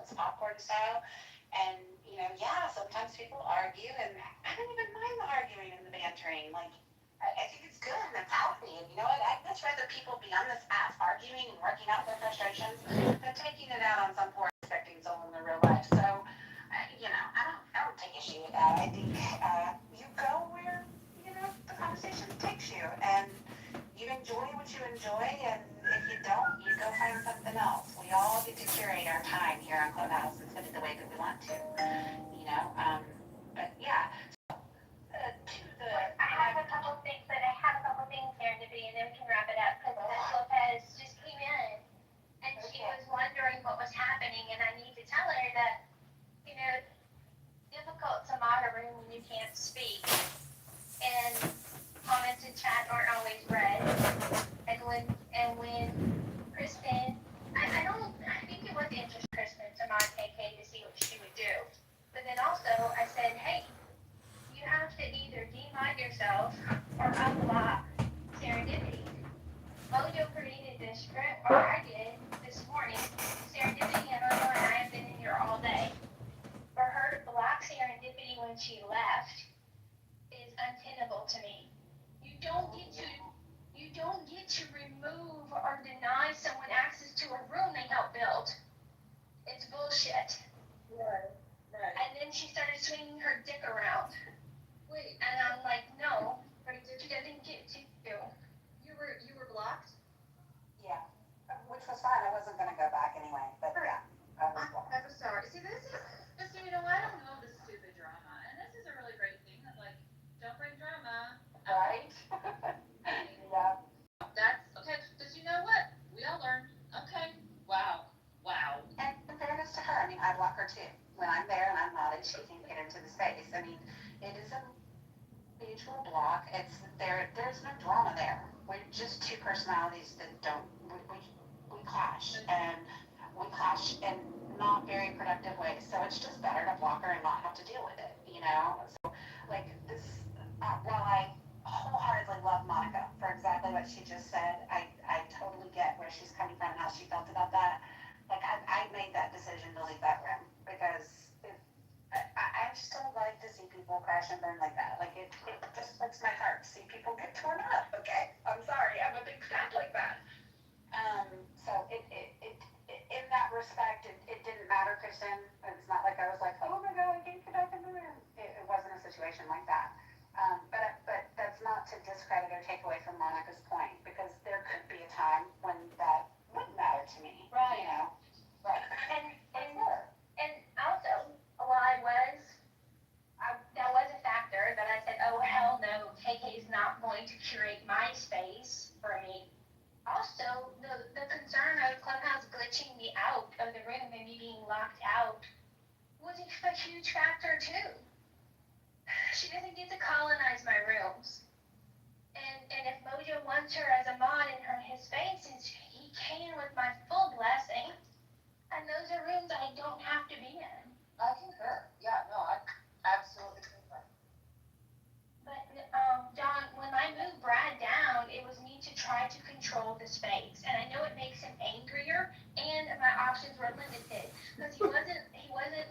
it's popcorn style. And, yeah, sometimes people argue, and I don't even mind the arguing and the bantering. Like, I think it's good and it's healthy. And you know what? I'd much rather people be on this app arguing and working out their frustrations than taking it out on some poor expecting soul in their real life. So, I don't take issue with that. I think you go where, the conversation takes you. And you enjoy what you enjoy, and if you don't, you go find something else. We all get to curate our time here on Clubhouse and spend it the way that we want to, you know. But yeah, to the I have a couple things here to be, and then we can wrap it up because Ms. Lopez just came in and she was wondering what was happening, and I need to tell her that, it's difficult to mod a room when you can't speak, and comments in chat aren't always read. And when Kristen, I think it was interesting Kristen to mod KK to see what she would do. But then also I said, hey, you have to either demod yourself or unblock Serendipity. Mojo created this script, or I did this morning. Serendipity and Mojo and I have been in here all day. For her to block Serendipity when she left is untenable to me. You don't get to remove or deny someone access to a room they helped build. It's bullshit. Right. And then she started swinging her dick around. Wait. And I'm like, no, she doesn't get to. You were blocked? yeah, which was fine. I wasn't going to go back anyway, but yeah, I was blocked. I'm sorry. See, I don't know the stupid drama, and this is a really great thing. I'm like, don't bring drama. Right? Yeah. That's okay. Because you know what? We all learned. Okay. Wow. And in fairness to her, I mean, I block her too. When I'm there and I'm modded, she can get into the space. I mean, it is a mutual block. There's no drama there. We're just two personalities that don't we clash, and we clash in not very productive ways. So it's just better to block her and not have to deal with it, So like this, while I wholeheartedly love Monica for exactly what she just said, I totally get where she's coming from and how she felt about that. Like I made that decision to leave that room because I just don't like to see people crash and burn like that. Like it just breaks my heart to see people get torn up. Okay, I'm sorry, I'm a big fan like that. So it in that respect, it didn't matter, Kristen. It's not like I was like, oh my god, I can't get back in the room. It wasn't a situation like that. But that's not to discredit or take away from Monica's point, because there could be a time when that wouldn't matter to me. Right. Right. And also, while that was a factor that I said, oh hell no, KK is not going to curate my space for me. Also, the concern of Clubhouse glitching me out of the room and me being locked out was a huge factor too. She doesn't get to colonize my rooms. And if Mojo wants her as a mod in his spaces, he can with my full blessing. And those are rooms I don't have to be in. I concur. Yeah, no, I absolutely concur. But John, when I moved Brad down, it was me to try to control the space. And I know it makes him angrier, and my options were limited because he wasn't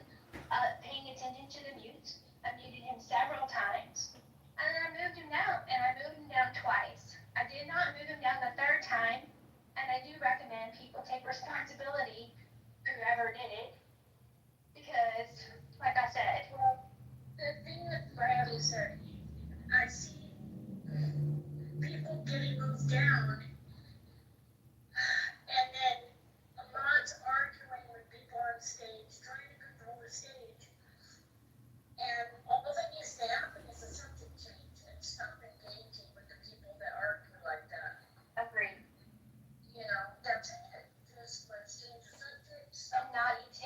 paying attention to the mutes. I muted him several times. And then I moved him down, and I moved him down twice. I did not move him down the third time, and I do recommend people take responsibility, whoever did it, because, like I said, The thing that Bradley said, I see people getting moved down, and then mods arguing with people on stage, trying to control the stage. And all that needs to happen is a subject change and stop engaging with the people that argue like that. agreed. That's it. Just let's change the subject. And not each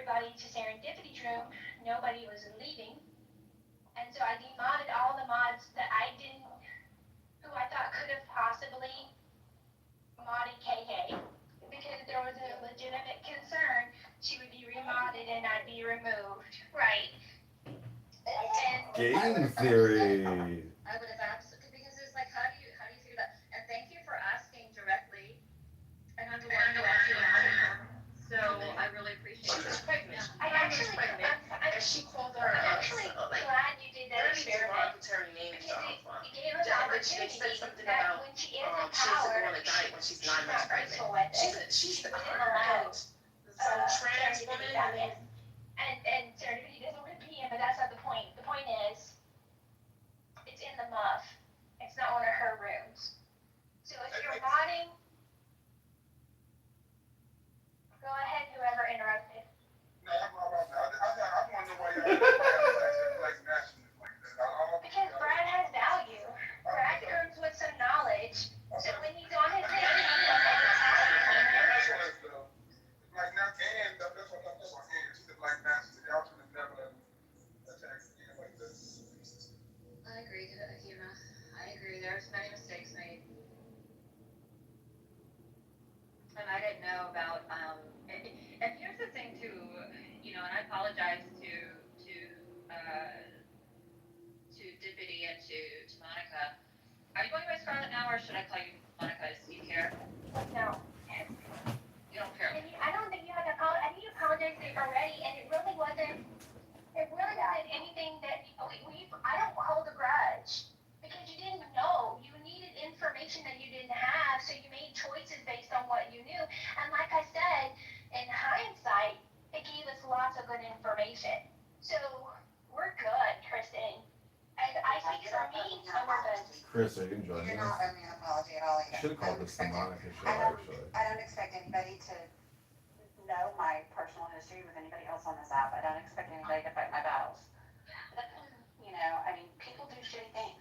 everybody to Serendipity's room. Nobody was leaving. And so I demodded all the mods that who I thought could have possibly modded KK, because there was a legitimate concern she would be remodded and I'd be removed. Right. And Game theory. I would have absolutely, because it's like, how do you figure that? And thank you for asking directly, and I'm the one who actually asked her. So I really appreciate it. She's pregnant. I actually, And she called her I'm actually like, glad you did that very experiment, derogatory name and because stuff. it gave us Yeah, an but they opportunity said something that about when she is in she doesn't power, want to die when she's 9 months not pregnant. graceful with it. She's She the wouldn't allow some trans woman. Serendipity back in. And Serendipity doesn't want to be in, but that's not the point. The point is, it's in the muff. It's not one of her rooms. So if you're modding, go ahead, whoever interrupted. No, I'm not about that. I want to know why y'all like nationalists like that. Because Brad has value. Brad comes with some knowledge. So when he's on his thing, he's going to attack you. Like now, and that's what I'm saying. She's a black nationalist. Y'all should have never attacked again like this. I agree, Hina. I agree. There's many mistakes made. And I didn't know about, and here's the thing too, and I apologize to Dippity and to Monica. Are you going by Scarlett now, or should I call you Monica? Do you care? No. You don't care. I don't think you had to apologize. I think you apologized already, and it really wasn't anything that, I don't hold a grudge. Because you didn't know. You needed information that you didn't have, so you made choices based on what you knew. And like I said, in hindsight, it gave us lots of good information. So we're good, Kristen. And I speak for me, so we're good. Chris, are you enjoying You're this? not owing me an apology at all I either. should have called this the Monica show, actually. I don't expect anybody to know my personal history with anybody else on this app. I don't expect anybody to fight my battles. People do shitty things.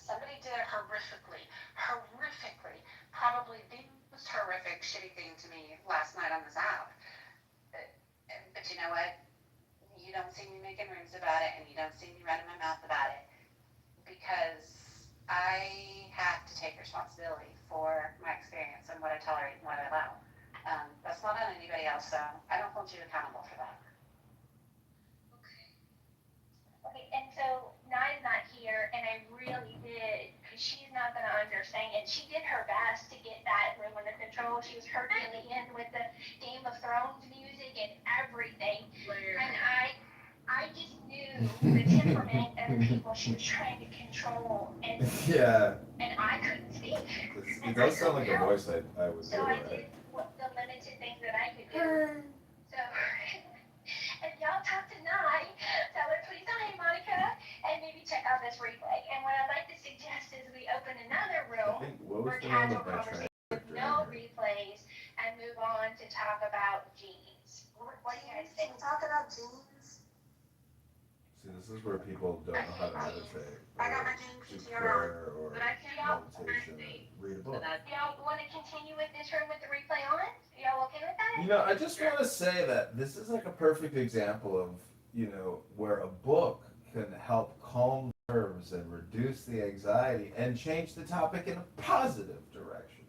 Somebody did it horrifically, probably the most horrific shitty thing to me last night on this app. But you know what? You don't see me making rooms about it, and you don't see me running my mouth about it, because I have to take responsibility for my experience and what I tolerate and what I allow. That's not on anybody else, so I don't hold you accountable for that. Okay, and so Nai's not here, and I really did, because she's not going to understand it. She did her best to get that room under control. She was Herculean with the Game of Thrones music and everything. And I just knew the temperament of the people she was trying to control, and Yeah, I couldn't speak. it does sound like a voice I would do, So I right? did the limited things that I could do. So if y'all talk to Nai, tell her please don't hate Monica, and maybe check out this replay. And what I'd like to suggest is we open another I room think, what was for the name casual of my conversation with transcriptor? no replays and move on to talk about jeans. What do you guys think? Talk about jeans. See, this is where people don't know how to meditate, I got or my jean do PTR on. prayer, or But I can't meditation, and read a book. Y'all want to continue with this room with the replay on? Y'all okay with that? You know, I just want to say that this is like a perfect example of, where a book can help calm nerves and reduce the anxiety and change the topic in a positive direction.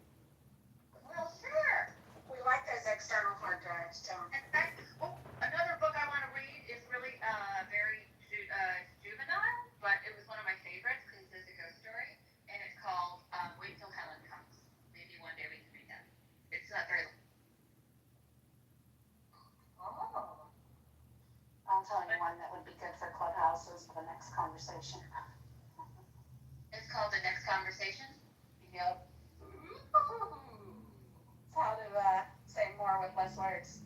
Well, sure. We like those external hard drives, don't we? In fact, another book I want to read is really very juvenile, but it was one of my favorites because it's a ghost story, and it's called Wait Till Helen Comes. Maybe one day we can read that. It's not very long. Oh. I'll tell you one that would be good for clubhouses for the next conversation. It's called The Next Conversation. Yep. It's how to say more with less words.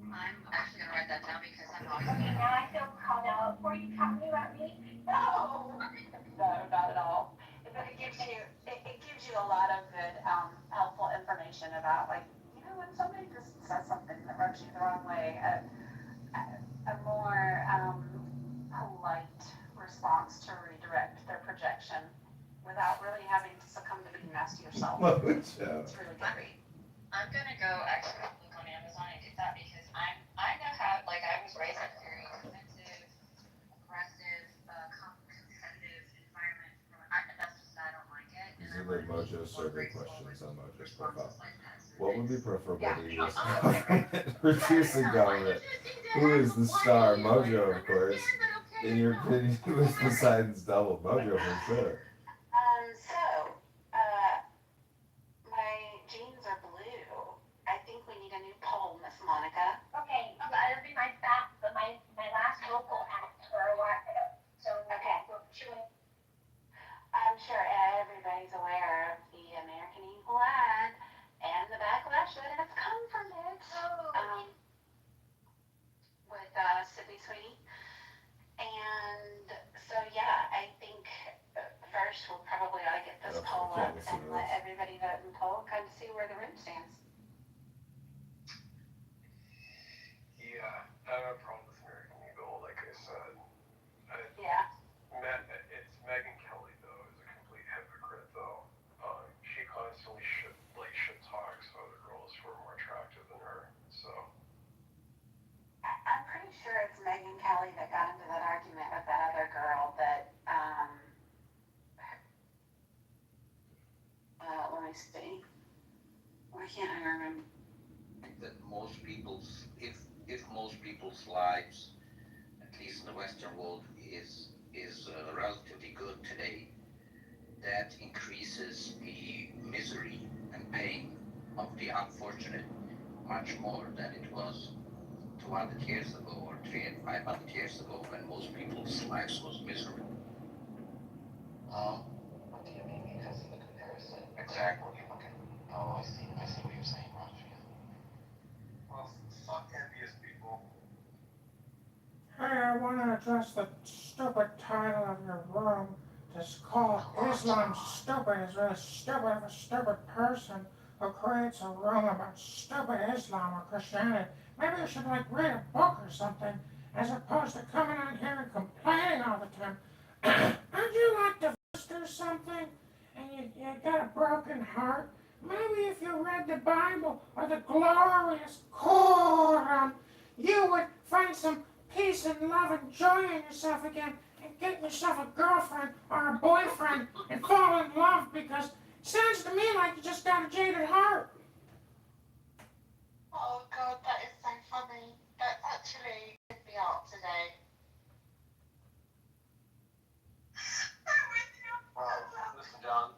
I'm actually going to write that down because I'm always Okay, now I feel called out. Were you talking about me? No, not at all. But it gives you a lot of good, helpful information about, like, when somebody just says something that rubs you the wrong way, a more polite response to redirect their projection without really having to succumb to being nasty yourself. Mojo. It's really good read. I'm Mojo survey questions on Mojo's profile. What would be preferable to you as government? Reducing government. Who is the star? Mojo, of course. In your opinion, who is Poseidon's double? Mojo for sure. So, my jeans are blue. I think we need a new poll, Miss Monica. Okay, that'll be my last vocal act for a while. So, Okay. Chewing. I'm sure everybody's aware of the American Eagle ad and the backlash that has come from it. With Sydney Sweeney. And so, yeah, I think first we'll probably ought to get this Okay, poll can't up listen and to let this. everybody vote in poll, kind of see where the room stands. Yeah, I have a problem with American Eagle, like I said. Yeah. It's Megyn Kelly, though, is a complete hypocrite, though. She constantly shit talks other girls who are more attractive than her, so. I'm pretty sure it's Megyn Kelly that got into that argument with that other girl that, let me see. Why can't I remember? That most people's, if most people's lives, at least in the Western world, is relatively good today, that increases the misery and pain of the unfortunate much more than it was 200 years ago or 300 and 500 years ago when most people's lives was miserable. What do you mean because of the comparison? Exactly. Okay. Oh, I see what you're saying, Raj. Well, fuck envious people. Hey, I want to address the stupid title of your room. Just call Islam stupid is really stupid if a stupid person who creates a room about stupid Islam or Christianity. Maybe you should read a book or something as opposed to coming on here and complaining all the time. Aren't you like divorced or something? And you got a broken heart? Maybe if you read the Bible or the glorious Quran, you would find some peace and love and joy in yourself again and get yourself a girlfriend or a boyfriend and fall in love because it sounds to me like you just got a jaded heart. Oh God, that is so funny. That actually took me out today. Listen, John.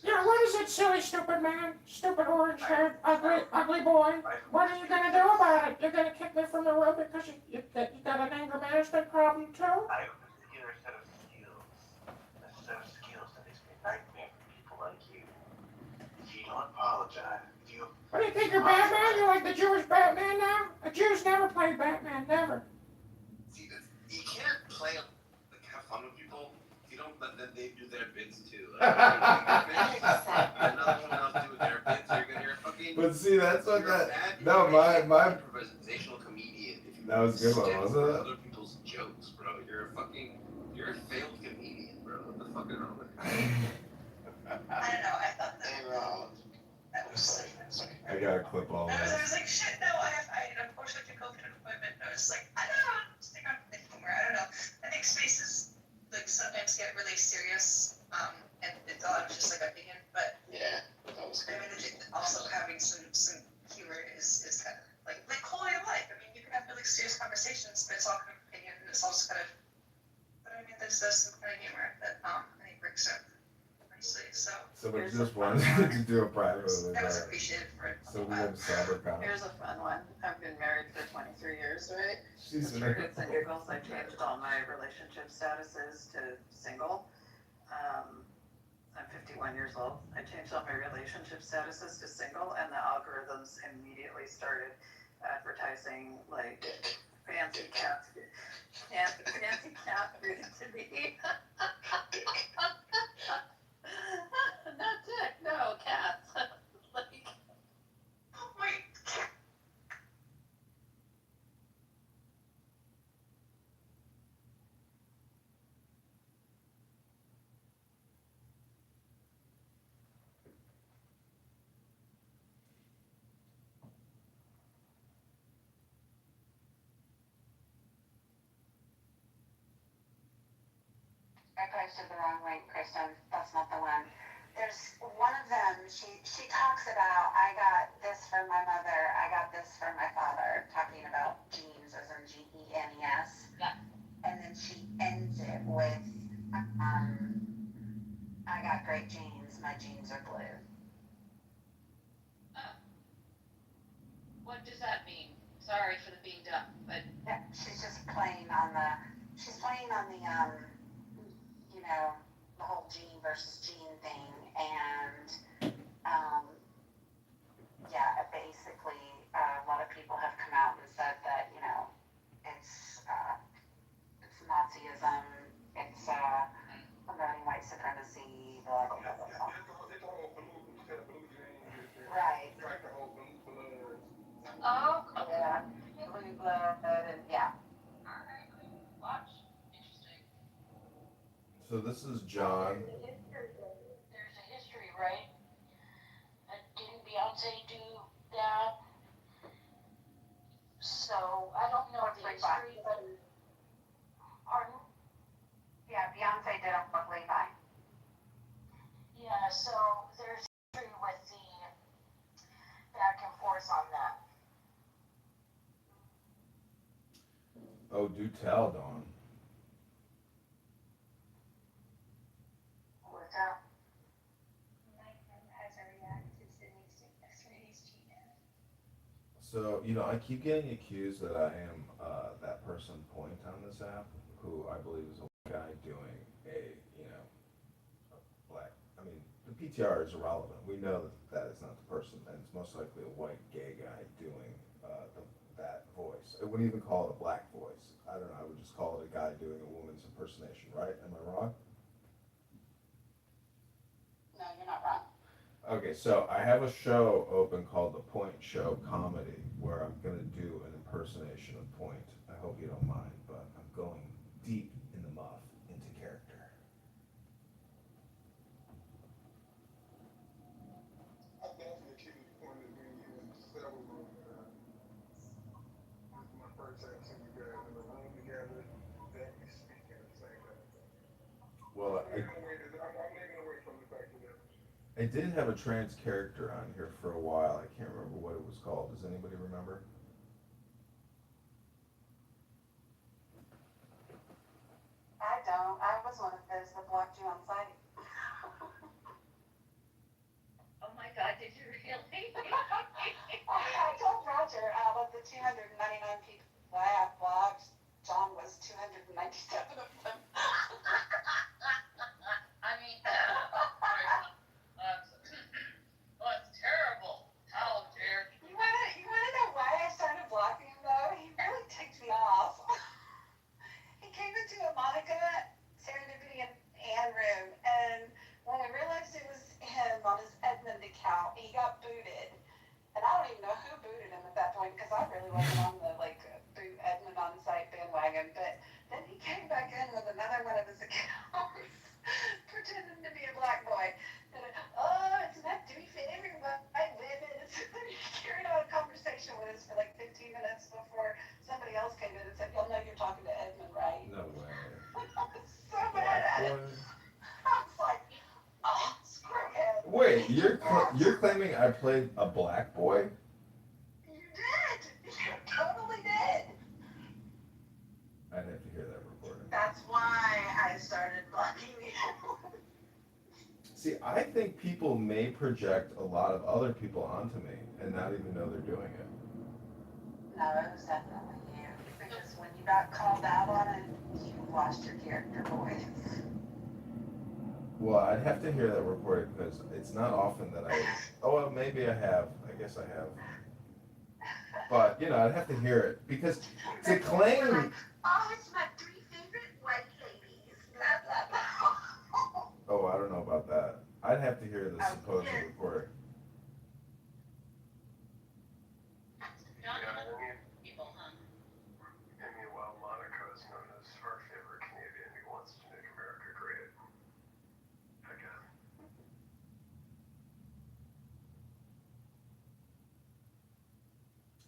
Yeah, what is it, silly stupid man? Stupid orange-haired, ugly boy? What are you gonna do about it? You're gonna kick me from the room because you got an anger management problem too? I hear a set of skills that makes me a nightmare for people like you. If you don't apologize, What do you think, you're Batman? You're like the Jewish Batman now? The Jews never played Batman, never. See, you can't play have fun with people if you don't let them do their bits too. But see, that's what my improvisational comedian. That was a good one, wasn't it? Other people's jokes, bro. You're a failed comedian, bro. What the fuck is wrong with you? I don't know, I thought that was I gotta clip all I that. was like, shit, no, I unfortunately to go to an appointment. I was like, I don't know, just think I'm thinking more. I don't know. I think spaces like sometimes get really serious, and it's all just like opinion, but Yeah, that was I mean, also having some humor is kind of like quality of life. I mean, you can have really serious conversations, but it's all kind of opinion, and it's also kind of. But I mean, there's some kind of humor that I think brings up nicely. So Someone just wanted to do a private with I was appreciated for it. So we have cyber comments. Here's a fun one. I've been married for 23 years, right? She's Just for hits and giggles, I changed all my relationship statuses to single. I'm 51 years old. I changed all my relationship statuses to single, and the algorithms immediately started advertising like fancy cat food to me. Not dick, no, cats. Like, Oh wait. I posted the wrong link, Kristen. That's not the one. There's one of them. She talks about I got this from my mother. I got this from my father. Talking about genes, as in GENES. Yeah. And then she ends it with, I got great genes. My genes are blue. What does that mean? Sorry for the being dumb, but Yeah, she's just playing on the. She's playing on the you know, the whole gene versus gene thing, and yeah, basically, a lot of people have come out and said that, you know, it's Nazism, it's promoting white supremacy, blah blah blah blah blah. It's the whole blue, instead of blue jeans, Right. it's like the whole blue blood. oh, okay. Yeah, blue blood, and yeah. All right, watch. Interesting. So this is John. There's a history, right? And didn't Beyonce do that? So I don't know the history, but pardon? Yeah, Beyonce did it with Levi. Yeah, so there's history with the back and forth on that. Oh, do tell, Dawn. What's that? My friend has a react to Sydney's cheating. So, I keep getting accused that I am that person point on this app, who I believe is a white guy doing a black. I mean, the PTR is irrelevant. We know that that is not the person, and it's most likely a white gay guy doing that voice. I wouldn't even call it a black voice. I don't know. I would just call it a guy doing a woman's impersonation, right? Am I wrong? No, you're not wrong. Okay, so I have a show open called The Point Show Comedy, where I'm going to do an impersonation of Point. I hope you don't mind, but I'm going deep in the muff into character. I definitely keep the point of when you and several this is my first time seeing you guys in the room together, definitely speaking the same thing. Well, I'm leaning away from the fact that I did have a trans character on here for a while. I can't remember what it was called. Does anybody remember? I don't. I was one of those that blocked you on site. Oh my God, did you really? I told Roger out of the 299 people I have blocked, John was 297 of them. I mean, that's terrible. How dare you? You wanna know why I started blocking him though? He really ticked me off. He came into a Monica, Serendipity, and Ann room, and when we realized it was him on his Edmund account, he got booted. And I don't even know who booted him at that point because I really wasn't on the boot Edmund on site bandwagon. But then he came back in with another one of his accounts, pretending to be a black boy. And it's not doing for everyone, white women. He carried on a conversation with us for like 15 minutes before somebody else came in and said, "You'll know you're talking to Edmund, right?" No way. I was so mad at it. I was like, oh, screw him. Wait, you're claiming I played a black boy? You did. You totally did. I'd have to hear that recording. That's why I started blocking you. See, I think people may project a lot of other people onto me and not even know they're doing it. No, it was definitely you. Because when you got called out on it, you lost your character voice. Well, I'd have to hear that recording because it's not often that oh, well, maybe I have. I guess I have. But, I'd have to hear it because to claim. Oh, it's my 3 favorite white ladies. Blah, blah, blah. Oh, I don't know about that. I'd have to hear the supposed yeah. recording. Not Yeah, enough people, huh? And meanwhile, Monica is known as our favorite Canadian who wants to make America great again.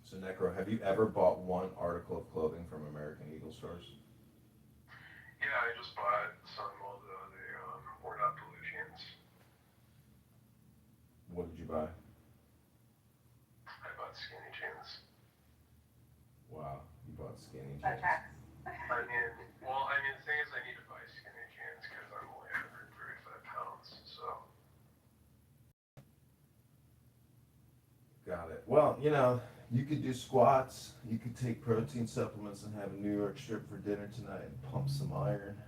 So, Necro, have you ever bought one article of clothing from American Eagle stores? Yeah, I just bought some of buy? I bought skinny jeans. Wow, you bought skinny That jeans. tracks. The thing is, I need to buy skinny jeans because I'm only 135 pounds, so. Got it. Well, you could do squats. You could take protein supplements and have a New York strip for dinner tonight and pump some iron.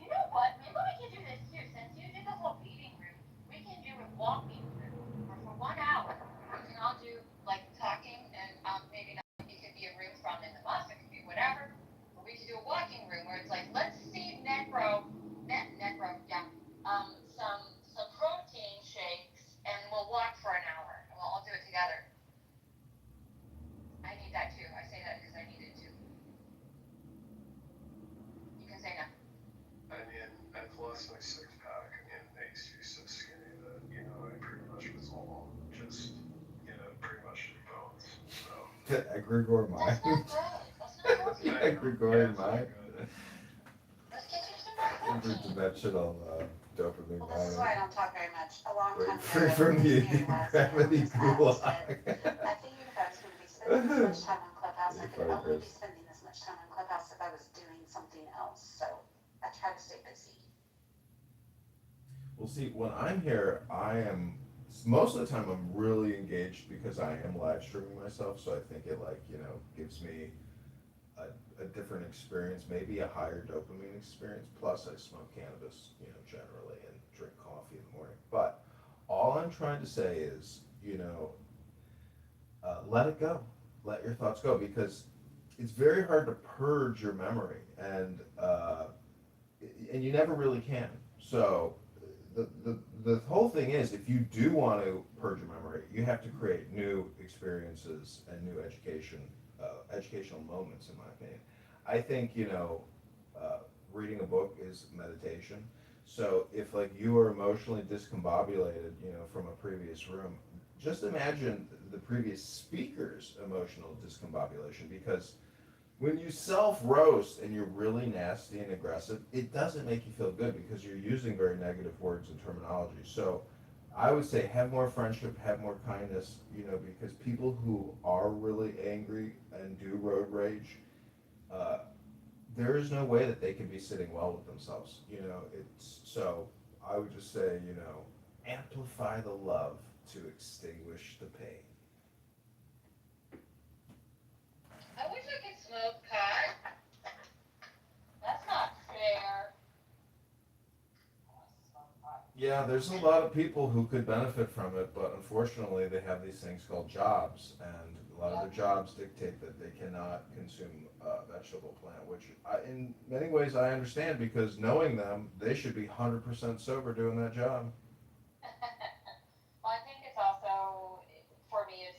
You know what? Maybe we can do this too. Since you did the whole eating room, we can do a walking room for 1 hour. We can all do like talking and maybe not. It could be a room from in the bus. It could be whatever. But we could do a walking room where it's like, let's see necro, yeah. Some protein shakes, and we'll walk for an hour, and we'll all do it together. I need that too. I say that because I need it too. You can say no. I've lost my six pack, and I used to be so skinny that, I pretty much was all just, pretty much bones, so. Egregore mind. That's not good. Egregore mind. Let's get you some more protein. Interdimensional dopamine Well, this is why I don't talk very much. A long time Free ago, from the community was, gravity just asked gulag. it. I figured if I was going to be spending this much time on Clubhouse, I You're could funny, only be Chris. spending this much time on Clubhouse if I was doing something else. So I try to stay busy. Well, see, when I'm here, most of the time I'm really engaged because I am live streaming myself, so I think it gives me a different experience, maybe a higher dopamine experience, plus I smoke cannabis, generally, and drink coffee in the morning. But all I'm trying to say is, let it go. Let your thoughts go, because it's very hard to purge your memory, and you never really can. So the whole thing is, if you do want to purge your memory, you have to create new experiences and new educational moments, in my opinion. I think, reading a book is meditation. So if you are emotionally discombobulated, from a previous room, just imagine the previous speaker's emotional discombobulation, because when you self-roast and you're really nasty and aggressive, it doesn't make you feel good because you're using very negative words and terminology. So I would say have more friendship, have more kindness, because people who are really angry and do road rage, there is no way that they can be sitting well with themselves. So I would just say, amplify the love to extinguish the pain. I wish I could smoke pot. That's not fair. Yeah, there's a lot of people who could benefit from it, but unfortunately they have these things called jobs, and a lot of their jobs dictate that they cannot consume vegetable plant, which in many ways I understand, because knowing them, they should be 100% sober doing that job. Well, I think it's also, for me, it's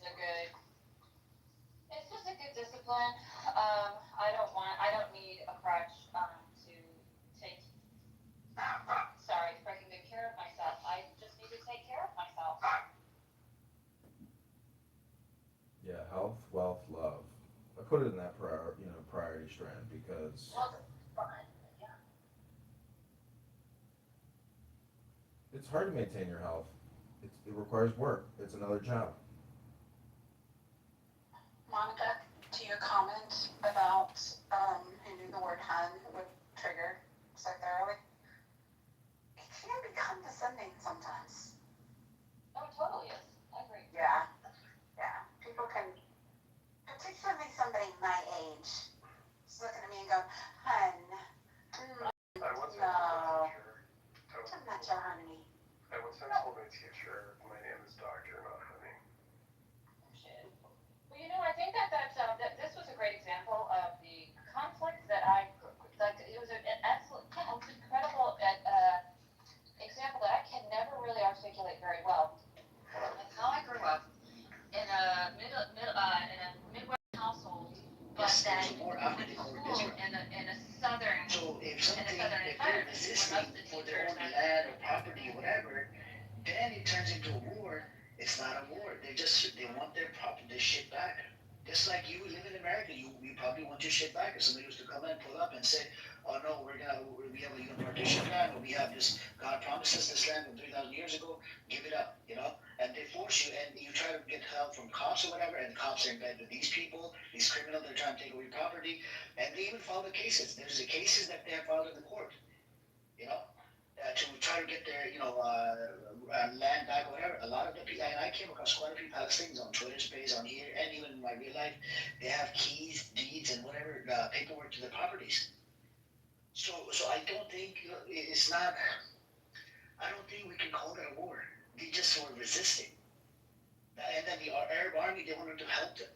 just a good discipline. I don't need a crutch to take, sorry, freaking good care of myself. I just need to take care of myself. Yeah, health, wealth, love. I put it in that priority strand because it's hard to maintain your health. It requires work. It's another job. Monica, to your comment about who knew the word hun would trigger so thoroughly, it can be condescending sometimes. Oh, it totally is. I agree. Yeah. People can, particularly somebody my age, just looking at me and going, hun. I once No. told I'm not your honey. I once told my teacher, my name is Doctor, not Honey. Shit. Well, I think that this was a great example of the conflict that it was an excellent, it was incredible example that I can never really articulate very well. Like how I grew up in a Midwest household, but then went to school in a southern. So if they're resisting for their own land or property or whatever, then it turns into a war. It's not a war. They want their property, their shit back. Just like you live in America, you probably want your shit back. If somebody was to come in, pull up and say, oh no, we have a legal partition land, or we have this, God promised us this land from 3,000 years ago, give it up, you know? And they force you, and you try to get help from cops or whatever, and the cops are in bed with these people, these criminals, they're trying to take away property, and they even file the cases. There's the cases that they have filed in the court, you know? To try to get their, land back or whatever. A lot of the people, and I came across quite a few Palestinians on Twitter space, on here, and even in my real life, they have keys, deeds, and whatever, paperwork to their properties. So I don't think, it's not, I don't think we can call it a war. They just were resisting. And then the Arab army, they wanted to help them,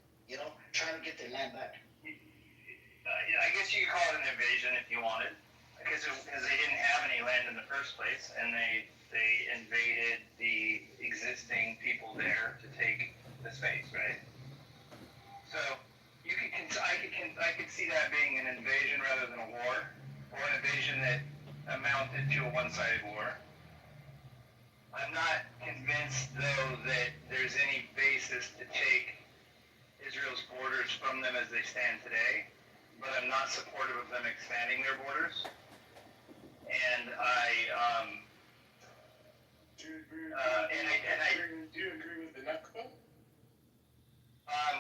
trying to get their land back. I guess you could call it an invasion if you wanted, because they didn't have any land in the first place, and they invaded the existing people there to take the space, right? So I could see that being an invasion rather than a war, or an invasion that amounted to a one-sided war. I'm not convinced, though, that there's any basis to take Israel's borders from them as they stand today, but I'm not supportive of them expanding their borders. And Do you agree with the Nakba?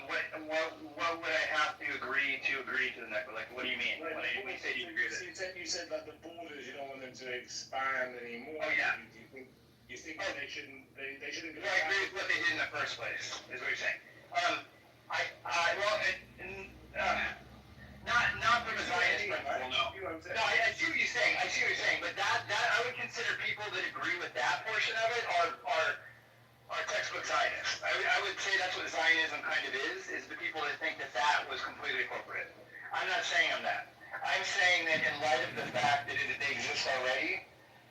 What would I have to agree to the Nakba? Like, what do you mean? When you say you agree with it? You said that the borders, you don't want them to expand anymore. Oh, yeah. You think that they shouldn't go I agree with what they did in the first place, is what you're saying. Not from a Zionist principle, no. No, I see what you're saying. But that I would consider people that agree with that portion of it are textbook Zionists. I would say that's what Zionism kind of is the people that think that was completely appropriate. I'm not saying I'm that. I'm saying that in light of the fact that they exist already,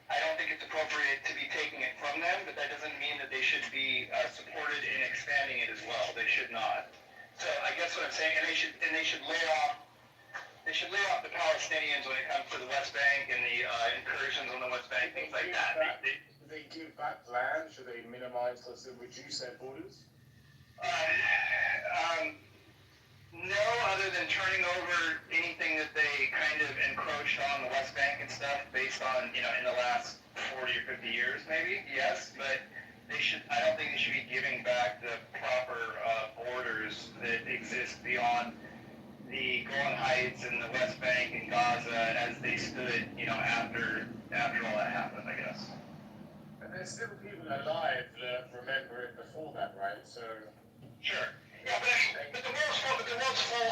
I don't think it's appropriate to be taking it from them, but that doesn't mean that they should be supported in expanding it as well. They should not. So I guess what I'm saying, and they should lay off the Palestinians when it comes to the West Bank and the incursions on the West Bank, things like that. Do they give back land? Should they minimize or reduce their borders? No, other than turning over anything that they kind of encroached on the West Bank and stuff based on, in the last 40 or 50 years, maybe, yes, but I don't think they should be giving back the proper borders that exist beyond the Golan Heights and the West Bank and Gaza as they stood, after all that happened, I guess. And there's still people alive that remember it before that, right? So. Sure. Yeah, but the world's full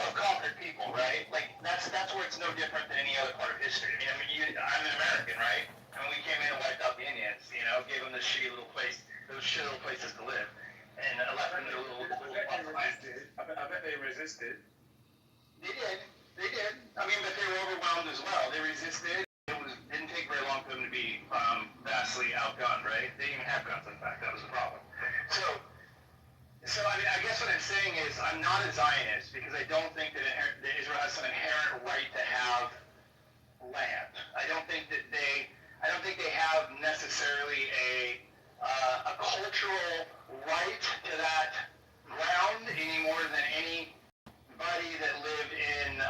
of conquered people, right? Like that's where it's no different than any other part of history. I'm an American, right? And we came in and wiped out the Indians, gave them this shitty little place, those shitty little places to live, and left them their little I bet they resisted. They did. But they were overwhelmed as well. They resisted. Didn't take very long for them to be vastly outgunned, right? They didn't even have guns, in fact. That was the problem. So I guess what I'm saying is I'm not a Zionist because I don't think that Israel has some inherent right to have land. I don't think they have necessarily a cultural right to that ground any more than anybody that lived in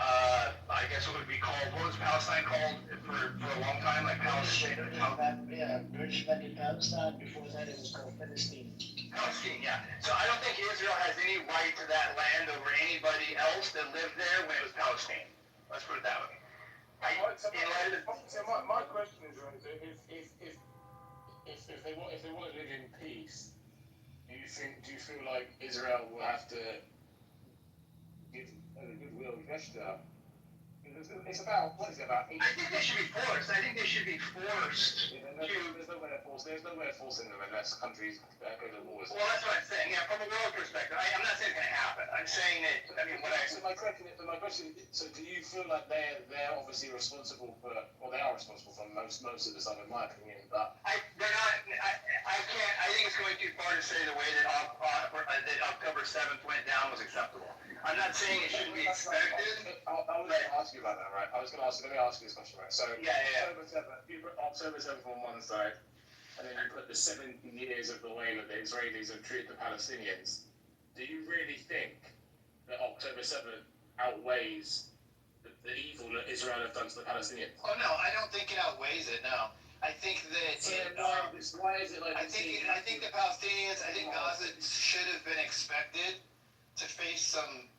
I guess what would be called, what was Palestine called for a long time, like Palestine? Yeah, British invented Palestine. Before that, it was called Palestine. Palestine, yeah. So I don't think Israel has any right to that land over anybody else that lived there when it was Palestine. Let's put it that way. My question is, if they want to live in peace, do you feel like Israel will have to give a goodwill gesture? It's about, what is it, about 8? I think they should be forced. There's no way of forcing them unless countries go to wars. Well, that's what I'm saying. Yeah, from a world perspective, I'm not saying it's going to happen. I'm saying that. So my question. So do you feel like they're obviously responsible for? Well, they are responsible for most of the stuff, in my opinion. But they're not. I can't. I think it's going too far to say the way that October 7th went down was acceptable. I'm not saying it shouldn't be expected. I was going to ask you about that, right? Let me ask you this question, right? So yeah. You put October 7th on one side, and then you put the 7 years of the way that the Israelis have treated the Palestinians. Do you really think that October 7th outweighs the evil that Israel have done to the Palestinians? Oh no, I don't think it outweighs it. No, I think that So why is it like I think the Palestinians, I think Gaza should have been expected to face some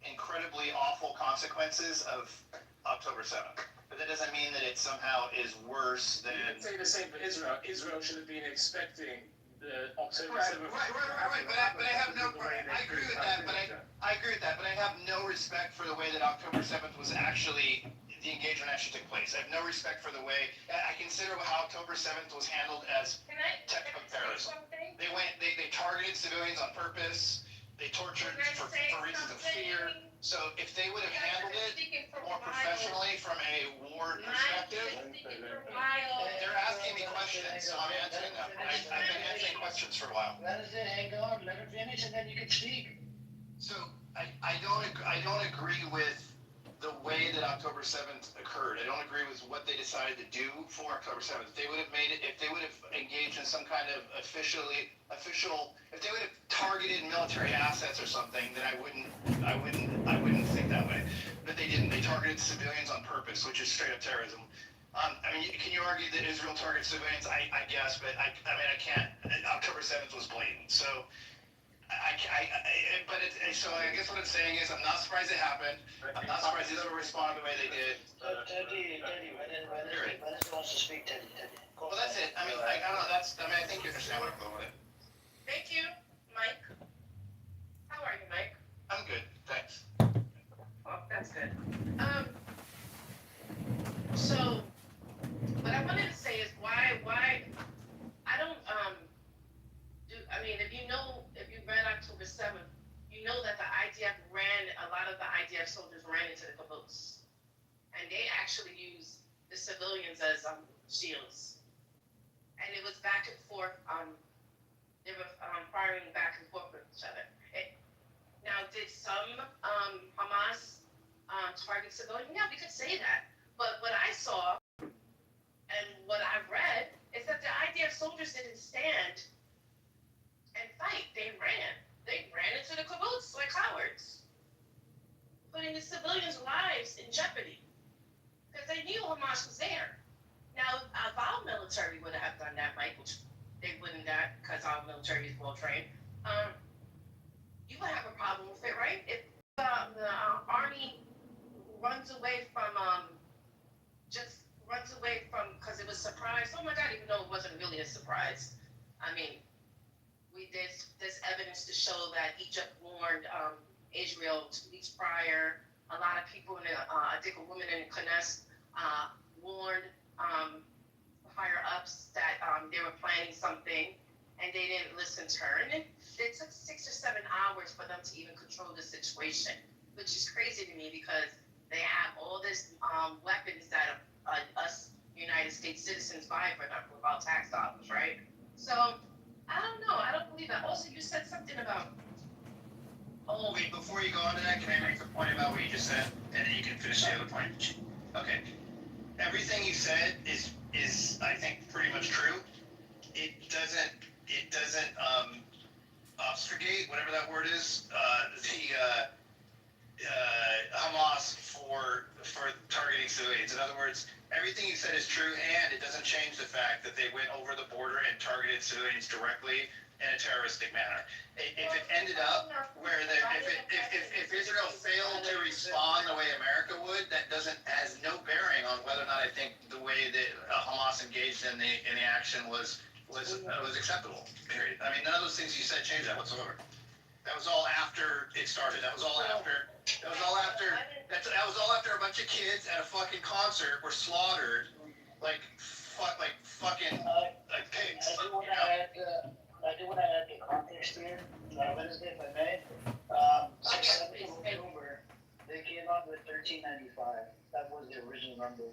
incredibly awful consequences of October 7th. But that doesn't mean that it somehow is worse than. You can say the same for Israel. Israel should have been expecting the October Right, 7th. right. But I have no. I agree with that. But I agree with that. But I have no respect for the way that October 7th was actually. The engagement actually took place. I have no respect for the way. I consider how October 7th was handled as technical terrorism. They targeted civilians on purpose. They tortured for reasons of fear. So if they would have handled it more professionally from a war perspective, they're asking me questions, so I'm answering them. I've been answering questions for a while. Wednesday, hang on, let her finish and then you can speak. So I don't agree with the way that October 7th occurred. I don't agree with what they decided to do for October 7th. If they would have made it, if they would have engaged in some kind of official, if they would have targeted military assets or something, then I wouldn't think that way. But they didn't. They targeted civilians on purpose, which is straight up terrorism. I mean, can you argue that Israel targeted civilians? I guess, but I mean, I can't. October 7th was blatant. So. So I guess what I'm saying is I'm not surprised it happened. I'm not surprised Israel responded the way they did. Teddy, Wednesday wants to speak, Teddy. Well, that's it. I mean, I don't know. I think you understand what I'm going with it. Thank you, Mike. How are you, Mike? I'm good, thanks. Oh, that's good. So, what I wanted to say is why I don't I mean, if you read October 7th, you know that a lot of the IDF soldiers ran into the kibbutz. And they actually used the civilians as shields. And it was back and forth, they were firing back and forth with each other. Now, did some Hamas target civilians? Yeah, we could say that. But what I saw and what I read is that the IDF soldiers didn't stand and fight. They ran into the kibbutz like cowards, putting the civilians' lives in jeopardy because they knew Hamas was there. Now, our military would have done that, Mike, which they wouldn't that because our military is well trained. You would have a problem with it, right? If the army runs away from because it was surprise. Oh my God, even though it wasn't really a surprise. I mean, there's evidence to show that Egypt warned Israel 2 weeks prior. A lot of people I think a woman in Knesset warned higher ups that they were planning something, and they didn't listen to her. And it took 6 or 7 hours for them to even control the situation, which is crazy to me because they have all this weapons that us United States citizens buy for them with our tax dollars, right? So. I don't know. I don't believe that. Also, you said something about. Oh, wait, before you go on to that, can I make a point about what you just said? And then you can finish the other point. Okay. Everything you said is I think, pretty much true. It doesn't obfuscate, whatever that word is, Hamas for targeting civilians. In other words, everything you said is true, and it doesn't change the fact that they went over the border and targeted civilians directly in a terroristic manner. If it ended up where if Israel failed to respond the way America would, that has no bearing on whether or not I think the way that Hamas engaged in the action was acceptable. Period. I mean, none of those things you said changed that whatsoever. That was all after it started. That was all after a bunch of kids at a fucking concert were slaughtered like fucking pigs. I do want to add the context here. Wednesday, if I may. 7th of October, they came out with $13.95. That was the original number.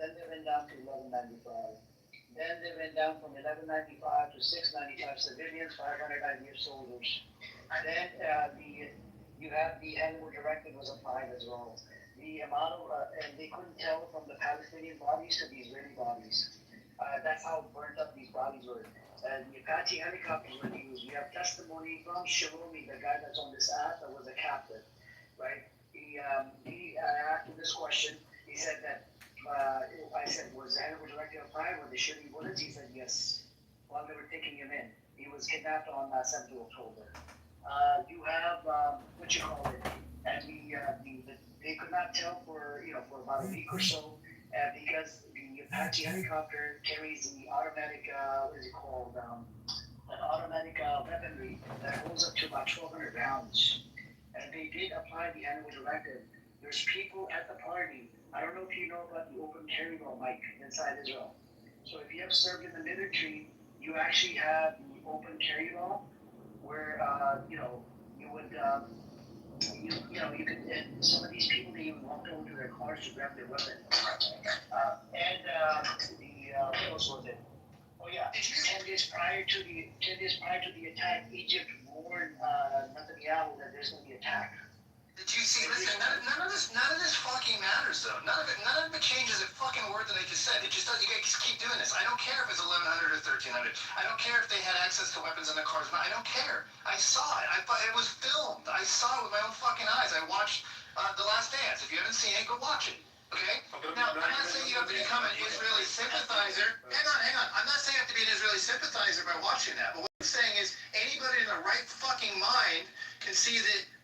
Then they went down to $11.95. Then they went down from $11.95 to $6.95 civilians, 590 soldiers. Then you have the animal directive was applied as well. The amount of and they couldn't tell from the Palestinian bodies to the Israeli bodies. That's how burnt up these bodies were. and the Apache helicopters were used. We have testimony from Shilomi, the guy that's on this app that was a captain, right? He after this question, he said that, I said, was the animal director applied? Were they shooting bullets? He said yes, while they were taking him in. He was kidnapped on 7th of October. You have, what you call it, and they could not tell for about a week or so, because the Apache helicopter carries the automatic, what is it called, an automatic weaponry that holds up to about 1,200 rounds. And they did apply the animal directive. There's people at the party. I don't know if you know about the open carry law, Mike, inside Israel. So if you have served in the military, you actually have the open carry law, where you would you could, and some of these people, they even walked over to their cars to grab their weapon. What else was it? Oh yeah, 10 days prior to the attack, Egypt warned Netanyahu that there's going to be an attack. Did you see? Listen, none of this fucking matters though. None of it changes a fucking word that I just said. It just does. You guys keep doing this. I don't care if it's 1,100 or 1,300. I don't care if they had access to weapons in the cars. I don't care. I saw it. It was filmed. I saw it with my own fucking eyes. I watched The Last Dance. If you haven't seen it, go watch it. Okay? Now, I'm not saying you have to become an Israeli sympathizer. Hang on. I'm not saying you have to be an Israeli sympathizer by watching that. But what I'm saying is anybody in the right fucking mind can see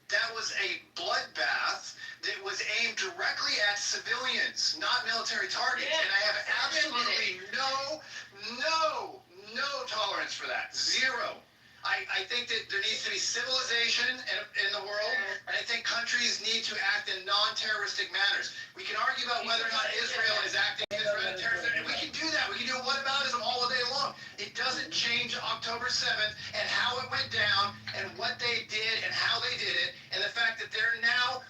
that was a bloodbath that was aimed directly at civilians, not military targets. Yeah. And I have absolutely no tolerance for that. Zero. I think that there needs to be civilization in the world, and I think countries need to act in non-terroristic manners. We can argue about whether or not Israel is acting as a terrorist, and we can do that. We can do whataboutism all day long. It doesn't change October 7th and how it went down and what they did and how they did it, and the fact that they're now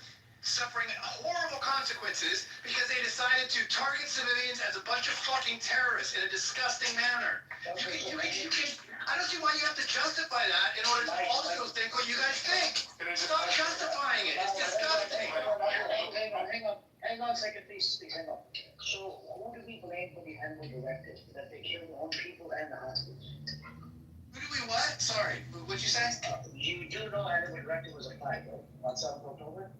suffering horrible consequences because they decided to target civilians as a bunch of fucking terrorists in a disgusting manner. I don't see why you have to justify that in order to also think what you guys think. Stop justifying it. It's disgusting. Hang on a second, please, hang on. So, who do we blame for the animal directive? That they killed their own people and the hostage? Who do we what? Sorry, what'd you say? You do know animal directive was applied, right? On 7th of October?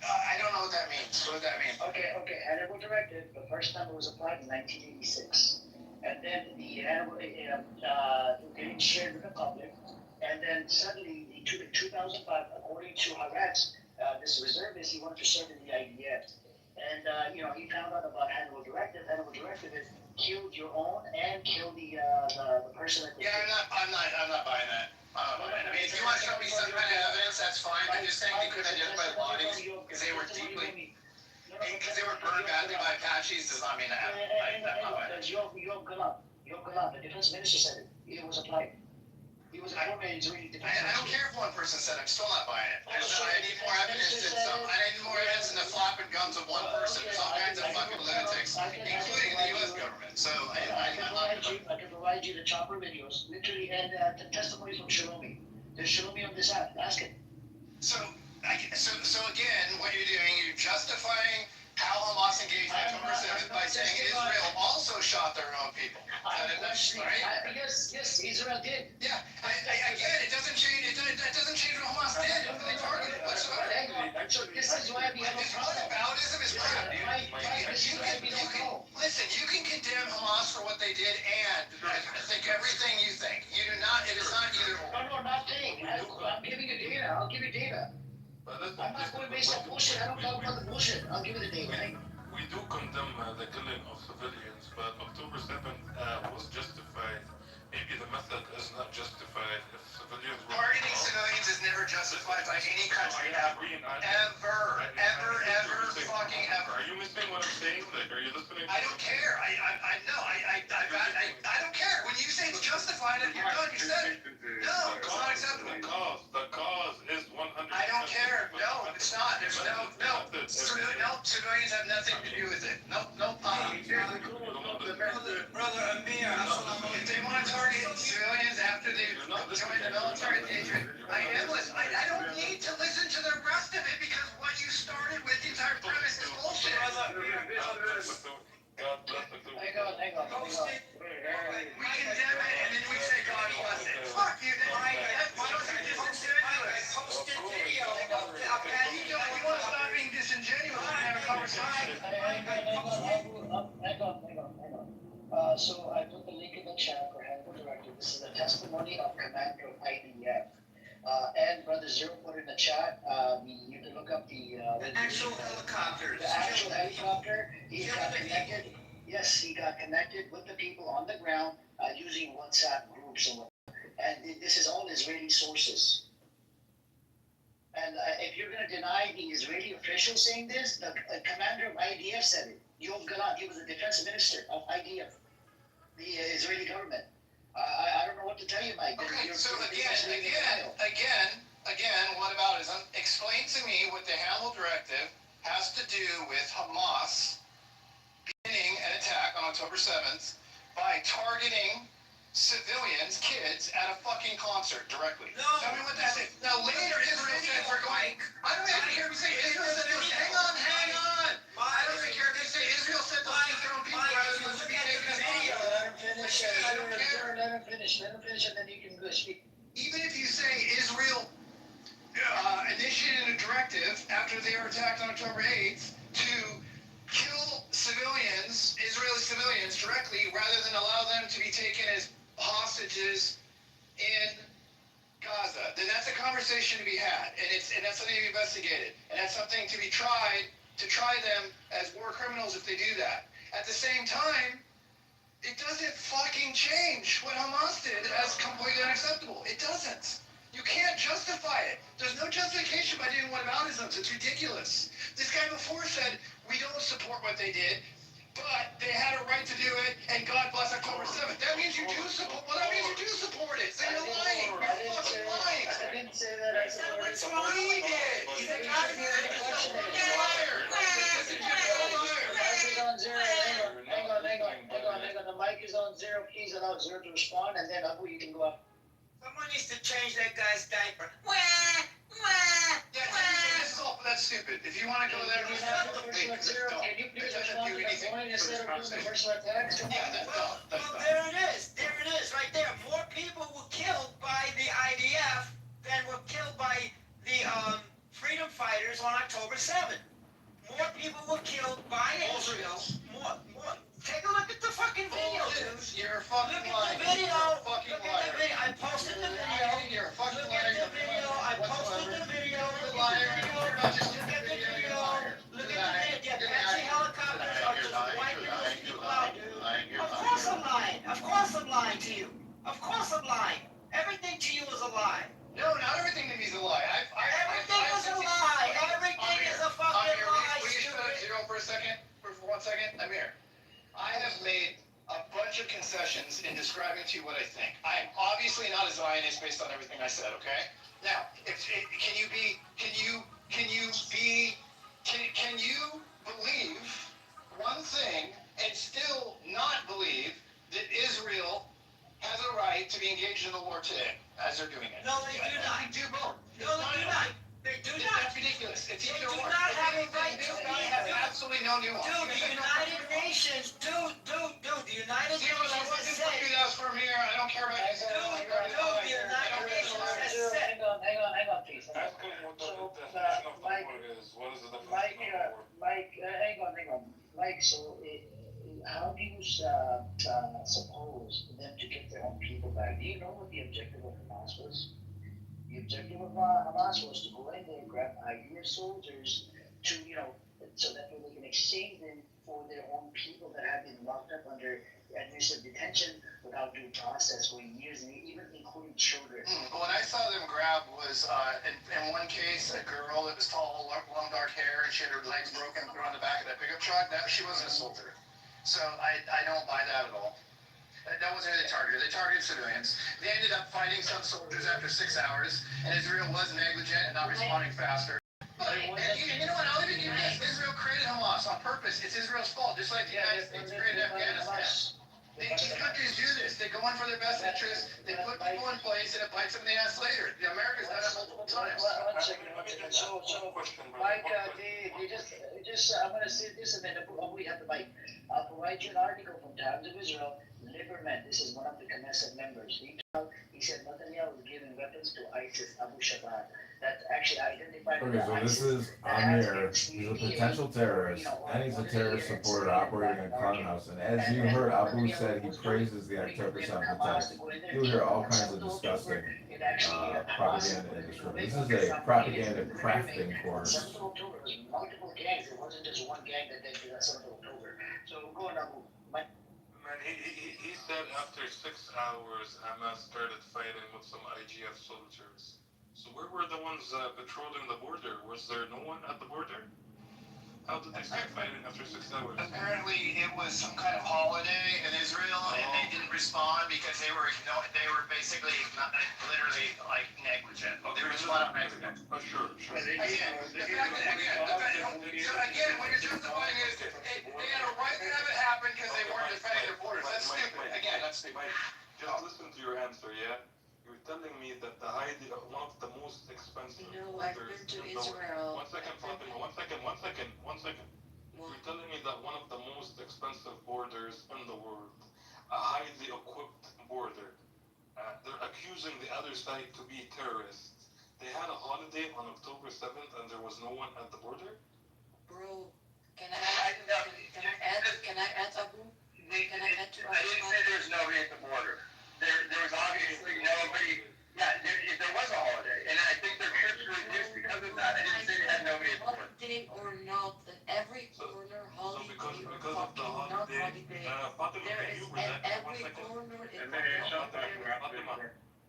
I don't know what that means. What does that mean? Okay. Animal directive, the first time it was applied in 1986. And then the animal, getting shared with the public. And then suddenly, in 2005, according to Haaretz, this reservist, he wanted to serve in the IDF. And, he found out about animal directive. Animal directive is killed your own and kill the person that... Yeah, I'm not buying that. I mean, if you want to show me some kind of evidence, that's fine. I'm just saying they couldn't identify the bodies because they were burned badly by Apaches does not mean that happened. Yoav Galan, the defense minister said it was applied. He was a former Israeli defense minister. I don't care if one person said it. I'm still not buying it. I need more evidence than the flapping gums of one person. There's all kinds of fucking lunatics, including the U.S. government. So I can provide you the chopper videos, literally, and the testimony from Shalomi. There's Shalomi on this app. Ask it. So again, what you're doing, you're justifying how Hamas engaged on October 7th by saying Israel also shot their own people. Right? Yes, Israel did. Yeah. Again, it doesn't change. It doesn't change what Hamas did. Who they targeted whatsoever. So this is why we have a problem. Whataboutism is crap, dude. Listen, you can condemn Hamas for what they did and think everything you think. You do not. It is not either or. No, not think. I'm giving you data. I'll give you data. I'm not going based on bullshit. I don't talk about the bullshit. I'll give you the data. We do condemn the killing of civilians, but October 7th was justified. Maybe the method is not justified if civilians were... Targeting civilians is never justified by any country ever. Ever, fucking ever. Are you missing what I'm saying? Like, are you listening? I don't care. I don't care. When you say it's justified, you're done. You said it. No, it's not acceptable. The cause is 100%. I don't care. No, it's not. There's no. Civilians have nothing to do with it. No. Brother Amir, if they want to target civilians after they've joined the military, I don't need to listen to the rest of it because what you started with, the entire premise is bullshit. God bless the Hang on. We condemn it and then we I put the link in the chat for Handbook Directive. This is a testimony of Commander of IDF. And Brother Zero put in the chat, you can look up the actual helicopters. The actual helicopter, he got connected. Yes, he got connected with the people on the ground using WhatsApp groups and whatnot. And this is all Israeli sources. And if you're going to deny the Israeli official saying this, the commander of IDF said it. Yoav Gallant, he was the defense minister of IDF, the Israeli government. I don't know what to tell you, Mike. Okay, so again, what about is explain to me what the Hamel Directive has to do with Hamas beginning an attack on October 7th by targeting civilians, kids, at a fucking concert directly. No. Tell me what that is. Now later Israel said we're going. I don't even care if you say Israel said they were. Hang on. I don't even care if they say Israel said those kids their own people rather than be taken as video. Let him finish, and then you can go speak. Even if you say Israel initiated a directive after they were attacked on October 8th to kill civilians, Israeli civilians, directly rather than allow them to be taken as hostages in Gaza, then that's a conversation to be had, and that's something to be investigated, and that's something to be tried, to try them as war criminals if they do that. At the same time, it doesn't fucking change what Hamas did as completely unacceptable. It doesn't. You can't justify it. There's no justification by doing whataboutisms. It's ridiculous. This guy before said, we don't support what they did, but they had a right to do it, and God bless October 7th. That means you do support, well, that means you do support it. So you're lying. You're fucking lying. I didn't say that. I said That's what he did. He's a liar. Hang on. The mic is on zero. Please allow Zero to respond, and then Abu, you can go up. Someone needs to change that guy's diaper. That's stupid. If you want to go there, Can you please respond to the point instead of doing the personal attacks? Well, there it is, right there. More people were killed by the IDF than were killed by the freedom fighters on October 7th. More people were killed by Israel. More. Take a look at the fucking video, dude. You're fucking lying. Look at the video. Fucking Look liar. at the video. I posted the video. You're a fucking Look liar. at the video. I posted the video. Look Liar. at the video. Look at the video. The Apache helicopters are just wiping those people out, dude. Of course I'm lying. Of course I'm lying to you. Of course I'm lying. Everything to you is a lie. No, not everything to me is a lie. Everything is a lie. Everything is a fucking lie. Will you shut up Zero for a second? For 1 second? Amir. I have made a bunch of concessions in describing to you what I think. I am obviously not a Zionist based on everything I said, okay? Now, can you believe one thing and still not believe that Israel has a right to be engaged in the war today, as they're doing it? No, they do not. They do both. No, they do not. They do not. That's ridiculous. It's either They do or. not have a right to This guy has absolutely no nuance. Dude, the United Nations, the United Zero, that Nations wasn't has for you, said, that was for me. I don't care about you. the United Nations has said. Hang on, please. Ask him what the definition of the word is. What is the definition of the word? Mike, hang on. Mike, so how do you suppose them to get their own people back? Do you know what the objective of Hamas was? The objective of Hamas was to go in there and grab IDF soldiers to, so that they can exchange them for their own people that have been locked up under administrative detention without due process for years, and even including children. What I saw them grab was, in one case, a girl that was tall, long dark hair, and she had her legs broken, put her on the back of that pickup truck. She wasn't a soldier. So I don't buy that at all. That wasn't who they targeted. They targeted civilians. They ended up fighting some soldiers after 6 hours, and Israel was negligent and not responding faster. And you know what? I'll even give you this. Israel created Hamas on purpose. It's Israel's fault, just like the United States created Afghanistan. These countries do this. They go in for their best interests. They put people in place, and it bites them in the ass later. America's done it multiple times. One second. So, Mike, I'm going to say this, and then we have the mic. I'll provide you an article from Times of Israel. Lieberman, this is one of the Knesset members. He said Netanyahu was giving weapons to ISIS, Abu Shaban. that actually identified Okay, so this is Amir. He's a potential terrorist, and he's a terrorist supporter operating a con house. And as you heard, Abu said he praises the October 7th attacks. You'll hear all kinds of disgusting propaganda in this room. This is a propaganda crafting course. October, it was multiple gangs. It wasn't just one gang that did that 7th of October. So go on, Abu. Man, he said after 6 hours, Hamas started fighting with some IGF soldiers. So where were the ones patrolling the border? Was there no one at the border? How did they start fighting after 6 hours? Apparently, it was some kind of holiday in Israel, and they didn't respond because they were basically literally like negligent. They responded negligent. Oh, sure. Again, what you're justifying is they had a right to have it happen because they weren't defending their borders. That's stupid. Again, that's stupid. Just listen to your answer, yeah? You're telling me that the one of the most expensive I've been to Israel. One second, Fatima, one second. You're telling me that one of the most expensive borders in the world, a highly equipped border, they're accusing the other side to be terrorists. They had a holiday on October 7th and there was no one at the border? Bro, can I add, Abu? Can I add to I didn't say there's nobody at the border. There was obviously nobody. Yeah, there was a holiday, and I think their trips were reduced because of that. I didn't say they had nobody at the border. Holiday or not, in every corner, holiday because or of the fucking not holiday, Fatima, there can is you relax at for 1 every second? corner in Fatima,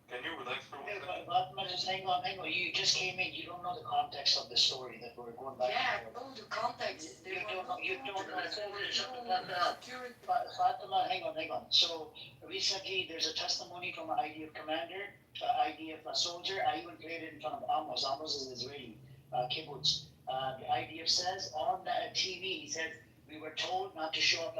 can you relax for 1 second? But just hang on. You just came in. You don't know the context of the story that we're going back. Yeah, oh, the context. You don't know. Fatima, hang on. So recently, there's a testimony from an IDF commander, IDF soldier. I even played it in front of Amos. Amos is Israeli kibbutz. The IDF says on the TV, he said, we were told not to show up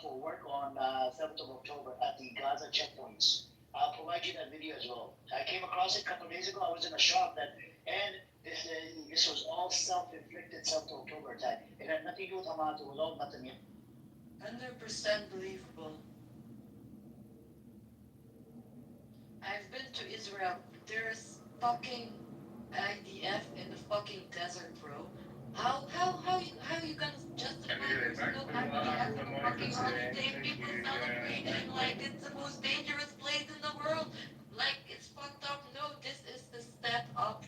for work on 7th of October at the Gaza checkpoints. I'll provide you that video as well. I came across it a couple of days ago. I was in a shock and this was all self-inflicted 7th of October attack. It had nothing to do with Hamas. It was all nothing. 100% believable. I've been to Israel. There's fucking IDF in the fucking desert, bro. How you gonna justify there's no IDF in the fucking holiday? People celebrating like it's the most dangerous place in the world. Like it's fucked up. No, this is the step up.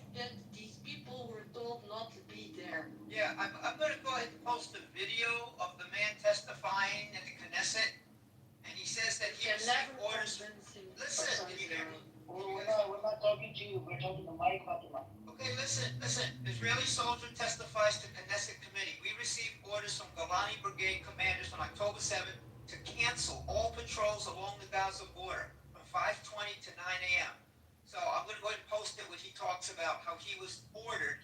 These people were told not to be there. Yeah, I'm gonna go ahead and post a video of the man testifying in the Knesset, and he says that he received orders. Listen, did you hear me? We're not talking to you. We're talking to Mike Fatima. Okay, listen. Israeli soldier testifies to Knesset committee. We received orders from Golani Brigade commanders on October 7th to cancel all patrols along the Gaza border from 5:20 to 9 a.m. So I'm going to go ahead and post it where he talks about how he was ordered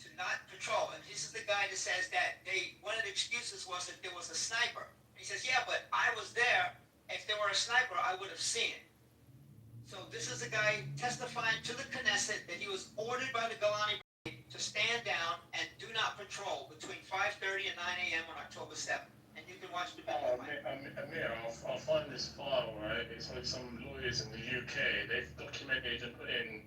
to not patrol. And this is the guy that says that one of the excuses was that there was a sniper. He says, yeah, but I was there. If there were a sniper, I would have seen it. So this is a guy testifying to the Knesset that he was ordered by the Golani Brigade to stand down and do not patrol between 5:30 and 9 a.m. on October 7th. And you can watch the video. Amir, I'll find this file, right? It's like some lawyers in the UK. They've documented and put in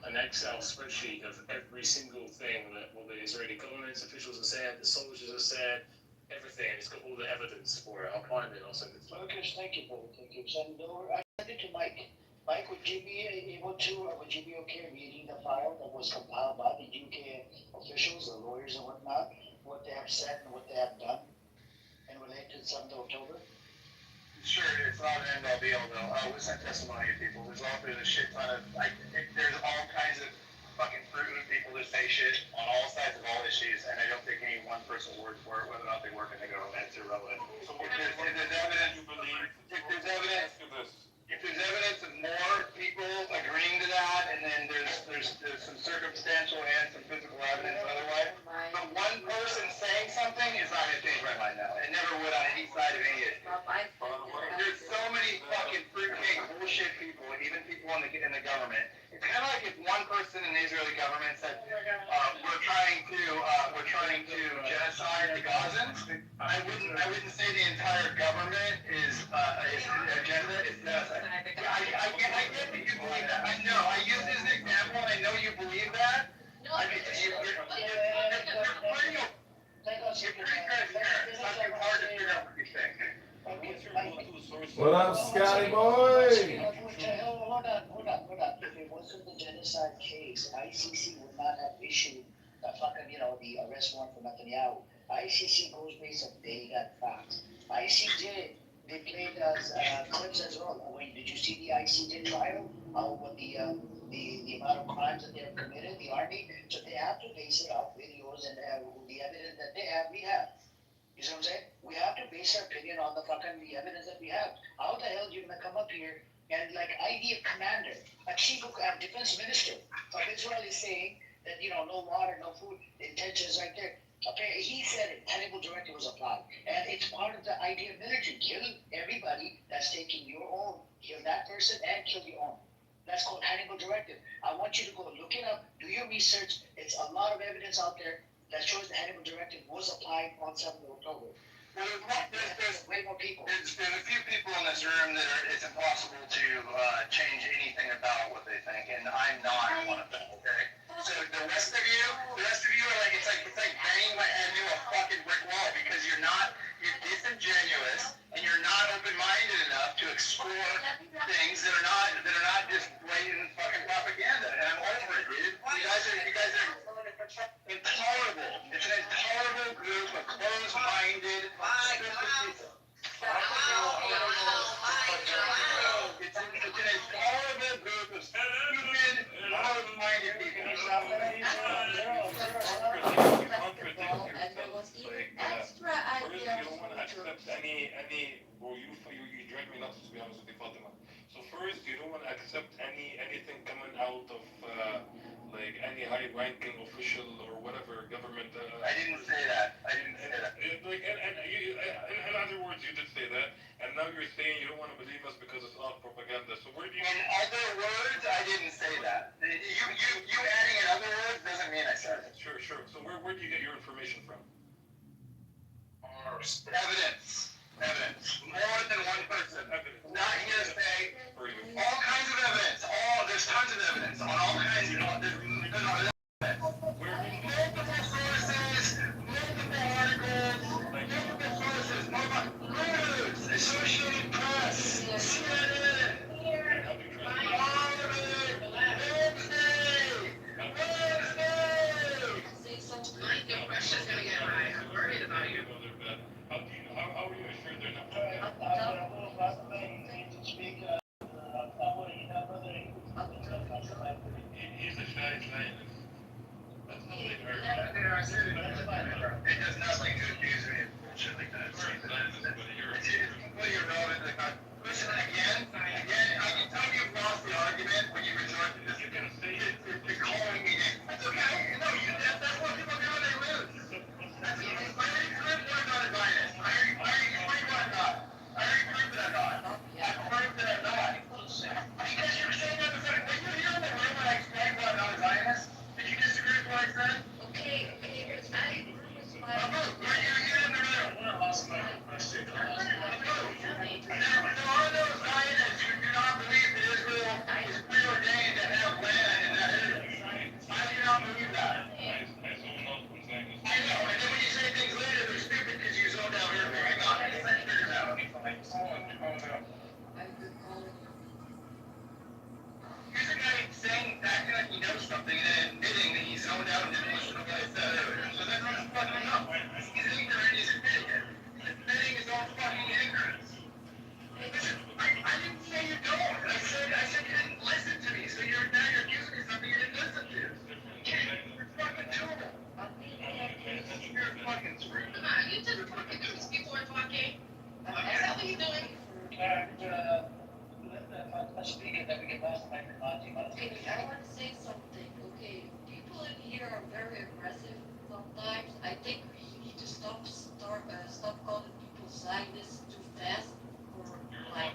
an Excel spreadsheet of every single thing that the Israeli government officials have said, the soldiers have said, everything. It's got all the evidence for it. I'll find it. I'll send it to you. Okay, thank you, brother. Thank you. Send it over. I sent it to Mike. Mike, would you be able to, or would you be okay reading the file that was compiled by the UK officials, the lawyers and whatnot, what they have said and what they have done, and relate to the 7th of October? Sure, it's not an end-all be-all though. We sent testimony to people. There's a shit ton of, there's all kinds of fucking fruit people that say shit on all sides of all issues, and I don't take any one person's word for it, whether or not they work in the government, it's irrelevant. So if there's evidence of more people agreeing to that, and then there's some circumstantial and some physical evidence otherwise, but one person saying something is not going to change my mind now. It never would on any side of any issue. There's so many fucking fruitcake bullshit people, even people in the government. It's kind of like if one person in the Israeli government said, we're trying to genocide the Gazans. I wouldn't say the entire government is agenda is genocide. I get that you believe that. I know. I use this example, and I know What up, Scotty boy? Hold on. If it wasn't the genocide case, ICC would not have issued the fucking, the arrest warrant for Netanyahu. ICC goes based on data facts. ICJ, they played as clips as well. Wait, did you see the ICJ trial? What the amount of crimes that they have committed, the army? So they have to base it off videos and the evidence that they have, we have. You see what I'm saying? We have to base our opinion on the evidence that we have. How the hell are you gonna come up here and like ID a commander, a chief of defense minister of Israel is saying that no water, no food, the intention is right there. Okay, he said it. Hannibal directive was applied, and it's part of the idea of military, killing everybody that's taking your own, kill that person and kill your own. That's called Hannibal directive. I want you to go look it up, do your research. It's a lot of evidence out there that shows the Hannibal directive was applied on 7th of October. There's way more people. There's a few people in this room that it's impossible to change anything about what they think, and I'm not one of them. Okay. So the rest of you are like it's like banging my head into a fucking brick wall because you're disingenuous and you're not open-minded enough to explore things that are not just blatant fucking propaganda. And I'm over it, dude. You guys are intolerable. It's an intolerable group of closed-minded, stupid people. It's an intolerable group of stupid, closed-minded people. And there was even extra First, ideas you don't want to for accept or you drag me nuts, to be honest with you, Fatima. So first, you don't want to accept anything coming out of like any high-ranking official or whatever government. I didn't say that. Like, in other words, you did say that, and now you're saying you don't want to believe us because it's all propaganda. So where do you? In other words, I didn't say that. You adding in other words doesn't mean I said it. Sure. So where do you get your information from? Evidence. More than one person. Not hearsay. All kinds of evidence. There's tons of evidence on all kinds of evidence. Multiple sources, multiple articles, multiple sources, news, Associated Press, CNN, all of it, Wednesday. Your pressure's gonna get high. I'm worried about you. How are you assured they're not? He's a shy Zionist. That's not like her. It does nothing to accuse me of bullshit like that. It's completely irrelevant to the conversation. Listen, again, I can tell you've lost the argument when you resort to this. You can say it. You're calling me in. That's okay. No, that's what people do when they lose. That's I already proved that I'm not a Zionist. I already proved that I'm not. I proved that I'm not. Because you were saying that the fact that you hear in the room when I explained why I'm not a Zionist? Did you disagree with what I said? okay, but I agree with my You're in the room. There are no Zionists who do not believe that Israel is preordained to have land in that area. I do not believe that. I know, and then when you say things later, they're stupid because you zoned out earlier. I got it. I figured it out. I've been calling you. Here's a guy acting like he knows something and then admitting that he zoned out and didn't listen to what I said earlier. So that's not fucking up. He's ignorant, he's admitting it. He's admitting his own fucking ignorance. Listen, I didn't say you don't. I said you didn't listen to me. So now you're accusing me of something you didn't listen to. You're fucking terrible. You're fucking screwed. Come on, you just fucking do this before talking. Is that what you're doing? Let's speak and then we can pass the microphone. Okay, I want to say something. Okay, people in here are very aggressive sometimes. I think we need to stop calling people Zionists too fast for like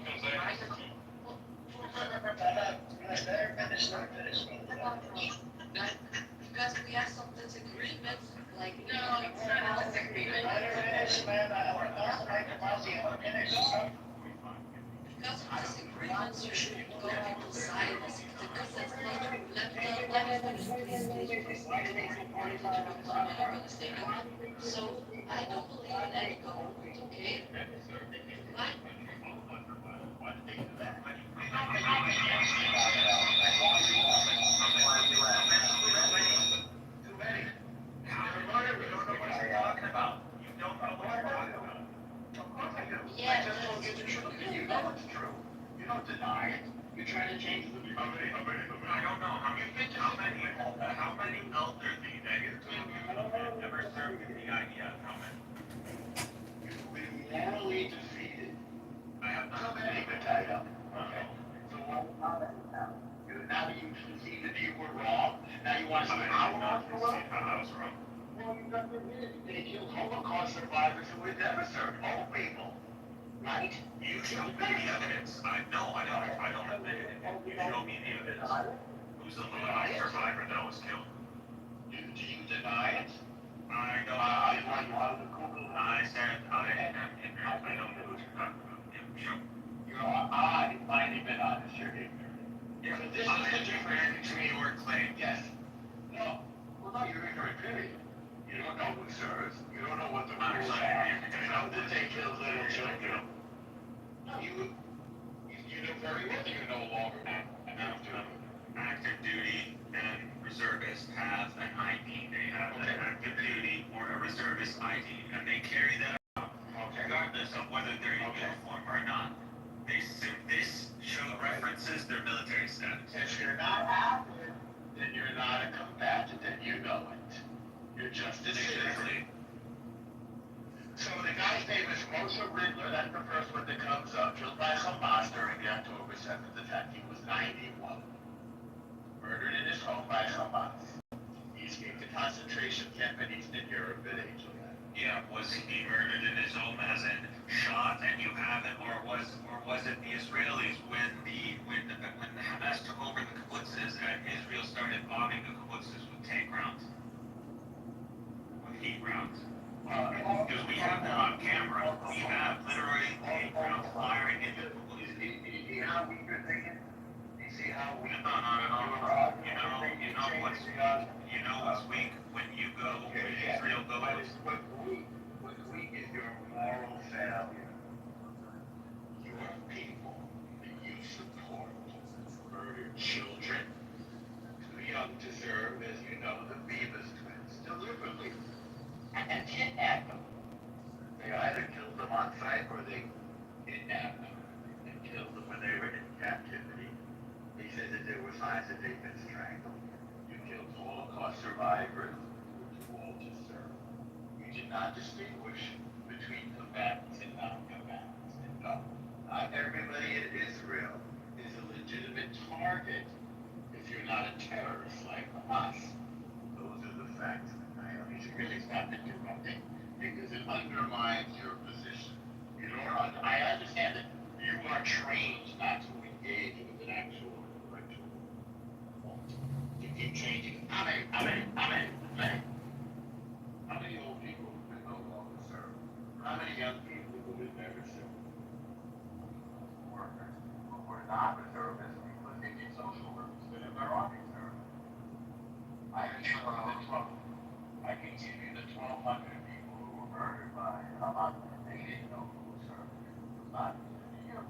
because we have some disagreements. Like No, it's not a disagreement. because of disagreements, you shouldn't call people Zionists because that's not true. Let me finish, please. So I don't believe in any government, okay? You don't deny it. You're trying to change the. I don't know. How many elderly that you're talking about have ever served in the IDF? How many? You've been morally defeated. I have not been able to tie up. Okay. So how many now? Now you concede that you were wrong. Now you want to say how wrong you were? I was wrong. Well, you got to admit it. They killed Holocaust survivors who had never served. Old people. Right? You show me the evidence. I don't admit it. You show me the evidence. Who's the Holocaust survivor that was killed? Do you deny it? I don't. I said I don't know what you're talking about. Yeah, sure. You've finally been honest. You're ignorant. Yeah, but this is the difference between your claim. Yes. No. Well, no, you're ignorant, period. You don't know who serves. You don't know what the rules are. You know that they kill little children. No, you know very well that you're no longer active duty and reservists have an ID. They have an active duty or a reservist ID, and they carry that out regardless of whether they're in uniform or not. This show references their military status. If you're not active, then you're not a combatant, and you know it. You're just a citizen. So the guy's name is Moshe Ridler. That's the first one that comes up. Killed by Hamas during the October 7th attack. He was 91. Murdered in his home by Hamas. He escaped the concentration camp in Eastern Europe at age 11. Yeah, was he murdered in his home as in shot and you have it, or was it the Israelis when Hamas took over the kibbutzes and Israel started bombing the kibbutzes with tank rounds, with heat rounds? Because we have them on camera. We have literally tank rounds firing into the kibbutzes. You see how weak you're thinking? You see how weak? No. You know what's weak when you go, when Israel goes. What's weak is your moral failure. Your people that you support murder children too young to serve, as you know, the Beavis twins, deliberately, and kidnap them. They either killed them on sight or they kidnapped them and killed them when they were in captivity. He said that there were signs that they'd been strangled. You killed Holocaust survivors who were too old to serve. You did not distinguish between combatants and non-combatants. And no, not everybody in Israel is a legitimate target if you're not a terrorist like us. Those are the facts. You should really stop interrupting because it undermines your position. I understand that you are trained not to engage with an actual ritual. You keep changing. Amen. How many old people will no longer serve? How many young people will never serve? Workers who were not reservists because they did social work instead of their army service. I can give you the 1,200 people who were murdered by Hamas. They didn't know who was serving. It was not you.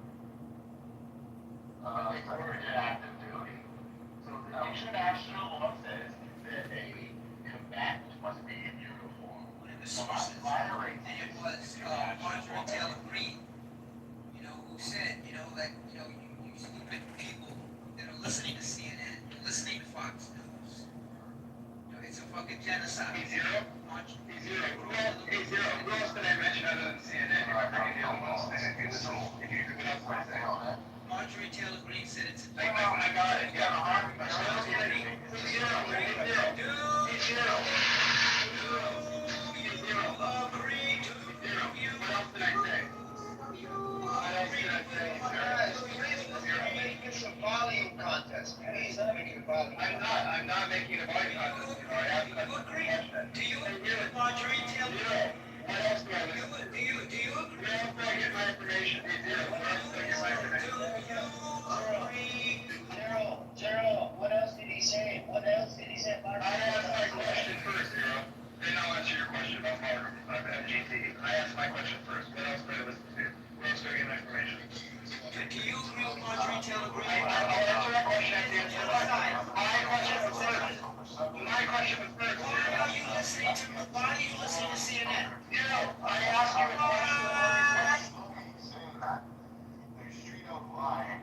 They were in active duty. So the international law says that a combatant must be in uniform. One of the sources, and it was Marjorie Taylor Greene, who said, you stupid people that are listening to CNN, listening to Fox News, it's a fucking genocide. Zero. Who else did I mention other than CNN? You're bringing the other ones. If you could get up right there. Marjorie Taylor Greene said it's a I got it. Yeah. It's a volume contest. Please, I'm making a volume. I'm not making a volume contest. Do you agree with Marjorie Taylor Greene? What else do I listen to? Do you agree? Where else do I get my information? Zero. What else did he say? I asked my question first, Zero. Then I'll answer your question about GT. I asked my question first. What else do I listen to? Where else do I get my information? Do you agree with Marjorie Taylor Greene? I'll answer that question at the end of my question was first. My question was first. Why are you listening to CNN? Zero. I asked you a question. Saying that. There's straight up lying.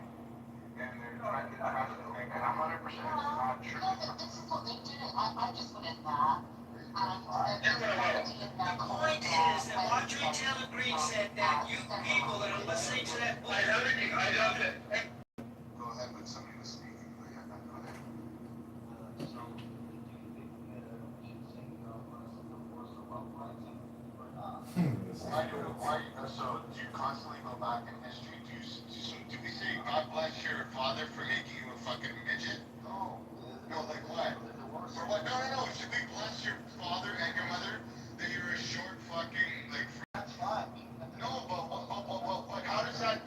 father for making you a fucking midget? No. No, like what? For what? No, no, no. Should we bless your father and your mother that you're a short fucking, like, that's fine. No, but how does that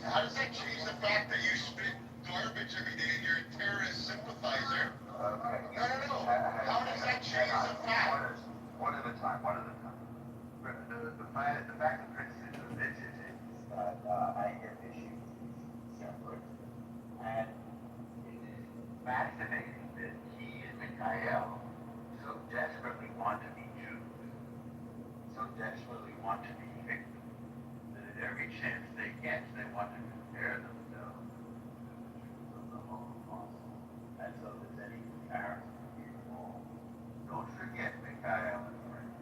change the fact that you spit garbage every day and you're a terrorist sympathizer? Okay. No, no, no. How does that change the fact? One at a time, one at a time. The fact that criticism of this is that I get issues separate. And it is fascinating that he and Mikhail so desperately want to be Jews, so desperately want to be victims, that at every chance they get, they want to compare themselves to the Jews of the Holocaust. And so there's any comparison is wrong. Don't forget Mikhail and friends.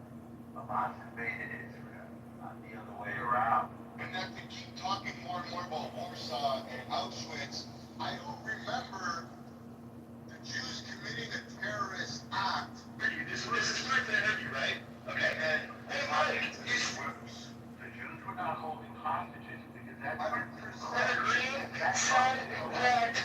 Hamas invaded Israel, not the other way around. And that they keep talking more and more about Warsaw and Auschwitz. I don't remember the Jews committing a terrorist act. This is strictly ahead of you, right? Okay. And the Jews were not holding hostages because that's 100%. Green said that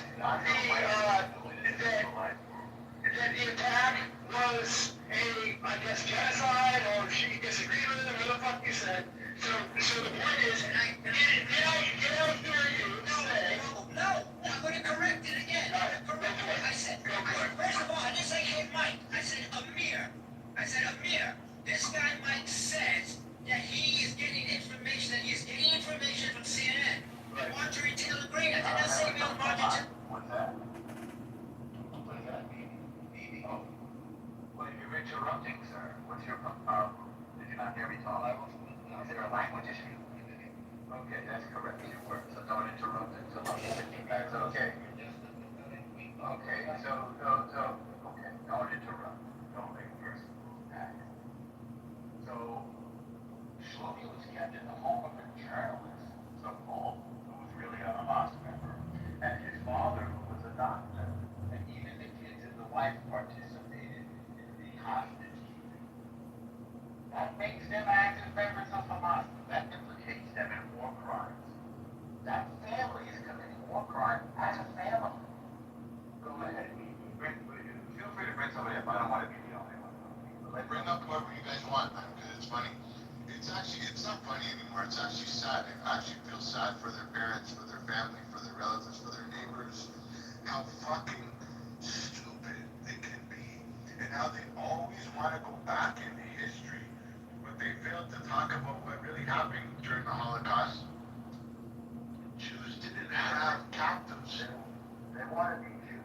the attack was I guess, genocide, or she disagreed with it, whatever the fuck you said. So the point is, and I hear you say... No, I'm gonna correct it again. I said, first of all, I didn't say, hey, Mike. I said, Amir. This guy, Mike, says that he is getting information from CNN. Right. Marjorie Taylor Greene. I did not say Bill Marjorie. What's that? What does that mean? Oh. Well, you're interrupting, sir. What's your problem? Did you not hear me talk? Is there a language issue? Okay, that's correct. You were. So don't interrupt it. So that's okay. Okay, so, okay, don't interrupt. Don't make personal attacks. So, Shlomi was kept in the home of a journalist, so-called, who was really a Hamas member, and his father, who was a doctor, and even the kids and the wife participated in the hostage keeping. That makes them active members of Hamas. That implicates them in war crimes. That family is committing war crime as a family. Go ahead. Feel free to bring somebody up. I don't want to be the only one. Bring up whoever you guys want, man, because it's funny. It's not funny anymore. It's actually sad. I actually feel sad for their parents, for their family, for their relatives, for their neighbors. How fucking stupid they can be. And how they always want to go back in history. But they failed to talk about what really happened during the Holocaust. Jews didn't have captives. They wanted to be Jews.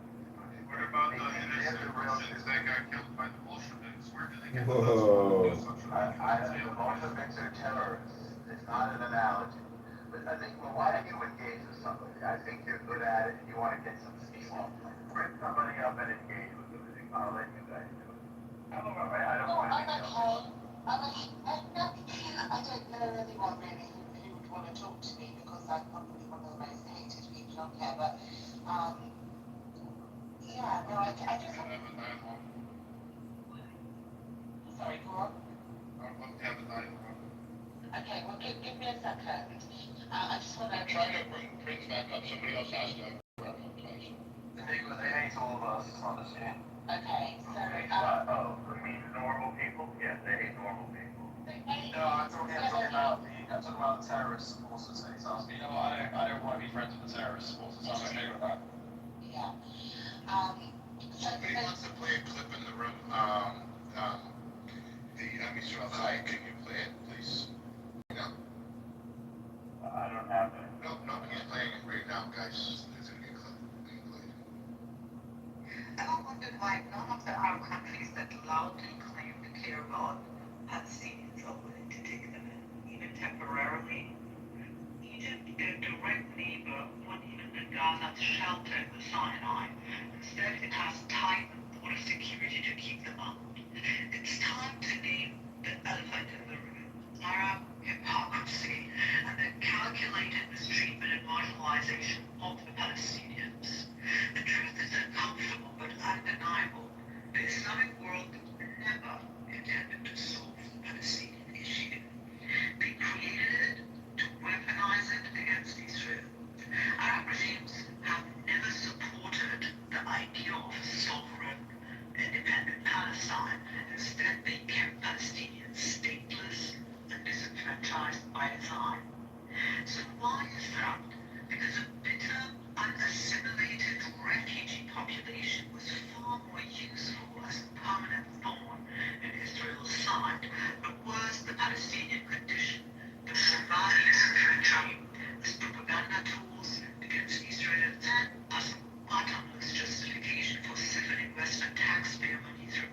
What about the innocent Russians that got killed by the Bolsheviks? Where did they get those from? The Bolsheviks are terrorists. It's not an analogy. But I think, well, why don't you engage with somebody? I think you're good at it and you want to get some steam. Bring somebody up and engage with them. I'll let you guys do it. I don't want to be I don't know anyone really who would want to talk to me because I'm probably one of the most hated people on here. But yeah, no, I just. Sorry, go on. Okay, well, give me a second. I just want to. I'm trying to bring Prince back up. Somebody else has to. They hate all of us on the scene. Okay, so. You mean normal people? Yes, they hate normal people. No, I'm talking about the terrorist supporters. You know, I don't want to be friends with the terrorist supporters. I'm okay with that. Yeah. Somebody wants to play a clip in the room. The Israel Chai, can you play it, please? No. I don't have it. No, he's playing it right now, guys. There's gonna be a clip being played. And I wondered why none of the Arab countries that loudly claim to care about Palestinians are willing to take them in, even temporarily. Egypt, their direct neighbor, won't even Gaza shelter in the Sinai. Instead, it has tightened border security to keep them out. It's time to name the elephant in the room: Arab hypocrisy and the calculated mistreatment and marginalization of the Palestinians. The truth is uncomfortable but undeniable. The Islamic world never intended to solve the Palestinian issue. They created it to weaponize it against Israel. Arab regimes have never supported instead they kept Palestinians stateless and disenfranchised by design. So why is that? Because a bitter, unassimilated refugee population was far more useful as a permanent thorn in Israel's side, but was the Palestinian condition, the more values portrayed as propaganda tools against Israel and as a bottomless justification for siphoning Western taxpayer money through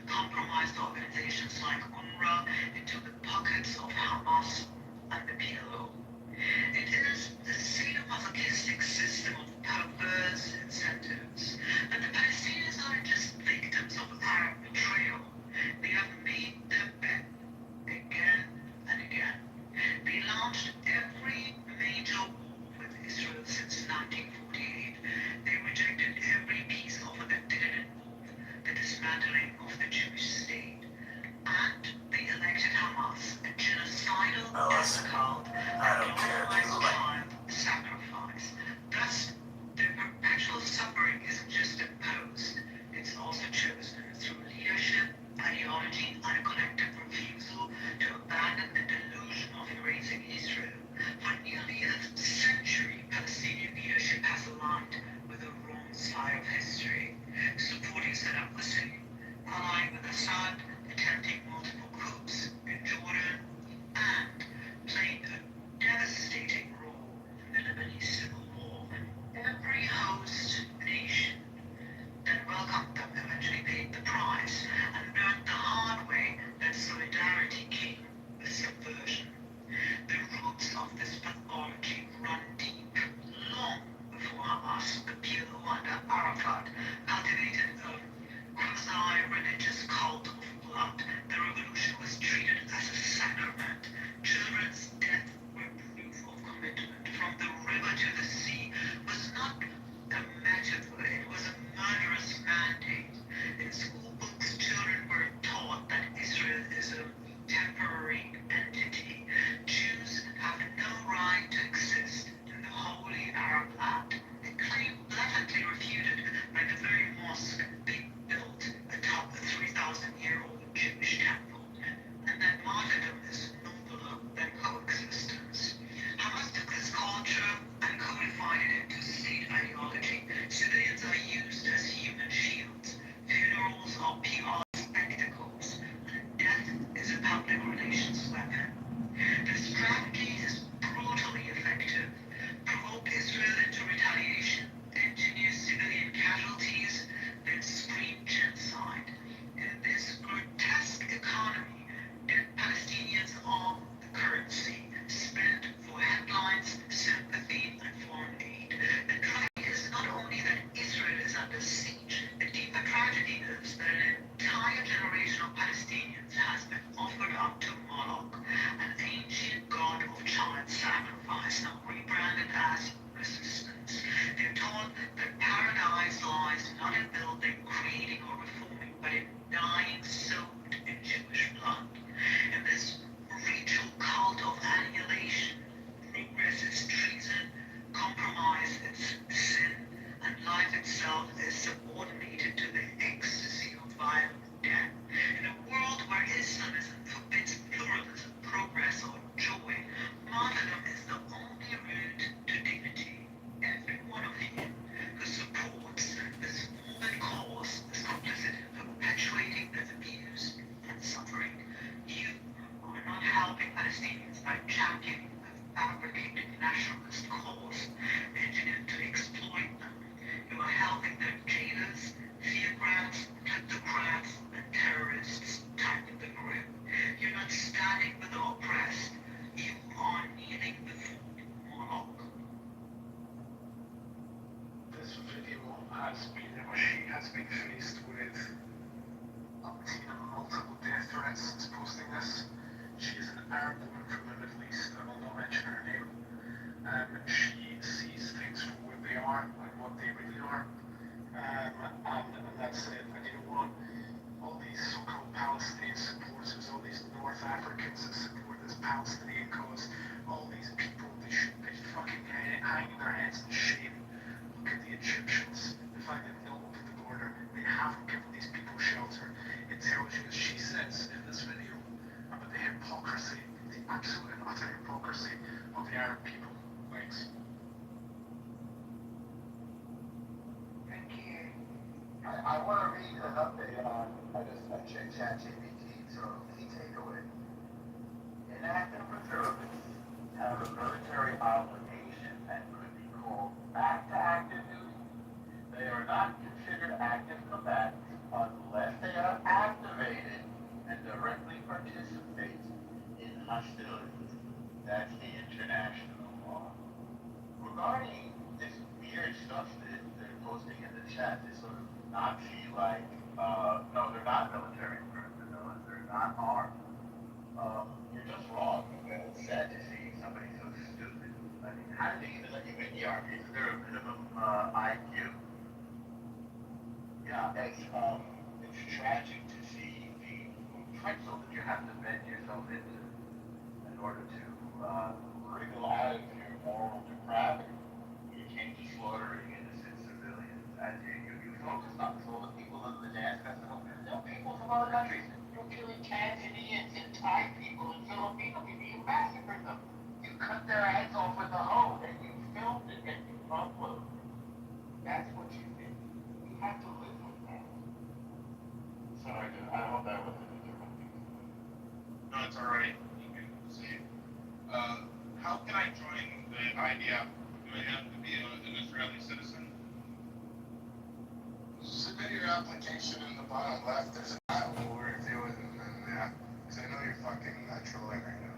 compromised organizations like UNRWA into the pockets of Hamas and the PLO. It is the sadomasochistic system of perverse incentives, and the Palestinians aren't just victims of Arab betrayal. They have made their bet again and again. They launched every major war with Israel since 1948. They rejected every peace offer that didn't involve the dismantling of the Jewish state. And they elected Hamas, a genocidal death cult that glorifies child sacrifice. Thus, their perpetual suffering isn't just imposed, it's also chosen through leadership, ideology, and a collective refusal to abandon the delusion of erasing Israel. For nearly a century, Palestinian leadership has aligned with the wrong side of history, supporting Saddam Hussein, allying with Assad, attempting multiple coups in Jordan, and playing a devastating role in the Lebanese civil war. Every host nation that welcomed them eventually paid the price and learned the hard way that solidarity came with subversion. The roots of this pathology run deep, long before Hamas, the PLO under Arafat, cultivated a quasi-religious cult of blood. The revolution was treated as a sacrament. Children's death were proof of commitment. From the river to the sea was not a metaphor, it was a murderous mandate. In school books, children were taught that Israel is a temporary entity. Jews have no right to exist in the holy Arab land. A claim blatantly refuted by the very mosque they built atop a 3,000-year-old Jewish temple, and that martyrdom is nobler than coexistence. Hamas took this culture and codified it into state ideology. Civilians are used as human shields. Funerals are PR spectacles, and death is a public relations weapon. The strategy is brutally effective. Provoke Israel into retaliation, engineer civilian casualties, then scream genocide. In this grotesque economy, dead Palestinians are the currency, spent for headlines, sympathy, and foreign aid. The tragedy is not only that Israel is under siege, the deeper tragedy is that an entire generation of Palestinians has been offered up to Moloch, an ancient god of child sacrifice, now rebranded as resistance. They're taught that paradise lies not in building, creating, or reforming, but in dying soaked in Jewish blood. In this ritual cult of annihilation, progress is treason, compromise is sin, and life itself is subordinated to the ecstasy of violent death. In a world where Islamism forbids pluralism, progress, or joy, martyrdom is the only route to dignity. Every one of you who supports this morbid cause is complicit in perpetuating the abuse and suffering. You are not helping Palestinians by championing a fabricated nationalist cause engineered to exploit them. You are helping their jailers, theocrats, kleptocrats, and terrorists tighten the grip. You're not standing with the oppressed. You are kneeling before Moloch. This video has been, or she has been faced with multiple death threats since posting this. She is an Arab woman from the Middle East, I will not mention her name. She sees things for what they are and what they really are. And that's it. And you know what? All these so-called Palestinian supporters, all these North Africans that support this Palestinian cause, all these people, they should be fucking hanging their heads in shame. Look at the Egyptians, the fact that they'll open the border, they haven't given these people shelter. It tells you, as she said, hypocrisy, the absolute and utter hypocrisy of the Arab people. Thanks. Thank you. I want to read an update on, I just mentioned ChatGPT, so key takeaway. Inactive reservists have a military obligation that could be called back to active duty. They are not considered active combatants unless they are activated and directly participate in hostilities. That's the international law. Regarding this weird stuff that they're posting in the chat, this sort of Nazi-like, no, they're not military personnel, they're not armed. You're just wrong. It's sad to see somebody so stupid. I mean, how do they even let you in the army? Isn't there a minimum IQ? Yeah, it's tragic to see the pretzel that you have to bend yourself into in order to wriggle out of your moral depravity. You came to slaughtering innocent civilians. And you focused on this, all the people in the dance festival. There are people from other countries. You're killing Tanzanians and Thai people and Filipino people. You massacred them. You cut their heads off with a hoe and you filmed it and you uploaded it. That's what you did. You have to live with that. Sorry, dude. I hope that wasn't interrupting. No, it's all right. You can see. How can I join the IDF? Do I have to be an Israeli citizen? Submit your application in the bottom left. There's an aisle. We'll review it and then, because I know you're fucking trolling right now.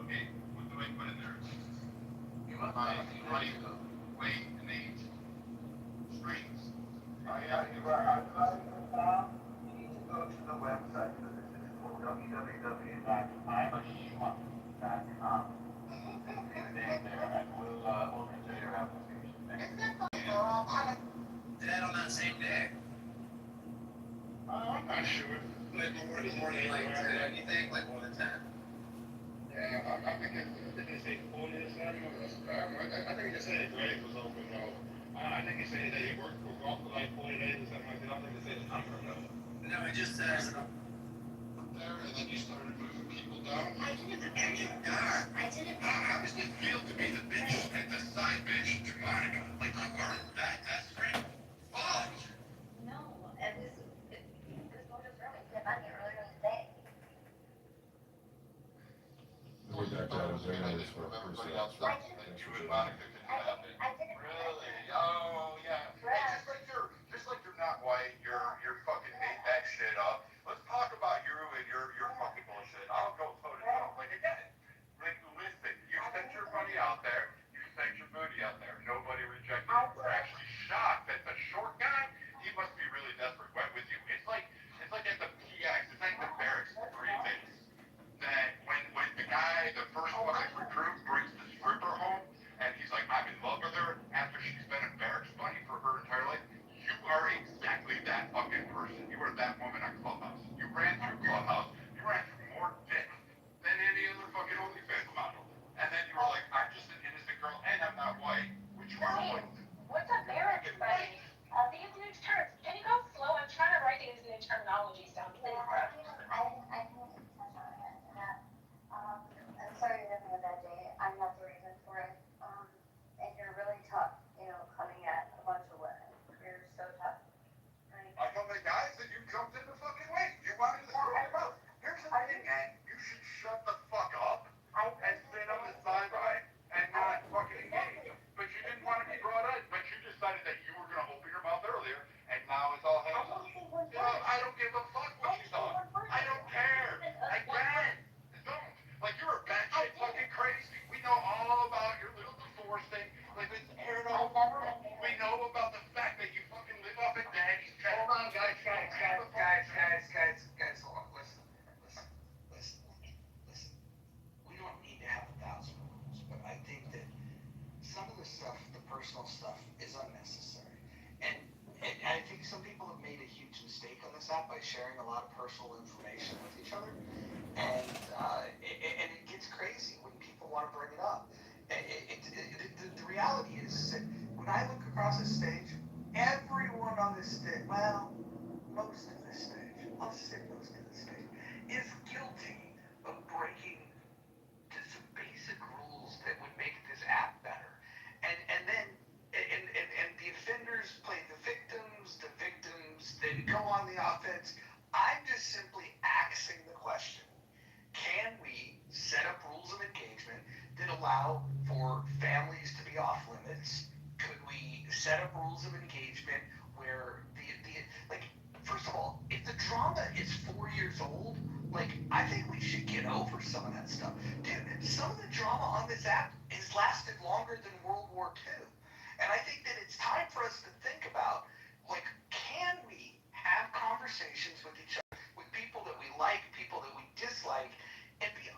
Okay, what do I put in there? You must Height, weight, and age. Strengths. Oh yeah, you are outside the town. You need to go to the website for this. It's called www.imaschmuck.com. Your name there, and we'll consider your application. Thank you. Dad on that same day. I'm not sure. Like more than Like 10, you think? Like more than 10? Yeah, I think they say 40 or something. I think they said the grade was open though. I think they said that he worked for like 40 days or something like that. I don't think they said the number though. No, it just says. There, and then you started moving people down. I didn't how does it feel to be the bitch and the side bitch to Monica? Like you weren't that desperate? Fuck! No, it was just really good money earlier in the day. We're back to Adam Zimmer's for Everybody else that you and Monica can have it. Really? Oh yeah. Hey, just like you're not white, you're fucking made that shit up. Let's talk about you and your fucking bullshit. I'll go toe to toe. Like again, like listen, you spent your money out there, you spent your booty out there. Nobody rejected you. We're actually shocked that the short guy, he must be really desperate with you. It's like at the PX, it's like the barracks briefings. That when the guy, the first fucking recruit brings the stripper home, and he's like, I'm in love with her after she spent a barracks money for her entire life. You are exactly that fucking person. You are that woman on Clubhouse. You ran through Clubhouse. You ran through more dick than any other fucking OnlyFans model. And then you were like, I'm just an innocent girl, and I'm not white, which you are white. What's a marriage buddy? These new terms. Can you go slow? I'm trying to write these new terminologies down, please. I'm sorry you're having a bad day. I'm not the reason for it. And you're really tough, coming at a bunch of women. You're so tough. Right? I told the guys that you jumped in the fucking way. You wanted to throw him out. Here's the thing, gang. You should shut the fuck up and sit on the sideline and not fucking engage. But you didn't want to be brought in. But you decided that you were going to open your mouth earlier, and now it's all hands on. I don't give a fuck what you thought. I don't care. I can't. Don't. Like, you're a batshit fucking crazy. We know all about your little divorce thing. Like, it's aired out. We know about the fact that you fucking live off of daddy's check. Hold on, guys. Hold on. Listen. We don't need to have 1,000 rules, but I think that some of the stuff, the personal stuff, is unnecessary. And I think some people have made a huge mistake on this app by sharing a lot of personal information with each other. And it gets crazy when people want to bring it up. The reality is that when I look across the stage, everyone on this stage, well, most of the stage, I'll say most of the stage, is guilty of breaking to some basic rules that would make this app better. And then and the offenders play the victims then go on the offense. I'm just simply asking the question, can we set up rules of engagement that allow for families to be off limits? Could we set up rules of engagement where the like first of all, if the drama is 4 years old, like I think we should get over some of that stuff. Dude, some of the drama on this app has lasted longer than World War II. And I think that it's time for us to think about, like, can we have conversations with each other, with people that we like, people that we dislike, and be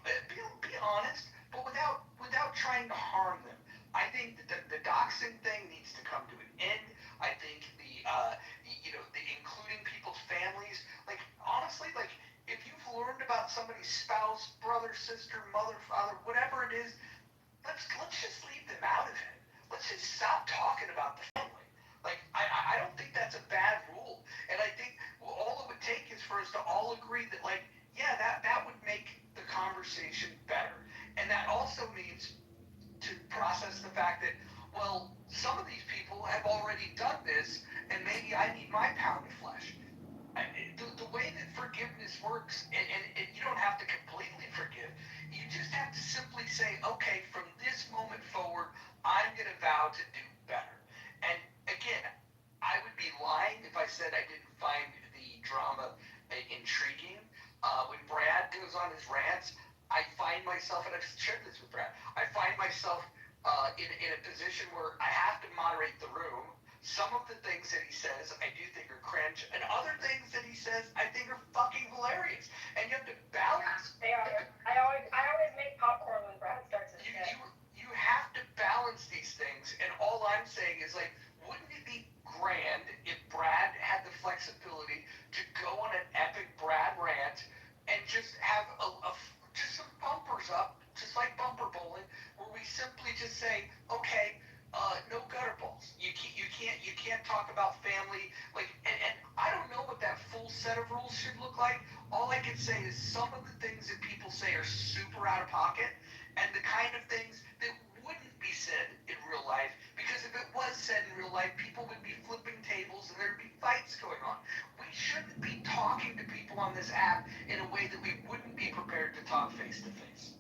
honest, but without trying to harm them. I think that the doxing thing needs to come to an end. I think the including people's families, like honestly, like if you've learned about somebody's spouse, brother, sister, mother, father, whatever it is, let's just leave them out of it. Let's just stop talking about the family. Like I don't think that's a bad rule, and I think all it would take is for us to all agree that like yeah that would make the conversation better, and that also means to process the fact that well some of these people have already done this, and maybe I need my pound of flesh. The way that forgiveness works, and you don't have to completely forgive, you just have to simply say, okay, from this moment forward, I'm going to vow to do better. And again, I would be lying if I said I didn't find the drama intriguing. When Brad goes on his rants, I find myself, and I've shared this with Brad, I find myself in a position where I have to moderate the room. Some of the things that he says I do think are cringe, and other things that he says I think are fucking hilarious. And you have to balance. They are. I always make popcorn when Brad starts his shit. You have to balance these things, and all I'm saying is like, wouldn't it be grand if Brad had the flexibility to go on an epic Brad rant and just have just some bumpers up, just like bumper bowling, where we simply just say, okay, no gutter balls. You can't talk about family. Like, and I don't know what that full set of rules should look like. All I can say is some of the things that people say are super out of pocket, and the kind of things that wouldn't be said in real life. Because if it was said in real life, people would be flipping tables and there'd be fights going on. We shouldn't be talking to people on this app in a way that we wouldn't be prepared to talk face to face.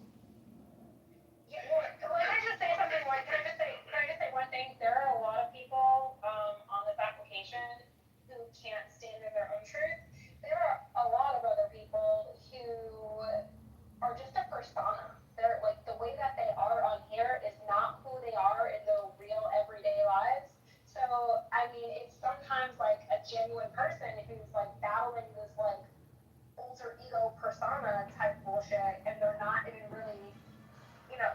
Yeah, well, can I just say something? Can I just say one thing? There are a lot of people on this application who can't stand in their own truth. There are a lot of other people who are just a persona. They're like the way that they are on here is not who they are in their real everyday lives. So I mean, it's sometimes like a genuine person who's like battling this like alter ego persona type bullshit, and they're not even really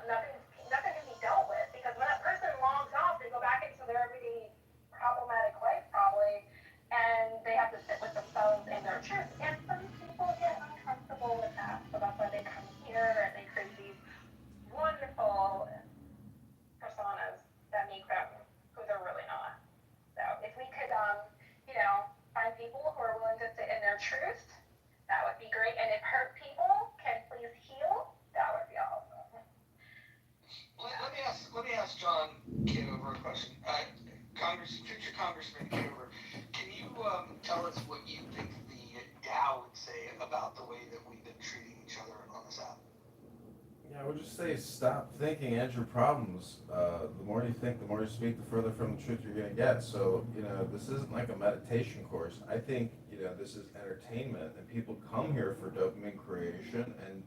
nothing can be dealt with because when that person logs off, they go back into their everyday problematic life probably, and they have to sit with themselves and their truth. And some people get uncomfortable with that, so that's why they come here and they create these wonderful personas that make them who they're really not. So if we could, find people who are willing to sit in their truth, that would be great. And if hurt people can please heal, that would be awesome. Let me ask John Kitover a question. Future Congressman Kitover, can you tell us what you think the Dow would say about the way that we've been treating each other on this app? Yeah, I would just say stop thinking and your problems. The more you think, the more you speak, the further from the truth you're going to get. So, this isn't like a meditation course. I think, this is entertainment, and people come here for dopamine creation and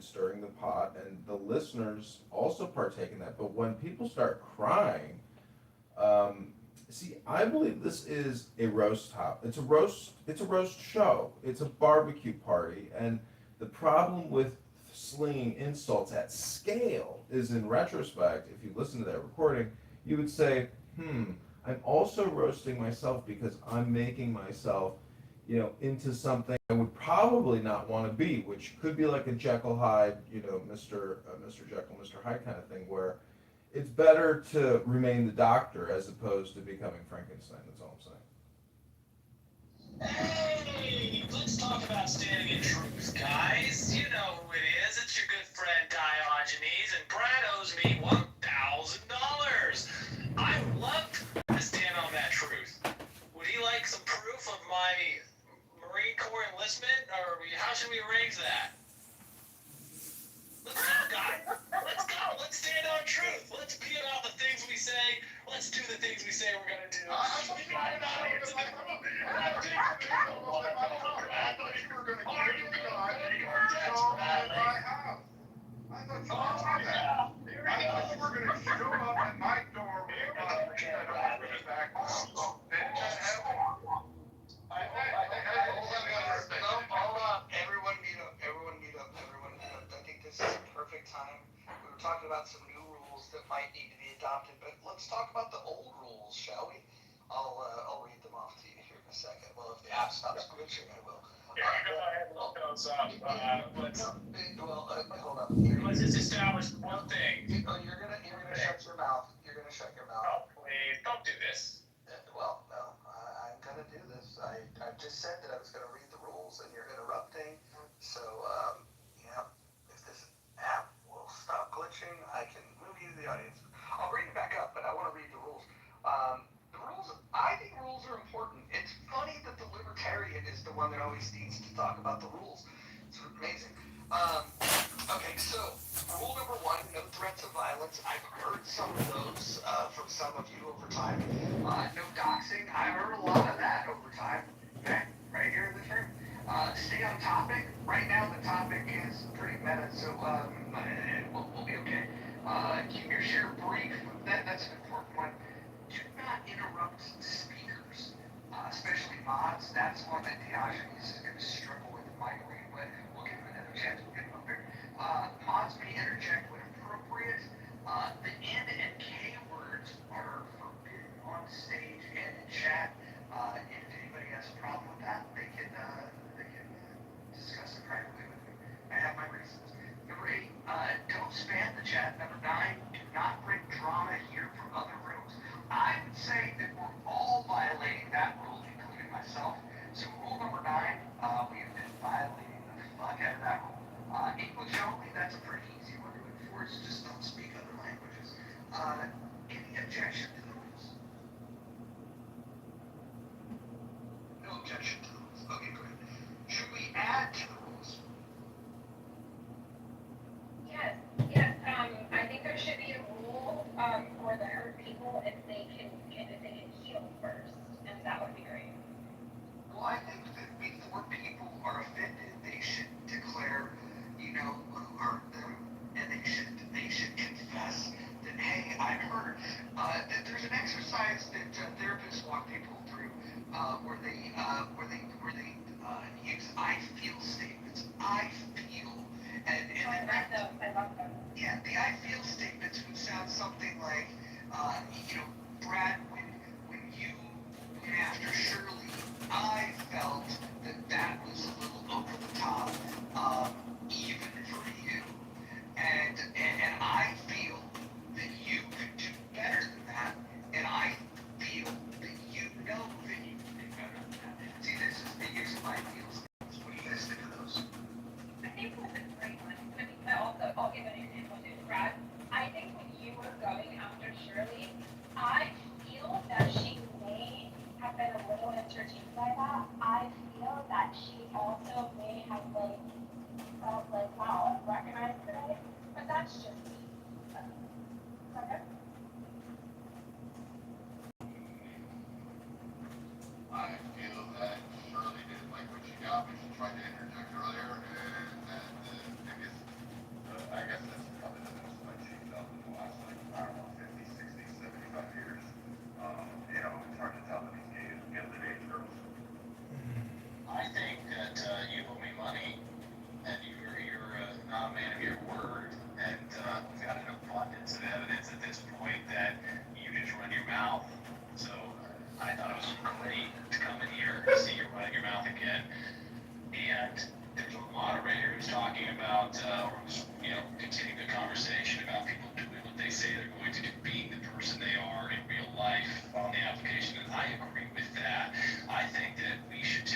stirring the pot, and the listeners also partake in that. But when people start crying, see, I believe this is a roast top. It's a roast show. It's a barbecue party, and the problem with slinging insults at scale is, in retrospect, if you listen to that recording, you would say, I'm also roasting myself because I'm making myself, into something I would probably not want to be, which could be like a Jekyll Hyde, Mr. Jekyll, Mr. Hyde kind of thing, where it's better to remain the doctor as opposed to becoming Frankenstein. That's all I'm saying. Hey, let's talk about standing in truth, guys. You know who it is. It's your good friend Diogenes, and Brad owes me $1,000. I would love to stand on that truth. Would he like some proof of my Marine Corps enlistment, or how should we arrange that? Let's go, guys. Let's go. Let's stand on truth. Let's be about the things we say. Let's do the things we say we're gonna do. We got an audience in the room. Hold on, everyone meet up, everyone meet up, everyone meet up. I think this is a perfect time. We were talking about some new rules that might need to be adopted, but let's talk about the old rules, shall we? I'll read them off to you here in a second. Well, if the app stops glitching, I will. Yeah, go ahead and look those up. Hold on. Let's just establish one thing. You're gonna shut your mouth. You're gonna shut your mouth. Oh, please, don't do this. Well, no, I'm gonna do this. I just said that I was gonna read the rules, and you're interrupting. So, yeah, if this app will stop glitching, I can move you to the audience. I'll bring you back up, but I want to read the rules. The rules, I think rules are important. It's funny that the libertarian is the one that always needs to talk about the rules. It's amazing. Okay, so rule number one, no threats of violence. I've heard some of those from some of you over time. No doxing. I've heard a lot of that over time. Okay, right here in this room. Stay on topic. Right now the topic is pretty meta, so we'll be okay. Keep your share brief. That's an important one. Do not interrupt speakers, especially mods. That's one that Diogenes is going to struggle with in my grade, but we'll give him another chance. We'll get him up there. Mods may interject when appropriate. The N and K words are forbidden on stage and in chat. If anybody has a problem with that, they can discuss it privately with me. I have my reasons. Number 8, don't spam the chat. Number 9, do not bring drama here from other rooms. I would say that we're all violating that rule, including myself. So rule number 9, we've been violating the fuck out of that rule. English only, that's a pretty easy one to enforce. Just don't speak other languages. Any objection to the rules? No objection to the rules. Okay, great. Should we add to the rules? Yes, yes, I think there should be a rule, for the hurt people if they can heal first, and that would be great. Well, I think that before people are offended, they should declare, who hurt them, and they should confess that, hey, I'm hurt. That there's an exercise that therapists walk people through, where they use I feel statements. I feel, I love those. yeah, the I feel statements would sound something like, Brad, when you went after Shirley, I felt that was a little over the top, even for you. And I feel that you could do better than that. And I feel that you know that you can do better than that. See, this is the use of I feel statements. What do you guys think of those? I think that's a great one. I mean, I'll give an example too, Brad. I think when you were going after Shirley, I feel that she may have been a little entertained by that. I feel that she also may have felt like, wow, I'm recognized today. But that's just me. Okay. I feel that Shirley didn't like what she got when she tried to interject earlier, and that I guess that's probably the most like she felt in the last, I don't know, 50, 60, 75 years. It's hard to tell that these gilded age girls. I think that you owe me money, and you're not a man of your word, and we've got an abundance of evidence at this point that you just run your mouth. So I thought it was great to come in here and see you running your mouth again. And there's a moderator who's talking about, or who's, continuing the conversation about people doing what they say they're going to do, being the person they are in real life on the application. And I agree with that. I think that we should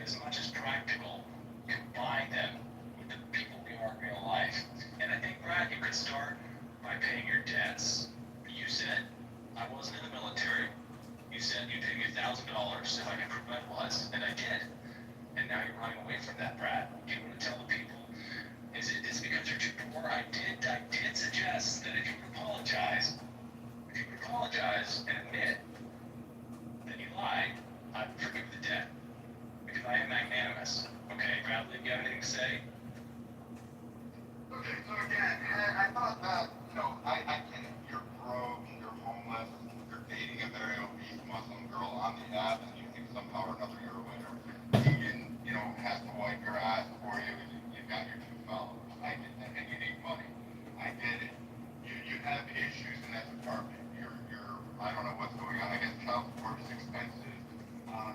and as much as practical, combine them with the people we are in real life. And I think, Brad, you could start by paying your debts. You said, I wasn't in the military. You said you'd pay me $1,000 if I could prove I was, and I did. And now you're running away from that, Brad. You want to tell the people, is it because you're too poor? I did suggest that if you would apologize and admit that you lied, I'd forgive the debt. Because I am magnanimous. Okay, Bradley, you have anything to say? Okay, so again, I thought that, I get it. You're broke, you're homeless, you're dating a very obese Muslim girl on the app, and you think somehow or another you're a winner. Vegan, has to wipe your ass for you, and you've got your 2 followers. I get that, and you need money. I get it. You have issues, and that's a part of it. I don't know what's going on. I guess child support is expensive,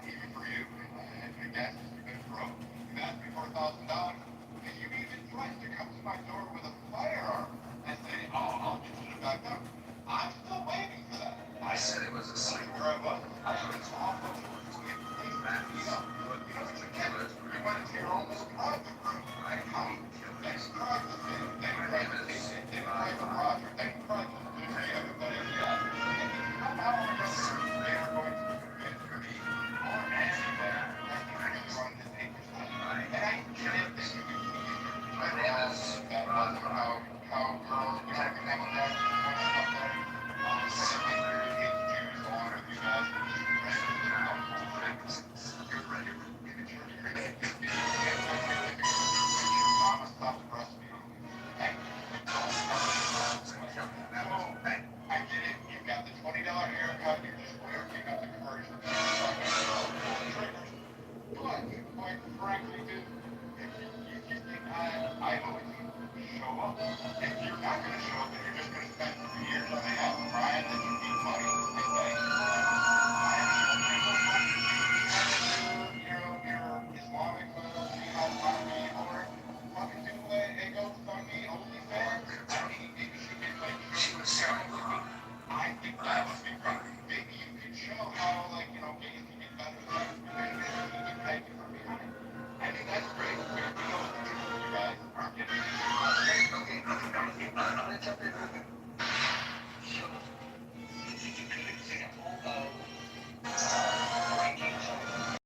even for you. I guess you've been broke. You've asked me for $1,000. And you even threatened to come to my door with a firearm and say, I'll get you to back up. I'm still waiting for that. I said it was a sleep. Where I was. I was awful. You went into your own private room. I come. They cried with me. They cried with me. They cried with Roger. They cried with Lucy, everybody else. Somehow or another, they are going to convince me or anybody that you really run this 8%. And I get it. I realize that wasn't how girls were talking about that. Jews honor you guys. You're ready. Mama stopped breastfeeding. Hey. I get it. You've got the $20 haircut. You're just weird. You got the courage. But, quite frankly, dude, if you think I owe you, show up. If you're not going to show up and you're just going to spend 3 years on the app crying that you need money, and thanks for your Islamic little jihad army or fucking do a GoFundMe OnlyFans. I mean, maybe she can, she was selling me. I think that would be great. Maybe you could show how, gays can get better than even begging for behind. I mean, that's great. We know what the truth you guys aren't getting. Okay, I'm gonna jump in. So, this is a good example of breaking something.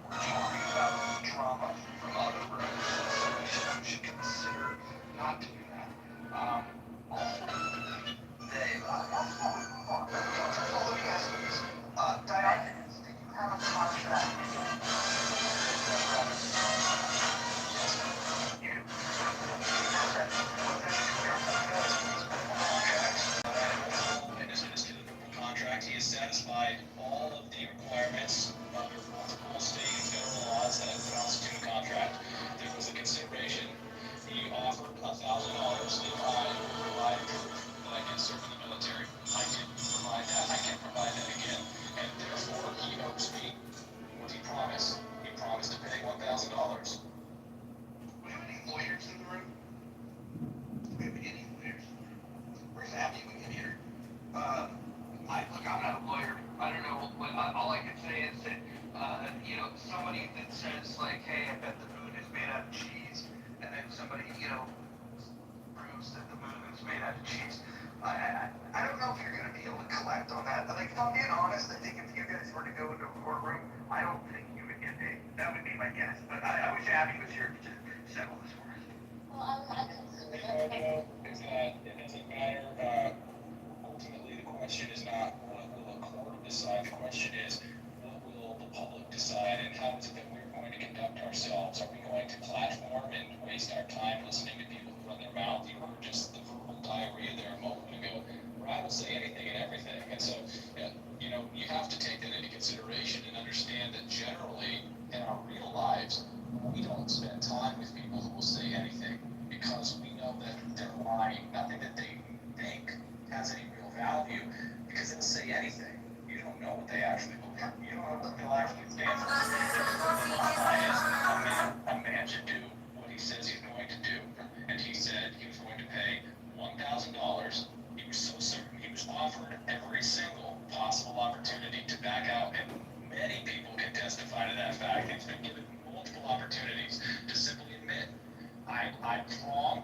We're talking about trauma from other rooms, so we should consider not to do that. Also, Dave, let me ask you this. Diogenes, did you have a contract? In his contract, he has satisfied all of the requirements under multiple state and federal laws that constitute a contract. There was a consideration. He offered $1,000 if I provide proof that I did serve in the military. I didn't provide that. I can't provide that again. And therefore, he owes me what he promised. He promised to pay $1,000. Do we have any lawyers in the room? Do we have any lawyers? Where's Abby when you get here? Look, I'm not a lawyer. I don't know, but all I can say is that, somebody that says, hey, I bet the moon is made out of cheese, and then somebody, proves that the moon is made out of cheese. I don't know if you're going to be able to collect on that. If I'm being honest, I think if you guys were to go into a courtroom, I don't think you would get paid. That would be my guess. But I wish Abby was here to settle this for us. Well, I can see that. Is that it doesn't matter. Ultimately, the question is not what will a court decide. The question is what will the public decide, and how is it that we're going to conduct ourselves? Are we going to platform and waste our time listening to people who run their mouth? You heard just the verbal diarrhea there a moment ago. Brad will say anything and everything, and so you have to take that into consideration and understand that generally in our real lives we don't spend time with people who will say anything because we know that they're lying. Nothing that they think has any real value because they'll say anything. You don't know what they actually believe. You don't know what they'll actually stand for. A man should do what he says he's going to do, and he said he was going to pay $1,000. He was so certain. He was offered every single possible opportunity to back out, and many people can testify to that fact. I'm wrong.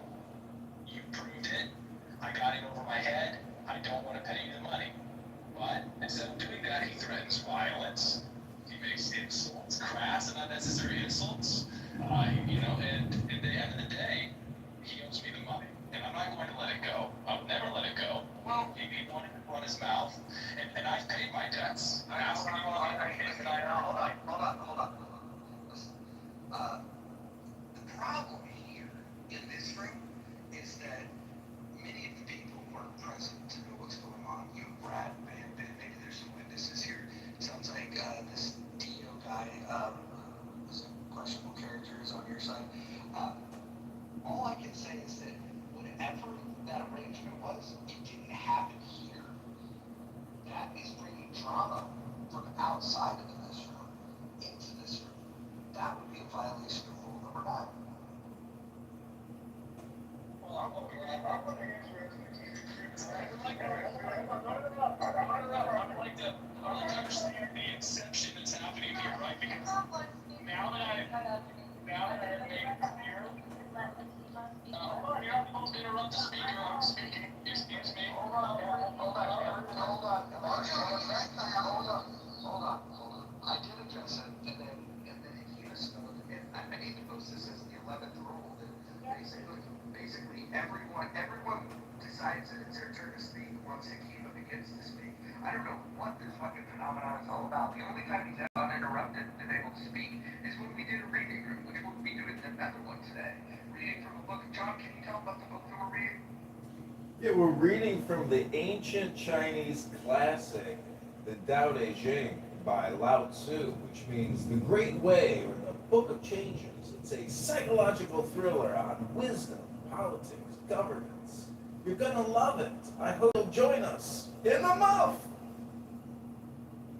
You proved it. I got it over my head. I don't want to pay you the money. But instead of doing that, he threatens violence. He makes insults, crass and unnecessary insults. And at the end of the day, he owes me the money. And I'm not going to let it go. I would never let it go. Well, he wanted to run his mouth. And I've paid my debts. I'm asking you all. Hold on. Listen, the problem here in this room is that many of the people weren't present to know what's going on. You, Brad, maybe there's some witnesses here. Sounds like this Dio guy was a questionable character is on your side. All I can say is that whatever that arrangement was, it didn't happen here. That is bringing drama from outside of this room into this room. That would be a violation of rule number 9. Well, I'm going to answer it. I'd like to understand the inception that's happening here, right? Because now that I have made it clear, hold on, you're not supposed to interrupt the speaker. I'm speaking. Excuse me. Hold on. I did address it, and then if you just know, and I need to post this as the 11th rule, that basically everyone decides that it's their turn to speak once Kitover begins to speak. I don't know what this fucking phenomenon is all about. The only time he's uninterrupted and able to speak is when we did a reading room, which we'll be doing another one today. Reading from a book. John, can you tell about the book that we're reading? Yeah, we're reading from the ancient Chinese classic, the Tao Te Ching by Lao Tzu, which means the Great Way or the Book of Changes. It's a psychological thriller on wisdom, politics, governance. You're gonna love it. I hope you'll join us in the mouth.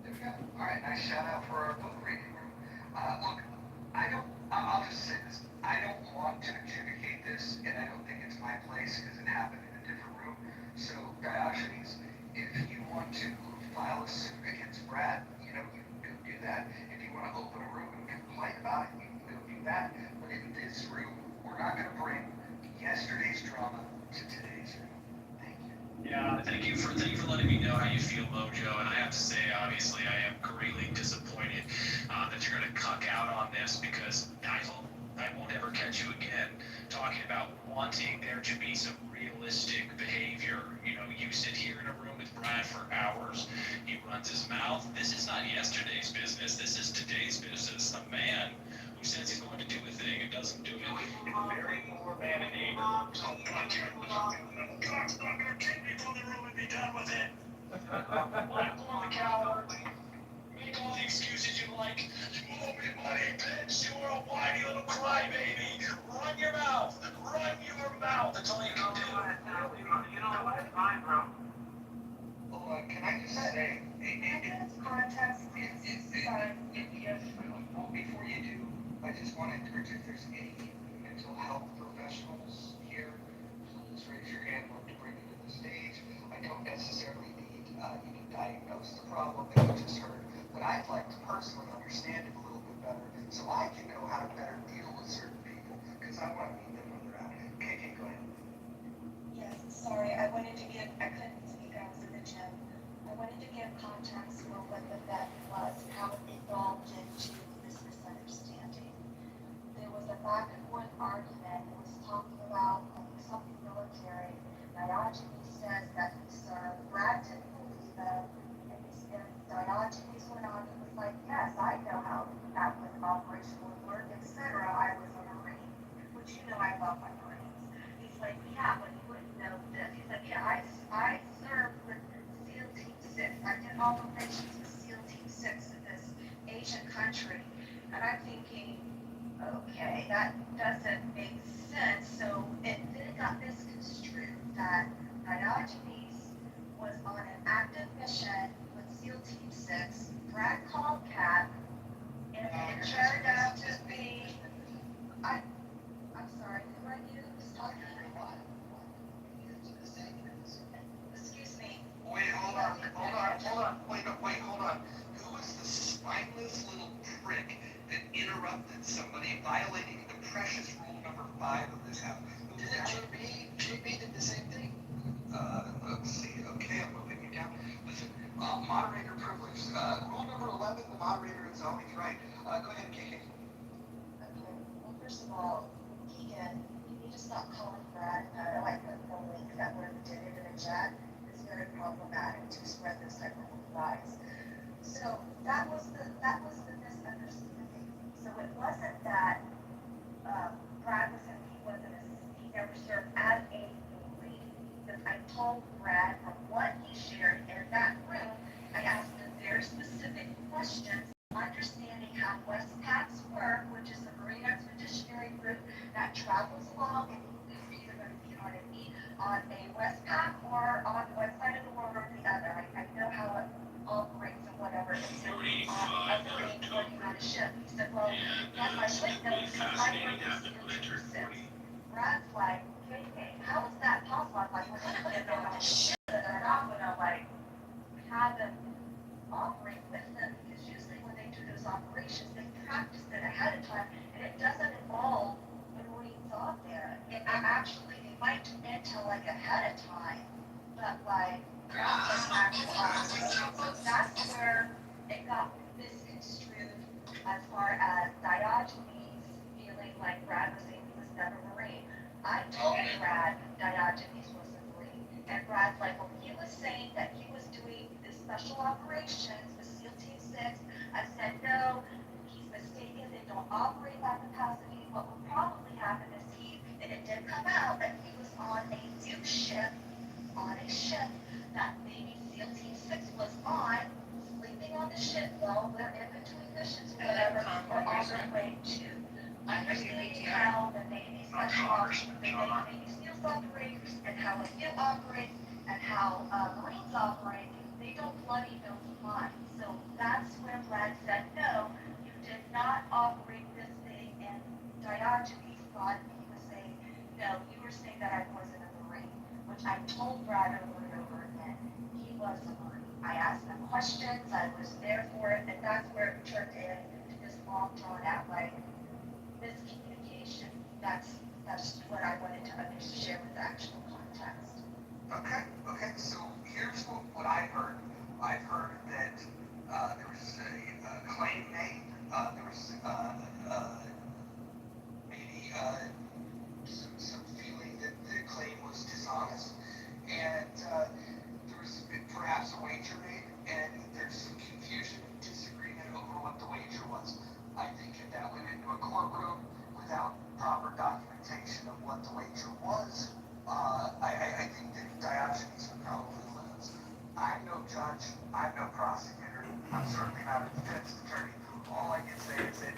There we go. All right, nice shout out for our book reading room. Look, I'll just say this. I don't want to adjudicate this, and I don't think it's my place because it happened in a different room. So, Diogenes, if you want to file a suit against Brad, you can go do that. If you want to open a room and complain about it, you can go do that. But in this room, we're not going to bring yesterday's drama to today's room. Thank you. Yeah, thank you for letting me know how you feel, Mojo. And I have to say, obviously, I am greatly disappointed that you're going to cuck out on this because I hope I won't ever catch you again talking about wanting there to be some realistic behavior. You sit here in a room with Brad for hours. He runs his mouth. This is not yesterday's business. This is today's business. A man who says he's going to do a thing and doesn't do it is very more man and neighbor. So I'm going to take me from the room and be done with it. Platform the coward. Make all the excuses you like. You owe me money, bitch. You are a whiny little crybaby. Run your mouth. Run your mouth. That's all you can do. You know what? It's fine, bro. Hold on, can I just say, before you do, I just want to encourage if there's any mental health professionals here, please raise your hand, we'll bring you to the stage. I don't necessarily need you to diagnose the problem that you just heard, but I'd like to personally understand it a little bit better so I can know how to better deal with certain people, because I want to meet them where they're at. Okay, go ahead. Yes, sorry, I couldn't speak, I was in the gym. I wanted to give context for what the vet was, how it evolved into this misunderstanding. There was a back and forth argument, it was talking about something military. Diogenes says that he served, Brad didn't believe him, and Diogenes went on, he was like, yes, I know how that was operation would work, etc. I was a Marine, which I love my Marines. He's like, yeah, but you wouldn't know this. He's like, yeah, I served with SEAL Team 6. I did operations with SEAL Team 6 in this Asian country. And I'm thinking, okay, that doesn't make sense. So then it got misconstrued that Diogenes was on an active mission with SEAL Team 6. Brad called Cat, and it turned out to be, I'm sorry, who are you? Talking? Excuse me. Wait, hold on. Who is the spineless little prick that interrupted somebody violating the precious rule number 5 of this house. Didn't JB did the same thing? Let's see, okay, I'm moving you down. Listen, moderator privilege, rule number 11, the moderator is always right. Go ahead, KK. Okay, well, first of all, Keegan, you need to stop calling Brad. I know I put the link that we're did it in the chat. It's very problematic to spread this type of lies. So that was the misunderstanding. So it wasn't that Brad was saying he never served as a Marine. Because I told Brad from what he shared in that room, I asked him very specific questions, understanding how WestPACs work, which is the Marine Expeditionary Group that travels along, and he's either going to be on a WestPAC or on one side of the world or the other. I know how it operates and whatever. It's a Marine working on a ship. He said, well, yes, I should know because I work with SEAL 6. Brad's like, KK, how is that possible? I'm like, well, they're on a ship that are not going to, like, have them operate with them because usually when they do those operations, they practice it ahead of time and it doesn't involve the Marines on there. It actually, they might do intel like ahead of time, but like, not like actual operations. So that's where it got misconstrued as far as Diogenes feeling like Brad was saying he was never Marine. I told Brad Diogenes was a Marine, and Brad's like, well, he was saying that he was doing the special operations with SEAL Team 6. I said, no, he's mistaken. They don't operate that capacity. What will probably happen is and it did come out that he was on a new ship, that maybe SEAL Team 6 was on, sleeping on the ship while they're in between missions or whatever, or on their way to understanding how the Navy special officers, the Navy SEALs operate, and how a SEAL operates, and how Marines operate. They don't bloody those lines. So that's where Brad said, no, you did not operate this thing, and Diogenes thought he was saying, no, you were saying that I wasn't a Marine, which I told Brad over and over again. He was a Marine. I asked him questions, I was there for it, and that's where it turned into this long drawn out like miscommunication. That's what I wanted to share with the actual context. Okay, so here's what I've heard. I've heard that there was a claim made, there was maybe some feeling that the claim was dishonest, and there was perhaps a wager made, and there's some confusion and disagreement over what the wager was. I think if that went into a courtroom without proper documentation of what the wager was, I think that Diogenes would probably lose. I'm no judge, I'm no prosecutor, I'm certainly not a defense attorney. All I can say is that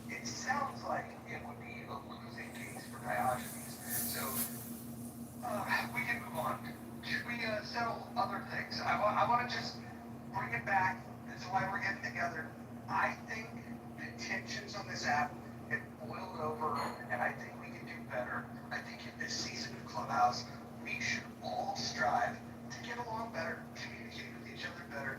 it sounds like it would be a losing case for Diogenes. So, we can move on. Should we settle other things? I want to just bring it back. That's why we're getting together. I think the tensions on this app have boiled over, and I think we can do better. I think in this season of Clubhouse, we should all strive to get along better, communicate with each other better,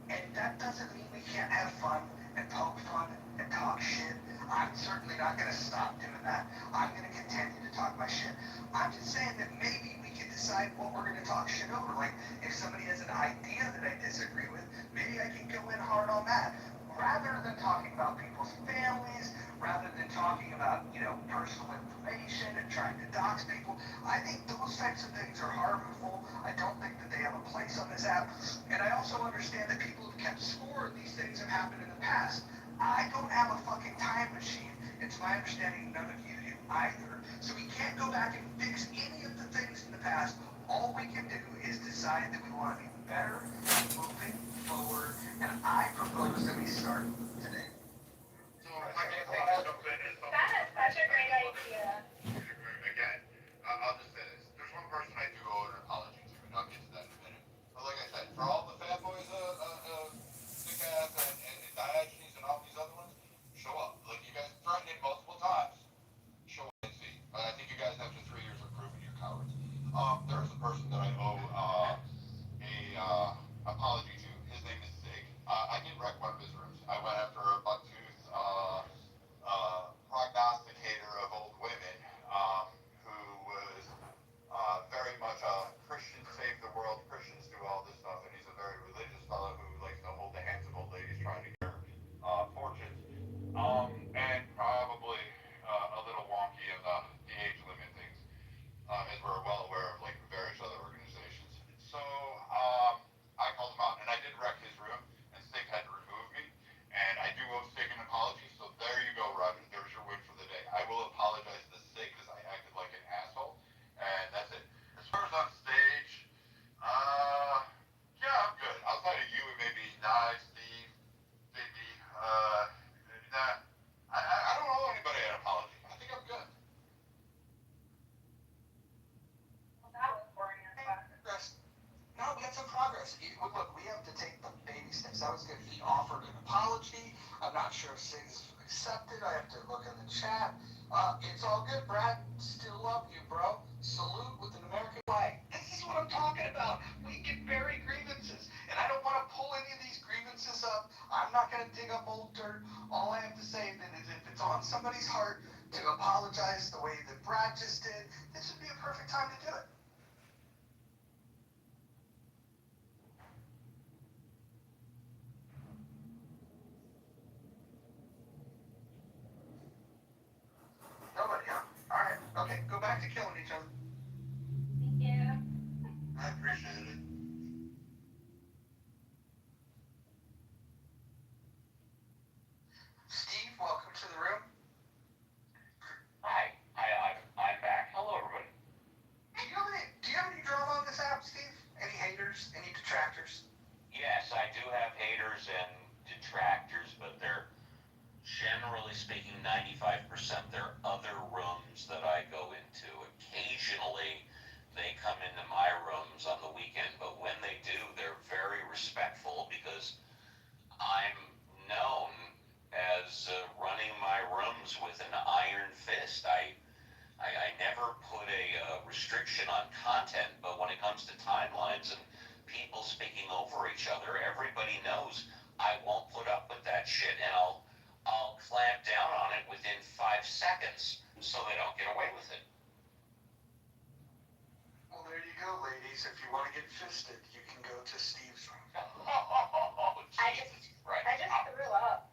and that doesn't mean we can't have fun and poke fun and talk shit. I'm certainly not going to stop doing that. I'm going to continue to talk my shit. I'm just saying that maybe we can decide what we're going to talk shit over. Like, if somebody has an idea that I disagree with, maybe I can go in hard on that. Rather than talking about people's families, rather than talking about, personal information and trying to dox people, I think those types of things are harmful. I don't think that they have a place on this app. And I also understand that people have kept score. These things have happened in the past. I don't have a fucking time machine. It's my understanding none of you do either. So we can't go back and fix any of the things in the past. All we can do is decide that we want to be better moving forward. And I propose that we start today. So I can take a jump in and That is such a great idea. again, I'll just say this. There's one person I do owe an apology to, and I'll get to that in a minute. But like I said, for all the fanboys, Sick Ass and Diogenes and all these other ones, show up. Like you guys threatened it multiple times. Show up and see. I think you guys after 3 years are proving you're cowards. There's a person that I owe a look, we have to take the baby steps. That was good. He offered an apology. I'm not sure if Sig's accepted. I have to look in the chat. It's all good, Brad. Still love you, bro. Salute with an American flag. This is what I'm talking about. We can bury grievances, and I don't want to pull any of these grievances up. I'm not going to dig up old dirt. All I have to say then is if it's on somebody's heart to apologize the way that Brad just did, this would be a perfect time to do it. Nobody, huh? All right. Okay, go back to killing each other. Thank you. I appreciate it. Steve, welcome to the room. Hi, I'm back. Hello, everybody. Hey, do you have any drama on this app, Steve? Any haters? Any detractors? Yes, I do have haters and detractors, but they're generally speaking 95%. They're other rooms that I go into. Occasionally, they come into my rooms on the weekend, but when they do, they're very respectful because I'm known as running my rooms with an iron fist. I never put a restriction on content, but when it comes to timelines and people speaking over each other, everybody knows I won't put up with that shit, and I'll clamp down on it within 5 seconds so they don't get away with it. Well, there you go, ladies. If you want to get fisted, you can go to Steve's room. Oh, Jesus Christ. I just threw up.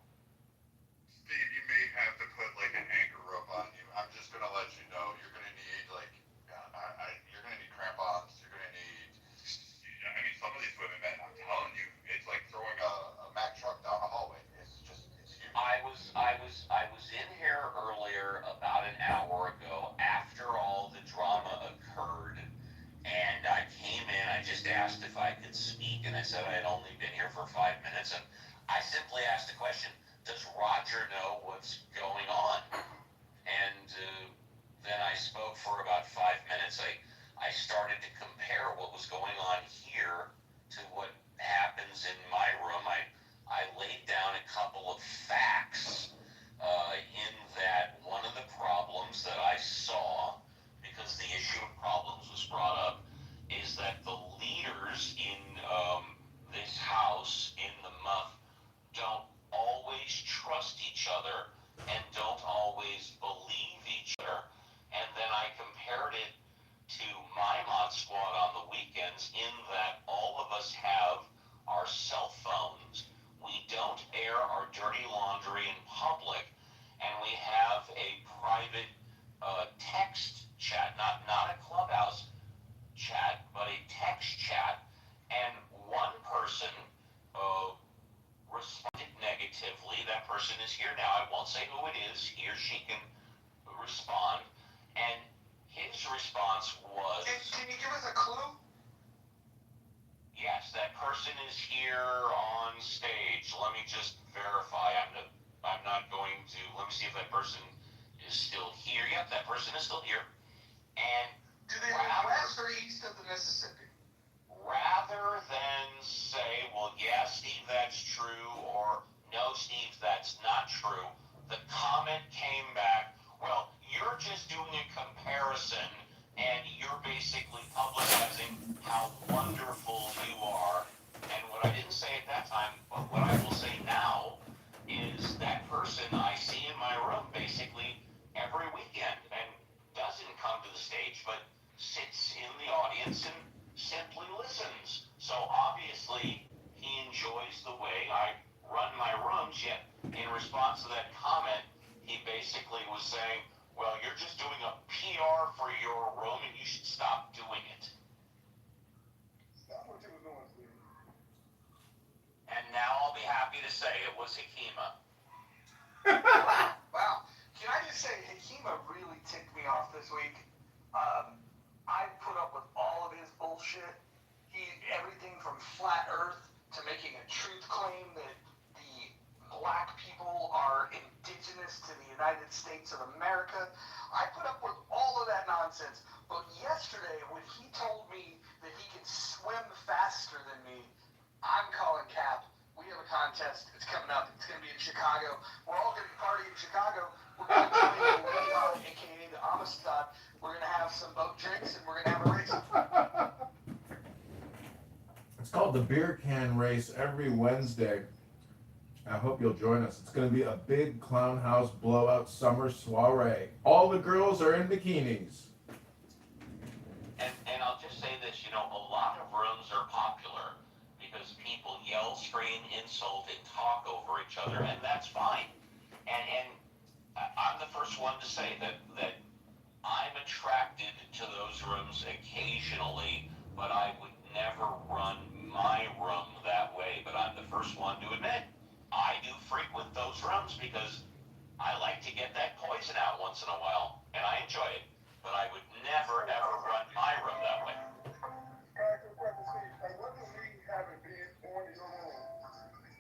Steve, you may have to put like an anchor rope on you. I'm just gonna let you know you're gonna need like, you're gonna need crampons. You're gonna need. I mean, some of these women, man, I'm telling you, it's like throwing a Mack truck down a hallway. It's huge. I was in here earlier about an hour ago after all the drama occurred, and I came in. I just asked if I could speak, and I said I had only been here for 5 minutes, and I simply asked the question, does Roger know what's going on? And then I spoke for about 5 minutes. I started to compare what was going on here to what happens in my room. I laid down a couple of facts in that one of the problems that I saw, because the issue of problems was brought up, is that the leaders in this house, in the MUF, don't always trust each other and don't always believe each other. And then I compared it to my mod squad on the weekends in that all of us have our cell phones. We don't air our dirty laundry in public, and we have a private text chat, not a clubhouse chat, but a text chat. And one person responded negatively. That person is here now. I won't say who it is. He or she can respond. And his response was... Can you give us a clue? Yes, that person is here on stage. Let me just verify. I'm not going to... Let me see if that person is still here. Yep, that person is still here. And do they live west or east of the Mississippi? Rather than say, well, yeah, Steve, that's true, or no, Steve, that's not true, the comment came back, well, you're just doing a comparison, and you're basically publicizing how wonderful you are. And what I didn't say at that time, but what I will say now, is that person I see in my room basically every weekend, and doesn't come to the stage, but sits in the audience and simply listens. So obviously he enjoys the way I run my rooms, yet in response to that comment, he basically was saying, well, you're just doing a PR for your room and you should stop doing it. Stop what you were doing, Steve. And now I'll be happy to say it was Hakima. Wow. Can I just say, Hakima really ticked me off this week. I put up with all of his bullshit. Everything from flat earth to making a truth claim that the black people are indigenous to the United States of America. I put up with all of that nonsense. But yesterday, when he told me that he can swim faster than me, I'm calling Cap. We have a contest. It's coming up. It's going to be in Chicago. We're all going to party in Chicago. We're going to join the Leon, aka the Amistad. We're going to have some boat drinks and we're going to have a race. It's called the Beer Can Race every Wednesday. I hope you'll join us. It's going to be a big clown house blowout summer soiree. All the girls are in bikinis. And I'll just say this, you know, a lot of rooms are popular because people yell, scream, insult, and talk over each other, and that's fine. And I'm the first one to say that I'm attracted to those rooms occasionally, but I would never run my room that way. But I'm the first one to admit I do frequent those rooms because I like to get that poison out once in a while, and I enjoy it. But I would never ever run my room that way. What do we having been on your own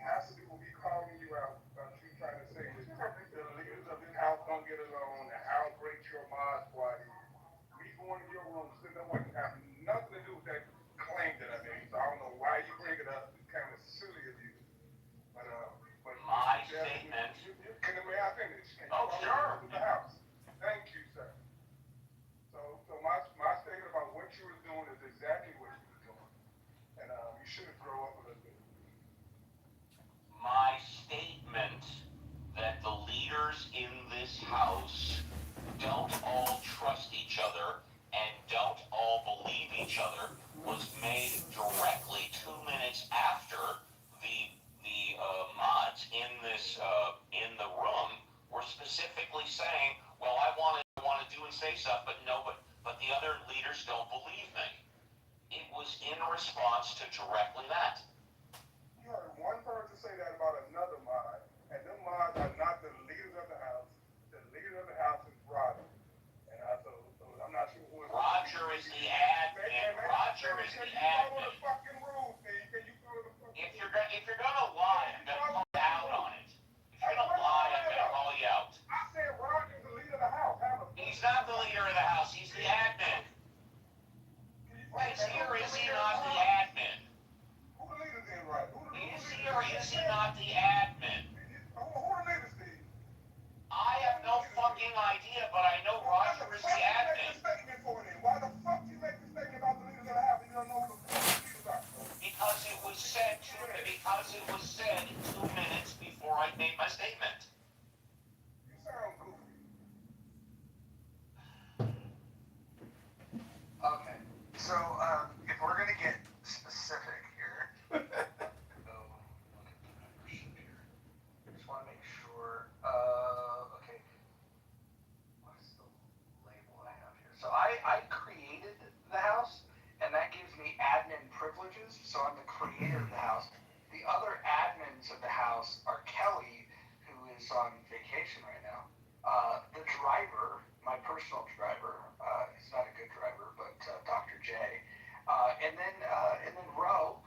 has to do with me calling you out about you trying to say that the leaders of this house don't get along and how great your mod squad is. Me going in your room, sitting there, wasn't having nothing to do with that claim that I made. So I don't know why you bring it up. It's kind of silly of you. But My statement. Can I finish? Oh, sure. The house. Thank you, sir. So my statement about what you were doing is exactly what you were doing. And you should have grown up a little bit. My statement that the leaders in this house don't all trust each other and don't all believe each other was made directly 2 minutes after the mods in this in the room were specifically saying, well, I want to do and say stuff, but the other leaders don't believe me. It was in response to directly that. You heard one person say that about another mod, and them mods are not the leaders of the house. The leader of the house is Roger. And so I'm not sure who it is. Roger is the admin. Roger is the admin. Follow the fucking rules, Steve. Can you follow the fucking If you're gonna lie, I'm gonna call you out on it. If you're gonna lie, I'm gonna call you out. I said Roger's the leader of the house. He's not the leader of the house. He's the admin. Is he or is he not the admin? Who the leader then, right? Is he or is he not the admin? Who the leader, Steve? I have no fucking idea, but I know Roger is the admin. Why the fuck you make this statement about the leaders of the house and you don't know who the leaders are? Because it was said 2 minutes before I made my statement. You sound goofy. Okay, so if we're gonna get specific here, just want to make sure. Okay, what's the label I have here? So I created the house, and that gives me admin privileges. So I'm the creator of the house. The other admins of the house are Kelly, who is on vacation right now. The driver, my personal driver, he's not a good driver, but Dr. J. And then Ro,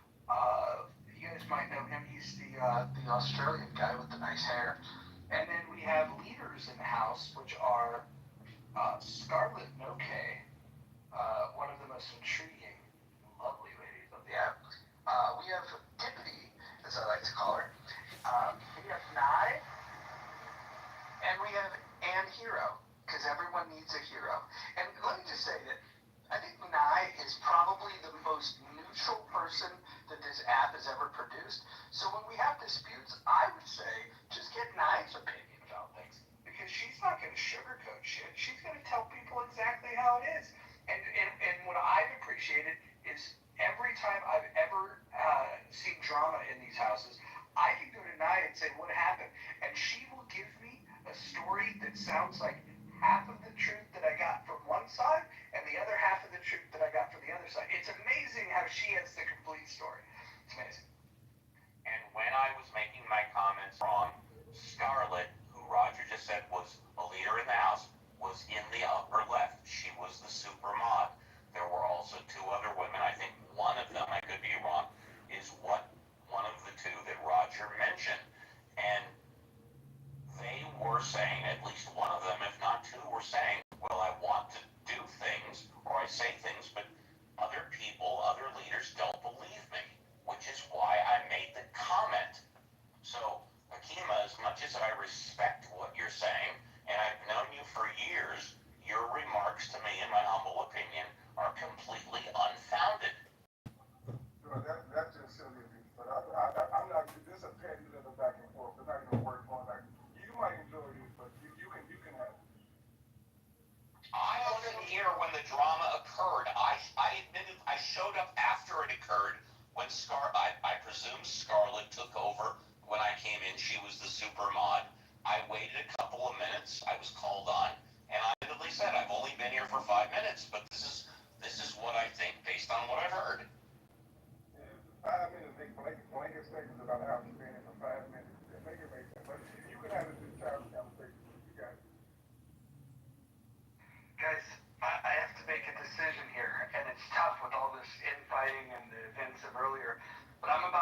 you guys might know him. He's the Australian guy with the nice hair. And then we have leaders in the house, which are Scarlett Noke, one of the most intriguing, lovely ladies of the app. We have Tiffany, as I like to call her. We have Nye, and we have Ann Hero, because everyone needs a hero. And let me just say that I think Nye is probably the most neutral person that this app has ever produced. So when we have disputes, I would say just get Nye's opinion about things, because she's not going to sugarcoat shit. She's going to tell people exactly how it is. And what I've appreciated is every time I've ever seen drama in these houses, I can go to Nye and say, what happened? And she will give me a story that sounds like half of the truth that I got from one side and the other half of the truth that I got from the other side. It's amazing how she has the complete story. It's amazing. And when I was making my comments on Scarlett, who Roger just said was a leader in the house, was in the upper left. She was the super mod. There were also 2 other women. I think one of them, I could be wrong, is what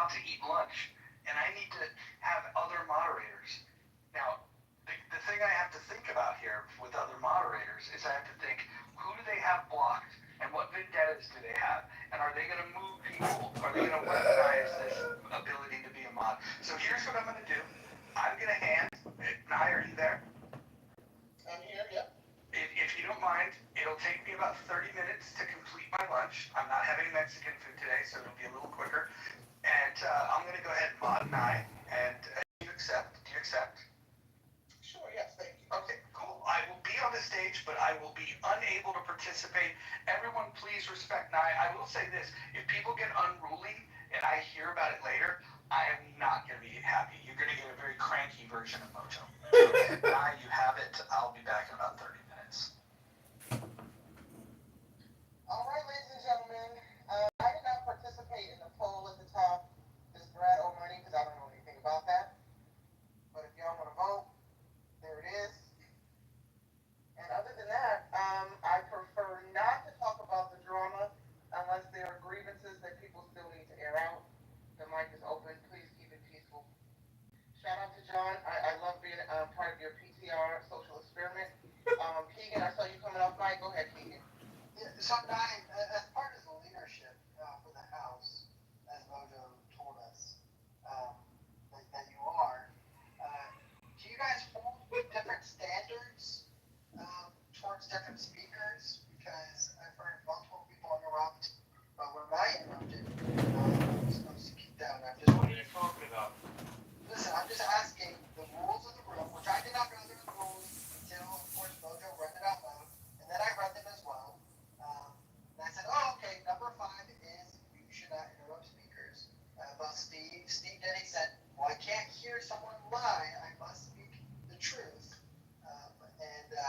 about to eat lunch, and I need to have other moderators. Now, the thing I have to think about here with other moderators is I have to think, who do they have blocked, and what vendettas do they have, and are they going to move people? Are they going to weaponize this ability to be a mod? So here's what I'm going to do. I'm going to hand, Nye, are you there? I'm here, yep. If you don't mind, it'll take me about 30 minutes to complete my lunch. I'm not having Mexican food today, so it'll be a little quicker. And I'm going to go ahead and mod Nye, and do you accept? Do you accept? Sure, yes, thank you. Okay, cool. I will be on the stage, but I will be unable to participate. Everyone, please respect Nye. I will say this, if people get unruly and I hear about it later, I am not going to be happy. You're going to get a very cranky version of Mojo. Nye, you have it. I'll be back in about 30 minutes. All right, ladies and gentlemen, I did not participate in the poll at the top. Does Brad owe money? Because I don't know anything about that. But if y'all want to vote, there it is. And other than that, I prefer not to talk about the drama unless there are grievances that people still need to air out. The mic is open. Please keep it peaceful. Shout out to John. I love being part of your PTR social experiment. Keegan, I saw you coming off mic. Go ahead, Keegan. Yeah, so Nye, as part of the leadership for the House, as Mojo told us that you are, do you guys hold different standards towards different speakers? Because I've heard multiple people interrupt, but when I interrupted, I was supposed to keep down. I'm just What are you talking about? Listen, I'm just asking the rules of the room, which I did not know there were rules until, of course, Mojo read it out loud, and then I read them as well. And I said, oh, okay, number 5 is you should not interrupt speakers. But Steve Denny said, well, I can't hear someone lie. I must speak the truth.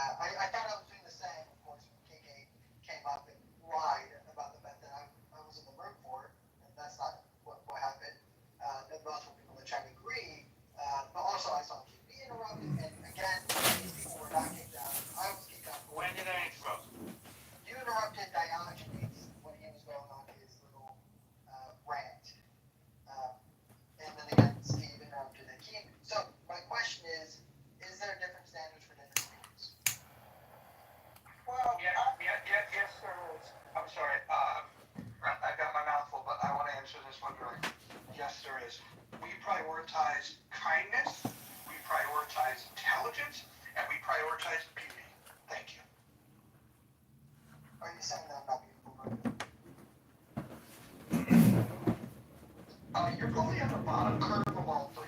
I thought I was doing the same, of course, when KK came up and lied about the event that I was in the room for, and that's not what happened. And multiple people are trying to agree. But also, I saw KB interrupted, and again, these people were not kicked out. I was kicked out. When did I interrupt? You interrupted Diogenes when he was going on his little rant. And then again, Steve interrupted Akeem. So my question is there different standards for different speakers? Well, Yes, sir. I'm sorry. I've got my mouth full, but I want to answer this one really. Yes, there is. We prioritize kindness, we prioritize intelligence, and we prioritize beauty. Thank you. Are you saying that I'm not beautiful, You're probably on the bottom curve of all 3.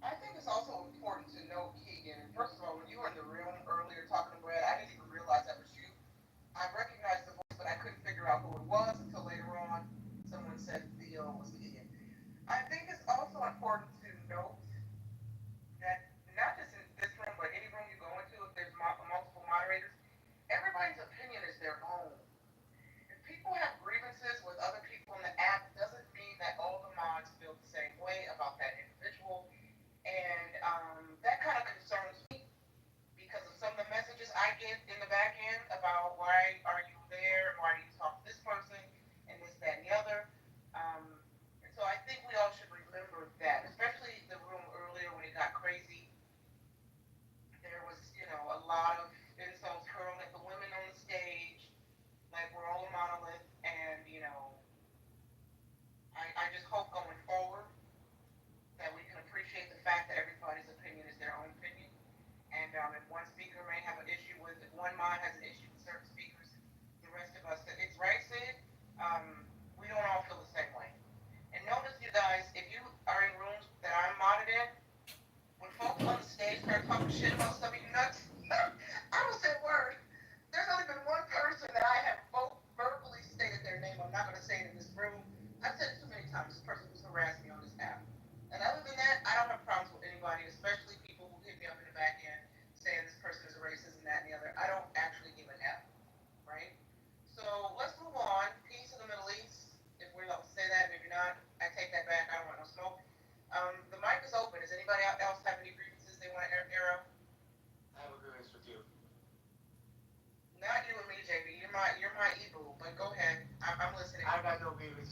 I think it's also important to note, Keegan, first of all, when you were in the room earlier talking to Brad, I didn't even realize that was you. I recognized the voice, but I couldn't figure out who it was until later on someone said Theo was Keegan. I think it's also important to note that not just in this room, but any room you go into, if there's multiple moderators, everybody's opinion is their own. If people have grievances with other people in the app, it doesn't mean that all the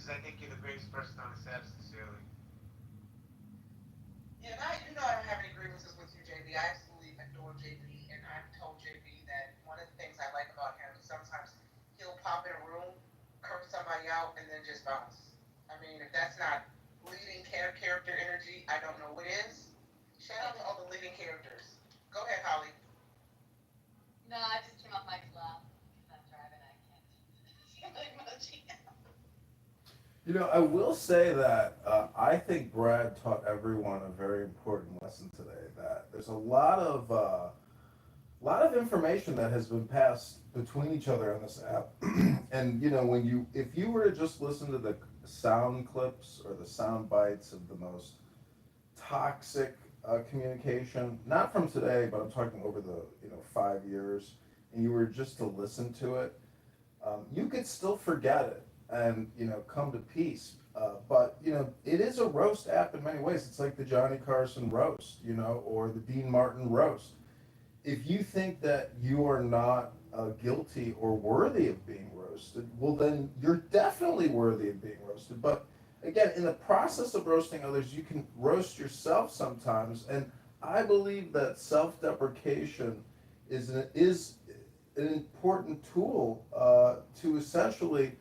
grievances. I think you're the greatest person on this app, sincerely. Yeah, and I don't have any grievances with you, JB. I absolutely adore JB, and I've told JB that one of the things I like about him is sometimes he'll pop in a room, curse somebody out, and then just bounce. I mean, if that's not leading character energy, I don't know what is. Shout out to all the leading characters. Go ahead, Holly. No, I just came off my club because I'm driving. I can't see my emoji. You know, I will say that I think Brad taught everyone a very important lesson today. That there's a lot of information that has been passed between each other on this app. And you know, if you were to just listen to the sound clips or the sound bites of the most toxic communication, not from today, but I'm talking over the 5 years, and you were just to listen to it, you could still forget it and come to peace. But it is a roast app in many ways. It's like the Johnny Carson roast, or the Dean Martin roast. If you think that you are not guilty or worthy of being roasted, well, then you're definitely worthy of being roasted. But again, in the process of roasting others, you can roast yourself sometimes. And I believe that self-deprecation is an important tool to essentially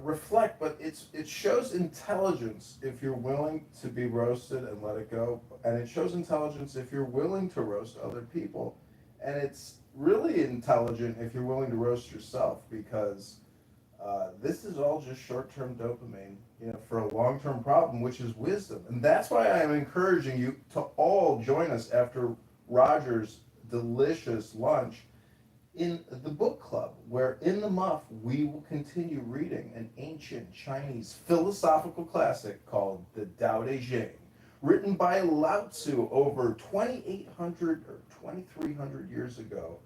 reflect, but it shows intelligence if you're willing to be roasted and let it go, and it shows intelligence if you're willing to roast other people, and it's really intelligent if you're willing to roast yourself, because this is all just short-term dopamine, for a long-term problem, which is wisdom, and that's why I am encouraging you to all join us after Roger's delicious lunch in the book club, where in the muff we will continue reading an ancient Chinese philosophical classic called the Tao Te Ching, written by Lao Tzu over 2,800 or 2,300 years ago.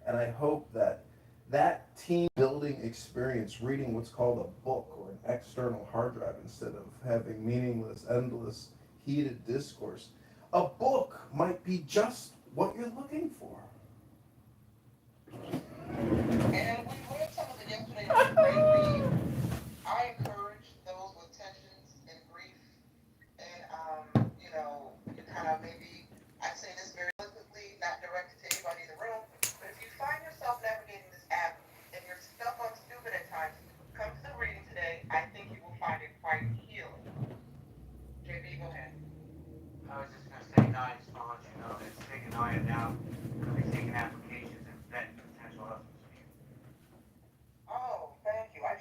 And I hope that team building experience, reading what's called a book or an external hard drive instead of having meaningless, endless, heated discourse, a book might be just what you're looking for. And we read some of it yesterday. It was a great read. I encourage those with tensions and grief, and you kind of maybe, I say this very explicitly, not directed to anybody in the room, but if you find yourself navigating this app and you're stuck on stupid at times, come to the reading today. I think you will find it quite healing. JB, go ahead. I was just gonna say, no, I just want to let you know that Sig and I are now gonna be taking applications and vetting potential husbands for you. Oh, thank you. I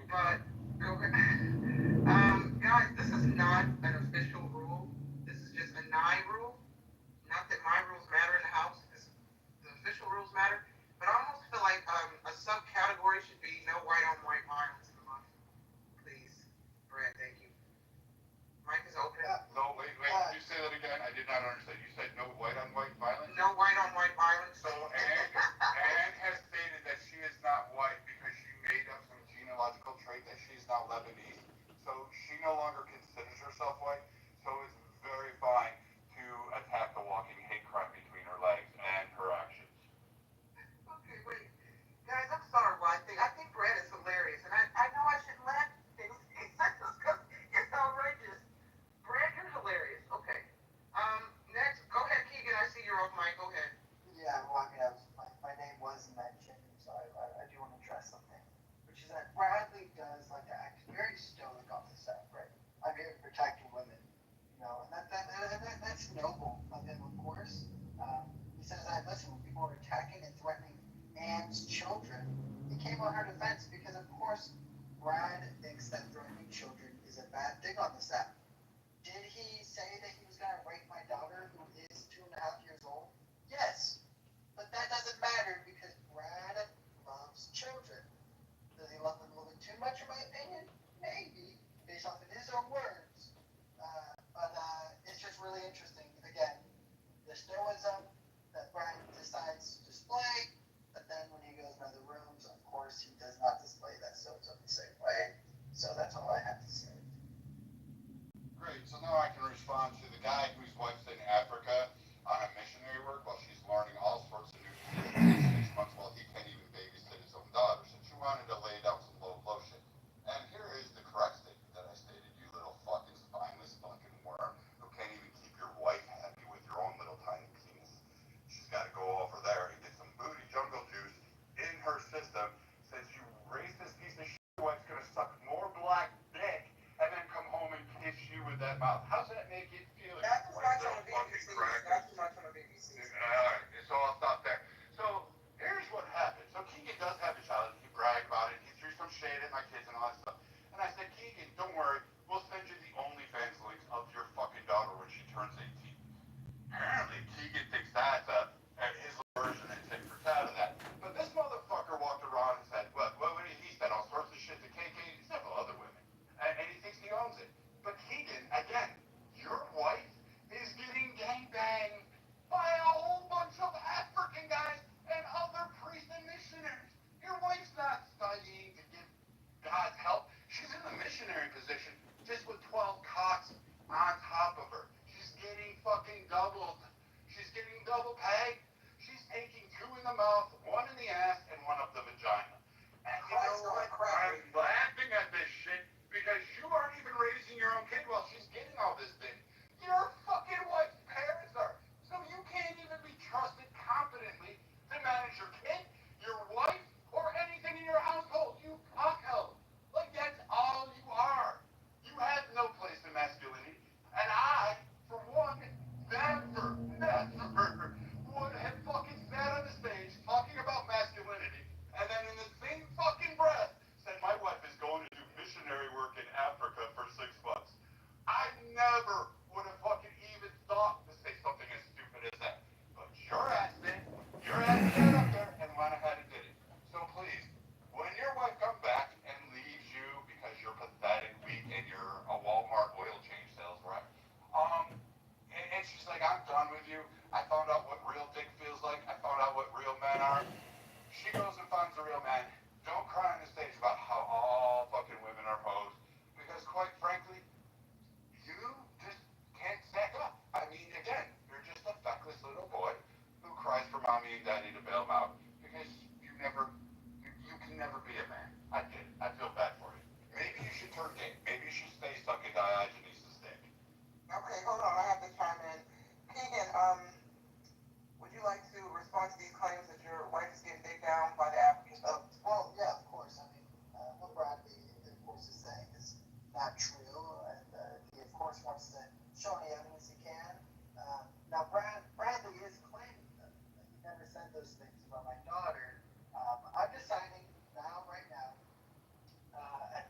But go ahead. Guys, this is not an official rule. This is just a nine rule. Not that my rules matter in the house. The official rules matter. But I almost feel like a subcategory should be no white on white violence in the month. Please, Brad. Thank you. Mike is open. No, wait, can you say that again? I did not understand. You said no white on white violence? No white on white violence. So Anne has stated that she is not white because she made up some genealogical trait that she's now Lebanese. So she no longer considers herself white. So it's very fine to attack the walking hate crime between her legs and her actions. Okay, wait. Guys, I'm sorry, but I think Brad is hilarious. And I know I shouldn't laugh at things he says because it's outrageous. Brad, you're hilarious. Okay. Next, go ahead, Keegan. I see you're off mic. Go ahead. Yeah, well, I mean, my name was mentioned, so I do want to address something, which is that Bradley does like to act very stoic on the set, right? I'm here protecting women, and that's noble of him, of course. He says that, listen, when people are attacking and threatening Anne's children, he came on her defense because, of course, Brad thinks that threatening children is a bad thing on the set. Did he say that he was going to rape my daughter, who is 2.5 years old? Yes. But that doesn't matter because Brad loves children. Does he love them a little bit too much, in my opinion? Maybe, based off of his own words. But it's just really interesting. Again, the stoicism that Brad decides to display, but then when he goes in other rooms, of course, he does not display that stoicism the same way. So that's all I have to say. Great, so now I can respond to the guy whose wife's in Africa on a missionary work while she's learning all sorts of new traditions for 6 months while he can't even babysit his own daughter. So she wanted to lay down some low blow shit. And here is the correct statement that I stated, you little fucking spineless fucking worm who can't even keep your wife happy with your own little tiny penis. She's got to go over there and get some booty jungle juice in her system since you raised this piece of shit. Your wife's going to suck more black dick and then come home and kiss you with that mouth. How's that make it feel? Not too much on the BBC. Not too much on the BBC. Alright, so I'll stop there. So here's what happened. So Keegan does have a child. He bragged about it. He threw some shade at my kids and all that stuff. And I said, Keegan, don't worry. We'll send you the OnlyFans links of your fucking daughter when she turns 18. Apparently, Keegan thinks that's his version and tit for tat of that. But this motherfucker walked around and said, what did he said? All sorts of shit to KK and several other women. And he thinks he owns it. But Keegan, again, your wife is getting gangbanged by a whole bunch of African guys and other priests and missionaries. Your wife's not studying to get God's help. She's in the missionary position just with 12 cocks on top of her. She's getting fucking doubled. She's getting double pegged. She's taking 2 in the mouth, 1 in the ass, and 1 up the vagina. And you know what? I'm laughing at this shit because you aren't even raising your own kid while she's getting all this thing. Your fucking wife's parents are. So you can't even be trusted competently to manage your kid, your wife, or anything in your household. You cockhelp. Like, that's all you are. You have no place in masculinity. And I, for one, never would have fucking sat on the stage talking about masculinity and then in the same fucking breath said my wife is going to do missionary work in Africa for 6 months. I never would have fucking even thought to say something as stupid as that. But your ass did. Your ass got up there and went ahead and did it. So please, when your wife comes back and leaves you because you're pathetic, weak, and you're a Walmart oil change sales rep, and she's like, I'm done with you. I found out what real dick feels like. I found out what real men are. She goes and finds a real man. Don't cry on the stage about how all fucking women are hoes. Because quite frankly, you just can't stack up. I mean, again, you're just a feckless little boy who cries for mommy and daddy to bail him out because you can never be a man. I get it. I feel bad for you. Maybe you should turn gay. Maybe you should stay sucking Diogenes' dick. Okay, hold on. I have to chime in. Keegan, would you like to respond to these claims that your wife is getting digged down by the Africans? Well, yeah, of course. I mean, what Bradley, of course, is saying is not true, and he, of course, wants to show any evidence he can. Now, Bradley is claiming that he never said those things about my daughter. I'm deciding now, right now, at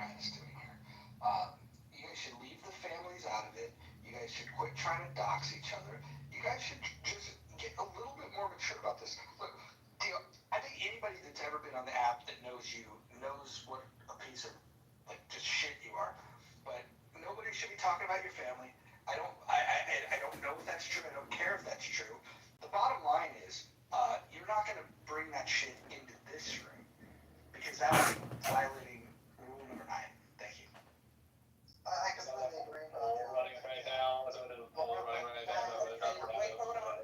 Brad is doing here. You guys should leave the families out of it. You guys should quit trying to dox each other. You guys should just get a little bit more mature about this. Look, I think anybody that's ever been on the app that knows you knows what a piece of like just shit you are. But nobody should be talking about your family. I don't know if that's true. I don't care if that's true. The bottom line is, you're not going to bring that shit into this room because that's violating rule number 9. Thank you. I completely agree with you. Running right now. Running right now. Wait, hold on.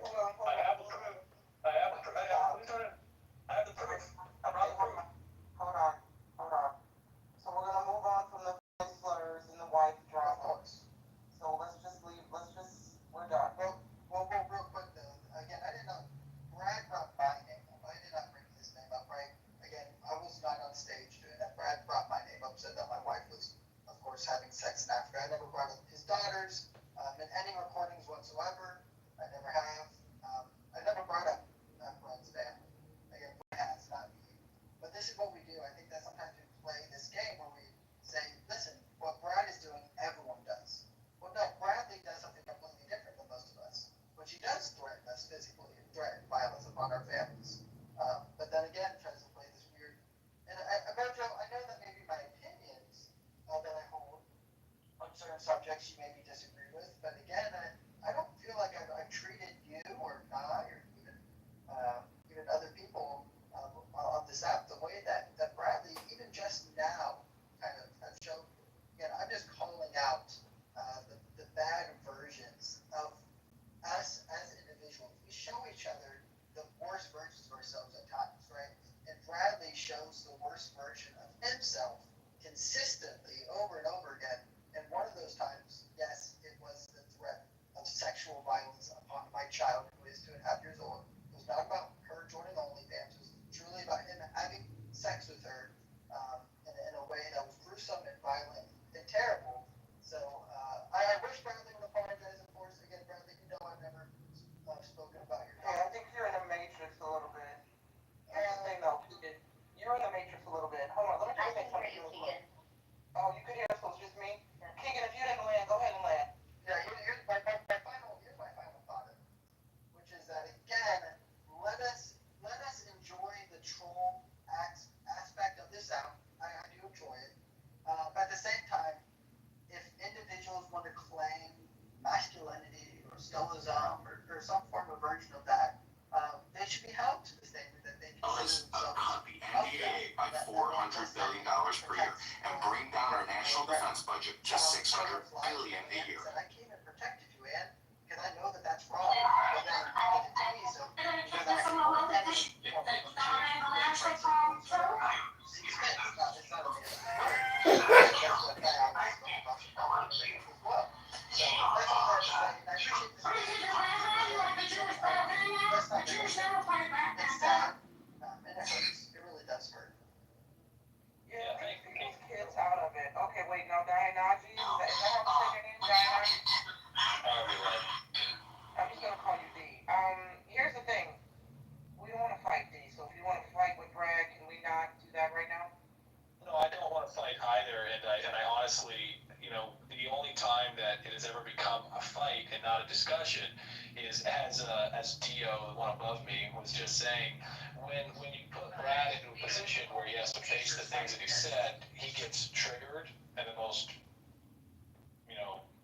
I have the proof. I have the proof. I brought the proof. Hold on. So we're gonna move on from the slurs and the wife drama. So let's just, we're done. Well, real quick though, again, I did not, Brad brought my name up. I did not bring his name up, right? Again, I was not on stage doing that. Brad brought my name up, said that my wife was, of course, having sex in Africa. I never brought up his daughters in any recordings whatsoever. I never have. I never brought up Brad's family. Again, Brad has, not me. But this is what we do. I think that sometimes we play this game where we say, listen, what Brad is doing, everyone does. Well, no, Bradley does something completely different than most of us. Which he does threaten us physically and threaten violence upon our families. But then again, tries to play this weird. And Mojo, I know that maybe my opinions that I hold on certain subjects you maybe disagree with, but again, I don't feel like I've treated you or Guy or even other people on this app the way that Bradley, even just now, kind of have shown. Again, I'm just calling out the bad versions of us as individuals. We show each other the worst versions of ourselves at times, right? And Bradley shows the worst version of himself consistently over and over again. And one of those times, yes, it was the threat of sexual violence upon my child, who is 2.5 years old. It was not about her joining OnlyFans. It was truly about him having sex with her in a way that was gruesome and violent and terrible. So I wish Bradley would apologize, of course. Again, Bradley, you know I've never spoken about your daughter. Yeah, I think you're in the matrix a little bit. Here's the thing, though. You're in the matrix a little bit. Hold on, let me just make something real quick. Oh, you could hear us, so it's just me? Yeah. Keegan, if you didn't land, go ahead and land. Yeah, here's my final thought, which is that, again, let us enjoy the troll aspect of this app. I do enjoy it. But at the same time, if individuals want to claim masculinity or stoicism or some form of version of that, they should be held to the standard that they consider themselves. Cut the NDAA by $400 billion per year and bring down our national defense budget to $600 billion a year. I came and protected you, Ann, because I know that that's wrong. But then you did it to me, so because I actually know that it's not a it really does hurt. Yeah, take these kids out of it. Okay, wait, now Dianaji, is that how I'm saying your name? Dianaji? I'm just gonna call you D. Here's the thing. We don't wanna fight D, so if you wanna fight with Brad, can we not do that right now? No, I don't want to fight either, and I honestly, the only time that it has ever become a fight and not a discussion is as Dio, the one above me, was just saying, when you put Brad into a position where he has to face the things that he said, he gets triggered in the most,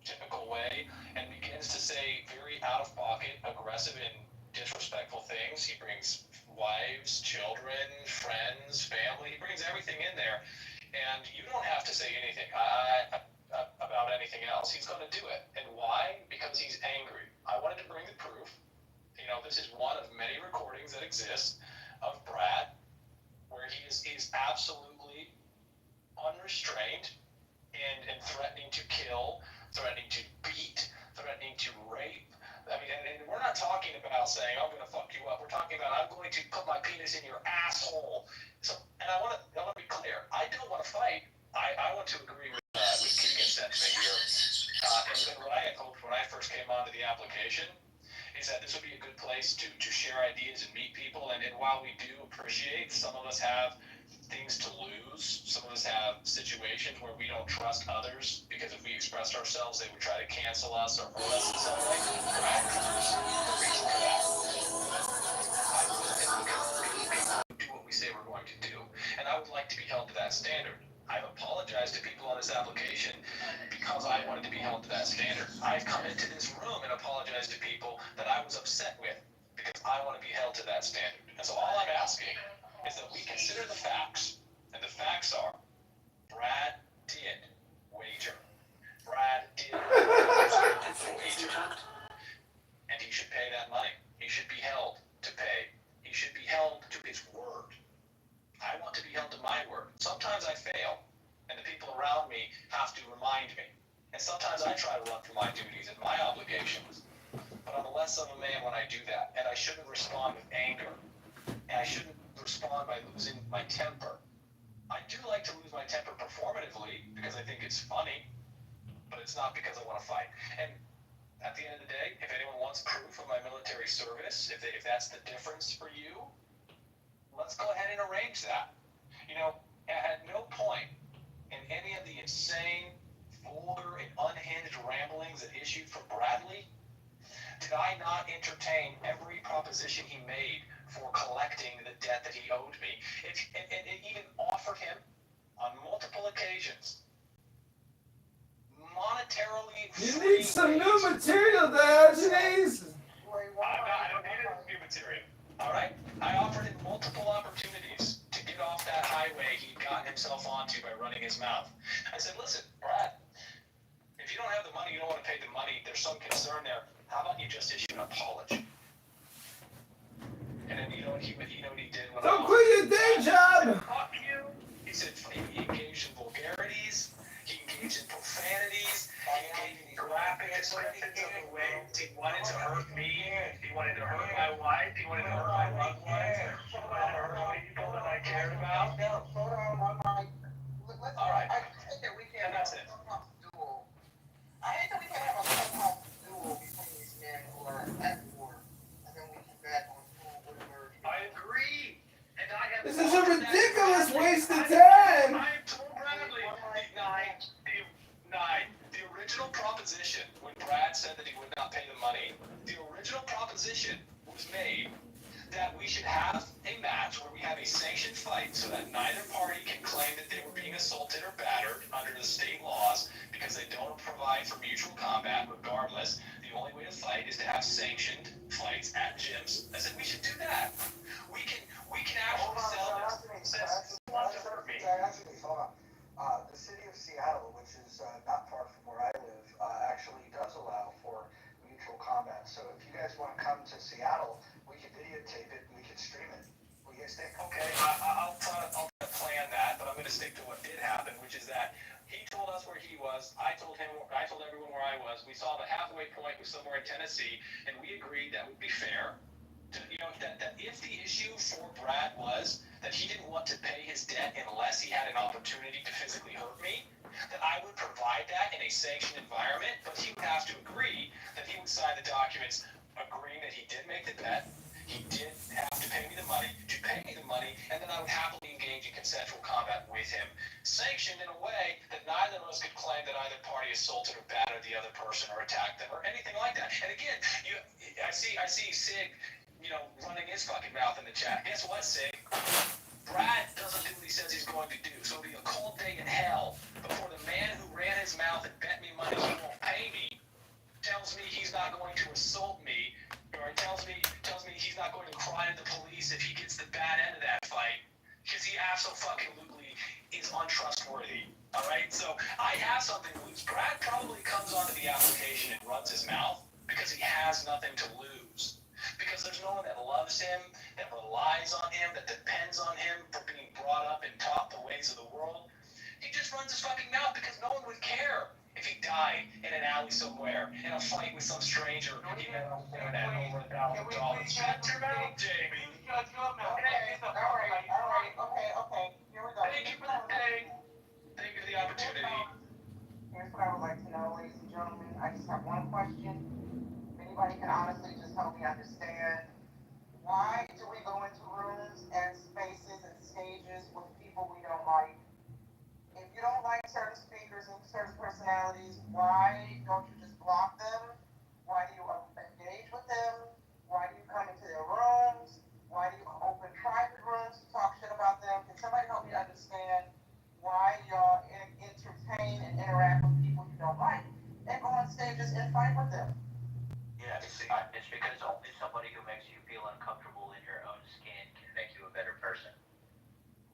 typical way and begins to say very out of pocket, aggressive and disrespectful things. He brings wives, children, friends, family, he brings everything in there. And you don't have to say anything about anything else. He's going to do it. And why? Because he's angry. I wanted to bring the proof. This is one of many recordings that exist of Brad where he's absolutely unrestrained and threatening to kill, threatening to beat, threatening to rape. I mean, and we're not talking about saying, I'm going to fuck you up. We're talking about, I'm going to put my penis in your asshole. So, and I want to be clear. I don't want to fight. I want to agree with Keegan's sentiment here. And what I had hoped when I first came onto the application is that this would be a good place to share ideas and meet people. And while we do appreciate some of us have things to lose. Some of us have situations where we don't trust others because if we expressed ourselves, they would try to cancel us or hurt us in some way. Brad Cruz, the reason for that. Do what we say we're going to do, and I would like to be held to that standard. I've apologized to people on this application because I wanted to be held to that standard. I've come into this room and apologized to people that I was upset with because I want to be held to that standard. And so all I'm asking is that we consider the facts, and the facts are Brad did wager. Brad did wager. And he should pay that money. He should be held to pay. He should be held to his word. I want to be held to my word. Sometimes I fail, and the people around me have to remind me. And sometimes I try to run from my duties and my obligations. But I'm less of a man when I do that. And I shouldn't respond with anger. And I shouldn't respond by losing my temper. I do like to lose my temper performatively because I think it's funny, but it's not because I want to fight. And at the end of the day, if anyone wants proof of my military service, if that's the difference for you, let's go ahead and arrange that. You know, at no point in any of the insane, vulgar, and unhinged ramblings that issued from Bradley did I not entertain every proposition he made for collecting the debt that he owed me, and even offered him on multiple occasions monetarily You free need some ways. new material, Diogenes! I don't need new material. All right? I offered him multiple opportunities to get off that highway he'd gotten himself onto by running his mouth. I said, listen, Brad, if you don't have the money, you don't want to pay the money, there's some concern there. How about you just issue an apology? And then you know what he did? Don't quit your day job! Fuck you. He said he engaged in vulgarities. He engaged in profanities. He engaged in graphic descriptions of the ways he wanted to hurt me. He wanted to hurt my wife. He wanted to hurt my loved ones. He wanted to hurt people that I cared about. All right. And that's it. I hate that we can't have a clubhouse duel between these men who are at war, and then we can bet on who would emerge. I agree. And I have. This is a ridiculous waste of time! I told Bradley, the original proposition, when Brad said that he would not pay the money, the original proposition was made that we should have a match where we have a sanctioned fight so that neither party can claim that they were being assaulted or battered under the state laws because they don't provide for mutual combat regardless. The only way to fight is to have sanctioned fights at gyms. I said we should do that. We can actually sell this. Hold on. The city of Seattle, which is not far from where I live, actually does allow for mutual combat. So if you guys want to come to Seattle, we can videotape it and we can stream it. What do you guys think? Okay, I'll try to plan that, but I'm going to stick to what did happen, which is that he told us where he was. I told everyone where I was. We saw the halfway point was somewhere in Tennessee, and we agreed that would be fair. That if the issue for Brad was that he didn't want to pay his debt unless he had an opportunity to physically hurt me, that I would provide that in a sanctioned environment, but he would have to agree that he would sign the documents agreeing that he did make the bet, he did have to pay me the money, and then I would happily engage in consensual combat with him, sanctioned in a way that neither of us could claim that either party assaulted or battered the other person or attacked them or anything like that. And again, I see Sig, running his fucking mouth in the chat. Guess what, Sig? Brad doesn't do what he says he's going to do. So it'll be a cold day in hell before the man who ran his mouth and bet me money he won't pay me tells me he's not going to assault me, or tells me he's not going to cry to the police if he gets the bad end of that fight, because he absolutely is untrustworthy. All right, so I have something to lose. Brad probably comes onto the application and runs his mouth because he has nothing to lose. Because there's no one that loves him, that relies on him, that depends on him for being brought up and taught the ways of the world. He just runs his fucking mouth because no one would care if he died in an alley somewhere in a fight with some stranger he met on the internet over $1,000. Shut your mouth, Jamie. Shut your mouth. All right. Okay. Here we go. Thank you for the day. Thank you for the opportunity. Here's what I would like to know, ladies and gentlemen. I just have one question. If anybody can honestly just help me understand, why do we go into rooms and spaces and stages with people and just and fight with them. Yes. It's because only somebody who makes you feel uncomfortable in your own skin can make you a better person.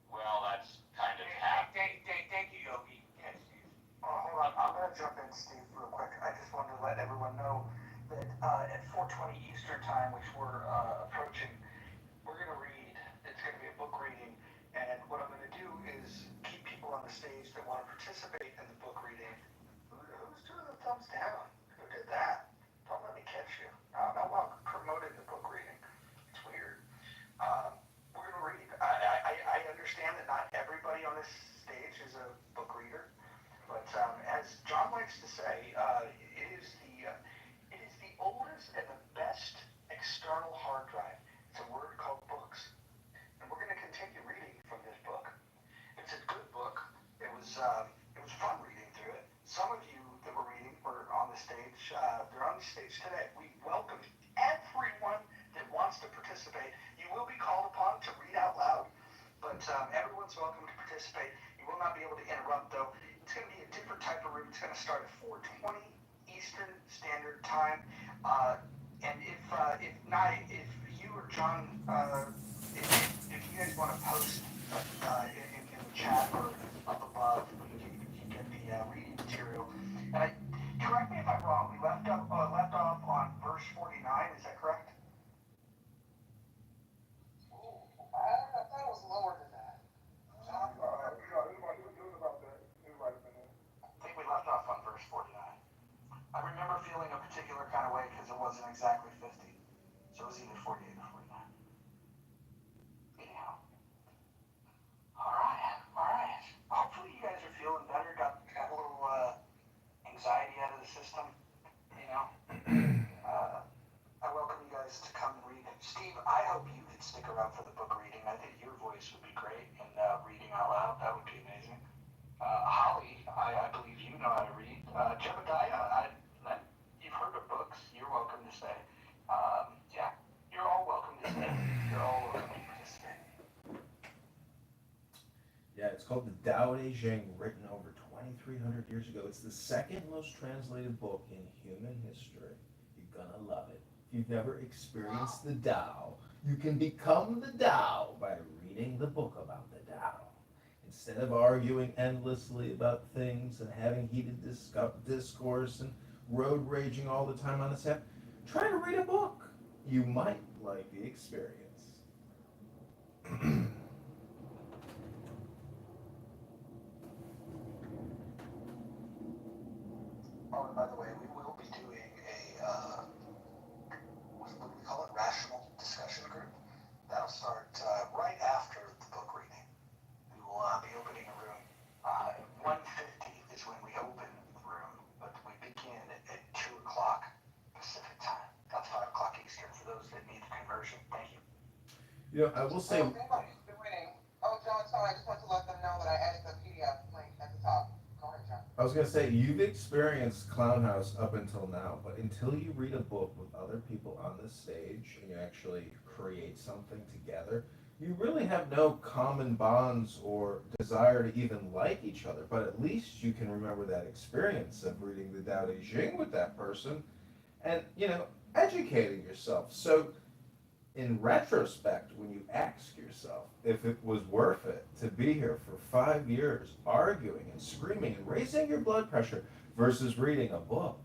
Well, that's kind of thank you, Yogi. Yes, Steve. Hold on, I'm gonna jump in, Steve, real quick. I just wanted to let everyone know that at 4:20 Eastern time, which we're approaching, we're gonna read. It's gonna be a book reading, and what I'm gonna do is keep people on the stage that want to participate in the book reading. Who's doing the thumbs down? Who did that? Don't let me catch you. I'm not promoting the book reading. It's weird. We're gonna read. I understand that not everybody on this stage is a book reader, but as John likes to say, it is the oldest and the best external hard drive. It's a word called books, and we're going to continue reading from this book. It's a good book. It was fun reading through it. Some of you that were reading were on the stage. They're on the stage today. We welcome everyone that wants to participate. You will be called upon to read out loud, but everyone's welcome to participate. You will not be able to interrupt, though. It's going to be a different type of room. It's going to start at 4:20 Eastern Standard Time. And if you or John, if you guys want to post in the chat or up above, you get the reading material. And correct me if I'm wrong. We left off on verse 49. Is that correct? I thought it was lower than that. John? It was about that. It was right up in there. I think we left off on verse 49. I remember feeling a particular kind of way because it wasn't exactly 50. So it was either 48 or 49. Anyhow. All right. Hopefully you guys are feeling better. Got a little anxiety out of the system. I welcome you guys to come and read. Steve, I hope you could stick around for the book reading. I think your voice would be great in reading out loud. That would be amazing. Holly, I believe you know how to read. Jebediah, you've heard of books. You're welcome to stay. Yeah, you're all welcome to stay. You're all welcome to participate. Yeah, it's called the Tao Te Ching, written over 2,300 years ago. It's the second most translated book in human history. You're gonna love it. If you've never experienced the Tao, you can become the Tao by reading the book about the Tao. Instead of arguing endlessly about things and having heated discourse and road raging all the time on the set, try to read a book. You might like the experience. Oh, and by the way, we will be doing what do we call it? Rational discussion group. That'll start right after the book reading. We will be opening a room. 1:50 is when we open the room, but we begin at 2 o'clock Pacific time. That's 5 o'clock Eastern for those that need the conversion. Thank you. I will say. If anybody's doing, John, sorry, I just want to let them know that I added the PDF link at the top. Go ahead, John. I was gonna say, you've experienced Clown House up until now, but until you read a book with other people on the stage and you actually create something together, you really have no common bonds or desire to even like each other. But at least you can remember that experience of reading the Tao Te Ching with that person and, educating yourself. So in retrospect, when you ask yourself if it was worth it to be here for 5 years arguing and screaming and raising your blood pressure versus reading a book,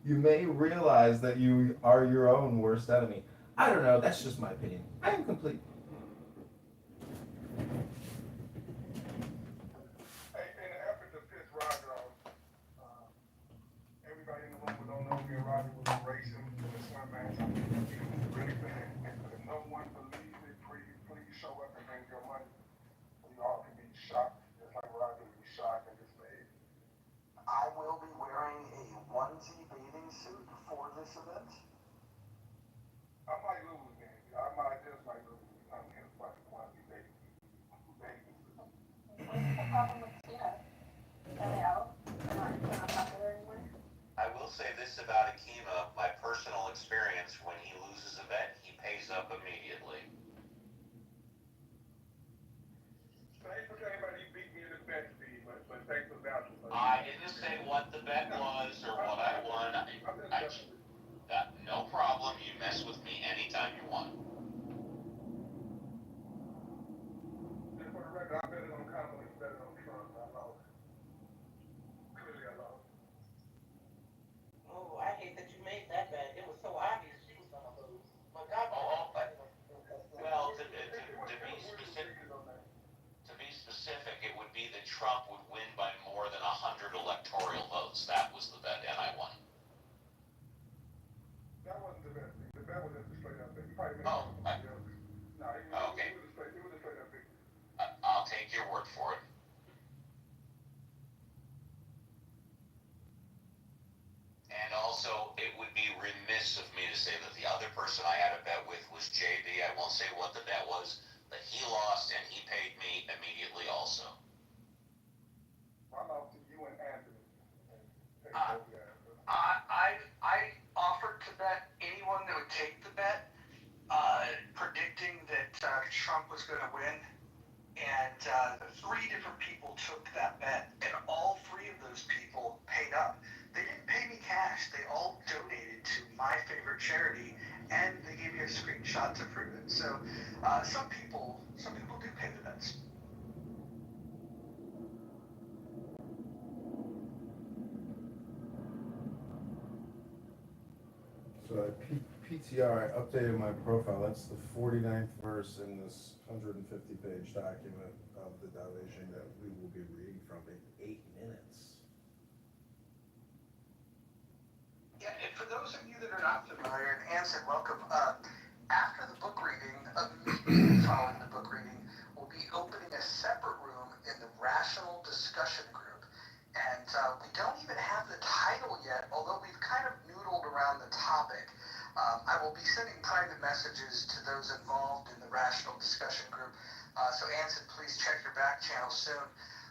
you may realize that you are your own worst enemy. I don't know, that's just my opinion. I am complete. Hey, in the effort to piss Roger off, everybody in the room who don't know me and Roger was racing in the swim match. It was really bad. If no one believes it, please show up and bring your money. We all can be shocked, just like Roger would be shocked and dismayed. I will be wearing a onesie bathing suit for this event. I might lose, man. I just might lose. I'm here to fight the onesie bathing suit. What's the problem with Tina? Not popular anymore? I will say this about Akima, my personal experience, when he loses a bet, he pays up immediately. Thanks for anybody who beat me in the bet, Steve, but thanks for vouching for me. I didn't say what the bet was or what I won. also, it would be remiss of me to say that the other person I had a bet with was JB. I won't say what the bet was, but he lost and he paid me immediately also. I'm up to you and Anthony. I offered to bet anyone that would take the bet, predicting that Trump was going to win, and 3 different people took that bet, and all 3 of those people paid up. They didn't pay me cash. They all donated to my favorite charity, and they gave me a screenshot to prove it. So some people do pay the bets. So PTR, I updated my profile. That's the 49th verse in this 150-page document of the Tao Te Ching that we will be reading from in 8 minutes. Yeah, and for those of you that are not familiar, and Anson, welcome. After the book reading, immediately following the book reading, we'll be opening a separate room in the Rational Discussion Group. And we don't even have the title yet, although we've kind of noodled around the topic. I will be sending private messages to those involved in the Rational Discussion Group. So Anson, please check your back channel soon.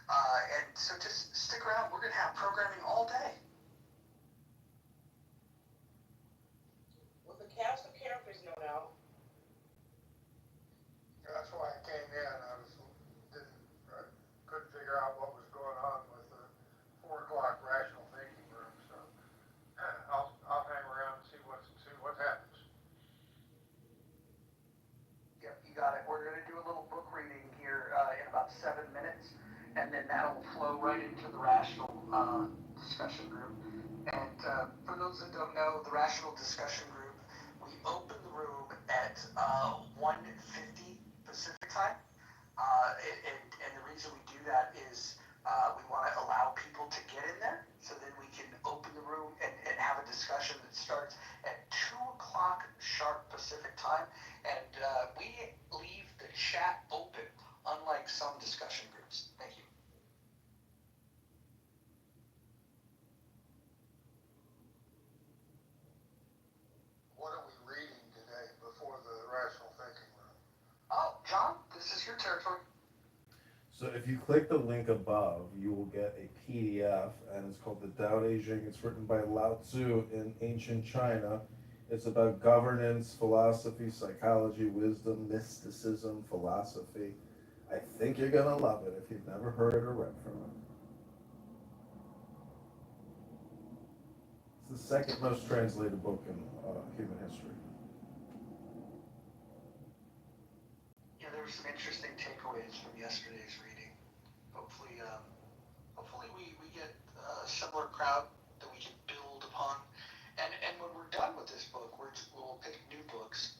And so just stick around. We're going to have programming all day. Well, the cast of characters know now. That's why I came in. Couldn't figure out what was going on with the 4 o'clock rational thinking room. So I'll hang around and see what happens. Yep, you got it. We're going to do a little book reading here in about 7 minutes, and then that'll flow right into the Rational Discussion Group. And for those that don't know, the Rational Discussion Group, we open the room at 1:50 Pacific time. And the reason we do that is we want to allow people to get in there, so then we can open the room and have a discussion that starts at 2 o'clock sharp Pacific time. And we leave the chat open, unlike some discussion groups. Thank you. What are we reading today before the rational thinking room? Oh, John, this is your territory. So if you click the link above, you will get a PDF, and it's called the Tao Te Ching. It's written by Lao Tzu in ancient China. It's about governance, philosophy, psychology, wisdom, mysticism, philosophy. I think you're gonna love it if you've never heard it or read from it. It's the 2nd most translated book in human history. Yeah, there were some interesting takeaways from yesterday's reading. Hopefully we get a similar crowd that we can build upon. And when we're done with this book, we'll pick new books.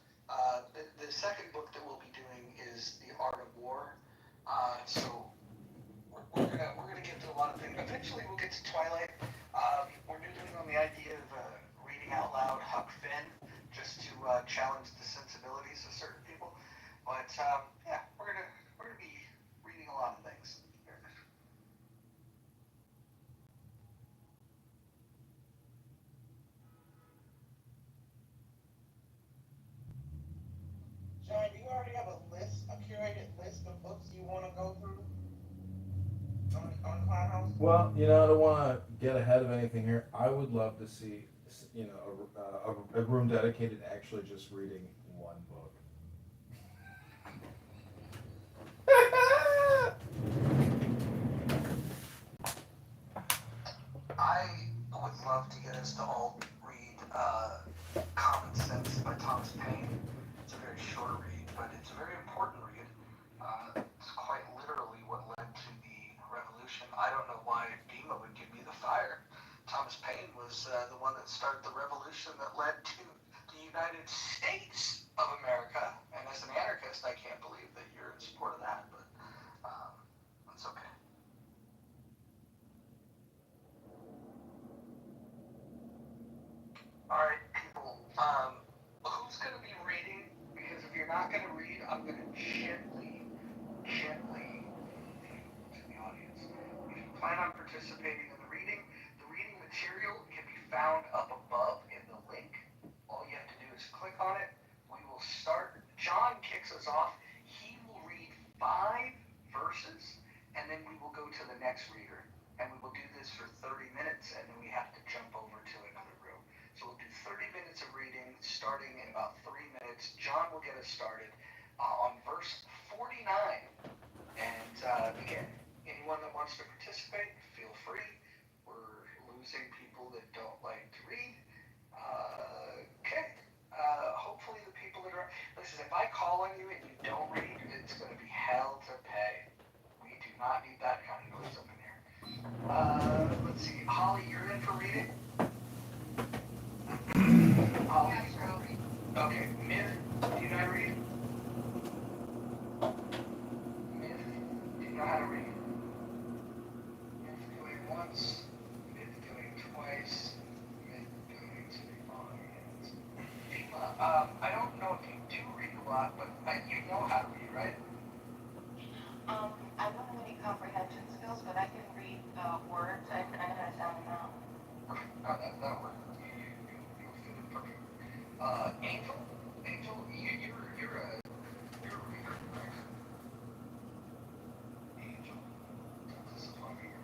The second book that we'll be doing is The Art of War. So we're gonna get to a lot of things. Eventually we'll get to Twilight. We're noodling on the idea of reading out loud Huck Finn, just to challenge the sensibilities of certain people. But yeah, we're gonna be reading a lot of things. John, do you already have a curated list of books you want to go through on Clubhouse? Well, I don't want to get ahead of anything here. I would love to see, a room dedicated to actually just reading one book. I would love to get us to all read Common Sense by Thomas Paine. It's a very short read, but it's a very important read. It's quite literally what led to the revolution. I don't know why Dima would give me the fire. Thomas Paine was the one that started the revolution that led to the United States of America. And as an anarchist, I can't believe that you're in support of that, but that's okay. All right, people. Who's going to be reading? Because if you're not going to read, I'm going to gently lead you to the audience. If you plan on participating in the reading material can be found up above. starting in about 3 minutes. John will get us started on verse 49. And again, anyone that wants to participate, feel free. We're losing people that don't like to read. Okay. Hopefully the people that are, listen, if I call on you and you don't read, it's going to be hell to pay. We do not need that kind of noise up in here. Let's see. Holly, you're in for reading? Holly, okay. Myth, do you know how to read? Myth, do you know how to read? Myth going once, myth going twice, myth going to the audience. Fima, I don't know if you do read a lot, but you know how to read, right? I don't have any comprehension skills, but I can read words. I know how to sound them out. That'll work. You'll fit it perfect. Angel, you're a reader, right? Angel, this is what we hear.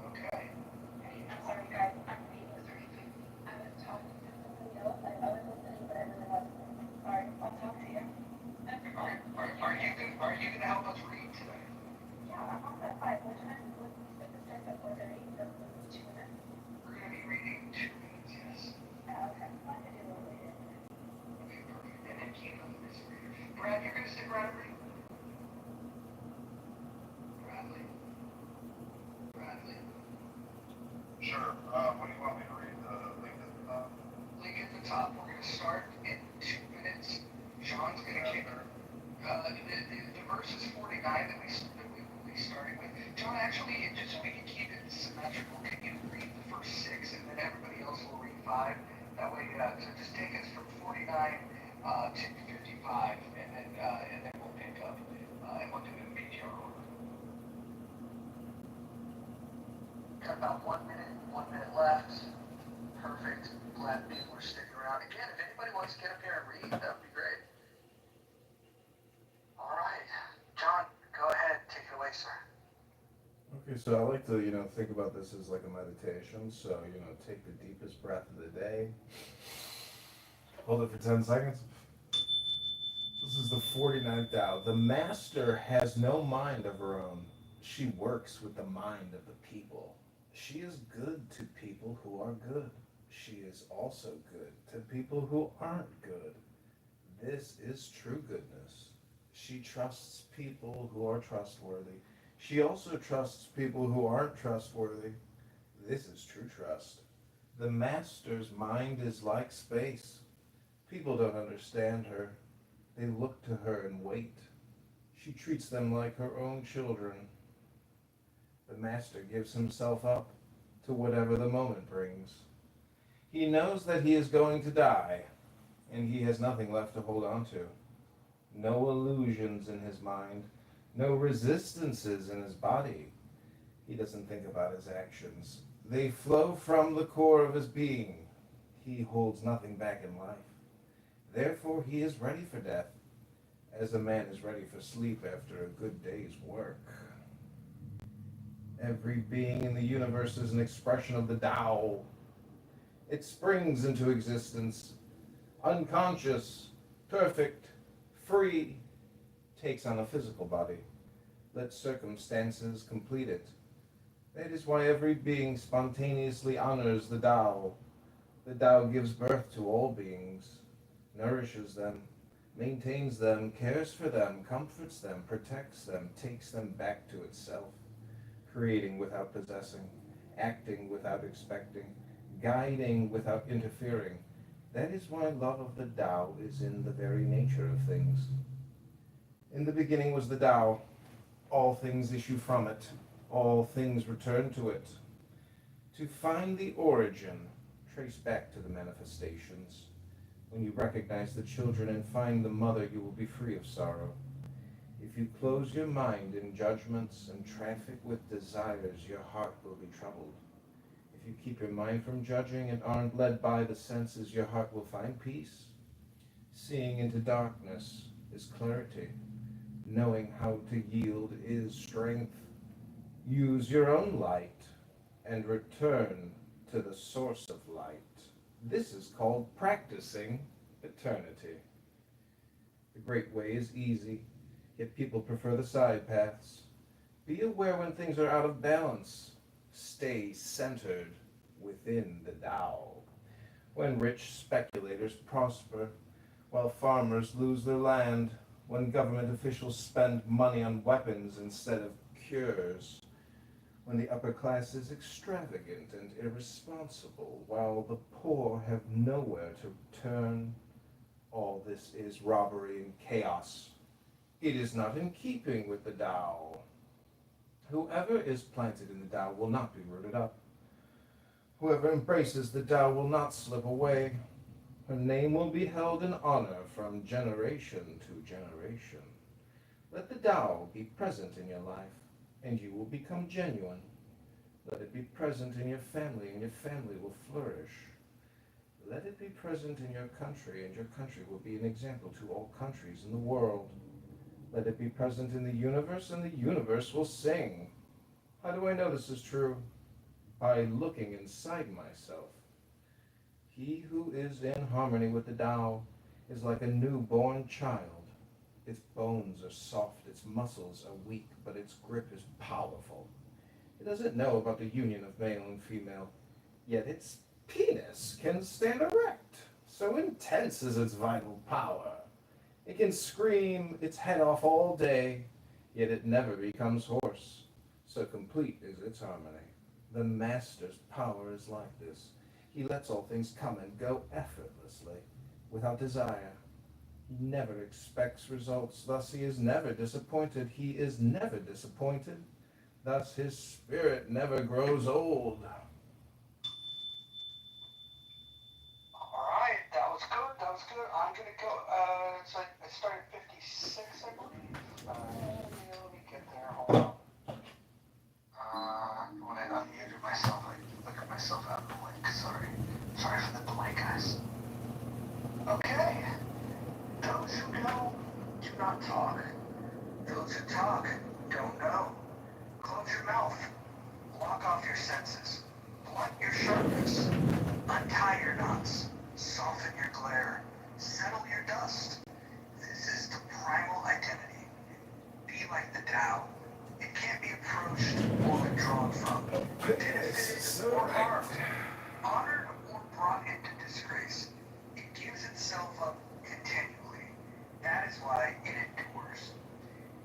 Okay. I'm sorry, guys. I'm being distracted. I was talking to somebody else. I was listening, but I really wasn't. Sorry. I'll talk to you. Are you gonna help us read today? Yeah, I'm on that 5. What time would we set the start at 4:30? So 2 minutes. We're gonna be reading 2 minutes, yes. Okay. I can do a little later. Okay, perfect. And then Kima is a reader. Brad, you're gonna stick around and read? Bradley? Sure. What do you want me to read? Link at the top? Link at the top. We're gonna start in 2 minutes. John's gonna kick her. The verse is 49 that we'll be starting with. John, actually, just so we can keep it symmetrical, can you read the first 6 and then everybody else will read 5? That way, so just take us from 49 to 55, and then we'll pick up, and we'll do it in PTR order. Got about 1 minute left. Perfect. Glad people are sticking around. Again, if anybody wants to get up here and read, that would be great. All right, John, go ahead, take it away, sir. Okay, so I like to, think about this as like a meditation. So, take the deepest breath of the day, hold it for 10 seconds. This is the 49th Tao. The master has no mind of her own. She works with the mind of the people. She is good to people who are good. She is also good to people who aren't good. This is true goodness. She trusts people who are trustworthy. She also trusts people who aren't trustworthy. This is true trust. The master's mind is like space. People don't understand her. They look to her and wait. She treats them like her own children. The master gives himself up to whatever the moment brings. He knows that he is going to die, and he has nothing left to hold on to. No illusions in his mind, no resistances in his body. He doesn't think about his actions. They flow from the core of his being. He holds nothing back in life. Therefore, he is ready for death, as a man is ready for sleep after a good day's work. Every being in the universe is an expression of the Tao. It springs into existence, unconscious, perfect, free, takes on a physical body. Let circumstances complete it. That is why every being spontaneously honors the Tao. The Tao gives birth to all beings, nourishes them, maintains them, cares for them, comforts them, protects them, takes them back to itself, creating without possessing, acting without expecting, guiding without interfering. That is why love of the Tao is in the very nature of things. In the beginning was the Tao. All things issue from it. All things return to it. To find the origin, trace back to the manifestations. When you recognize the children and find the mother, you will be free of sorrow. If you close your mind in judgments and traffic with desires, your heart will be troubled. If you keep your mind from judging and aren't led by the senses, your heart will find peace. Seeing into darkness is clarity. Knowing how to yield is strength. Use your own light and return to the source of light. This is called practicing eternity. The great way is easy, yet people prefer the side paths. Be aware when things are out of balance. Stay centered within the Tao. When rich speculators prosper, while farmers lose their land, when government officials spend money on weapons instead of cures, when the upper class is extravagant and irresponsible, while the poor have nowhere to turn, all this is robbery and chaos. It is not in keeping with the Tao. Whoever is planted in the Tao will not be rooted up. Whoever embraces the Tao will not slip away. Her name will be held in honor from generation to generation. Let the Tao be present in your life, and you will become genuine. Let it be present in your family, and your family will flourish. Let it be present in your country, and your country will be an example to all countries in the world. Let it be present in the universe, and the universe will sing. How do I know this is true? By looking inside myself. He who is in harmony with the Tao is like a newborn child. Its bones are soft, its muscles are weak, but its grip is powerful. It doesn't know about the union of male and female, yet its penis can stand erect. So intense is its vital power. It can scream its head off all day, yet it never becomes hoarse. So complete is its harmony. The master's power is like this. He lets all things come and go effortlessly, without desire. He never expects results, thus he is never disappointed. He is never disappointed, thus his spirit never grows old. Alright, that was good, that was good. I'm gonna go, it's like, I started 56, I believe. Let me get there, hold on. When I unmuted myself, I looked at myself out of the link, sorry. Sorry for the delay, guys. Okay. Those who know do not talk. Those who talk don't know. Close your mouth. Block off your senses. Blunt your sharpness. Untie your knots. Soften your glare. Settle your dust. This is the primal identity. Be like the Tao. It can't be approached or withdrawn from. Benefited or harmed. Honored or brought into disgrace. It gives itself up continually. That is why it endures.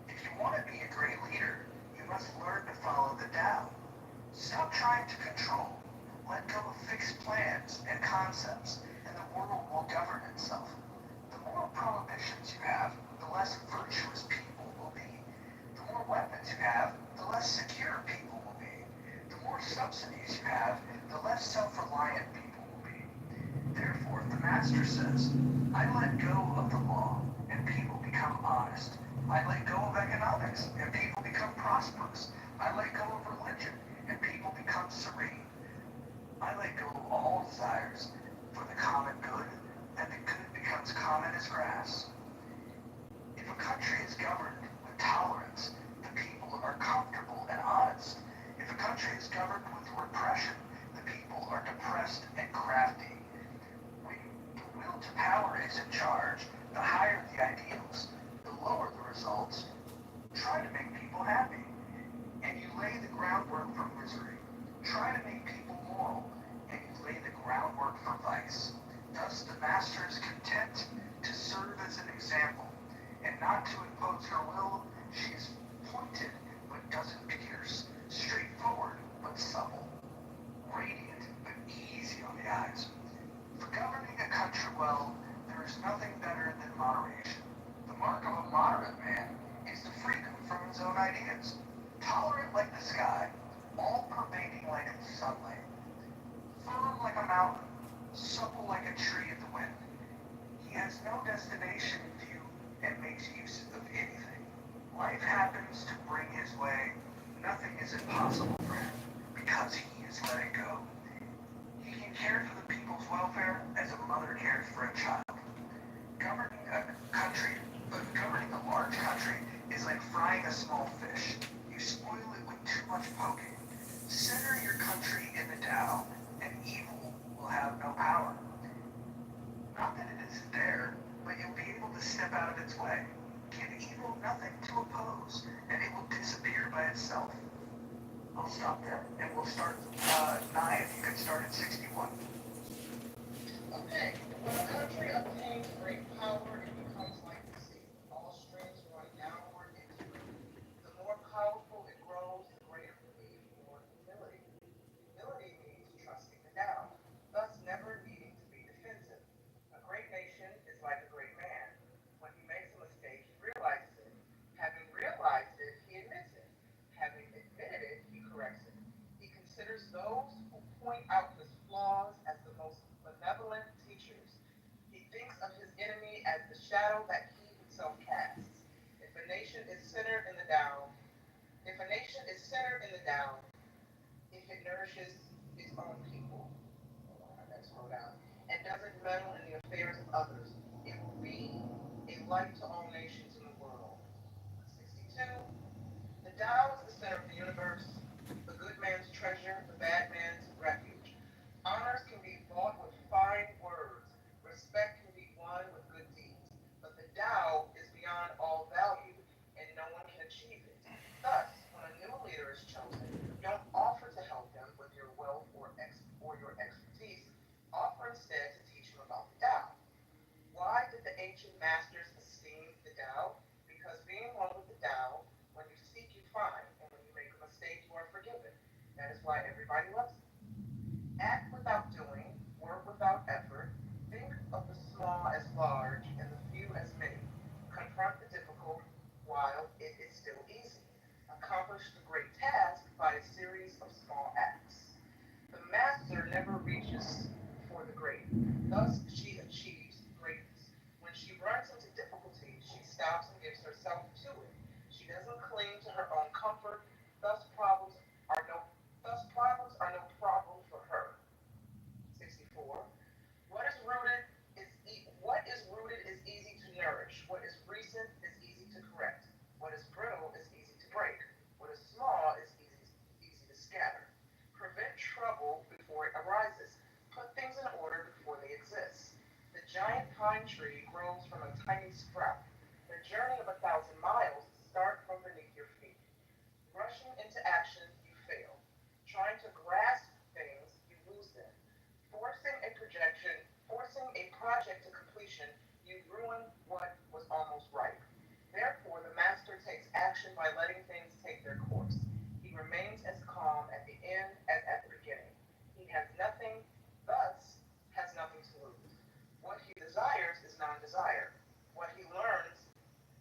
If you want to be a great leader, you must learn to follow the Tao. Stop trying to control. Let go of fixed plans and concepts, and the world will govern itself. The more prohibitions you have, the less virtuous people will be. The more weapons you have, the less secure people will be. The more subsidies you have, the less self-reliant people will be. Therefore, the Master says, I let go of the law, and people become honest. I let go of economics, and people become prosperous. I let go of religion, and people become serene. I let go of all desires for the common good, and the good becomes common as grass. If a country is governed with tolerance, the people are comfortable and honest. If a country is governed with repression, the people are depressed and crafty. When the will to power is in charge, the higher the ideals, the lower the results. Try to make people happy, and you lay the groundwork for misery. Try to make people moral, and you lay the groundwork for vice. Thus the Master is content to serve as an example, and not to impose her will. She is pointed, but doesn't pierce, straightforward, but supple, radiant, but easy on the eyes. For governing a country well, there is nothing better than moderation. The mark of a moderate man is the freedom from his own ideas, tolerant like the sky, all-pervading like the sunlight, firm like a mountain, supple like a tree in the wind. He has no destination in view and makes use of anything. Life happens to bring his way. Nothing is impossible for him because he is letting go. He can care for the people's welfare as a mother cares for a child. Governing a large country is like frying a small fish. You spoil it with too much poking. Center your country in the Tao, and itself. I'll stop there, and we'll start, Naya, if you could start at 61. Okay, when a country obtains great power, it becomes like the sea. All streams run downward into it. The more powerful it grows, the greater the need for humility. Humility means trusting the down, thus never needing to be defensive. A great nation is like a great man. When he makes a mistake, he realizes it. Having realized it, he admits it. Having admitted it, he corrects it. He considers those who point out his flaws as the most benevolent teachers. He thinks of his enemy as the shadow that he himself casts. If a nation is centered in the down, if a nation is centered in the down, if it nourishes its own people, next scroll down, and doesn't meddle in the affairs of others, it will be a light to all nations in the world. 62. The Tao is the center of the universe, the good man's treasure, the bad man's refuge. Honors can be bought with fine words, respect can be won with good deeds, but the Tao is beyond all value, and no one can achieve it. Thus, when a new leader is chosen, don't offer to help them with your wealth or your expertise. Offer instead to teach them about the Tao. Why did the ancient masters esteem the Tao? Because being one with the Tao, when you seek, you find, and when you make a mistake, you are forgiven. That is why everybody loves you. Act without doing, work without effort. Think of the small as large and the few as many. Confront the difficult while it is still easy. Accomplish the great task by a series of small acts. The master never reaches for the great. Thus, she achieves greatness. When she runs into difficulty, she stops and gives herself to it. She doesn't cling to her own comfort. Thus, are no problems are no problem for her. 64. What is rooted is easy to nourish. What is recent is easy to correct. What is brittle is easy to break. What is small is easy to scatter. Prevent trouble before it arises. Put things in order before they exist. The giant pine tree grows from a tiny sprout. The journey of 1,000 miles starts from beneath your feet. Rushing into action, you fail. Trying to grasp things, you lose them. Forcing a project to completion, you ruin what was almost ripe. Therefore, the master takes action by letting things take their course. He remains as calm at the end as at the beginning. He has nothing, thus has nothing to lose. What he desires is non-desire. What he learns,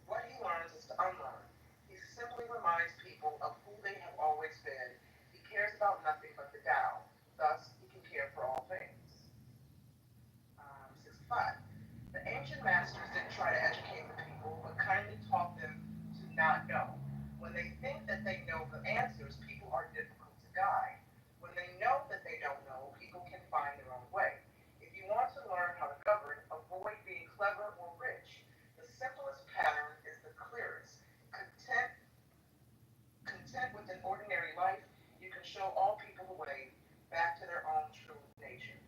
what he learns is to unlearn. He simply reminds people of who they have always been. He cares about nothing but the Tao. Thus, he can care for all things. 65. The ancient masters didn't try to educate the people, but kindly taught them to not know. When they think that they know the answers, people are difficult to guide. When they know that they don't know, people can find their own way. If you want to learn how to govern, avoid being clever or rich. The simplest pattern is the clearest. Content with an ordinary life, you can show all people the way back to their own true nature.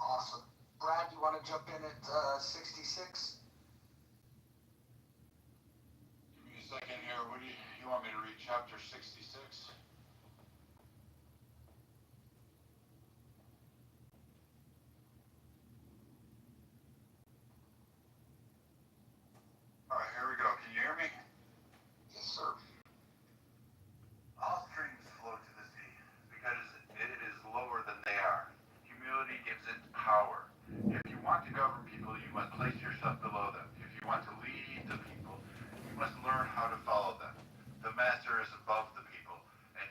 Awesome. Brad, you want to jump in at 66? Give me a second here. What do you want me to read? Chapter 66? All right, here we go. Can you hear me? Yes, sir. All streams flow to the sea because it is lower than they are. Humility gives it power. If you want to govern people, you must place yourself below them. If you want to lead the people, you must learn how to follow them. The master is above the people, and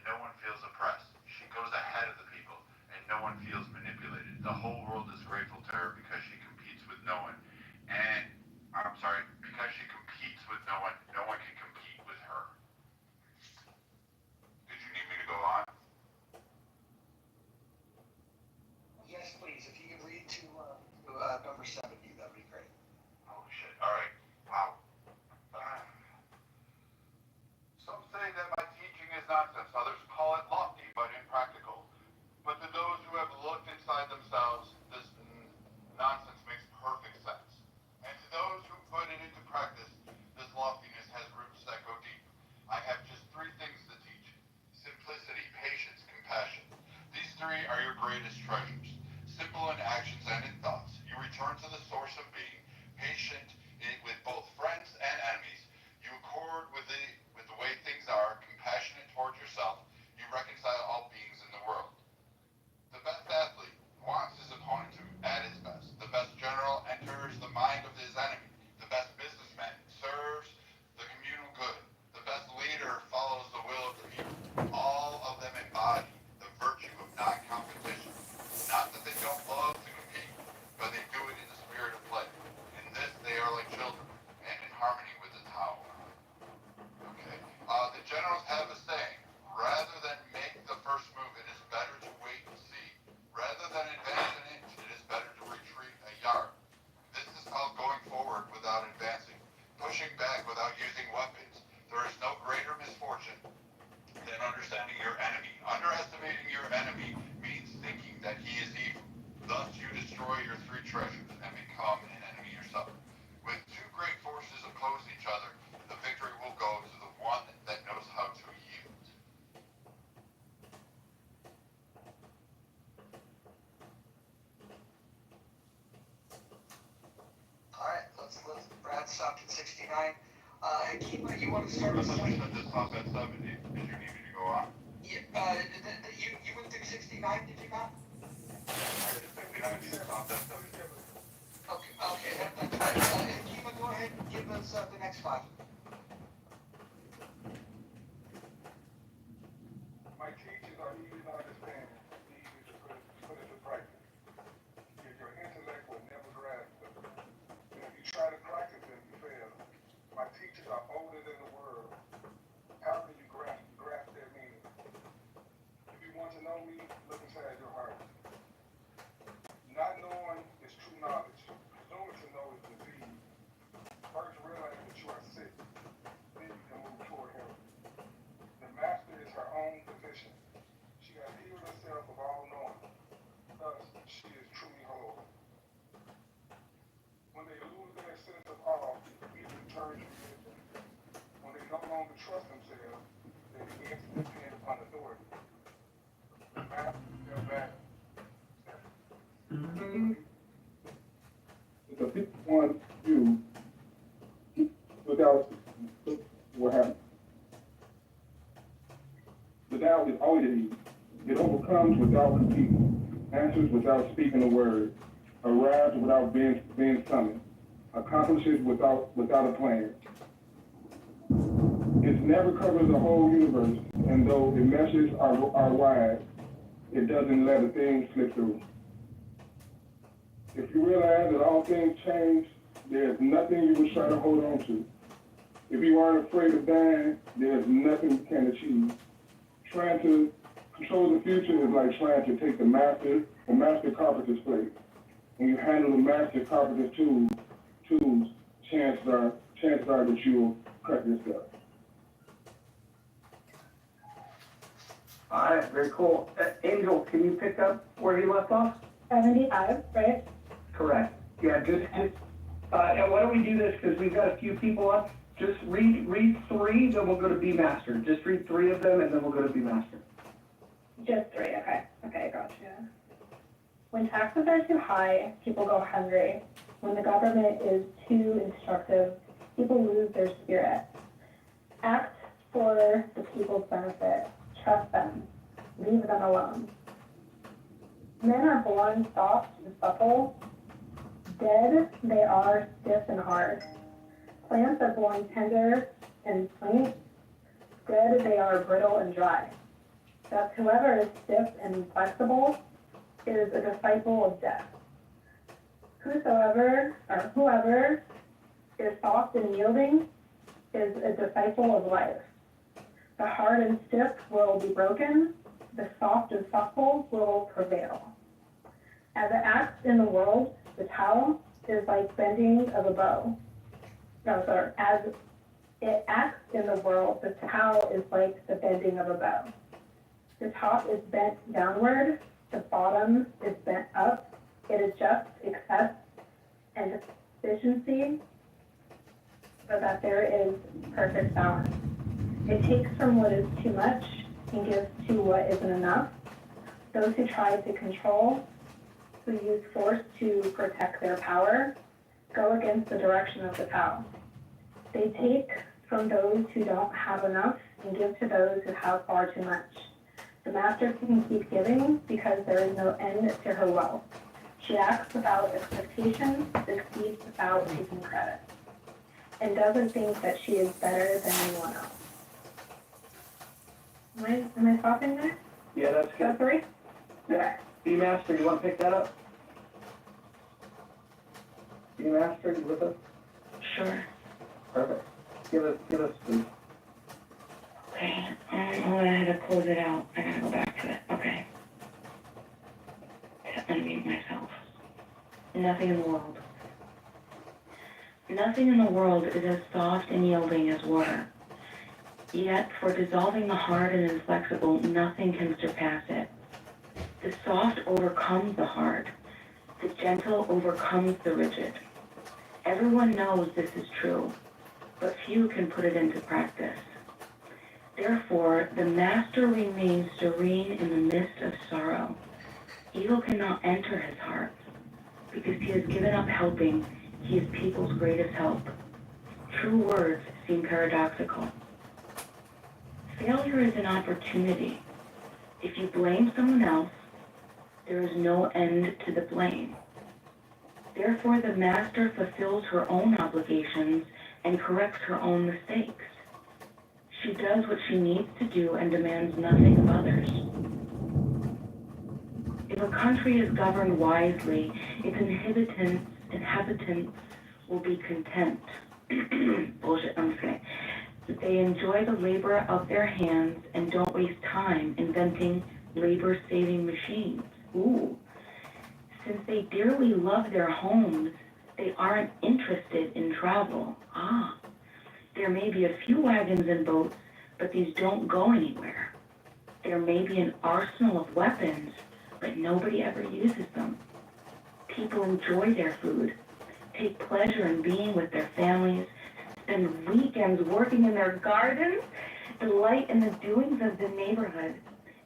than understanding your enemy. Underestimating your enemy means thinking that he is evil. Thus you destroy your three treasures and become an enemy yourself. When two great forces oppose each other, the victory will go to the one that knows how to yield. Alright, Brad stopped at 69. Kima, you want to start with I something? said this stopped at 70. Did you need me to go on? Yeah, you went through 69, did you not? I said 59, you stopped at 70. Okay, that's fine. Kima, go ahead and give us the next five. My teachers are easy to understand, easy to put into practice. Your intellect will never grasp them. And if you try to practice them, you fail. My teachers are older than the world. How can you grasp their meaning? If you want to know me, look inside your heart. Not knowing is true knowledge. Presuming to know is disease. First realize that you are sick. Then you can move toward him. The master is her own physician. She has healed herself of all knowing. Thus, she is truly whole. When they lose their sense of awe, reason turns to religion. When they no longer trust themselves, they begin to depend upon authority. The master is their battle. The people want you without what happened. The doubt is always easy. It overcomes without competing, answers without speaking a word, arrives without being summoned, accomplishes without a plan. It never covers the whole universe, and though the meshes are wide, it doesn't let a thing slip through. If you realize that all things change, there's nothing you will try to hold on to. If you aren't afraid of dying, there's nothing you can achieve. Trying to control the future is like trying to take the master carpenter's place. When you handle the master carpenter's tools, chances are that you'll cut yourself. All right, very cool. Angel, can you pick up where he left off? 75, right? Correct. Yeah, and why don't we do this, because we've got a few people up. Just read three, then we'll go to B Master. Just read three of them, and then we'll go to B Master. Just three, okay. Okay, gotcha. When taxes are too high, people go hungry. When the government is too instructive, people lose their spirit. Act for the people's benefit. Trust them. Leave them alone. Men are born soft and supple. Dead, they are stiff and hard. Plants are born tender and quaint. Dead, they are brittle and dry. Thus, whoever is stiff and inflexible is a disciple of death. Whoever is soft and yielding is a disciple of life. The hard and stiff will be broken. The soft and supple will prevail. As it acts in the world, the Tao is like bending of a bow. As it acts in the world, the Tao is like the bending of a bow. The top is bent downward, the bottom is bent up. It adjusts excess and efficiency so that there is perfect balance. It takes from what is too much and gives to what isn't enough. Those who try to control, who use force to protect their power, go against the direction of the Tao. They take from those who don't have enough and give to those who have far too much. The master can keep giving because there is no end to her wealth. She acts without expectation, succeeds without taking credit, and doesn't think that she is better than anyone else. Am I stopping there? Yeah, that's good. That's three? Okay. B Master, you want to pick that up? B Master, you with us? Sure. Perfect. Give us, please. Okay, I'm gonna have to close it out. I gotta go back to it. Okay. To unmute myself. Nothing in the world. Nothing in the world is as soft and yielding as water. Yet, for dissolving the hard and inflexible, nothing can surpass it. The soft overcomes the hard. The gentle overcomes the rigid. Everyone knows this is true, but few can put it into practice. Therefore, the master remains serene in the midst of sorrow. Evil cannot enter his heart, because he has given up helping. He is people's greatest help. True words seem paradoxical. Failure is an opportunity. If you blame someone else, there is no end to the blame. Therefore, the master fulfills her own obligations and corrects her own mistakes. She does what she needs to do and demands nothing of others. If a country is governed wisely, its inhabitants will be content. Bullshit, I'm just kidding. They enjoy the labor of their hands and don't waste time inventing labor-saving machines. Ooh. Since they dearly love their homes, they aren't interested in travel. Ah. There may be a few wagons and boats, but these don't go anywhere. There may be an arsenal of weapons, but nobody ever uses them. People enjoy their food, take pleasure in being with their families, spend weekends working in their gardens, delight in the doings of the neighborhood.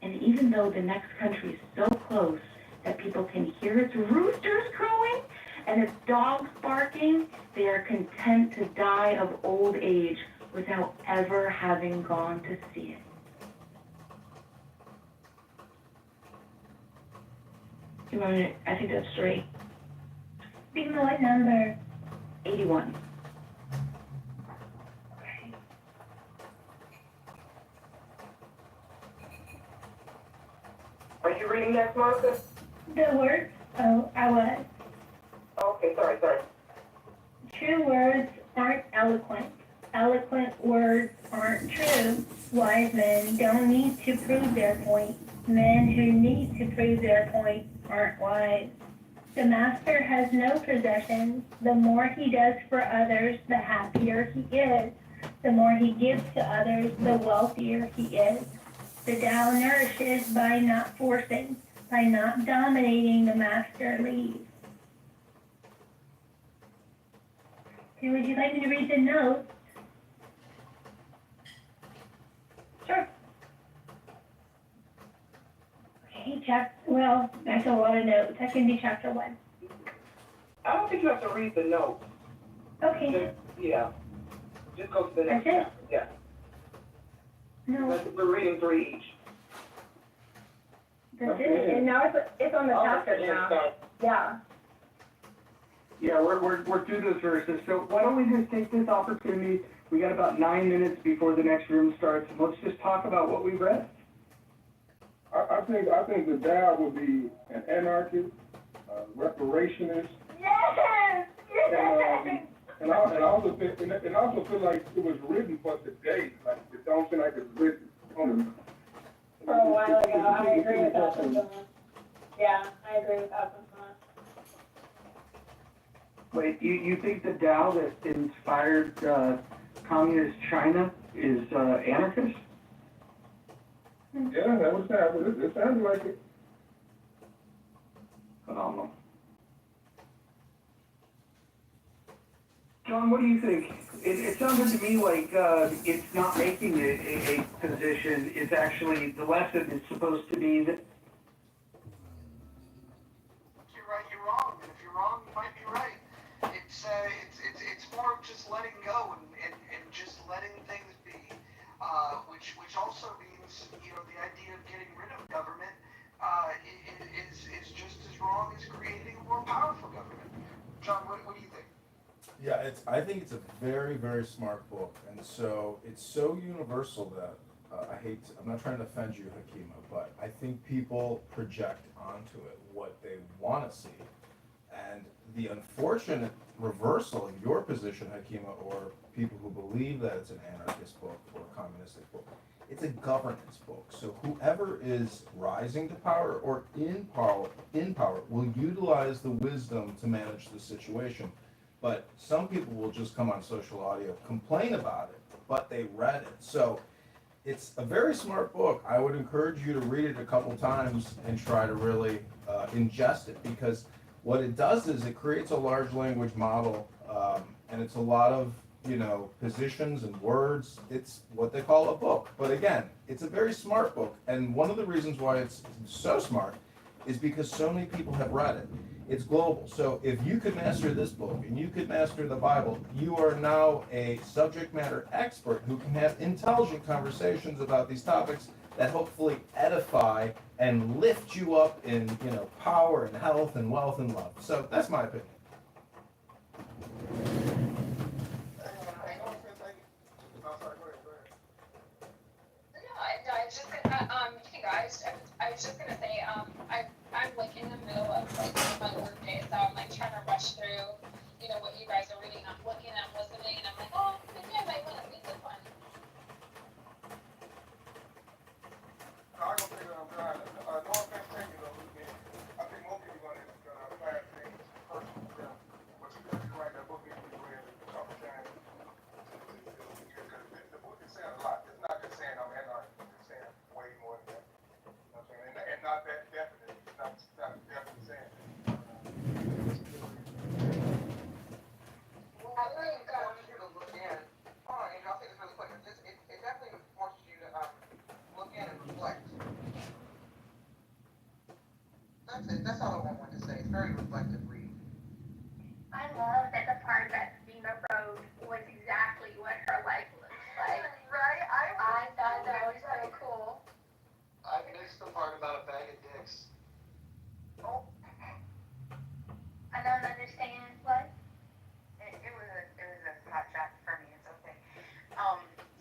And even though the next country is so close that people can hear its roosters crowing and its dogs barking, they are content to die of old age without ever having gone to see it. You want me to, I think that's straight. Big what number? 81. Okay. Are you reading that, Martha? The words? Oh, I was. Okay, sorry. True words aren't eloquent. Eloquent words aren't true. Wise men don't need to prove their point. Men who need to prove their point aren't wise. The master has no possessions. The more he does for others, the happier he is. The more he gives to others, the wealthier he is. The Tao nourishes by not forcing, by not dominating. The master leads. Okay, would you like me to read the notes? Sure. Okay, well, that's a lot of notes. That can be chapter 1. I don't think you have to read the notes. Okay. Just go to the next That's it? chapter. Yeah. No, We're reading 3 each. that's it. And now it's on the chapter now. Yeah. Yeah, we're through those verses, so why don't we just take this opportunity, we got about 9 minutes before the next room starts, and let's just talk about what we read. I think the Tao would be an anarchist, reparationist. Yes! And I also feel like it was written for today. Like it don't feel like it's written on For a while ago, I agree with that sentiment. Yeah, I agree with that sentiment. Wait, you think the Tao that inspired communist China is anarchist? Yeah, that was happening. It sounded like it. Phenomenal. John, what do you think? It sounded to me like it's not making a position. It's actually, the lesson is supposed to be that. If you're right, you're wrong. And if you're wrong, you might be right. It's more of just letting go and just letting things be, which also means, the idea of getting rid of government is just as wrong as creating a more powerful government. John, what do you think? Yeah, I think it's a very, very smart book, and so it's so universal that I'm not trying to offend you, Hakima, but I think people project onto it what they want to see. And the unfortunate reversal of your position, Hakima, or people who believe that it's an anarchist book or a communistic book, it's a governance book. So whoever is rising to power or in power will utilize the wisdom to manage the situation. But some people will just come on social audio, complain about it, but they read it. So it's a very smart book. I would encourage you to read it a couple times and try to really ingest it, because what it does is it creates a large language model, and it's a lot of, positions and words. It's what they call a book. But again, it's a very smart book. And one of the reasons why it's so smart is because so many people have read it. It's global. So if you could master this book and you could master the Bible, you are now a subject matter expert who can have intelligent conversations about these topics that hopefully edify and lift you up in, power and health and wealth and love. So that's my opinion. I was just gonna say, I'm like in the middle of like my work day, so I'm like trying to rush through, what you guys are reading. I'm looking, I'm listening, and I'm like, oh, maybe I might want to read this one. I don't think I'm driving. No offense taken though, I think most people are gonna class things personal to them. But you write that book, needs to be read a couple times because the book is saying a lot. It's not just saying I'm anarchist, it's saying way more than that. And not that definite. It's not definitely saying that. Well, I think I want you to look in. Hold on, Angel, I'll say this really quick. It definitely forces you to look in and reflect. That's it. That's all I want to say. It's very reflective read. I love that the part that Bima wrote was exactly what her life looks like. Right? I thought that was so cool. I missed the part about a bag of dicks. Oh. I don't understand what. It was a hot shot for me. It's okay.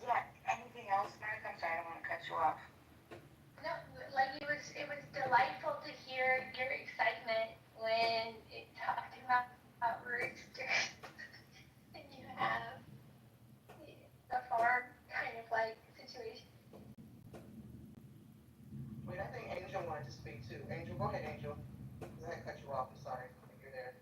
Yeah. Anything else, Mike? I'm sorry, I don't want to cut you off. No, like it was delightful to hear your excitement when it talked about roosters and you have the farm kind of like situation. Wait, I think Angel wanted to speak too. Angel, go ahead, Angel. Because I cut you off. I'm sorry. If you're there.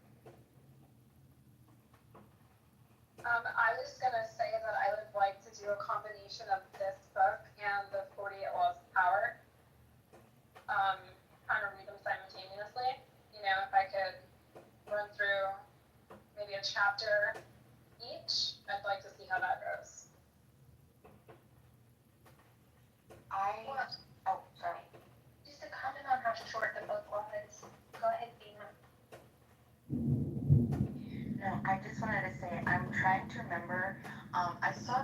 I was gonna say that I would like to do a combination of this book and the 48 Laws of Power. Kind of read them simultaneously. If I could run through maybe a chapter each, I'd like to see how that goes. Oh, sorry. Just a comment on how short the book was. Go ahead, Bima. No, I just wanted to say I'm trying to remember. I saw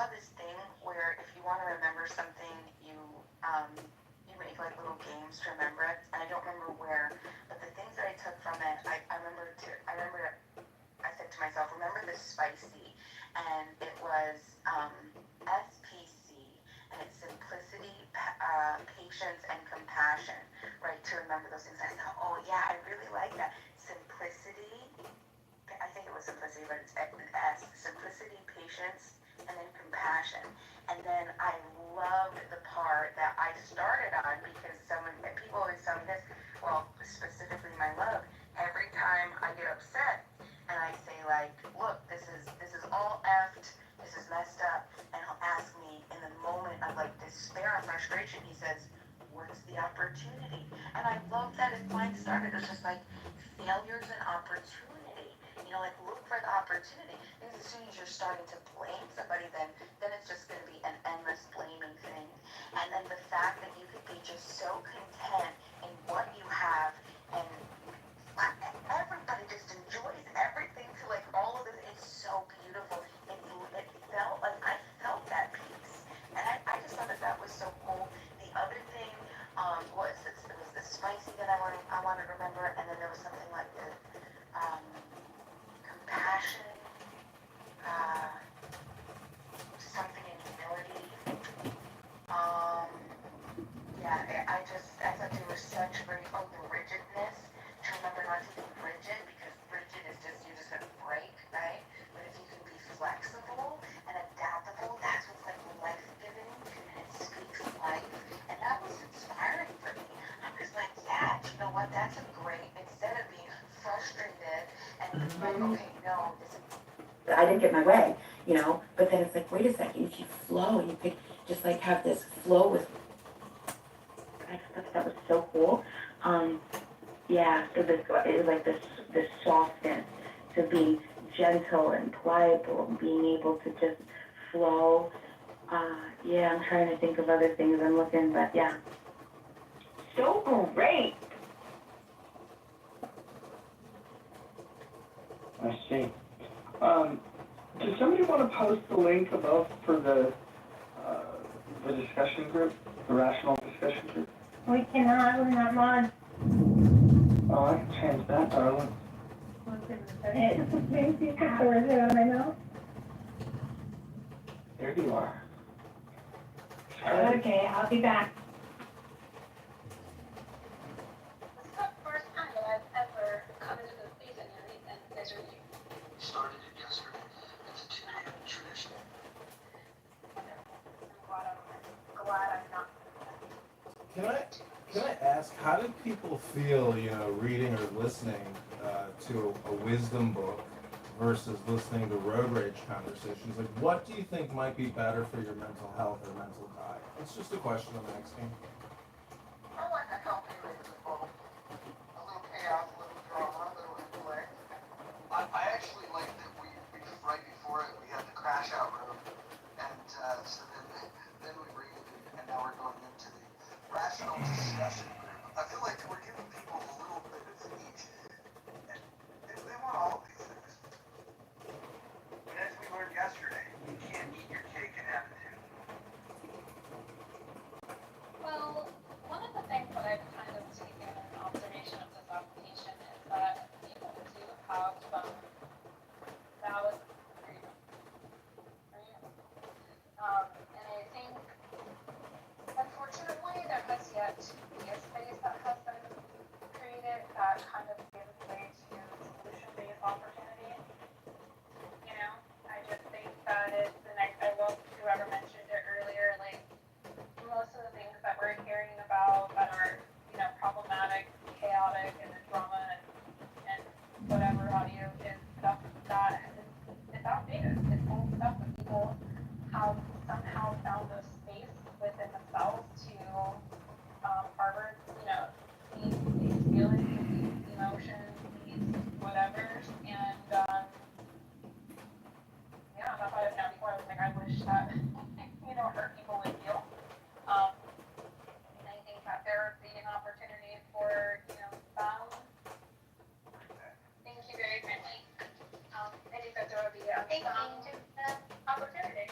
this thing where if you want to remember something, you make like little games to remember it. And I don't remember where, but the things that I took from it, I remember. I said to myself, remember the spicy, and it was SPC, and it's simplicity, patience, and compassion. Right, to remember those things. I thought, oh yeah, I really like that. Simplicity, I think it was simplicity, but it's with S. Simplicity, patience, and then compassion. And then I loved the part that I started on because people always tell me this, well, specifically my love, every time I get upset and I say like, look, this is all effed, this is messed up, and he'll ask me in the moment of like despair and frustration, he says, what's the opportunity? And I love that his mind started as just like failure's an opportunity. Like look for the opportunity. Because as soon as you're starting to blame somebody, then it's just going to be an endless blaming thing. And then the fact that you could be just so content in what you have, and everybody just enjoys everything to like all of this. It's so beautiful. It felt like I felt that peace, and I just thought that was so cool. The other thing was it was the spicy that I wanted to remember, and then there was something like the compassion, something in humility. I thought they were such great. Oh, the rigidness. To remember not to be rigid, because rigid is you're just gonna break, right? But if you can be flexible and adaptable, that's what's like life-giving, and it speaks life. And that was inspiring for me. I'm just like, yeah, you know what? That's a great. Instead of being frustrated and like, okay, no, I didn't get my way. you know, but then it's like, wait a second, if you flow, you could just like have this flow with, I just thought that was so cool. Yeah, so this, it was like this softness to being gentle and pliable and being able to just flow. Yeah, I'm trying to think of other things I'm looking, but yeah. So great. I see. Does somebody want to post the link above for the discussion group, the rational discussion group? We cannot, we're not mod. Oh, I can change that, darling. Maybe you can forward it on my mouth. There you are. Okay, I'll be back. This is the first time that I've ever come into the season and there's a review. Started it yesterday. It's a 2-year tradition. I'm glad I'm not. Can I ask, how did people feel, you know, reading or listening to a wisdom book versus listening to road rage conversations? Like, what do you think might be better for your mental health or mental diet? It's just a question I'm asking. I like a healthy mix of both. A little chaos, a little drama, a little intellect. I actually like that we right before it, we had the crash out room. And so then we read and now we're going into the rational discussion group. I feel like we're giving people a little bit of each. And they want all of these things. But as we learned yesterday, you can't eat your cake and have it too. Well, one of the things that I've kind of taken an observation of this application is that people do have some valid freedom. And I think, unfortunately, there has yet to be a space that has been created that kind of gives way to solution-based opportunity. You know, I just think that it's, and I love whoever mentioned it earlier, like, most of the things that we're hearing about that are, you know, problematic, chaotic, and the drama and whatever have you is stuff that is outdated. It's old stuff that people have somehow found a space within themselves to harbor, you know, these feelings, these emotions, these whatevers, and yeah, that's why I've known before. I was like, I wish that, you know, hurt people would feel. And I think that there would be an opportunity for, you know, thank you very kindly. I think that there would be a opportunity.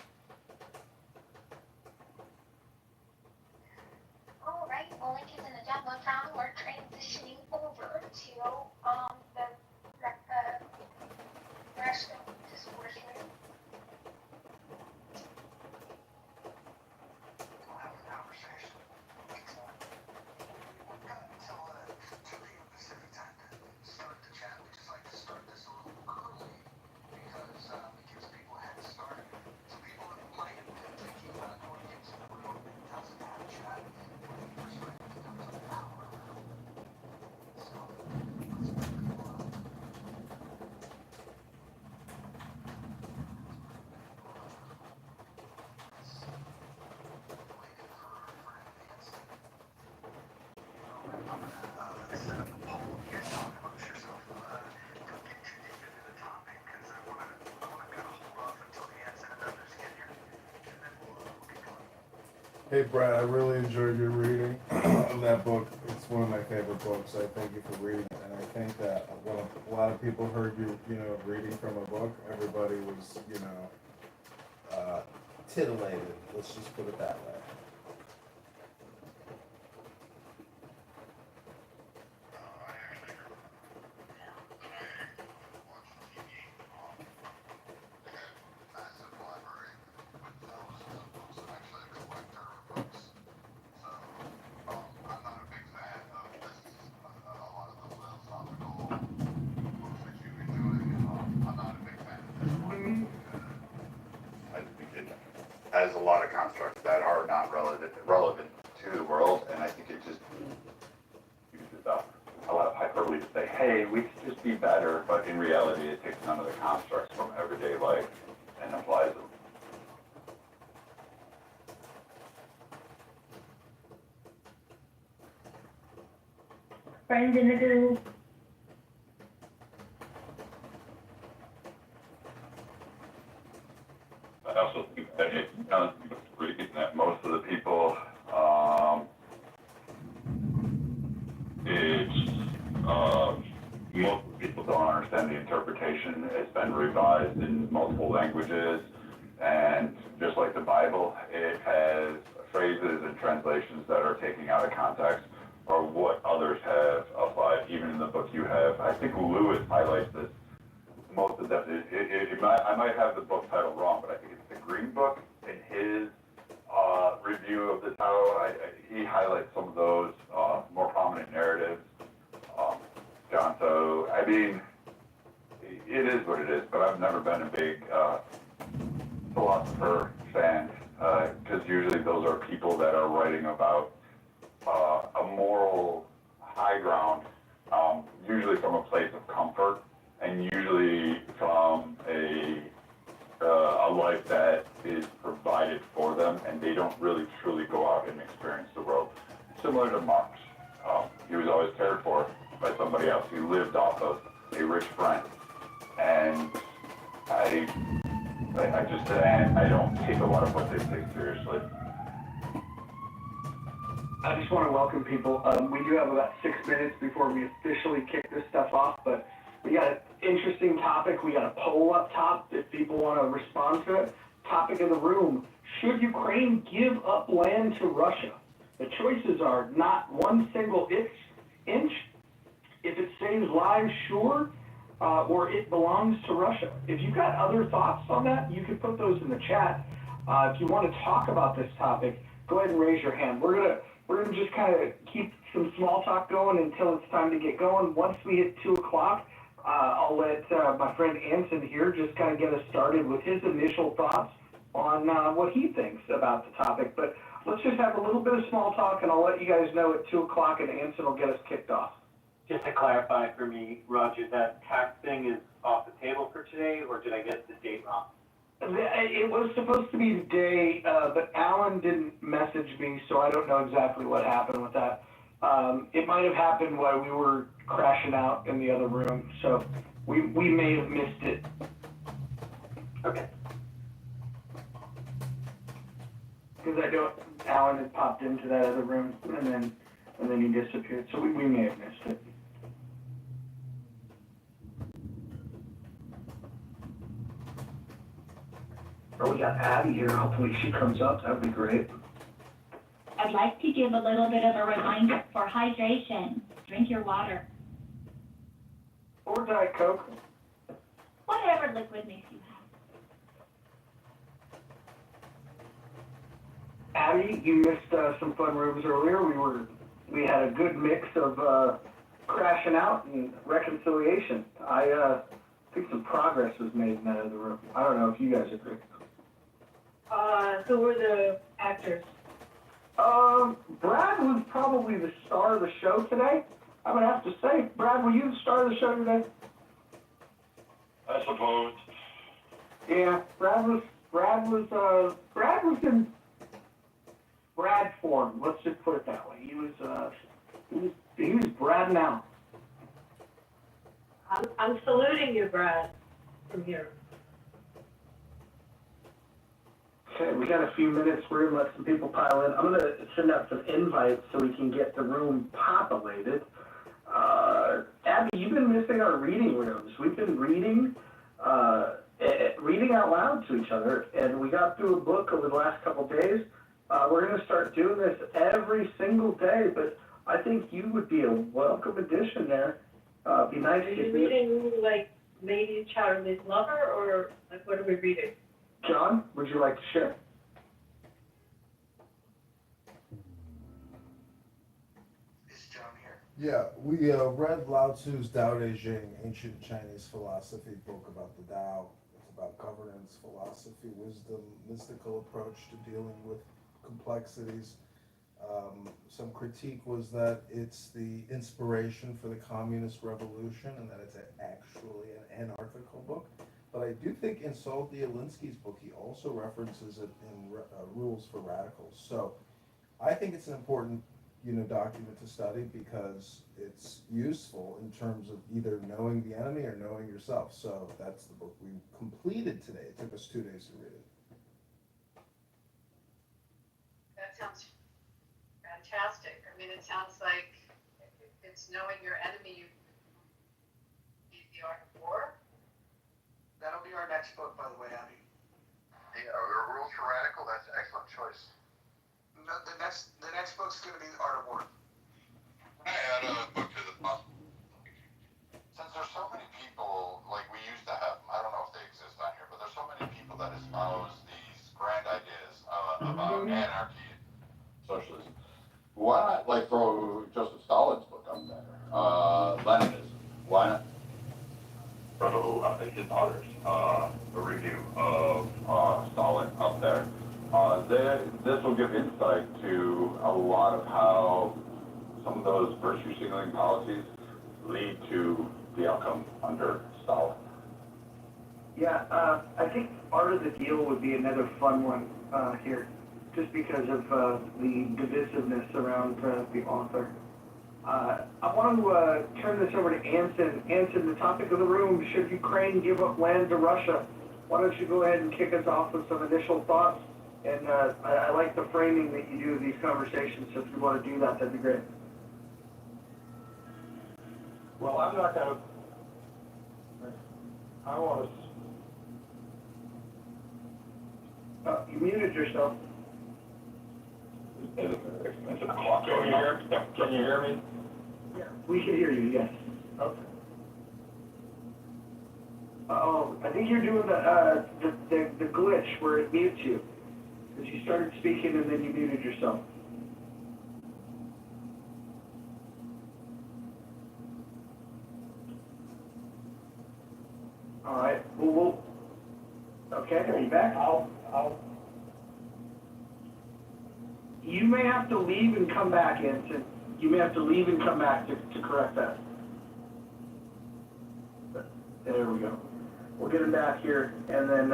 All right, well, link is in the demo now. We're transitioning over to the rational discourse room. We'll have a conversation. Excellent. We've got until 2 p.m. Pacific time to start the chat. We just like to start this a little early because it gives people a head start. So people that might have been thinking about going into the room and doesn't have a chat, what are your perspectives comes up an hour early. So let's bring people up. Let's set up a poll. You guys talk amongst yourself. Don't get too deep into the topic because I want to kind of hold off until the end and others get here, and then we'll get going. Hey Brad, I really enjoyed your reading of that book. It's one of my favorite books. I thank you for reading it. And I think that when a lot of people heard you, you know, reading from a book, everybody was, you know, titillated. Let's just put it that way. Massive library with thousands of books. I'm actually a collector of books. So, I'm not a big fan of a lot of the philosophical books that you enjoy. I'm not a big fan of this one. I think it has a lot of constructs that are not relevant to the world, and I think it just uses up a lot of hyperbole to say, hey, we could just be better, but in reality it takes none of the constructs from everyday life and applies friends in the group. I also think that it's reading that most of the people, most of the people don't understand the interpretation. It's been revised in multiple languages, and just like the Bible, it has phrases and translations that are taken out of context or what others have applied. Even in the book you have, I think Lewis highlights this most of that. I might have the book title wrong, but I think it's the Green Book. In his review of the Tao, he highlights some of those more prominent narratives. John, so I mean, it is what it is. But I've never been a big philosopher fan, because usually those are people that are writing about a moral high ground, usually from a place of comfort, and usually from a life that is provided for them, and they don't really truly go out and experience the world. Similar to Marx, he was always cared for by somebody else. He lived off of a rich friend, and I don't take a lot of what they say seriously. I just want to welcome people. We do have about 6 minutes before we officially kick this stuff off, but we got an interesting topic. We got a poll up top if people want to respond to it. Topic in the room: should Ukraine give up land to Russia? The choices are not one single inch, if it saves lives, sure, or it belongs to Russia. If you've got other thoughts on that, you can put those in the chat. If you want to talk about this topic, go ahead and raise your hand. We're gonna just kind of keep some small talk going until it's time to get going. Once we hit 2 o'clock, I'll let my friend Anson here just kind of get us started with his initial thoughts on what he thinks about the topic. But let's just have a little bit of small talk, and I'll let you guys know at 2 o'clock, and Anson will get us kicked off. Just to clarify for me, Roger, that tax thing is off the table for today, or did I get the date wrong? It was supposed to be today, but Alan didn't message me, so I don't know exactly what happened with that. It might have happened while we were crashing out in the other room, so we may have missed it. Okay. Because I know Alan had popped into that other room, and then he disappeared, so we may have missed it. Oh, we got Abby here. Hopefully she comes up. That would be great. I'd like to give a little bit of a reminder for hydration. Drink your water. Or Diet Coke. Whatever liquid makes you happy. Abby, you missed some fun rooms earlier. We had a good mix of crashing out and reconciliation. I think some progress was made in that other room. I don't know if you guys agree. Who were the actors? Brad was probably the star of the show today. I'm gonna have to say, Brad, were you the star of the show today? I suppose. Yeah, Brad was in Brad form. Let's just put it that way. He was Brad now. I'm saluting you, Brad, from here. Okay, we got a few minutes. We're gonna let some people pile in. I'm gonna send out some invites so we can get the room populated. Abby, you've been missing our reading rooms. We've been reading out loud to each other, and we got through a book over the last couple days. We're gonna start doing this every single day, but I think you would be a welcome addition there. Be nice Are to you reading like Lady Chatterley's Lover, or like what are we reading? John, would you like to share? Is John here? Yeah, we read Lao Tzu's Tao Te Ching, ancient Chinese philosophy book about the Tao. It's about governance, philosophy, wisdom, mystical approach to dealing with complexities. Some critique was that it's the inspiration for the communist revolution and that it's actually an anarchical book. But I do think in Saul Dialinsky's book, he also references it in Rules for Radicals. So I think it's an important document to study because it's useful in terms of either knowing the enemy or knowing yourself. So that's the book we completed today. It took us 2 days to read it. That sounds fantastic. I mean, it sounds like it's knowing your enemy, the art of war. That'll be our next book, by the way, Abby. Yeah, Rules for Radical, that's an excellent choice. No, the next book's going to be the Art of War. I add a book to the puzzle. Since there's so many people, like we used to have, I don't know if they exist on here, but there's so many people that espouse these grand ideas about anarchy and socialism. Why not, like, throw Joseph Stalin's book up there? Leninism. Why not? His others, a review of Stalin up there. This will give insight to a lot of how some of those virtue signaling policies lead to the outcome under Stalin. Yeah, I think Art of the Deal would be another fun one here, just because of the divisiveness around the author. I want to turn this over to Anson. Anson, the topic of the room, should Ukraine give up land to Russia? Why don't you go ahead and kick us off with some initial thoughts? And I like the framing that you do of these conversations, so if you want to do that, that'd be great. Well, I'm not going to, I want to. You muted yourself. Can you hear me? Yeah, we can hear you, yes. Okay. Oh, I think you're doing the glitch where it mutes you. Because you started speaking and then you muted yourself. All right. Well, okay, are you back? You may have to leave and come back, Anson. You may have to leave and come back to correct that. There we go. We'll get him back here, and then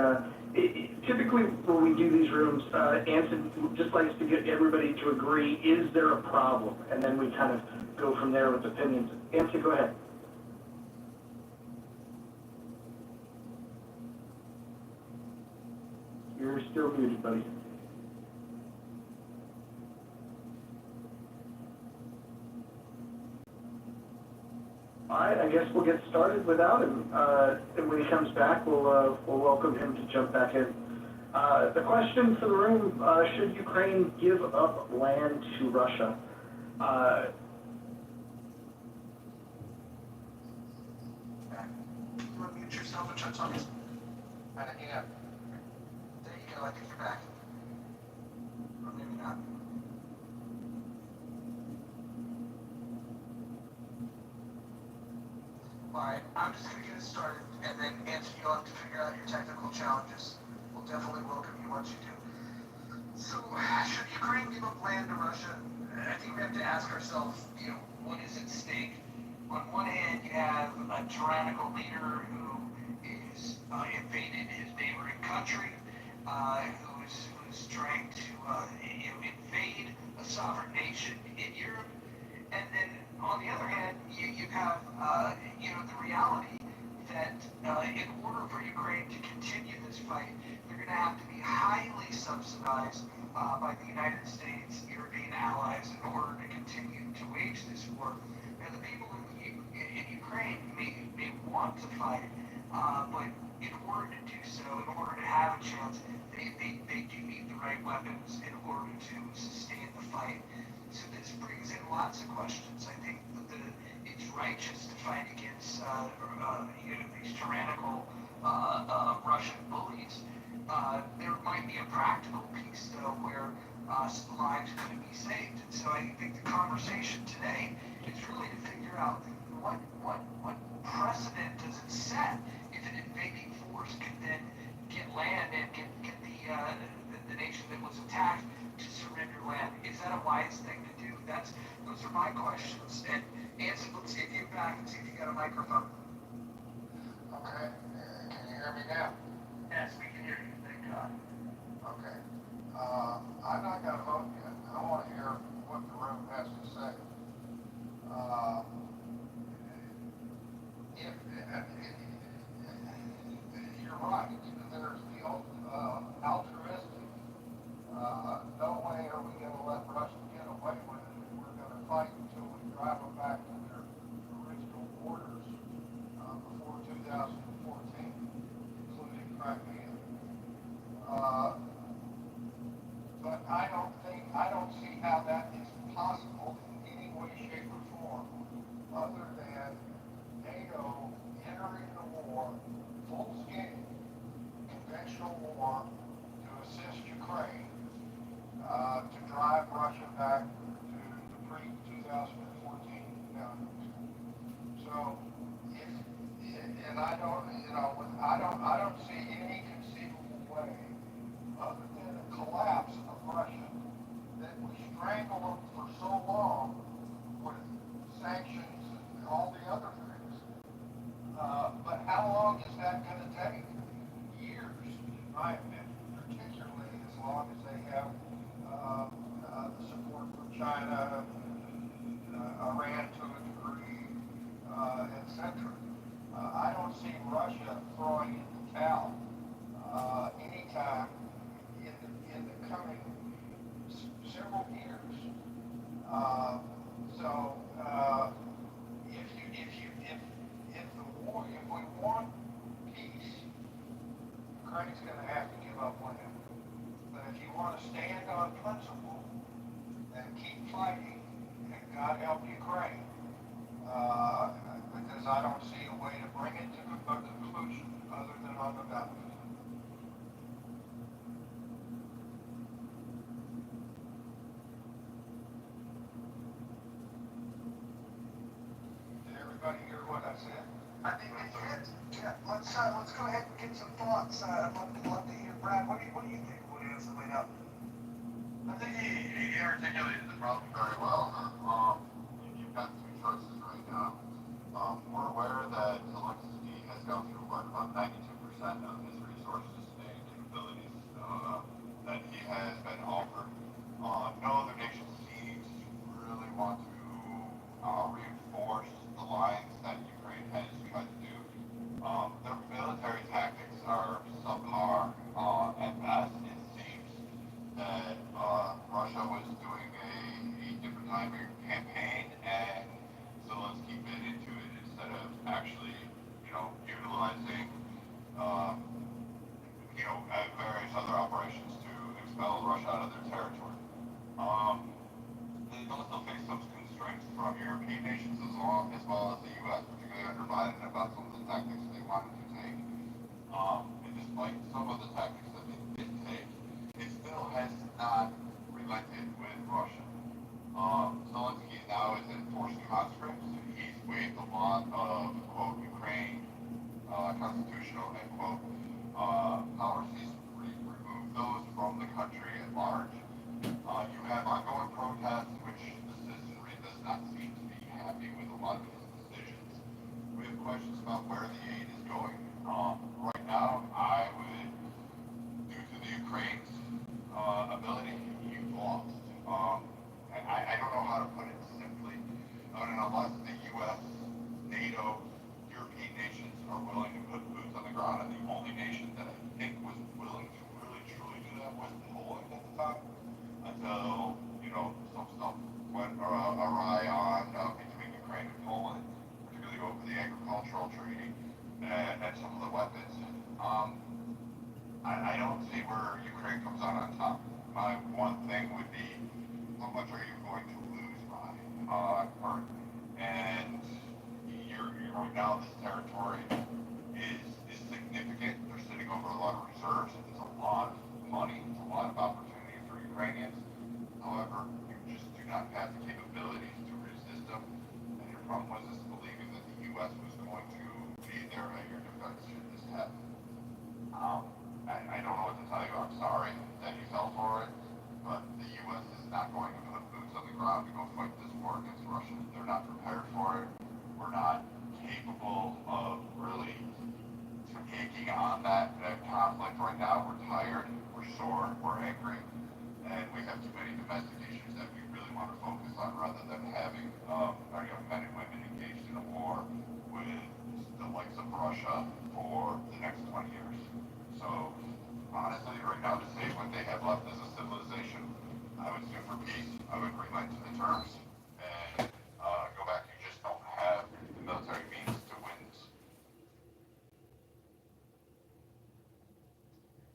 typically when we do these rooms, Anson just likes to get everybody to agree, is there a problem? And then we kind of go from there with opinions. Anson, go ahead. You're still muted, buddy. All right, I guess we'll get started without him. And when he comes back, we'll welcome him to jump back in. The question for the room, should Ukraine give up land to Russia? You unmute yourself and try talking. Yeah. There you go, I think you're back. Or maybe not. Alright, I'm just going to get it started, and then Anson, you'll have to figure out your technical challenges. We'll definitely welcome you once you do. So, should Ukraine give up land to Russia? I think we have to ask ourselves, what is at stake? On one hand, you have a tyrannical leader who is invaded his neighboring country, who's trying to invade a sovereign nation in Europe. And then, on the other hand, you have, the reality that in order for Ukraine to continue this fight, they're going to have to be highly subsidized by the United States, European allies, in order to continue to wage this war. And the people in Ukraine may want to fight, but in order to do so, in order to have a chance, they do need the right weapons in order to sustain the fight. So this brings in lots of questions. I think that it's righteous to fight against these tyrannical Russian bullies. There might be a practical piece, though, where some lives could be saved. And so I think the conversation today is really to figure out what precedent does it set if an invading force can then get land and get the nation that was attacked to surrender land. Is that a wise thing to do? Those are my questions. And Anson, let's see if you're back and see if you got a microphone. Okay, can you hear me now? Yes, we can hear you. Thank God. Okay. I'm not going to vote yet. I want to hear what the room has to us to get away with it, and we're gonna fight until we drive them back to their original borders, before 2014, including Crimea. But I don't see how that is possible in any way, shape, or form, other than NATO entering the war, full-scale, conventional war, to assist Ukraine, to drive Russia back to the pre-2014 boundaries. So, and I don't see any conceivable way, other than a collapse of Russia, that we strangle them for so long with sanctions and all the other things. But how long is that going to take? Years, in my opinion, particularly as long as they have the support from China, Iran to a degree, etc. I don't see Russia throwing in the towel anytime in the coming several years. If we want peace, Ukraine's going to have to give up land. But if you want to stand on principle and keep fighting, and God help Ukraine, because I don't see a way to bring it to a conclusion other than on the battlefield. Did everybody hear what I said? I think we did. Yeah, let's go ahead and get some thoughts. I'd love to hear, Brad, what do you think would answer me up? I think he articulated the problem very well. You've got two choices right now. We're aware that Zelensky has gone through about 92% of his resources and capabilities that he has been offered. No other nation seems to really want to reinforce the lines that Ukraine has tried to do. Their military tactics are subpar at best. It seems that Russia was doing a different type of campaign, and Zelensky bit into it instead of actually, utilizing, various other operations to expel Russia out of their territory. They also face some constraints from European nations as well as the U.S., particularly under Biden, about some of the tactics they wanted to take. And despite some of the tactics that they did take, it still has not relented with Russia. Zelensky now is in forced conscripts. He's waived a lot of, quote, Ukraine constitutional, end quote, powers. He's removed those from the country at large. You have ongoing protests, which the citizenry does not seem to be happy with a lot of his decisions. We have questions about where the aid is going. Right now, I would, due to the Ukraine's ability, you've lost. I don't know how to put it simply. Unless the U.S., NATO, European nations are willing to put boots on the ground, and the only nation that I think was willing to really truly do that was Poland at the time, until some stuff went awry on between Ukraine and Poland, particularly over the agricultural treaty and some of the weapons. I don't see where Ukraine comes out on top. My one thing would be, how much are you going to lose by? And right now this territory is significant. They're sitting over a lot of reserves. It's a lot of money. It's a lot of opportunity for Ukrainians. However, you just do not have the capabilities to resist them. And your problem was just believing that the U.S. was going to be there at your defense should this happen. I don't know what to tell you. I'm sorry that you fell for it, but the U.S. is not going to put boots on the ground to go fight this war against Russia. They're not prepared for it. We're not capable of really taking on that conflict right now. We're tired, we're sore, we're angry, and we have too many domestic issues that we really want to focus on rather than having our young men and women engaged in a war with the likes of Russia for the next 20 years. So, honestly, right now, to save what they have left as a civilization, I would sue for peace. I would terms and go back. You just don't have the military means to win this.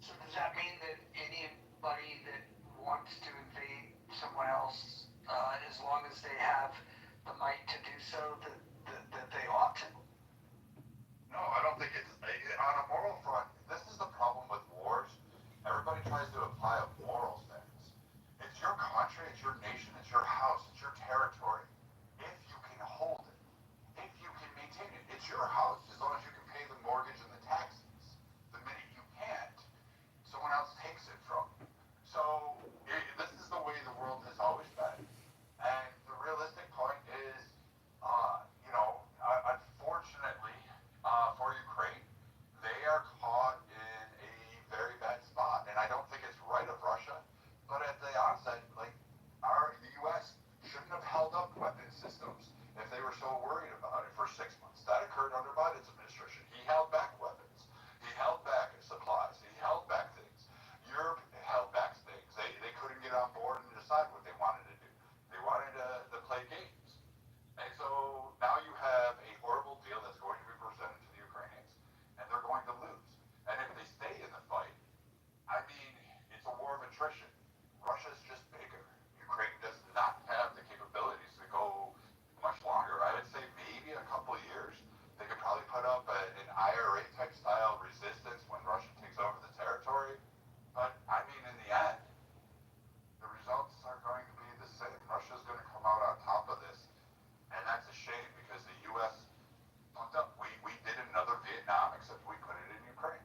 So does that mean that anybody that wants to invade someone else, as long as they have the might to do so, that they ought to? No, I don't think it's on a moral front. This is the problem with wars. Everybody tries to apply a moral stance. It's your country, it's your nation, it's your house, it's your territory. If you can hold it, if you can maintain it, it's your house as long as you can pay the mortgage and the taxes. The minute you can't, someone else takes it from you. So this is the way the world has always been. And the realistic point is, unfortunately for Ukraine, they are caught in a very bad spot. And I don't think it's right of Russia, but at the onset, the U.S. shouldn't have held up weapon systems if they were so worried about it for 6 months. That occurred under Biden's administration. He held back weapons. He held back supplies. He held back things. Europe held back things. They couldn't get on board and decide what they wanted to do. They wanted to play games. And so now you have a horrible deal that's going to be presented to the Ukrainians, and they're going to lose. And if they stay in the fight, I mean, it's a war of attrition. Russia's just bigger. Ukraine does not have the capabilities to go much longer. I would say maybe a couple of years. They could probably put up an IRA type style resistance when Russia takes over the territory. But I mean, in the end, the results are going to be the same. Russia's going to come out on top of this. And that's a shame because the U.S. fucked up. We did another Vietnam, except we put it in Ukraine.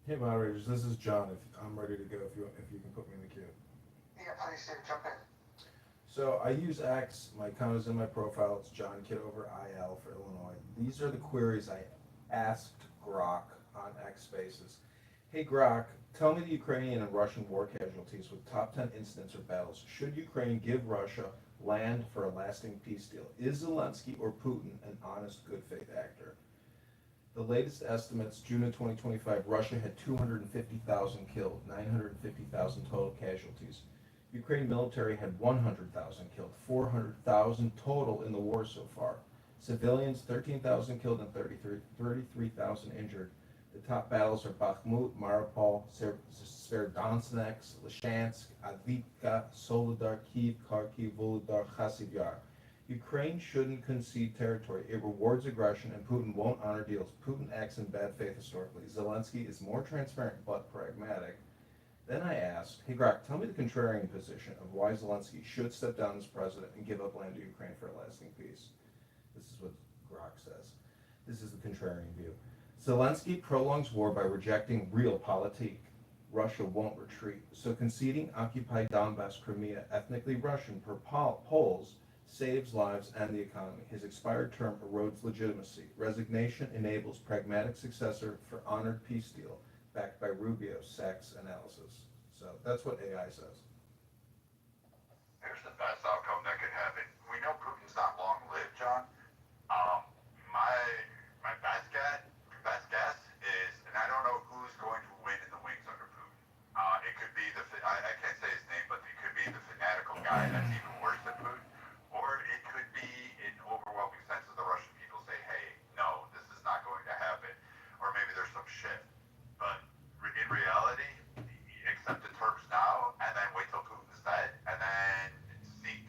Hey moderators, this is John. If I'm ready to go, if you can put me in the queue. Yeah, please do, jump in. So I use X. My account is in my profile. It's John Kitover IL for Illinois. These are the queries I asked Grok on X Spaces. Hey Grok, tell me the Ukrainian and Russian war casualties with top 10 incidents or battles. Should Ukraine give Russia land for a lasting peace deal? Is Zelensky or Putin an honest, good faith actor? The latest estimates, June of 2025, Russia had 250,000 killed, 950,000 total casualties. Ukraine military had 100,000 killed, 400,000 total in the war so far. Civilians, 13,000 killed and 33,000 injured. The top battles are Bakhmut, Mariupol, Sverdlovsk, Lysychansk, Avdiivka, Soledar, Kyiv, Kharkiv, Volodar, Kharkiv Yar. Ukraine shouldn't concede territory. It rewards aggression, and Putin won't honor deals. Putin acts in bad faith historically. Zelensky is more transparent but pragmatic. Then I asked, hey Grok, tell me the contrarian position of why Zelensky should step down as president and give up land to Ukraine for a lasting peace. This is what Grok says. This is the contrarian view. Zelensky prolongs war by rejecting realpolitik. Russia won't retreat. So conceding occupied Donbass, Crimea, ethnically Russian per Poles, saves lives and the economy. His expired term erodes legitimacy. Resignation enables pragmatic successor for honored peace deal, backed by Rubio's Sachs analysis. So that's what AI says. Here's the best outcome that could happen. We know Putin's not long-lived, John. My best guess is, and I don't know who's going to win in the wings under Putin. It could be I can't say his name, but it could be the fanatical guy that's even worse than Putin. Or it could be an overwhelming sense of the Russian people say, hey, no, this is not going to happen. Or maybe there's some shift. But in reality, accept the terms now, and then wait till Putin's dead, and then seek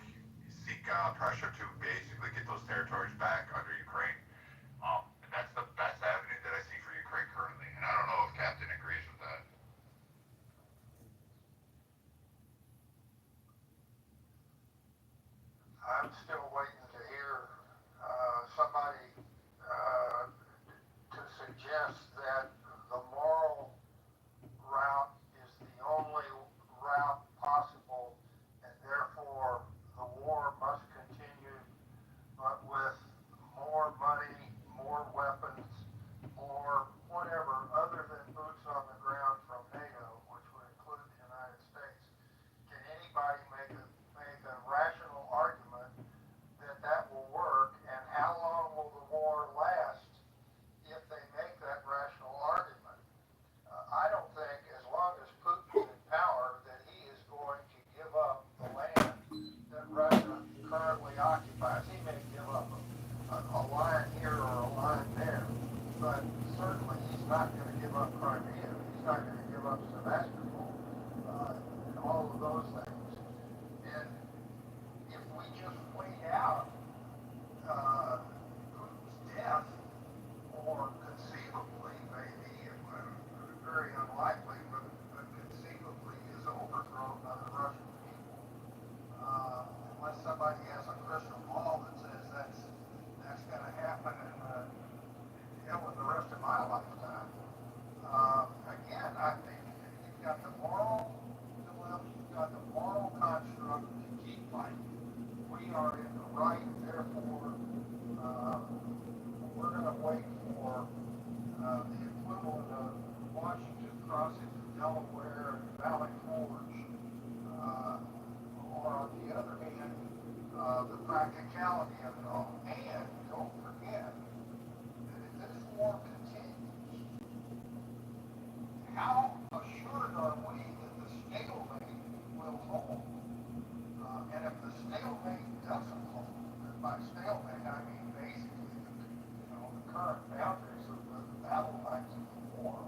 current boundaries of the battle lines of the war,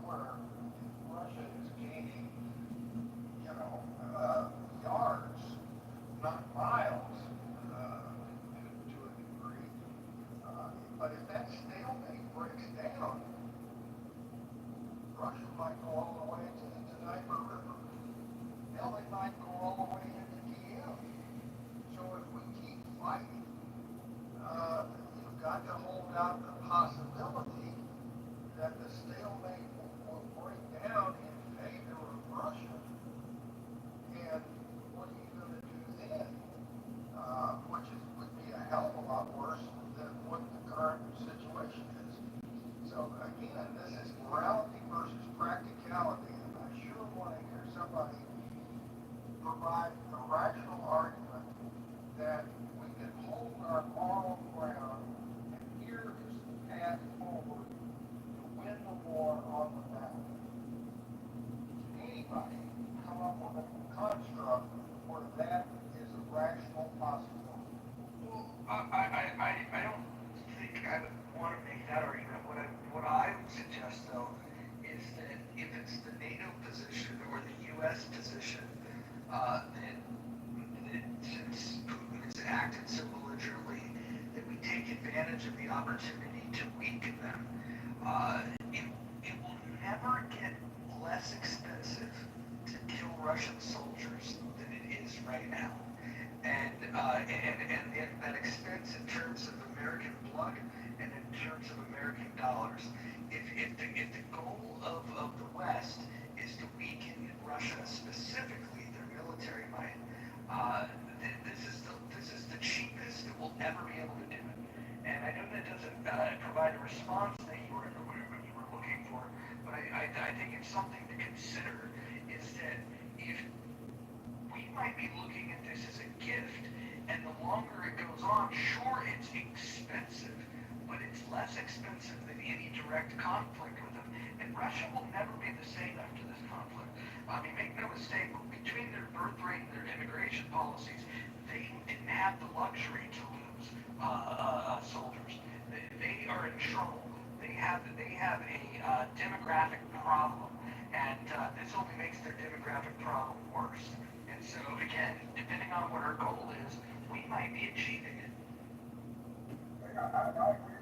where Russia is gaining, yards, not miles, to a degree. But if that stalemate breaks down, Russia might go all the way to the Dnieper River. Hell, they might go all the way into Kiev. So if we keep fighting, you've got to hold out the possibility that the stalemate will break down in favor of Russia. And what are you going to do then? Would be a hell of a lot worse than what the current situation is. So again, this is morality versus practicality, and I sure want to hear somebody provide a rational argument that we can hold our moral ground, and here is the path forward to win the war on the battle. Anybody come up with a construct where that is a rational possibility? Well, I don't think I would want to make that argument. What I would suggest, though, is that if it's the NATO position or the U.S. position, that since Putin has acted so belligerently, that we take advantage of the opportunity to weaken them. It will never get less expensive to kill Russian soldiers than it is right now. And that expense in terms of American blood and in terms of American dollars. If the goal of the West is to weaken Russia, specifically their military might, this is the cheapest that we'll ever be able to do it. And I know that doesn't provide a response that you were looking for, but I think it's something to consider. Is that if we might be looking at this as a gift, and the longer it goes on, sure, it's expensive, but it's less expensive than any direct conflict with them. And Russia will never be the same after this conflict. I mean, make no mistake, between their birth rate and their immigration policies, they didn't have the luxury to lose soldiers. They are in trouble. They have a demographic problem, and this only makes their demographic problem worse. And so, again, depending on what our goal is, we might be achieving it. I agree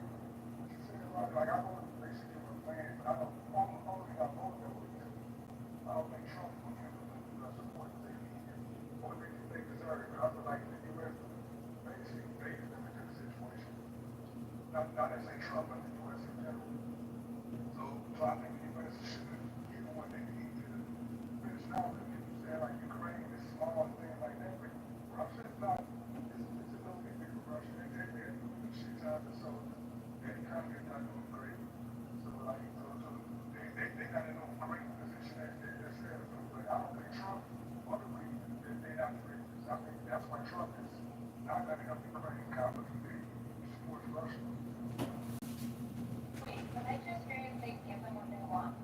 with you saying, Roger. I voted basically for the plan, but I don't think I voted that way because I don't think Trump would give them the support that they need or they deserve. But I feel like the U.S. basically baited them into the situation. Not necessarily Trump, but the U.S. in general. So I think the U.S. should give them what they need to finish strong. Saying like Ukraine is small and things like that, but Russia is not. It's a little bit bigger Russia. They're shit times and so their economy is not doing great. So they got in a great position as they just said. So, but I don't think Trump or the reason that they're not great. I think that's why Trump is not letting up the Ukraine conflict. He supports Russia. Wait, when I just hear you say give them what they want.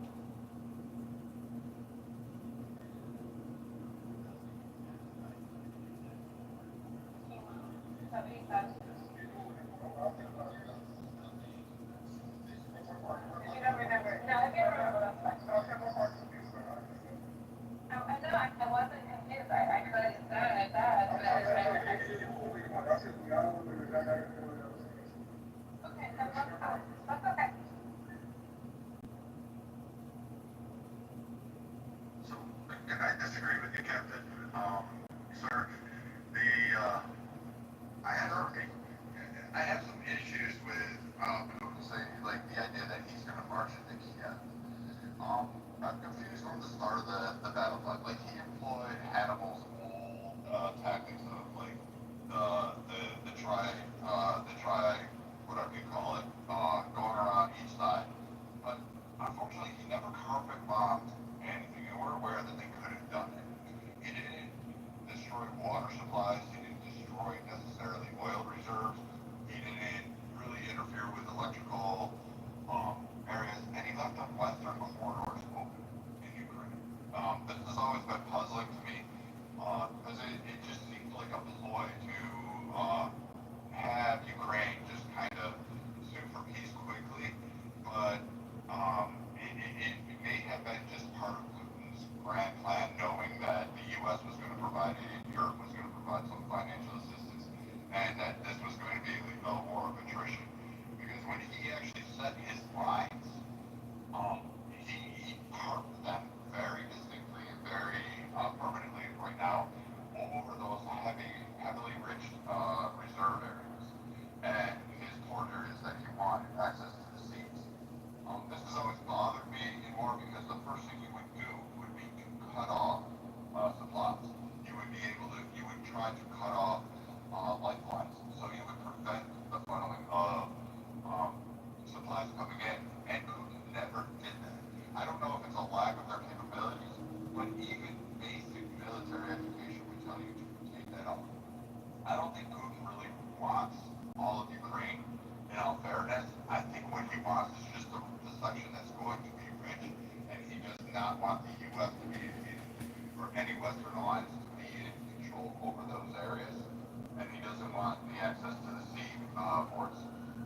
Somebody says. If you don't remember, no, if you don't remember, that's fine. I know, I wasn't confused. I heard that, but okay, that's fine. That's okay. So, I disagree with you, Captain. Sir, I had a ports,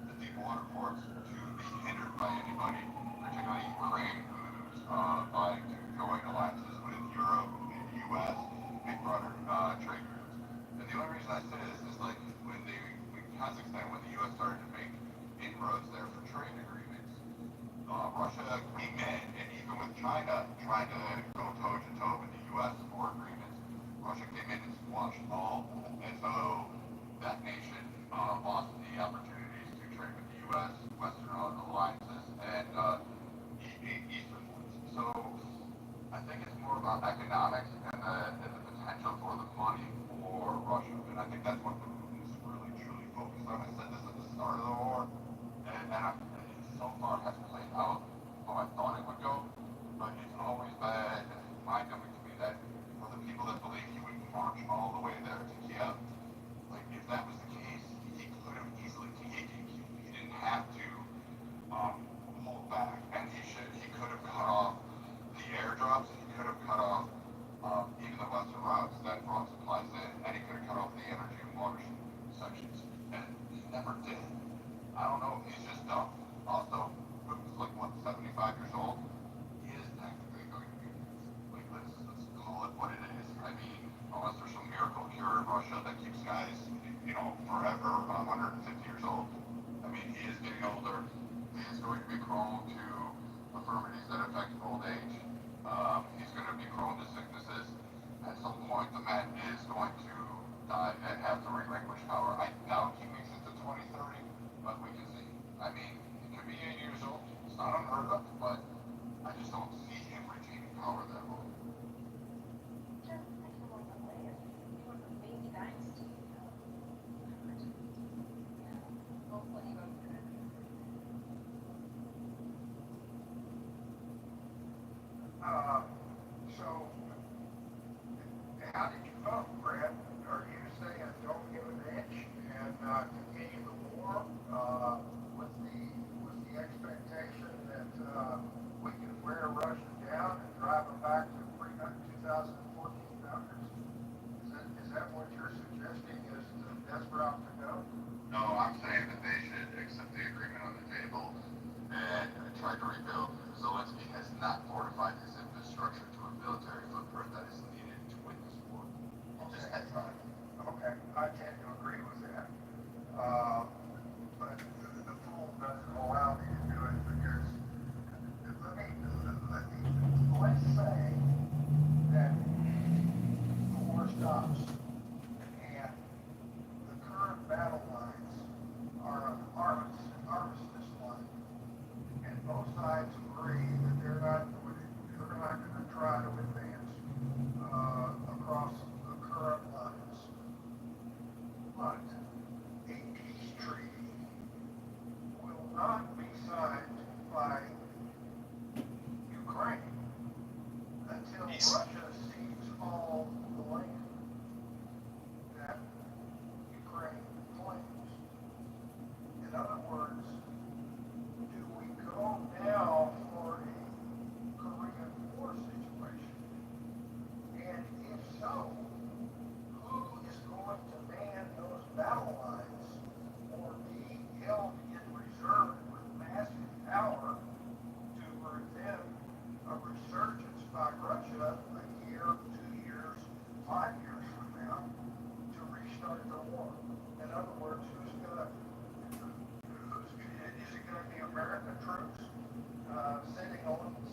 the deep water ports, to be hindered by anybody, particularly Ukraine, who's vying to join alliances with Europe and the U.S. and broader trade routes. And the only reason I say this is like when Kazakhstan, when the U.S. started to make inroads there for trade agreements, Russia came in, and even with China trying to go toe to toe with the U.S. for agreements, Russia came in and squashed all. And so that nation lost the opportunities to trade with the U.S., Western alliances, and Eastern ones. So I think it's more about economics and the potential for the money for Russia. And I think that's what Putin is really, truly focused on. I said this at the start of the war, and it so far has played out how I thought it would go. But it's always been mind-numbing to me that for the people that believe he would march all the way there to Kiev, like if that was the case, he could have easily taken Kiev. He didn't have to hold back, and he could have cut off the airdrops, and he could have cut off even the western routes that brought supplies in, and he could have cut off the energy and water sections, and he never did. I don't know if he's just dumb. Also, Putin's like, what, 75 years old? He is technically going to be, like, let's call it what it is. I mean, unless there's some miracle cure in Russia that keeps guys, forever 150 years old. I mean, he is getting older. He is going to be prone to infirmities that affect old age. He's going to be prone to sicknesses. At some point, the man is going to die and have to relinquish power. I doubt he makes it to 2030, but we can see. I mean, he could be 80 years old. It's not unheard of, but I just don't see him retaining power that long. So, how did you vote, Brad? Are you saying don't give an inch and continue the war with the expectation that we can wear Russia down and drive them back to pre-2014 boundaries? Is that what you're suggesting? That's where I'm to go? No, I'm saying that they should accept the agreement on the table and try to rebuild. Zelensky has not fortified his infrastructure to a military footprint that is needed to win this war. Just has not. Okay, I tend to agree with that. But the pool doesn't allow me to do it because let's say that the war stops and the current battle lines are an armistice line, and both sides agree that they're not going to try to advance across the current lines. But a peace treaty will not be signed by Ukraine until Russia cedes all the land that Ukraine claims. In other words, do we go now for a Korean War situation? And if so, who is going to man those battle lines or be held in reserve with massive power to prevent a resurgence by Russia a year, 2 years, 5 years from now to restart the war? In other words, is it going to be American troops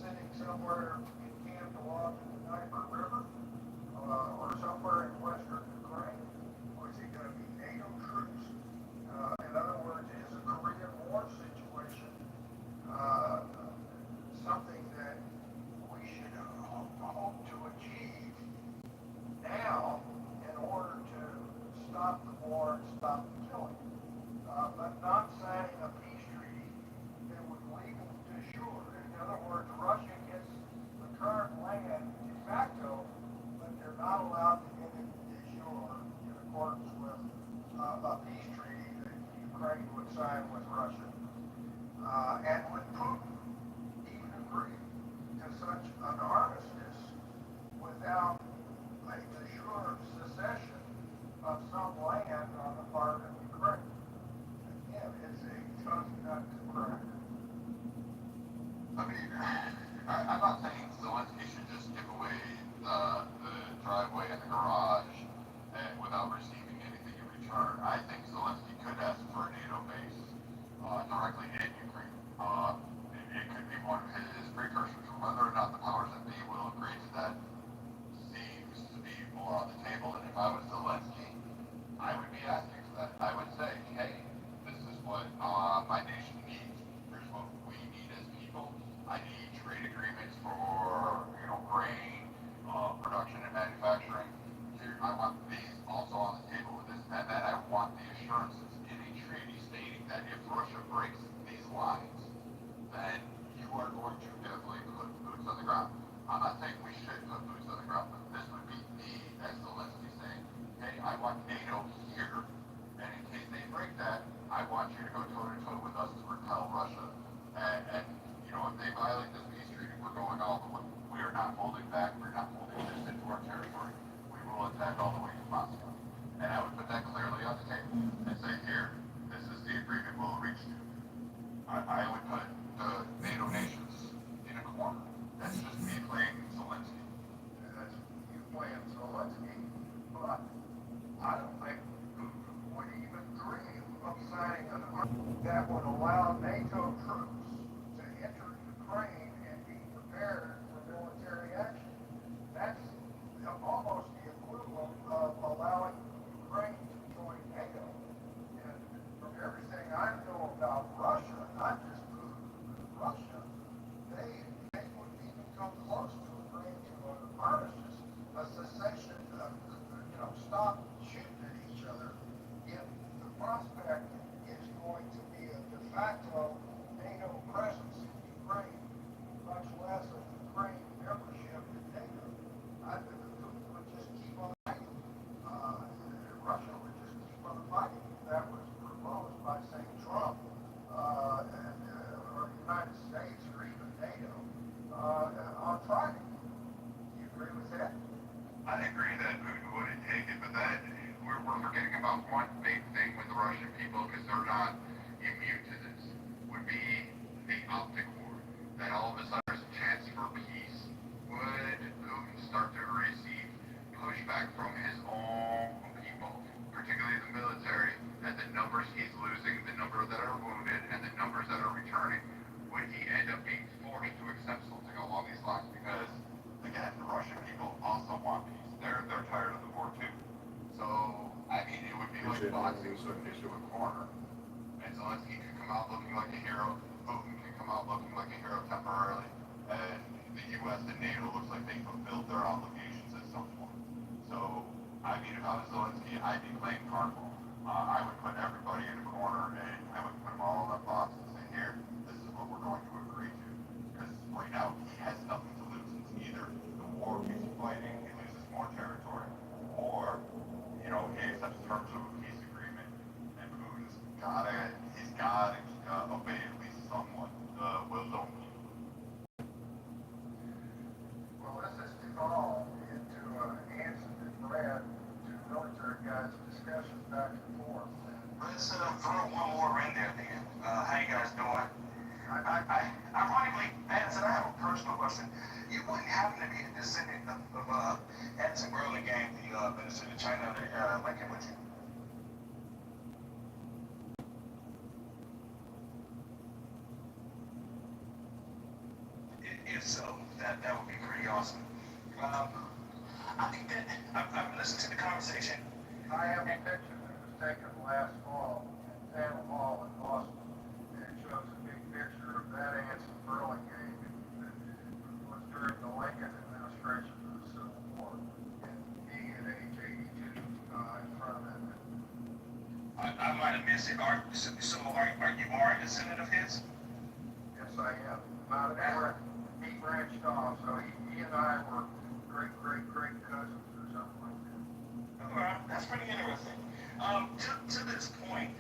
sitting somewhere encamped along the Dnieper River or somewhere in western Ukraine? Or is it going to be NATO troops? In other words, is a Korean War situation something that we should hope to achieve now in order to stop the war and stop the killing? But not signing a peace treaty that would leave them de jure. In other words, Russia gets the current land de facto, but they're not allowed to get it de jure in accordance with a peace treaty that Ukraine would sign with Russia. And would Putin even agree to such an armistice without a de jure secession of some land on the part of Ukraine? Again, Russia breaks these lines, then you are going to definitely put boots on the ground. I'm not saying we should put boots on the ground, but this would be me as Zelensky saying, hey, I want NATO here, and in case they break that, I want you to go toe-to-toe with us to repel Russia. And you know, if they violate this peace treaty, we're going all the way. We are not holding back. We're not holding this into our territory. We will attack all the way to Moscow. And I would put that clearly on the table and say, here, this is the agreement we'll reach to. I would put the NATO nations in a corner. That's just me playing Zelensky. That's you playing Zelensky, but I don't think Putin would even dream of signing an agreement that would allow NATO troops to enter Ukraine and be prepared for military action. That's almost the equivalent of allowing Ukraine to join NATO. And from everything I know about Russia, not just Putin, but Russia, they wouldn't even come close to agreeing to an armistice, a cessation, stop shooting at each other if the prospect is going to be a de facto NATO presence in Ukraine, much less a Ukraine membership in NATO. I think Putin would just keep on fighting. Russia would just keep on fighting. That was proposed by, say, Trump or the United States or even NATO on Friday. Do you agree with that? I agree that Putin wouldn't take it, but that we're forgetting about one big thing with the Russian people because they're not immune to this. Would be the optic war. That all of a sudden there's a chance for peace. Would Putin start to receive pushback from his own people, particularly the military, at the numbers he's losing, the numbers that are wounded, and the numbers that are returning? Would he end up being forced to accept something along these lines? Because again, the Russian people also want peace. They're tired of the war too. So I mean, it would be like boxing into a corner. And Zelensky could come out looking like a hero. Putin can come out looking like a hero temporarily. And the U.S. and NATO looks like they fulfilled their obligations at some point. So I mean, if I was Zelensky, I'd be playing hardball. I would put everybody in a corner and I would put them all in a box and say, here, this is what we're going to agree to. Because right now he has nothing to lose. It's either the war keeps fighting, he loses more territory, or, you know, he accepts terms of a peace agreement, and Putin's he's gotta obey at least somewhat the will of people. Well, this has evolved into Hanson and Brad, two military guys' discussions back and forth. Let's throw one more in there then. How you guys doing? Ironically, Hanson, I have a personal question. You wouldn't happen to be a descendant of Hanson Burlingame, the minister to China under Lincoln, would you? If so, that would be pretty awesome. I think that I've listened to the conversation. I have a picture that was taken last fall in Faneuil Hall in Boston, and it shows a big picture of that Hanson Burlingame that was during the Lincoln administration of the Civil War, and being at age 82 in front of it. I might have missed it. So are you a descendant of his? Yes, I am. Not a he branched off, so he and I were great cousins or something like that. All right, that's pretty interesting. To this point,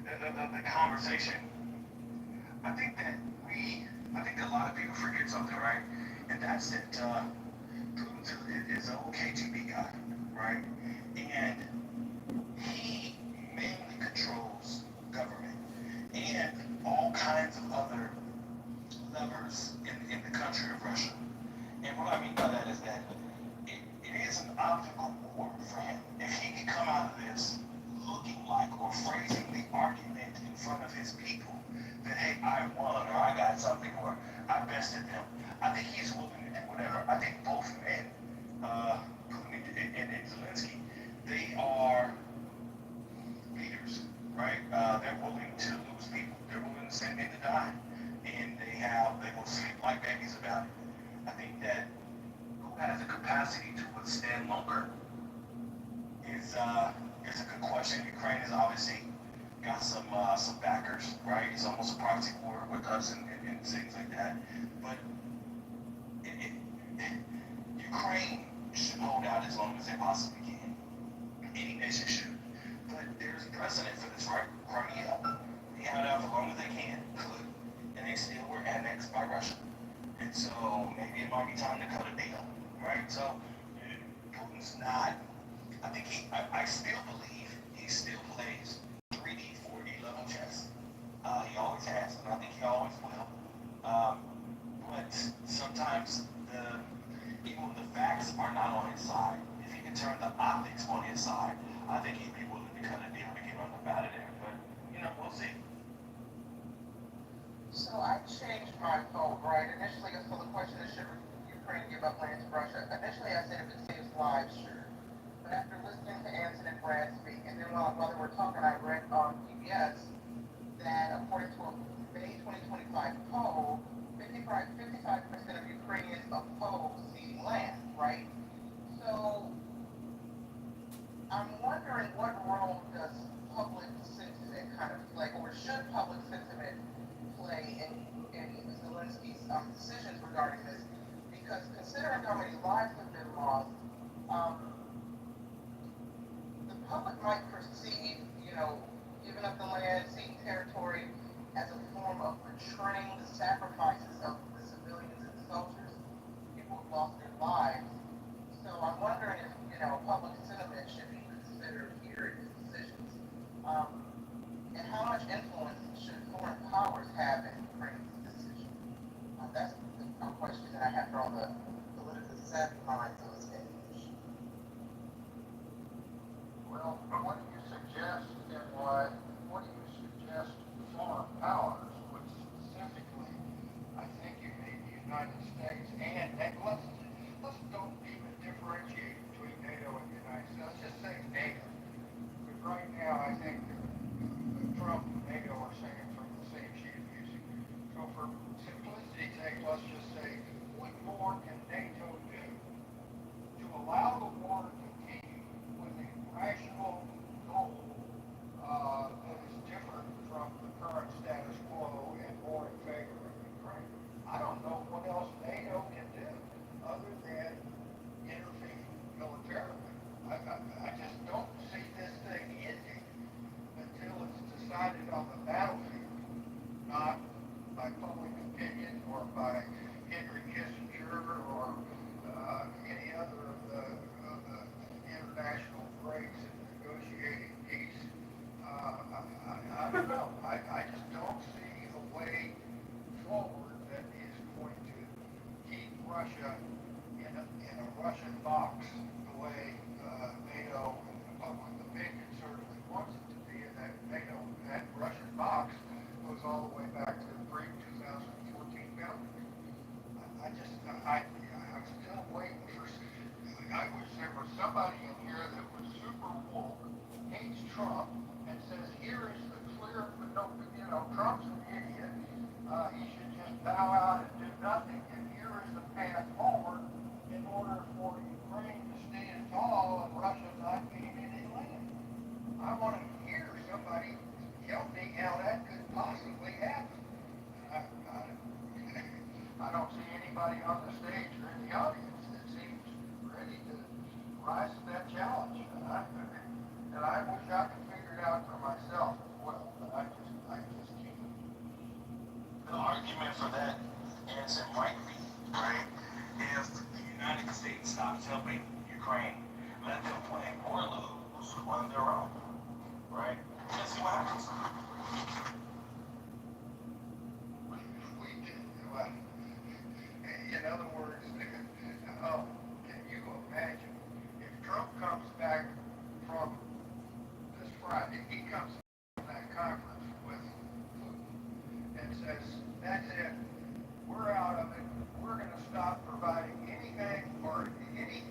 the conversation, I think that a lot of people forget something, right? And that's that Putin is an old KGB guy, right? And he mainly controls government and all kinds of other levers in the country of Russia. And what I mean by that is that it is an obstacle war for him. If he can come out of this looking like or phrasing the argument in front of his people that, hey, I won, or I got something, or I bested them, I think he's willing to do whatever. I think both men, Putin and Zelensky, they are leaders, right? They're willing to lose people. They're willing to send men to die. And they will sleep like babies about it. I think that who has the capacity to withstand longer is a good question. Ukraine has obviously got some some backers, right? It's almost a proxy war with us and things like that. But Ukraine should hold out as long as they possibly can. Any nation should. But there's a precedent for this, right? Crimea. They held out for as long as they can, and they still were annexed by Russia. And so maybe it might be time to cut a deal, right? So Putin's not. I still believe he still plays 3D, 4D level chess. He always has, and I think he always will. But sometimes even when the facts are not on his side, if he can turn the optics on his side, I think he'd be willing to cut a deal to get him out of there. But we'll see. So I changed my vote, right? Initially, so the question is, should Ukraine give up land to Russia? Initially, I said if it saves lives, sure. But after listening to Anson and Brad speak, and then while they were talking, I read on PBS that according to a May 2025 poll, 55% of Ukrainians oppose ceding land, right? So I'm wondering what role does public sentiment kind of play, or should public sentiment play in Zelensky's decisions regarding this? Because considering how many lives have been lost, the public might perceive, giving up the land, ceding territory as a form of betraying the sacrifices of the civilians and the soldiers, people who've lost their lives. So I'm wondering if, public sentiment should be considered here in these decisions. And how much influence should foreign powers have in Ukraine's decision? That's a question that I have for all the politically savvy minds on stage. Well, what do you suggest, and what do you suggest foreign powers, which specifically, I think you need the United States, and let's don't even differentiate between NATO and the United States. Let's just say NATO. Because right now, I think Trump and NATO are singing from the same sheet of music. So for simplicity's sake, let's just say, what more can NATO do to allow the war to continue with a rational goal that is different from the current status quo and more in favor of Ukraine? I don't know what else NATO can do other than intervene militarily. I just don't see this thing ending until it's decided on the battlefield, not by public opinion or by Henry Kissinger or any other of the international breaks in negotiating peace. I don't know. I just don't see a way forward that is going to keep Russia in a Russian box the way NATO and the public opinion certainly wants it to be. And that NATO, that Russian box goes all the way back to the pre-2014 boundary. I'm still waiting for. I wish there was somebody in here that was super woke, hates Trump, and says here is the clear. Trump's an idiot. He should just bow out and do nothing. And here is the path forward in order for Ukraine to stand tall and Russia not gain any land. I want to hear somebody tell me how that could possibly happen. I don't see anybody on the stage or in the audience that seems ready to rise to that challenge. And I wish I could figure it out for myself as well, but I just can't. The argument for that answer might be, right, if the United States stops helping Ukraine, let them play or lose on their own, right? Let's see what happens. In other words, can you imagine if Trump comes back from this Friday, he comes from that conference with Putin and says, that's it, we're out of it, we're going to stop providing anything or any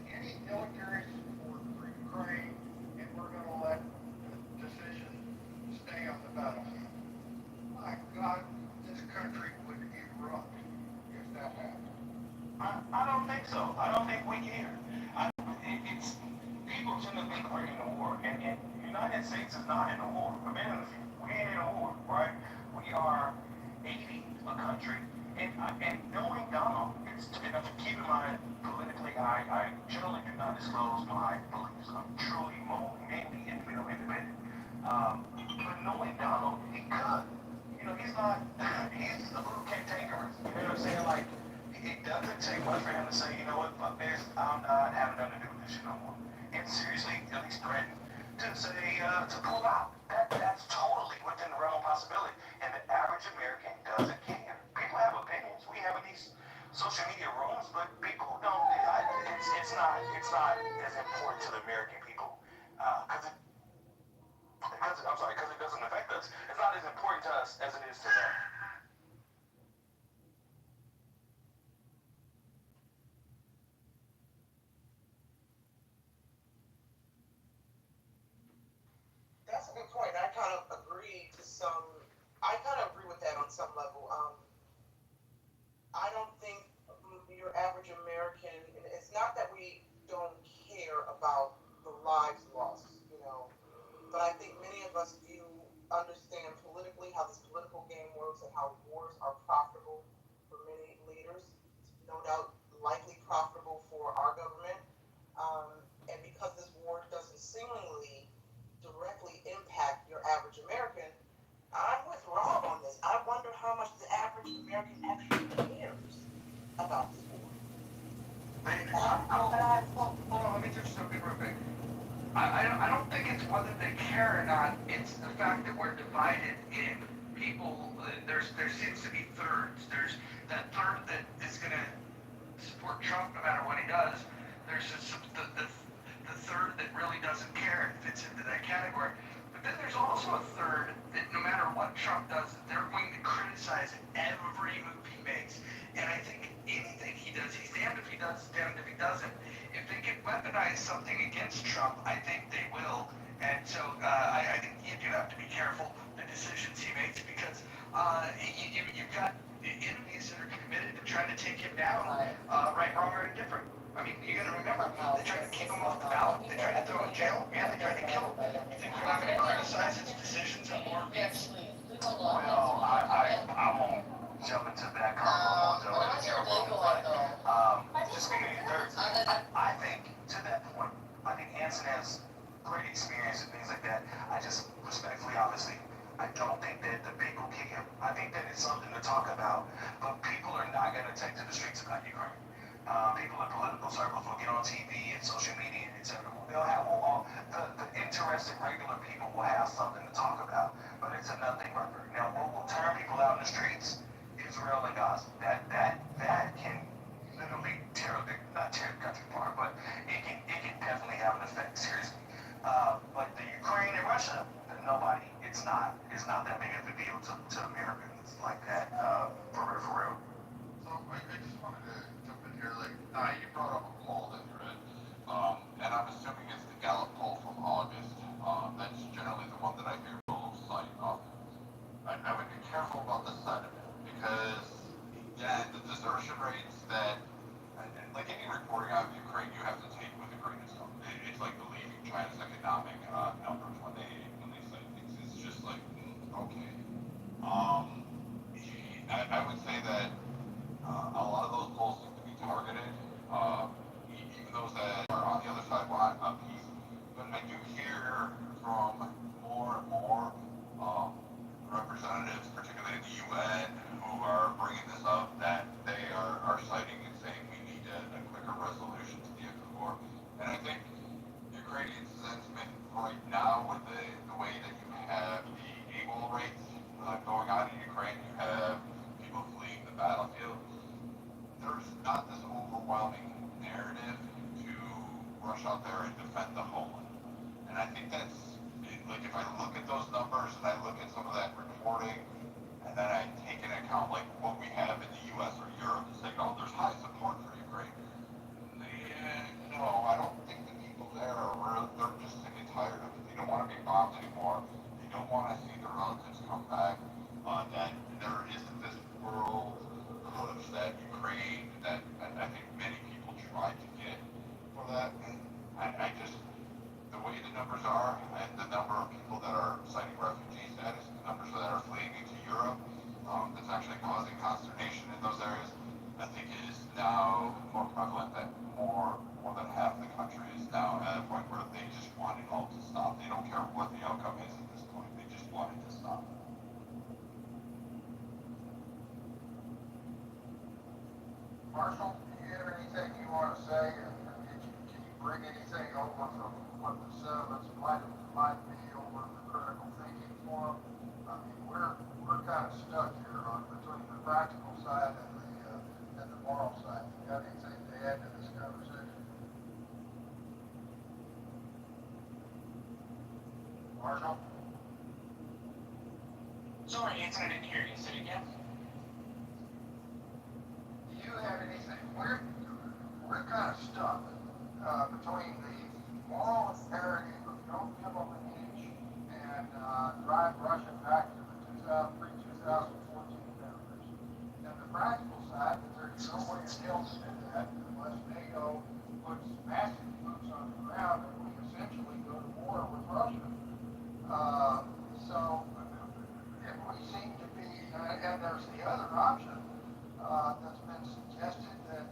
military support for Ukraine, and we're going to let the decision stay on the battlefield. My God, this country would erupt if that happened. I don't think so. I don't think we care. People tend to think we're in a war, and the United States is not in a war. We ain't in a right? We are 80 a country, and knowing Donald, and keep in mind, politically, I generally do not disclose my beliefs. I'm truly mainly independent. But knowing Donald, he could. He's not, he's a little cantankerous. You know what I'm saying? Like, it doesn't take much for him to say, you know what, fuck this, I'm not having nothing to do with this shit no more. And seriously, at least threaten to say, to pull out. That's totally within the realm of possibility. And the average American doesn't care. People have opinions. We have in these social media rooms, but people don't, it's not as important to the American people. Because it doesn't affect us. It's not as important to us as it is to them. That's a good point. I kind of agree with that on some level. I don't think your average American, and it's not that we don't care about the lives lost, but I think many of us do understand politically how this political game works and how wars are profitable for many leaders. No doubt likely profitable for our government. And because this war doesn't seemingly directly impact your average American, I'm with Rob on this. I wonder how much the average American actually cares about this war. Hold on, let me just jump in real quick. I don't think it's whether they care or not. It's the fact that we're divided in people. There seems to be thirds. There's that third that is going to support Trump no matter what he does. There's just the third that really doesn't care and fits into that category. But then there's also a third that no matter what Trump does, they're going to criticize every move he makes. And I think anything he does, he's damned if he does, damned if he doesn't. If they can weaponize something against Trump, I think they will. And so I think you do have to be careful the decisions he makes because you've got enemies that are committed to trying to take him down, right, wrong, or indifferent. I mean, you got to remember, they tried to keep him off the ballot, they tried to throw him in jail, and they tried to kill him. You think they're not going to criticize his decisions on more beats? Well, I won't jump into that convo. Just speaking of thirds, I think to that point, I think Hanson has great experience and things like that. I just respectfully, obviously, I don't think that the big will kick him. I think that it's something to talk about, but people are not going to take to the streets about Ukraine. People in political circles will get on TV and social media, etc. They'll have the interested regular people will have something to talk about, but it's a nothing burger. Now, what will turn people out in the streets? Israel and Gaza. That can literally not tear the country apart, but it can definitely have an effect, seriously. But the Ukraine and Russia, it's not that big of a deal to Americans like that, for real. So I just wanted to jump in here. You brought up a poll that you read, and I'm assuming it's the Gallup poll from August. That's generally the one that I hear people cite often. I would be careful about the sentiment because, the desertion rates that, and like any reporting out of Ukraine, you have to take with a grain of salt. It's like believing China's economic numbers when they cite things. It's just like, okay. I would say that a lot of those polls seem to be targeted, even those that are on the other side want peace. But I do hear from more and more representatives, particularly in the UN, who are bringing this up, that they are citing and saying we need a quicker resolution to the end of the war. And I think Ukrainian sentiment right now, with the way that you have the AWOL rates going on in Ukraine, you have people fleeing the battlefield. There's not this overwhelming narrative to rush out there and defend the homeland. And I think that's, like, if I look at those numbers and I look at some of that reporting, and then I take into account, like, what we have in the U.S. or Europe and say, oh, there's high support for Ukraine. No, I don't think the people there they're just sick and tired of it. They don't want to be bombed anymore. They don't want to see their relatives come back. That there isn't this world push that Ukraine, that I think many people try to get for that. I just, the way the numbers are, and the number of people that are citing refugee status, the numbers that are fleeing, Marshall, do you have anything you want to say? And can you bring anything over from what the sentiments might be over the critical thinking forum? I mean, we're kind of stuck here on between the practical side and the moral side. Do you have anything to add to this conversation? Marshall? Sorry, Anson, I didn't hear you. Say it again. Do you have anything? We're kind of stuck between the moral imperative of don't give them an inch and drive Russia back to the pre-2014 boundaries. And the practical side, that there's no way in hell to do that unless NATO puts massive boots on the ground and we essentially go to war with Russia. So if we seem to be, and there's the other option that's been suggested that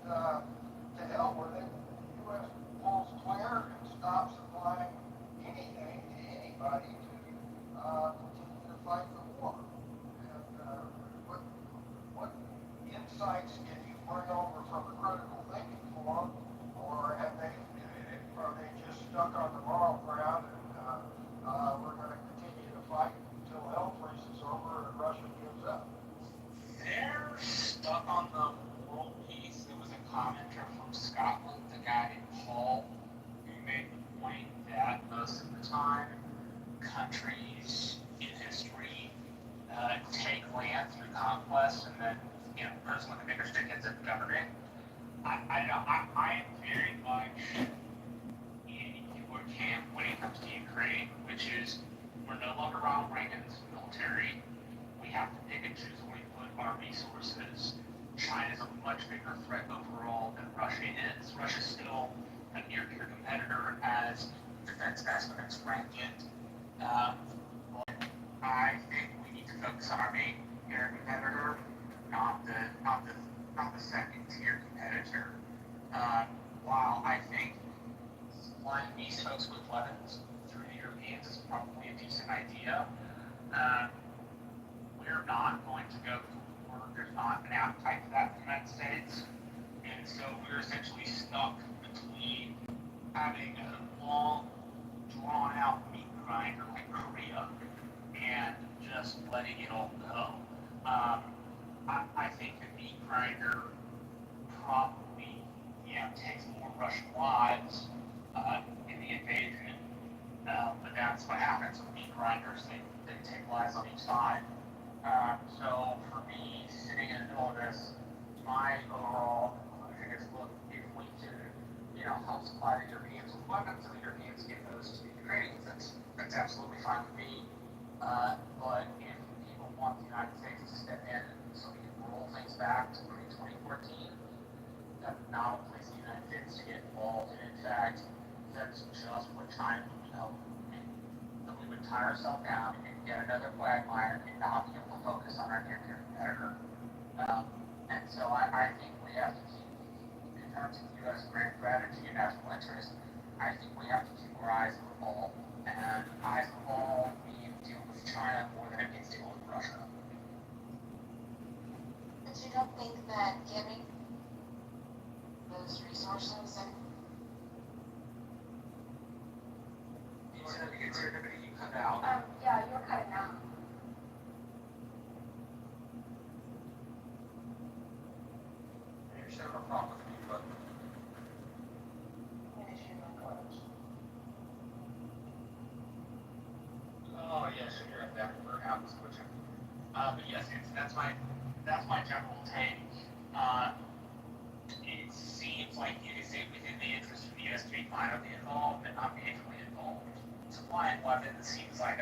to hell with it, the U.S. pulls clear and stops supplying anything to anybody to continue to fight the war. And what insights can you bring over from the critical thinking forum, or are they just stuck on the moral ground and we're going to continue to fight until hell freezes over and Russia gives up? They're stuck on the world piece. There was a commenter from Scotland, the guy named Paul, who made the point that most of the time countries in history take land through conquest and then, the person with the bigger stick ends up governing. I am very much in your camp when it comes to Ukraine, which is we're no longer Ronald Reagan's military. We have to pick and choose where we put our resources. China's a much bigger threat overall than Russia is. Russia's still a near-peer competitor as defense estimates rank it. But I think we need to focus on our main peer competitor, not the second-tier competitor. While I think supplying these folks with weapons through the Europeans is probably a decent idea, we're not going to go to war. There's not an appetite for that in the United States. And so we're essentially stuck between having a long, drawn-out meat grinder like Korea and just letting it all go. I think the meat grinder probably, takes more Russian lives in the invasion. But that's what happens with meat grinders. They take lives on each side. So for me, sitting in the middle of this, my overall conclusion is, look, if we can, help supply the Europeans with weapons and the Europeans give those to the Ukrainians, that's absolutely fine with me. But if people want the United States to step in so we can roll things back to pre-2014, that's not a place the United States to get involved. And in fact, that's just what China would help. That we would tie ourselves down and get another quagmire and not be able to focus on our near-peer competitor. And so I think we have to keep, in terms of U.S. grand strategy and national interest, I think we have to keep our eyes on the ball. And eyes on the ball means deal with China more than it means deal with Russia. But you don't think that giving those resources and You cut out. Yeah, you're cutting out. You're still having a problem with me, but oh yes, you're right. That was switching. But yes, that's my general take. It seems like it is within the interest of the U.S. to be finally involved and not majorly involved. Supplying weapons seems like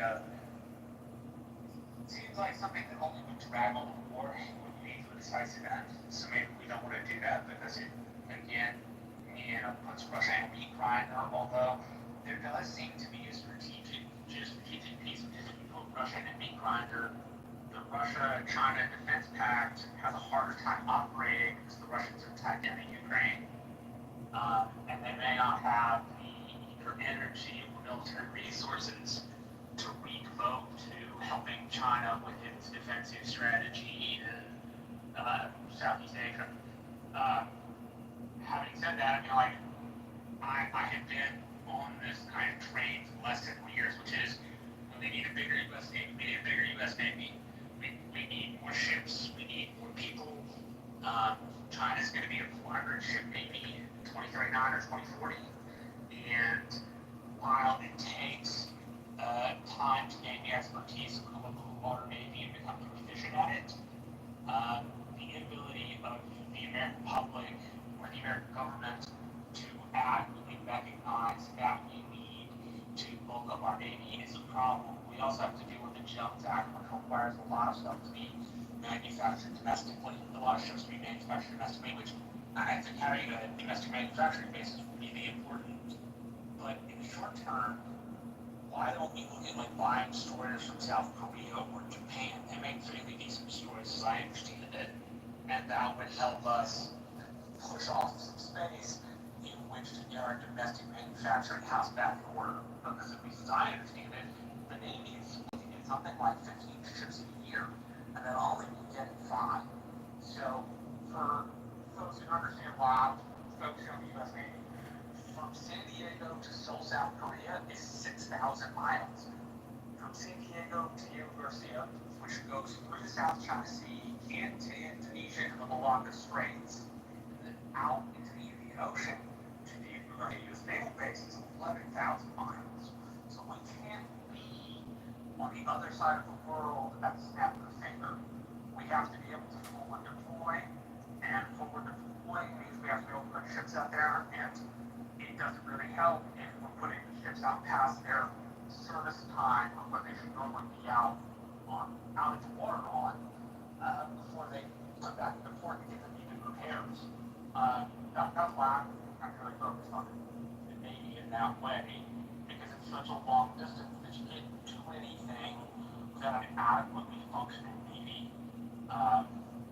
something that only would drag on the war when you need to a decisive end. So maybe we don't want to do that because it again, puts Russia in a weak grinder. Although there does seem to be a strategic piece of this. If you put Russia in a meat grinder, the Russia-China Defense Pact has a harder time operating because the Russians are attacked into Ukraine. And they may not have either energy or military resources to redevote to helping China with its defensive strategy in Southeast Asia. Having said that, I mean, like, I have been on this kind of train for the last several years, which is we need a bigger U.S. Navy. We need a bigger U.S. Navy. We need more ships. We need more people. China's going to be a 400 ship Navy in 2039 or 2040. And while it takes time to gain the expertise of a blue water Navy and become proficient at it, the inability of the American public or the American government to adequately recognize that we need to bulk up our Navy is a problem. We also have to deal with the Jones Act, which requires a lot of stuff to be manufactured domestically, a lot of ships to be manufactured domestically, which I think having a domestic manufacturing basis would be important. But in the short term, why don't we look at like buying destroyers from South Korea or Japan? They make really decent destroyers, as I understand it, and that would help us push off some space in which to get our domestic manufacturing house back in order. Because at least as I understand it, the Navy is looking at something like 15 ships a year, and they'll only be getting 5. So for folks who understand why I'm focusing on the U.S. Navy, from San Diego to Seoul, South Korea is 6,000 miles. From San Diego to Universia, which goes through the South China Sea, into Indonesia and the Malacca Straits, and then out into the Indian Ocean to the U.S. Naval Base is 11,000 miles. So we can't be on the other side of the world at the snap of a finger. We have to be able to forward deploy, and forward deploying means we have to be able to put ships out there, and it doesn't really help if we're putting the ships out past their service time of what they should normally be out into water on before they come back to the port to get them needed repairs. That's why I'm really focused on the Navy in that way, because it's such a long distance that you can't do anything without an adequately functioning Navy.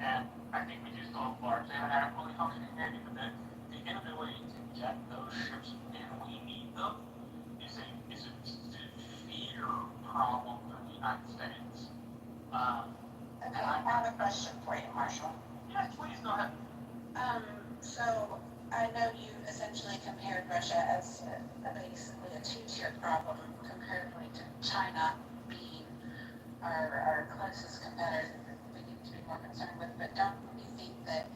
And I think we do still largely have an adequately functioning Navy, but the inability to get those ships when we need them is a severe problem for the United States. Okay, I have a question for you, Marshall. Yes, please, go ahead. So I know you essentially compared Russia as basically a two-tier problem comparatively to China being our closest competitor that we need to be more concerned with. But don't you think that,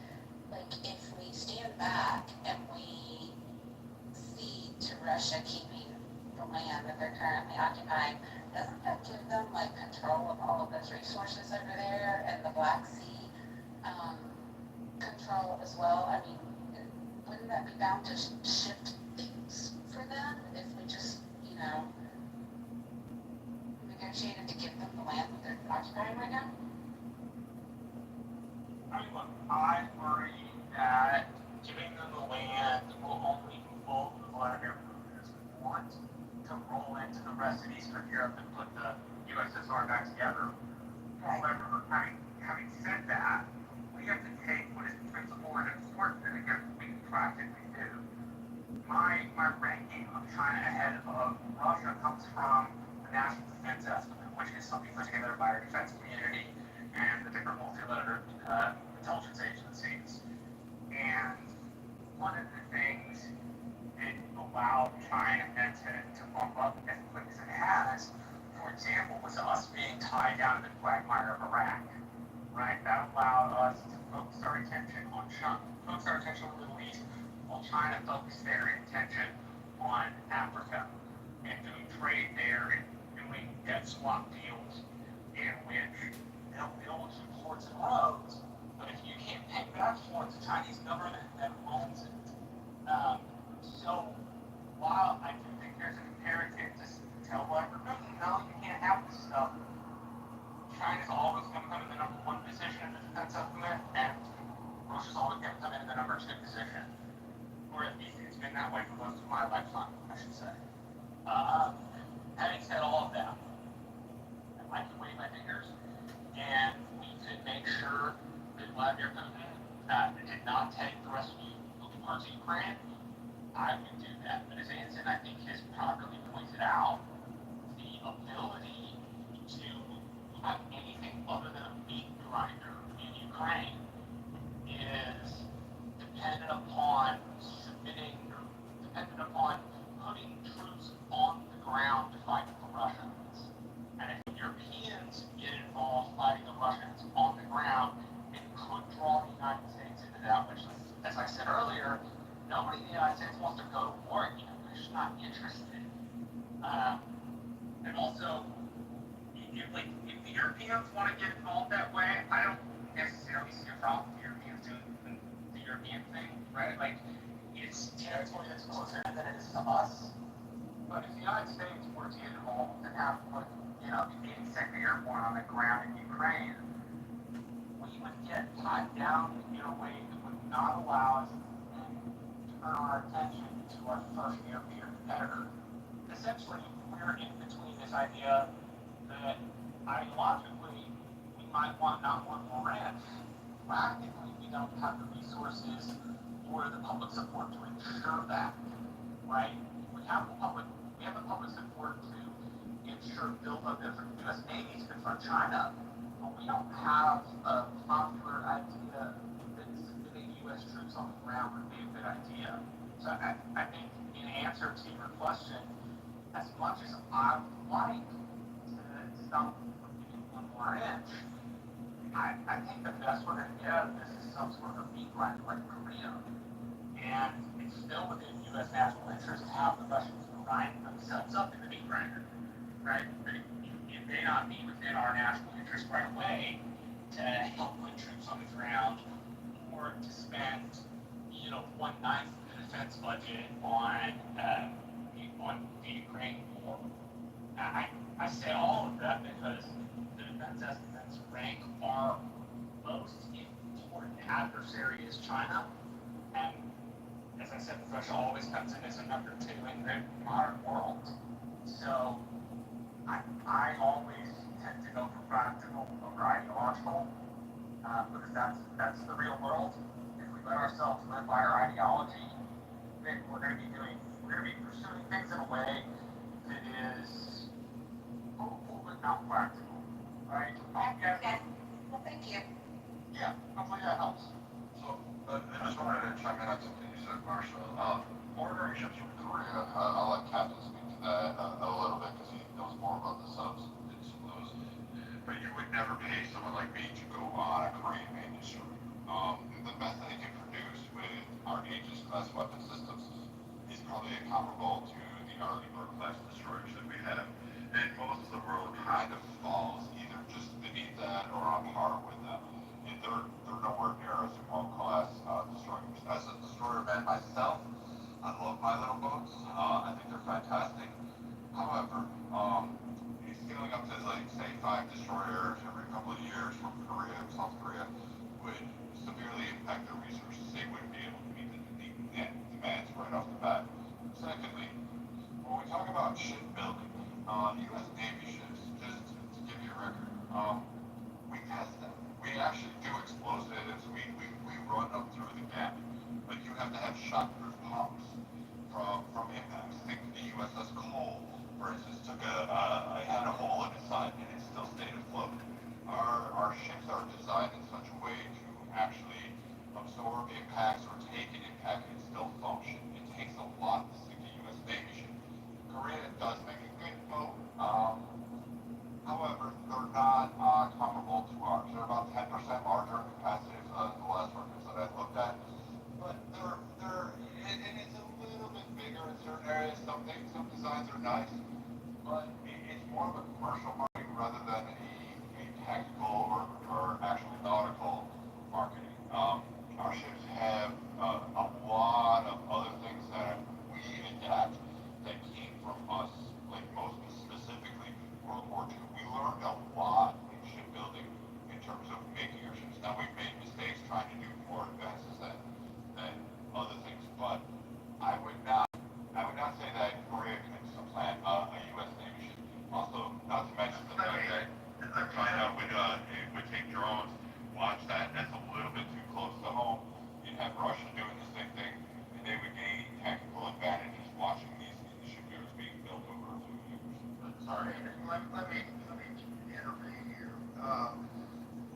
like, if we stand back and we cede to Russia keeping the land that they're currently occupying, doesn't that give them like control of all of those resources over there and the Black Sea control as well? I mean, wouldn't that be bound to shift things for them if we just, negotiated to give them the land that they're occupying right now? I mean, look, I worry that giving them the land will only move Vladimir Putin's want to roll into the rest of Eastern Europe and put the USSR back together. However, having said that, we have to take what is principle and important and again, we can practically do. My ranking of China ahead of Russia comes from the National Defense Estimate, which is something put together by our defense community and the different multilateral intelligence agencies. And one of the things it allowed China to bump up as quick as it has, for example, was us being tied down in the quagmire of Iraq. Right? That allowed us to focus our attention on the Middle East, while China focused their attention on Africa and doing trade there and doing debt swap deals in which they'll build some ports and roads, but if you can't pay back for it, the Chinese government then owns it. So while I do think there's an imperative to tell Vladimir Putin, no, you can't have this stuff, China's always going to come in the number 1 position in the defense estimate, and Russia's always going to come in the number 2 position. Or at least it's been that way for most of my lifetime, I should say. Having said all of that, I can wave my fingers, and we could make sure that Vladimir Putin did not take the rest of the parts of Ukraine. I would do that. But as Anson, I think, has properly pointed out, the ability to have anything other than a meat grinder in Ukraine is if the Europeans want to get involved that way, I don't necessarily see a problem with the Europeans doing the European thing, right? Like, it's territory that's closer than it is to us. But if the United States were to get involved and have put, the 82nd Airborne on the ground in Ukraine, we would get tied down in a way that would not allow us to turn our attention to our first near-peer competitor. Essentially, we're in between this idea that ideologically we might not want more rent. Practically, we don't have the resources or the public support to ensure that, right? We have the public support to ensure build-up of the U.S. Navy to confront China, but we don't have a popular idea that sending U.S. troops on the ground would be a good idea. So I think in answer to your question, as much as I would like to stop from getting one more inch, I think the best we're going to get out of this is some sort of meat grinder like Korea. And it's still within U.S. national interest to have the Russians grind themselves up in the meat grinder, right? But it may not be within our national interest right away to help put troops on the ground or to spend, 1/9 of the defense budget on the Ukraine war. I say all of that because the defense estimates rank our most important adversary as China, and as I said, Russia always comes in as a number 2 in the modern world. So I always tend to go for practical over ideological, because that's the real world. If we let ourselves live by our ideology, then we're going to be pursuing things in a way that is hopeful but not practical, right? Okay. Well, thank you. Yeah, hopefully that helps. So, I just wanted to chime in on something you said, Marshall. Ordering ships from Korea, I'll let Captain speak to that a little bit because he knows more about the subs and some of those. But you would never pay someone like me to go on a Korean industry. The best that they can produce with our Aegis class weapon systems is probably comparable to the Arleigh Burke class destroyers that we have. And most of the world kind of falls either just beneath that or on par with them. And they're nowhere near us in world-class destroyers. As a destroyer man myself, I love my little boats. I think they're fantastic. However, scaling up to, say, 5 destroyers every couple of years from Korea and South Korea would severely impact their resources. They wouldn't be able to meet the demands right off the bat. Secondly, when we talk about shipbuilding, U.S. Navy ships, just to give you a record, we test them. We actually do explosives. We run them through the gap. But you have to have shockproof pumps from impacts. Think the USS Cole, for instance, had a hole in its side and it still stayed afloat. Our ships are designed in such a way to actually absorb impacts or take an impact and still function. It takes a lot to sink a U.S. Navy ship. Korea does make a good boat. However, they're not comparable to ours. They're about 10% larger in capacity than the last records that I looked at. But and it's a little bit bigger in certain areas. Some designs are nice, but it's more of a commercial market rather than a tactical or actually nautical marketing. Our ships have a lot of other things that we adapt that came from us, like most specifically World War II. We learned a lot in shipbuilding in terms of making our ships. Now we've made mistakes trying to do more advances than other things, but I would not say that Korea can supplant a U.S. Navy ship. Also, not to mention the fact that China would take drones, launch that. That's a little bit too close to home. You'd have Russia doing the same thing, and they would gain tactical advantages watching these shipyards being built over a few years. But sorry. Let me intervene here.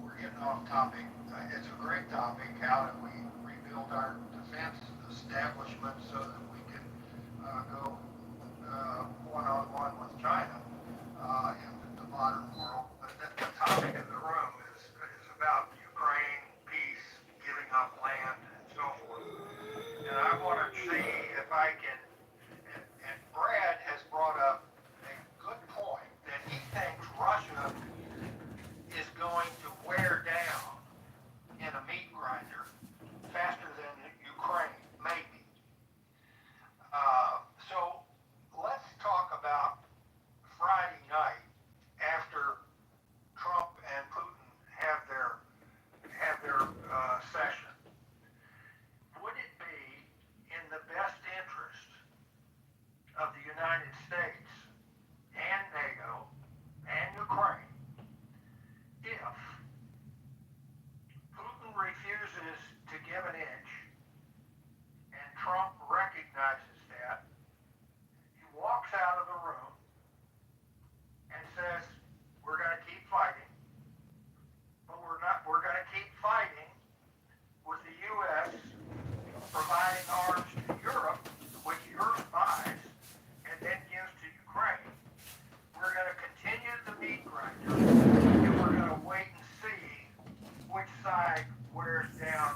We're getting off topic. It's a great topic. How do we rebuild our defense establishment so that we can go one-on-one with China in the modern world? But the topic in the room is about Ukraine, peace, giving up land, and so forth. And I want to see if I can, and Brad has brought up a good point that he thinks Russia side wears down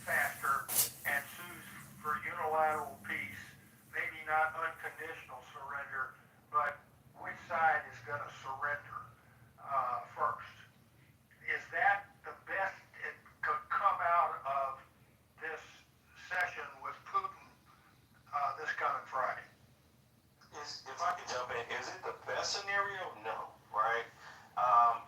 faster and sues for unilateral peace, maybe not unconditional surrender, but which side is going to surrender first? Is that the best it could come out of this session with Putin this coming Friday? If I could jump in, is it the best scenario? No, right?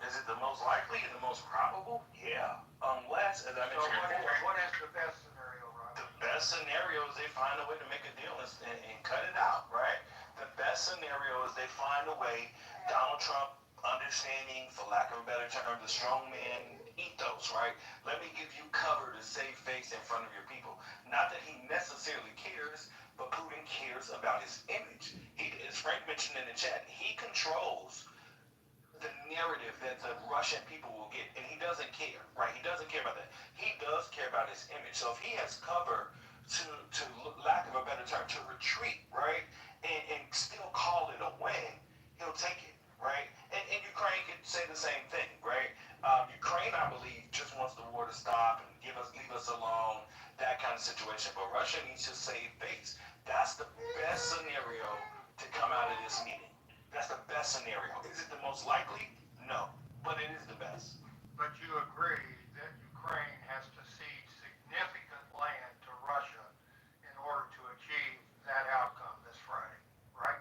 Is it the most likely and the most probable? Yeah. Unless, as I mentioned before, What is the best scenario, Rob? the best scenario is they find a way to make a deal and cut it out, right? The best scenario is they find a way, Donald Trump understanding, for lack of a better term, the strongman ethos, right? Let me give you cover to save face in front of your people. Not that he necessarily cares, but Putin cares about his image. As Frank mentioned in the chat, he controls the narrative that the Russian people will get, and he doesn't care, right? He doesn't care about that. He does care about his image. So if he has cover to lack of a better term, to retreat, right, and still call it a win, he'll take it, right? And Ukraine could say the same thing, right? Ukraine, I believe, just wants the war to stop and leave us alone, that kind of situation. But Russia needs to save face. That's the best scenario to come out of this meeting. That's the best scenario. Is it the most likely? No, but it is the best. But you agree that Ukraine has to cede significant land to Russia in order to achieve that outcome this Friday, right?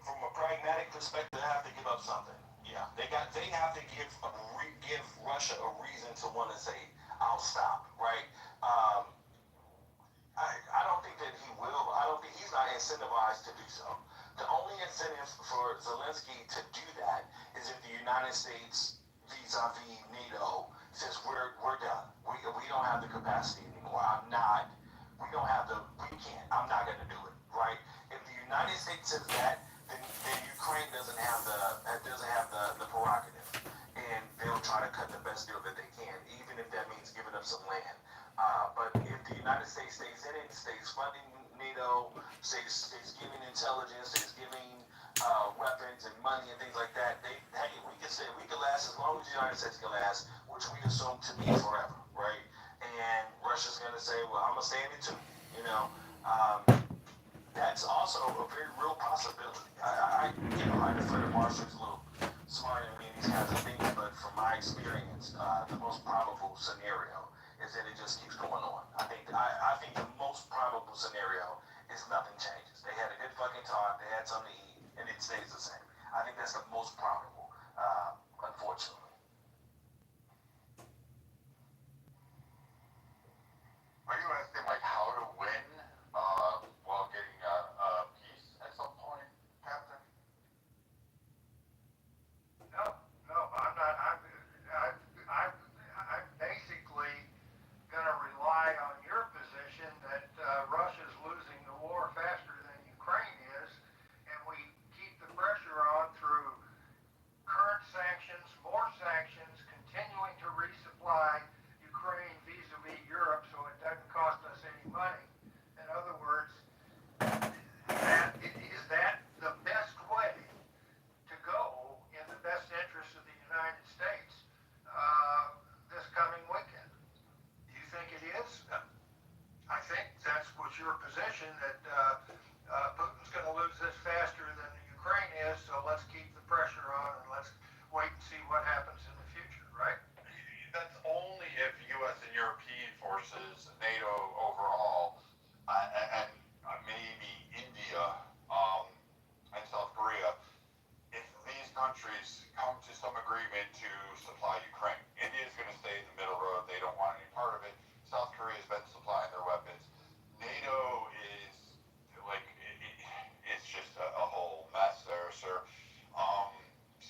From a pragmatic perspective, they have to give up something. Yeah, they have to give Russia a reason to want to say, "I'll stop." Right? I don't think that he will. I don't think he's not incentivized to do so. The only incentive for Zelensky to do that is if the United States, vis-a-vis NATO, says we're done. We don't have the capacity anymore. We can't. I'm not going to do it. Right? If the United States says that, then Ukraine doesn't have the prerogative, and they'll try to cut the best deal that they can, even if that means giving up some land. But if the United States stays in it, stays funding NATO, stays giving intelligence, stays giving weapons and money and things like that, we can last as long as the United States can last, which we assume to be forever, right? And Russia's going to say, well, I'm going to stay in it too, you know. That's also a very real possibility. I defer to Marshall, he's a little smarter than me in these kinds of things, but from my experience, the most probable scenario is that it just keeps going on. I think the most probable scenario is nothing changes. They had a good fucking talk, they had something to eat, and it stays the same. I think that's the most probable, unfortunately. Are you asking like how to win while getting peace at some point, Captain? No, I'm not. I'm basically going to rely on your position that Russia's losing the war faster than Ukraine is, and we keep the pressure on through current sanctions, more sanctions, continuing to resupply Ukraine vis-a-vis Europe so it doesn't cost us any money. In other words, is that the best way to go in the best interest of the United States this coming weekend? Do you think it is? I think that's what your position, that Putin's going to lose this faster than Ukraine is, so let's keep the pressure on and let's wait and see what happens in the future, right? That's only if U.S. and European forces, NATO overall, and maybe India and South Korea, if these countries come to some agreement to supply Ukraine. India's going to stay in the middle road. They don't want any part of it. South Korea's been supplying their weapons. NATO is like, it's just a whole mess there, sir.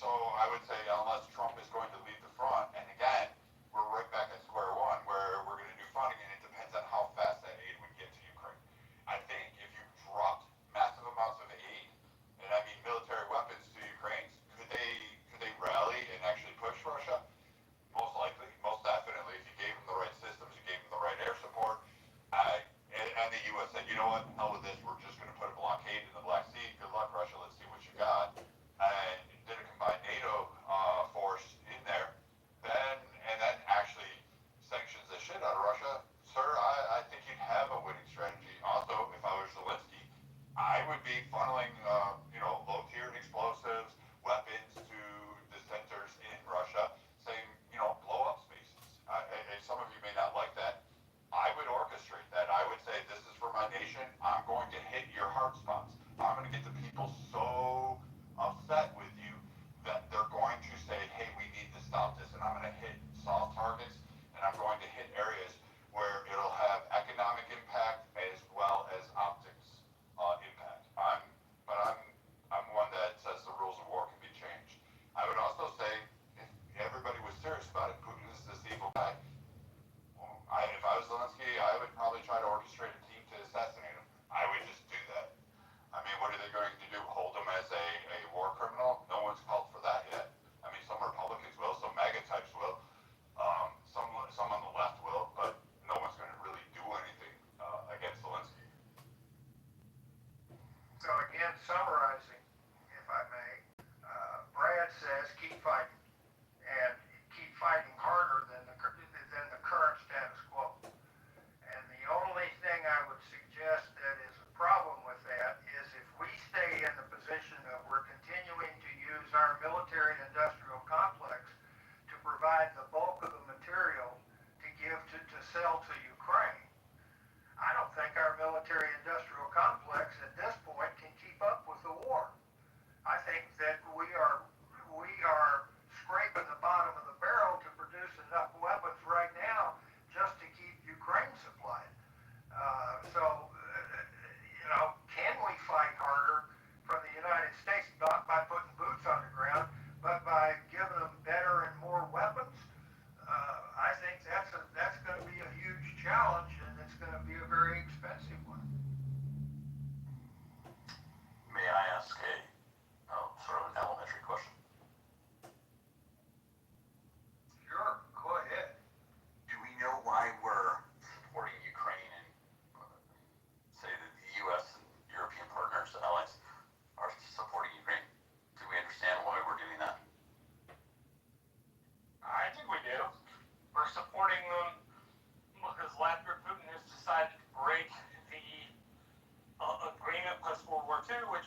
So I would say unless Trump is going to lead the front, and again, we're right back at square one where we're going to do funding, and it depends on how fast that aid would get to Ukraine. I think if you dropped massive amounts of aid, and I mean military weapons to Ukraine, could they rally and actually push Russia? Most likely, most definitely. If you gave them the right systems, you gave them the right air support, and the U.S. said, you know what, hell with this, we're just going to put a blockade in the Black Sea. Good luck, Russia. Let's see what you got. And did a combined NATO force in there, then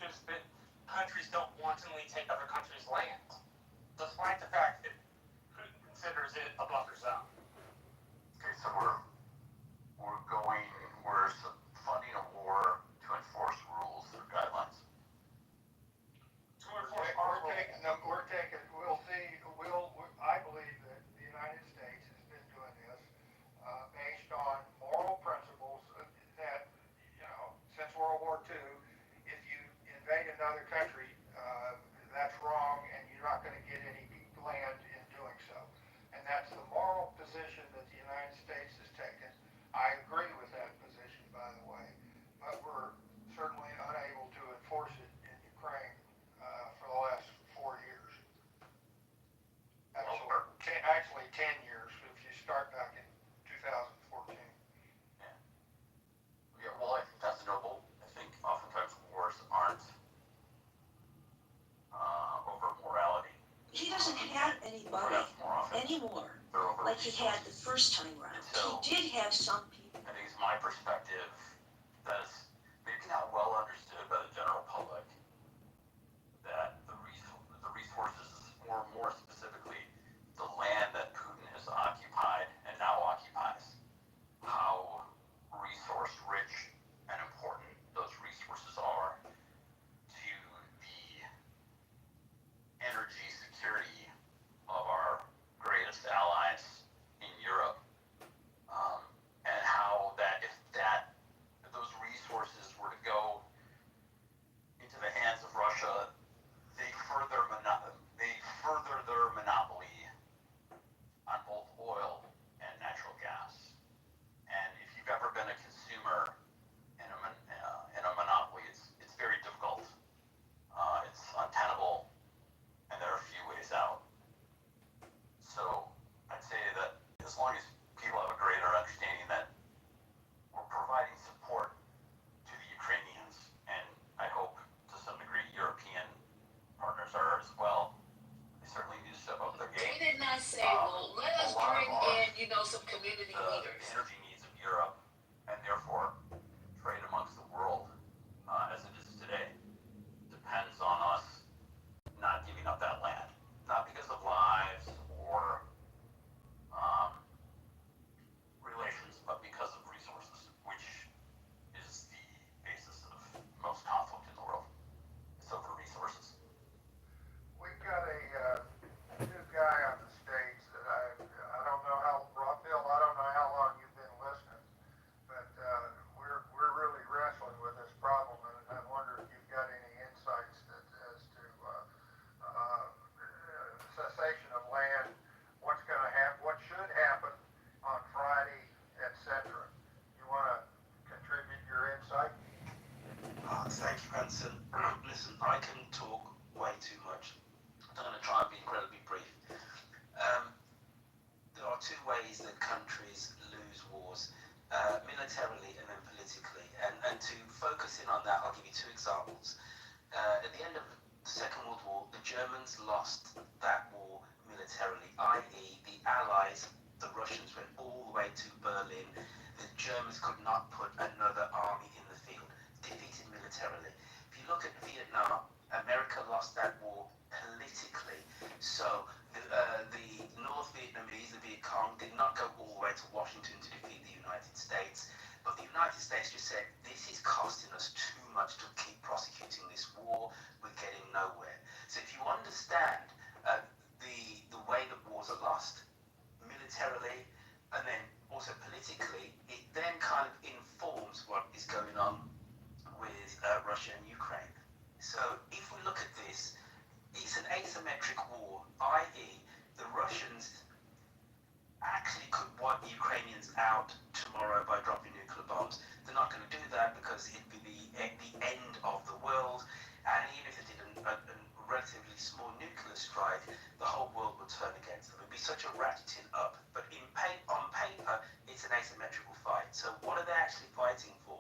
just that countries don't wantonly take other countries' land, despite the fact that Putin considers it a buffer zone. Okay, so we're funding a war to enforce rules or guidelines. I believe that the United States has been doing this based on moral principles that, since World War II, if you invade another country, that's wrong and you're not going to get any land in doing so. And that's the moral position that the United States has taken. I agree with that position, by the way, but we're certainly unable to enforce it in Ukraine for the last 4 years. Actually 10 years if you start back in 2014. Yeah, well, I think that's noble. I think oftentimes wars aren't over morality. He doesn't have anybody anymore like he had the first time around. So, he did have some people. I think it's my perspective that is maybe not well understood by the general public, that the resources, or more specifically, the land that Putin has occupied and now occupies, how resource rich and important those resources are to the energy security of our greatest allies in Europe, and how that if those resources were to go into the hands of Russia, they further their monopoly on both oil and natural gas. And if you've ever been a consumer in a monopoly, it's very difficult. It's untenable, and there are few ways out. So I'd say that as long as people have a greater understanding that we're providing support to the Ukrainians, and I hope to some degree European partners are as well, they certainly need to step up their game. They did not say, well, let us bring in, some community leaders. The energy needs of Europe, and therefore trade amongst the world as it is today, depends on us not giving up that land. Not because of lives or relations, but because of resources, which is the basis of most conflict in the world. It's over resources. We've got a new guy on the stage that I don't know how, Raphael, I don't know how long you've been listening, but we're really wrestling with this problem, and I wonder if you've got any insights as to cessation of land, what's going to happen, what should happen on Friday, etc. You want to contribute your insight? Thank you, Hanson. Listen, I can talk way too much. I'm going to try and be incredibly brief. There are two ways that countries lose wars, militarily and then politically. And to focus in on that, I'll give you two examples. At the end of the Second World War, the Germans lost that war militarily, i.e. the Allies, the Russians, went all the way to Berlin. The Germans could not put another army in the field, defeated militarily. If you look at Vietnam, America lost that war politically. So the North Vietnamese, the Viet Cong, did not go all the way to Washington to defeat the United States. But the United States just said, this is costing us too much to keep prosecuting this war. We're getting nowhere. So if you understand the way that wars are lost, militarily and then also politically, it then kind of informs what is going on with Russia and Ukraine. So if we look at this, it's an asymmetric war, i.e. the Russians actually could wipe the Ukrainians out tomorrow by dropping nuclear bombs. They're not going to do that because it'd be the end of the world, and even if they did a relatively small nuclear strike, the whole world would turn against them. It'd be such a ratcheting up, but on paper, it's an asymmetrical fight. So what are they actually fighting for?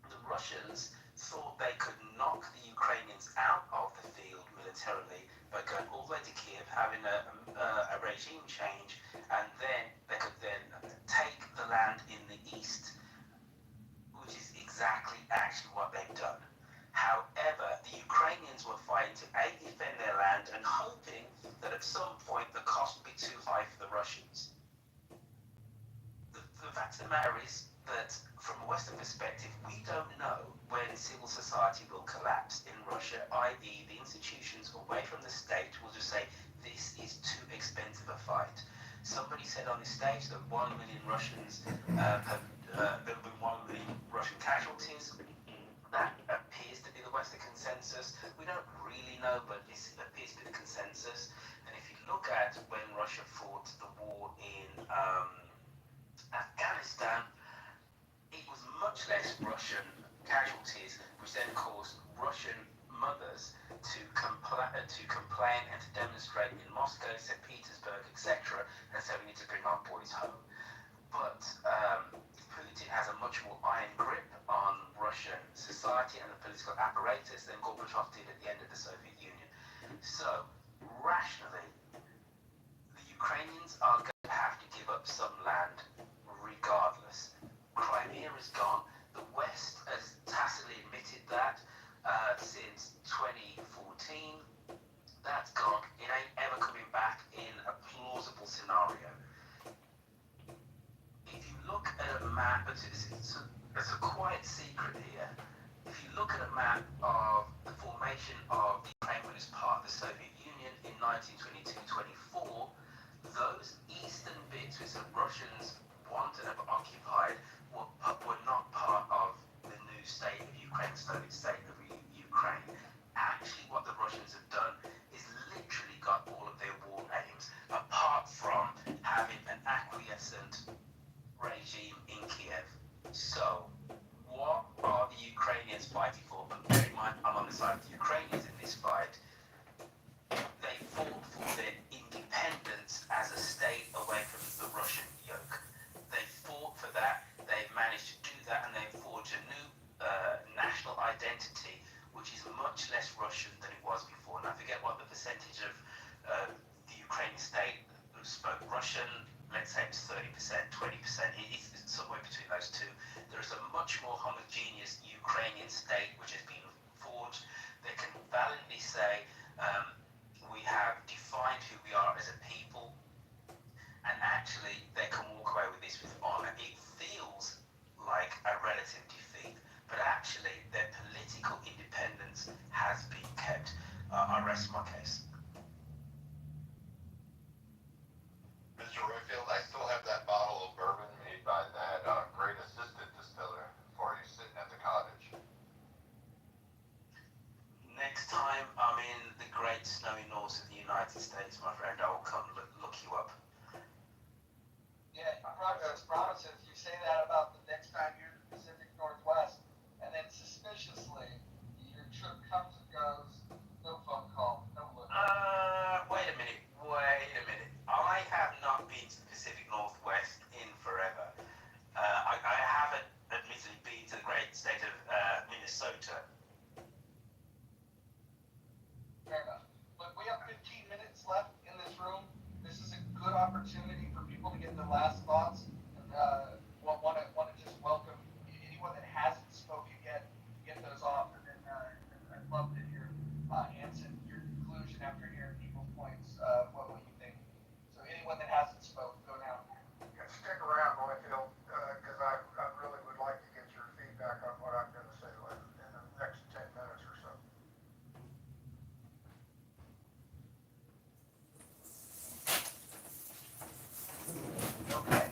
The Russians thought they could knock the Ukrainians out of the field militarily by going all the way to Kiev, having a regime change, and then they could then take the land in the east, which is exactly actually what they've done. However, the Ukrainians were fighting to A, defend their land, and hoping that at some point the cost would be too high for the Russians. The fact of the matter is that from a Western perspective, we don't know when civil society will collapse in Russia, i.e. the institutions away from the state will just say, this is too expensive a fight. Somebody said on this stage that 1 million Russians there have been 1 million Russian casualties. That appears to be the Western consensus. We don't really know, but it appears to be the consensus. And if you look at when Russia fought the war in Afghanistan, it was much less Russian casualties, which then caused Russian mothers to complain and to demonstrate in Moscow, St. Petersburg, etc., and say we need to bring our boys home. But Putin has a much more iron grip on Russian society and the political apparatus than Gorbachev did at the end of the Soviet Union. So, rationally, the Ukrainians are going to have to give up some land regardless. Crimea is gone. The West has tacitly admitted that since 2014. That's gone. It ain't ever coming back in a plausible scenario. If you look at a map, it's a quiet secret here. If you look at a map of the formation of the Ukraine when it was part of the Soviet Union in 1922-24, those eastern bits which the Russians wanted and have occupied were not part of the new state of Ukraine, Soviet state of Ukraine. Actually, what the Russians have done is literally got all of their war aims, apart from having an acquiescent regime in Kiev. So, what are the Ukrainians fighting for? But bear in mind, I'm on the side of the Ukrainians in this fight. They fought for their independence as a state away from the Russian yoke. They fought for that. They managed to do that, and they forged a new national identity, which is much less Russian than it was before. And I forget what the percentage of the Ukrainian state who spoke Russian, let's say it's 30%, 20%, it's somewhere between those two. There is a much more homogeneous Ukrainian state which has been forged. They can valiantly say, we have defined who we are as a people, and actually they can walk away with this with honor. It feels like a relative defeat, but actually their political independence has been kept. I rest my case. Mr. Royfield, I still have that bottle of bourbon made by that great assistant distiller for you sitting at the cottage. Next time I'm in the great snowy north of the United States, my friend, I will come look you up. Yeah, promise if you say that about the next time you're in the Pacific Northwest, and then suspiciously your trip comes and goes, no phone call, no look. Wait a minute. I have not been to the Pacific Northwest in forever. I haven't admittedly been to the great state of Minnesota. Fair enough. Look, we have 15 minutes left in this room. This is a good opportunity for people to get their last thoughts. And want to just welcome anyone that hasn't spoken yet, get those off, and then I'd love to hear Anson, your conclusion after hearing people's points. What you think? So anyone that hasn't spoken, go now. Yeah, stick around, Royfield, because I really would like to get your feedback on what I'm going to say in the next 10 minutes or so. Okay.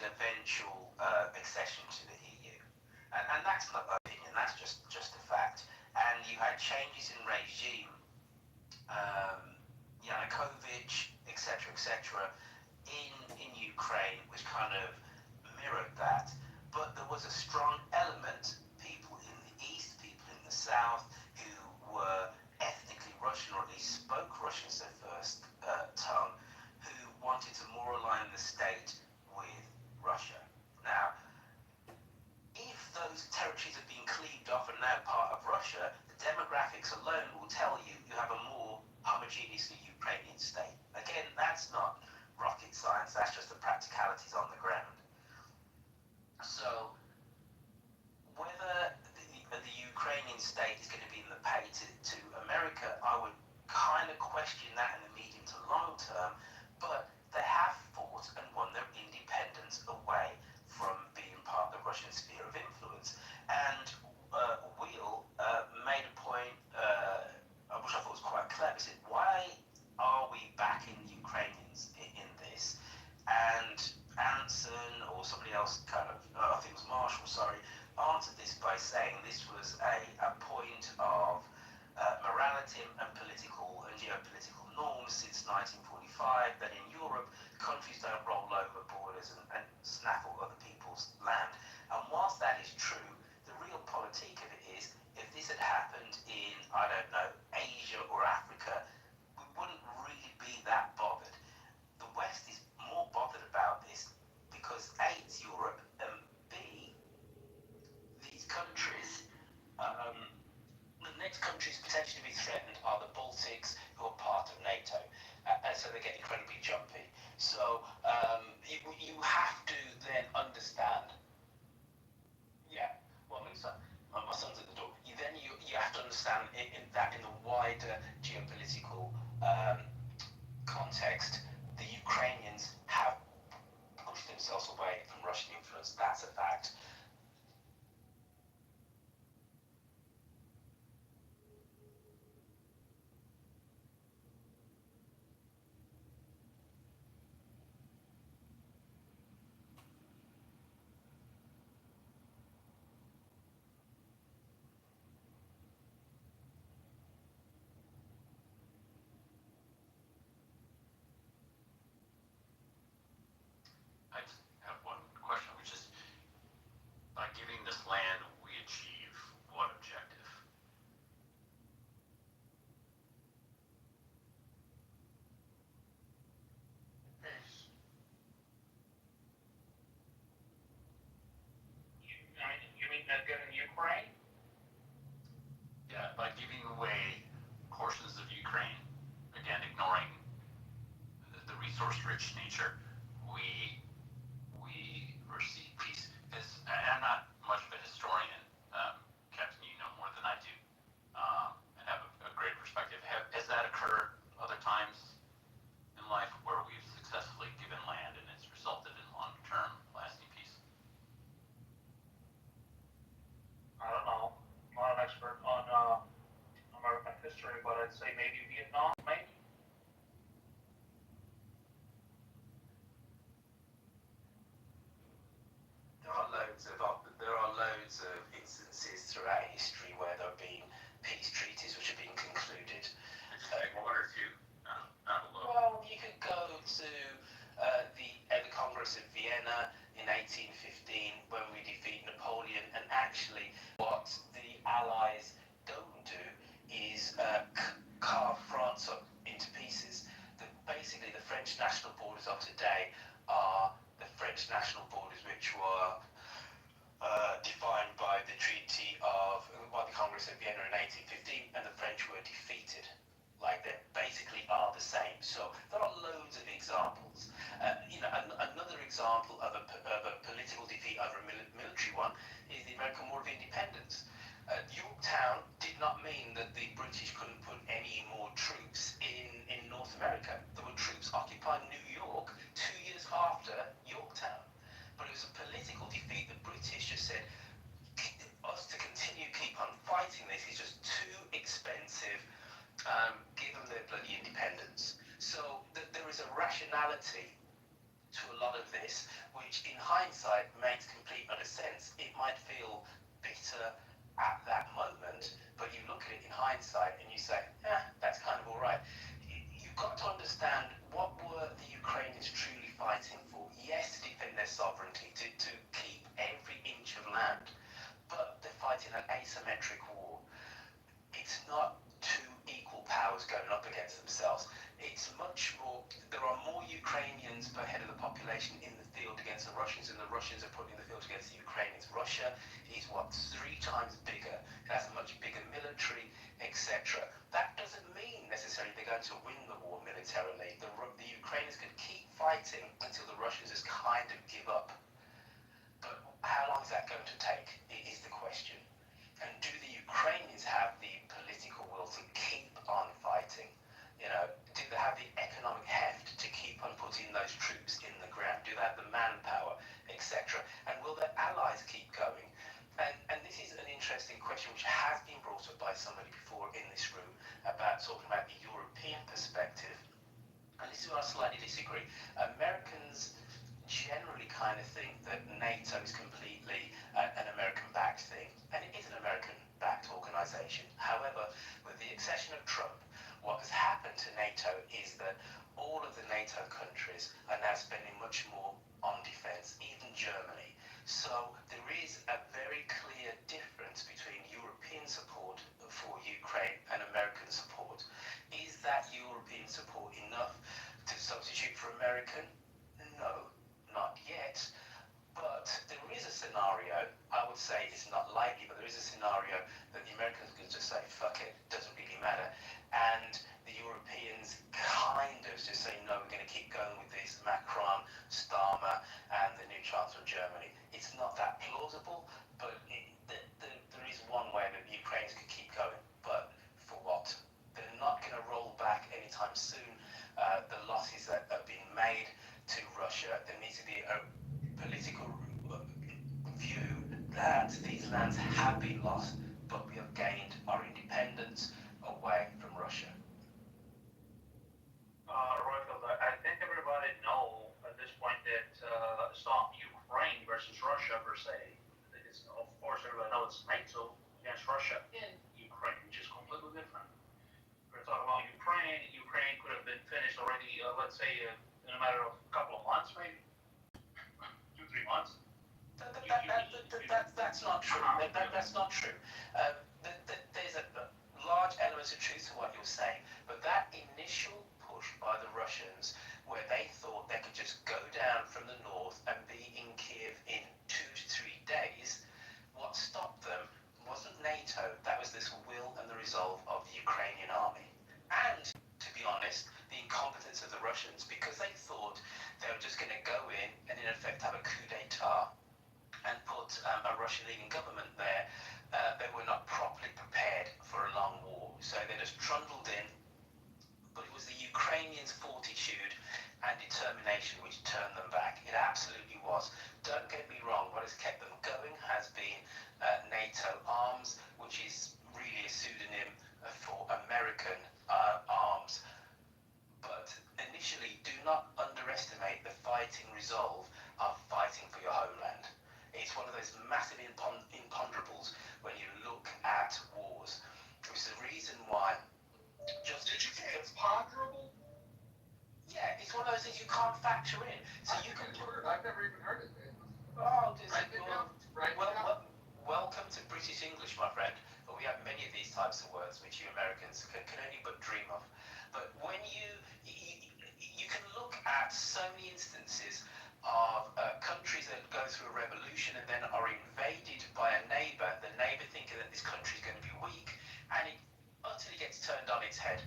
an eventual accession to the EU. And that's not opinion, that's just a fact. And you had changes in regime, Yanukovych, etc., in Ukraine, which kind of mirrored that. But there was a strong element, people in the east, people in the south, who were ethnically Russian, or at least spoke Russian as their first tongue, who wanted to more align the state with Russia. Now, if those territories have been cleaved off and now part of Russia, the demographics alone will tell you you have a more homogeneously Ukrainian state. Again, that's not rocket science, that's just the practicalities on the ground. So, whether the Ukrainian state is going to be in the pay to America, I would kind of question that in the medium to long term, but they have fought and won their independence away from being part of the Russian sphere of influence. And Wheel made a point, which I thought was quite clever. He said, why are we backing the Ukrainians in this? And Anson, or somebody else kind of, I think it was Marshall, sorry, answered this by saying this was a point of morality and political and geopolitical norms since 1945, that in Europe, countries don't roll over borders and snaffle other people's land. And whilst that is true, the real politique of it is, if this had happened in, I don't know, Asia or Africa, we wouldn't really be that bothered. The West is more bothered about this because A, it's Europe, and B, these countries, the next countries potentially to be threatened are the Baltics, who are part of NATO, and so they get incredibly jumpy. So you have to then understand. Yeah, well, my son's at the door. You have to understand that in the wider geopolitical context, the Ukrainians have pushed themselves away from Russian influence. That's a fact. I just have one question, which is, by giving this land, we achieve what objective? Peace. You mean that good in Ukraine? Yeah, by giving away portions of Ukraine, again, ignoring the resource-rich nature, we receive peace. I'm not much of a historian, Captain, you know more than I do, and have a great perspective. Has that occurred other times in life where we've successfully given land and it's resulted in long-term lasting peace? I don't know. I'm not an expert on American history, but I'd say maybe Vietnam, maybe. There are loads of instances throughout history where there have been peace treaties which have been concluded. Just take one or two out of low. Well, you could go to the Congress of Vienna in 1815 when we defeat Napoleon, and actually what the Allies don't do is carve France up into pieces. Basically, the French national borders of today are the French national borders which were defined by the Congress of Vienna in 1815, and the French were defeated. Like, they basically are the same. So there are loads of examples. Another example of a political defeat over a military one is the American War of Independence. Yorktown did not mean that the British couldn't put any more troops in North America. There were troops occupying New York 2 years after Yorktown. But it was a political defeat. The British just said, us to keep on fighting this is just too expensive. Give them their bloody independence. So there is a rationality to a lot of this, which in hindsight makes complete utter sense. It might feel bitter at that moment, but you look at it in hindsight and you say, that's kind of all right. You've got to understand what were the Ukrainians truly fighting for. Yes, to defend their sovereignty, to keep every inch of land, but they're fighting an asymmetric war. It's not two equal powers going up against themselves. It's much more, there are more Ukrainians per head of the population in the field against the Russians than the Russians are putting in the field against the Ukrainians. Russia is 3 times bigger, it has a much bigger military, etc. That doesn't mean necessarily they're going to win the war militarily. The Ukrainians could keep fighting until the Russians just kind of give up. But how long is that going to take is the question. And do the Ukrainians have the political will to keep on fighting? You know, do they have the economic heft to keep on putting those troops in the ground? Do they have the manpower, etc.? And will their allies keep going? And this is an interesting question which has been brought up by somebody before in this room about talking about the European perspective. And this is where I slightly disagree. Americans generally kind of think that NATO is completely an American-backed thing, and it is an American-backed organization. However, with the accession of Trump, what has happened to NATO is that all of the NATO countries are now spending much more on defense, even Germany. So there is a very clear difference between European support for Ukraine and American support. Is that European support enough to substitute for American? No, not yet. But there is a scenario, I would say it's not likely, but there is a scenario that the Americans could just say, fuck it, doesn't really matter. And the Europeans kind of just say, no, we're going to keep going with this, Macron, Starmer, and the new Chancellor of Germany. It's not that plausible, but there is one way that the Ukrainians could keep going. But for what? They're not going to roll back anytime soon. The losses that have been made to Russia, there needs to be a political view that these lands have been lost, but we have gained our independence away from Russia. Royfield, I think everybody know at this point that it's not Ukraine versus Russia per se. It's, of course, everybody knows it's NATO against Russia in Ukraine, which is completely different. We're talking about Ukraine. Ukraine could have been finished already, let's say, in a matter of a couple of months, maybe 2-3 months. That's not true. That's not true. There's a large element of truth to what you're saying, but that initial push by the Russians, where they thought they could just go down from the north and be in Kiev in 2 to 3 days, what stopped them wasn't NATO. That was this will and the resolve of the Ukrainian army. And, to be honest, the incompetence of the Russians, because they thought they were just going to go in and in effect have a coup d'etat and put a Russian-leading government there. They were not properly prepared for a long war, so they just trundled in. But it was the Ukrainians' fortitude and determination which turned them back. It absolutely was. Don't get me wrong, what has kept them going has been NATO arms, which is really a pseudonym for American arms. But initially, do not underestimate the fighting resolve of fighting for your homeland. It's one of those massive imponderables when you look at wars. Which is the reason why. Did you say it's ponderable? Yeah, it's one of those things you can't factor in. So you can. I've never even heard it. Welcome to British English, my friend. But we have many of these types of words which you Americans can only but dream of. But when you can look at so many instances of countries that go through a revolution and then are invaded by a neighbor, the neighbor thinking that this country is going to be weak, and it utterly gets turned on its head.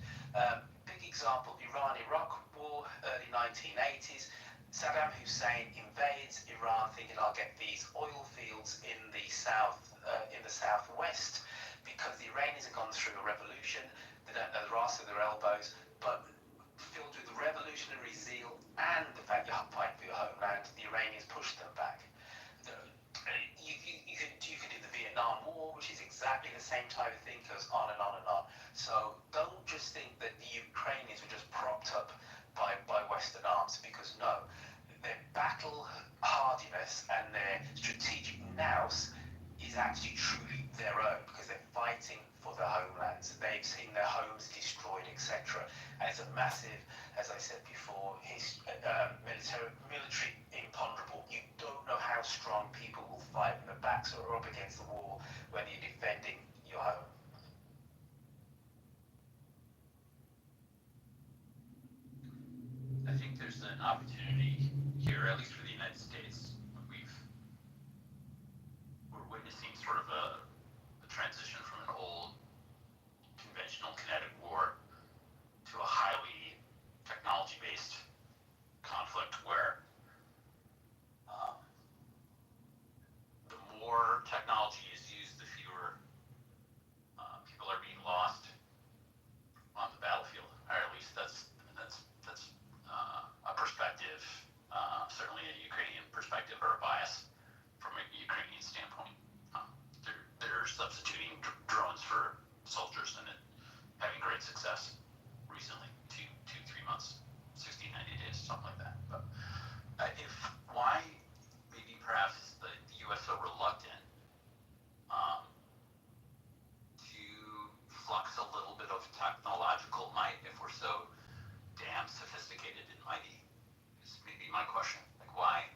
Big example, Iran-Iraq war, early 1980s. Saddam Hussein invades Iran thinking I'll get these oil fields in the southwest, because the Iranians have gone through a revolution. They don't know the arse of their elbows, but filled with revolutionary zeal and the fact you're fighting for your homeland, the Iranians pushed them back. You could do the Vietnam War, which is exactly the same type of thing, goes on and on and on. So don't just think that the Ukrainians were just propped up by Western arms, because no, they're is actually truly their own because they're fighting for their homelands. They've seen their homes destroyed, etc. And it's a massive, as I said before, military imponderable. You don't know how strong people will fight when their backs are up against the wall when you're defending your home. I think there's an opportunity here, at least for the United States. We're witnessing sort of a transition from an old conventional kinetic war to a highly technology-based conflict where the more technology is used, the fewer people are being lost on the battlefield. Or at least that's a perspective, certainly a Ukrainian perspective or a bias from a Ukrainian standpoint. They're substituting drones for soldiers and having great success recently, 3 months, 60, 90 days, something like that. But why maybe perhaps is the U.S. so reluctant to flux a little bit of technological might if we're so damn sophisticated and mighty? Is maybe my question. Like, why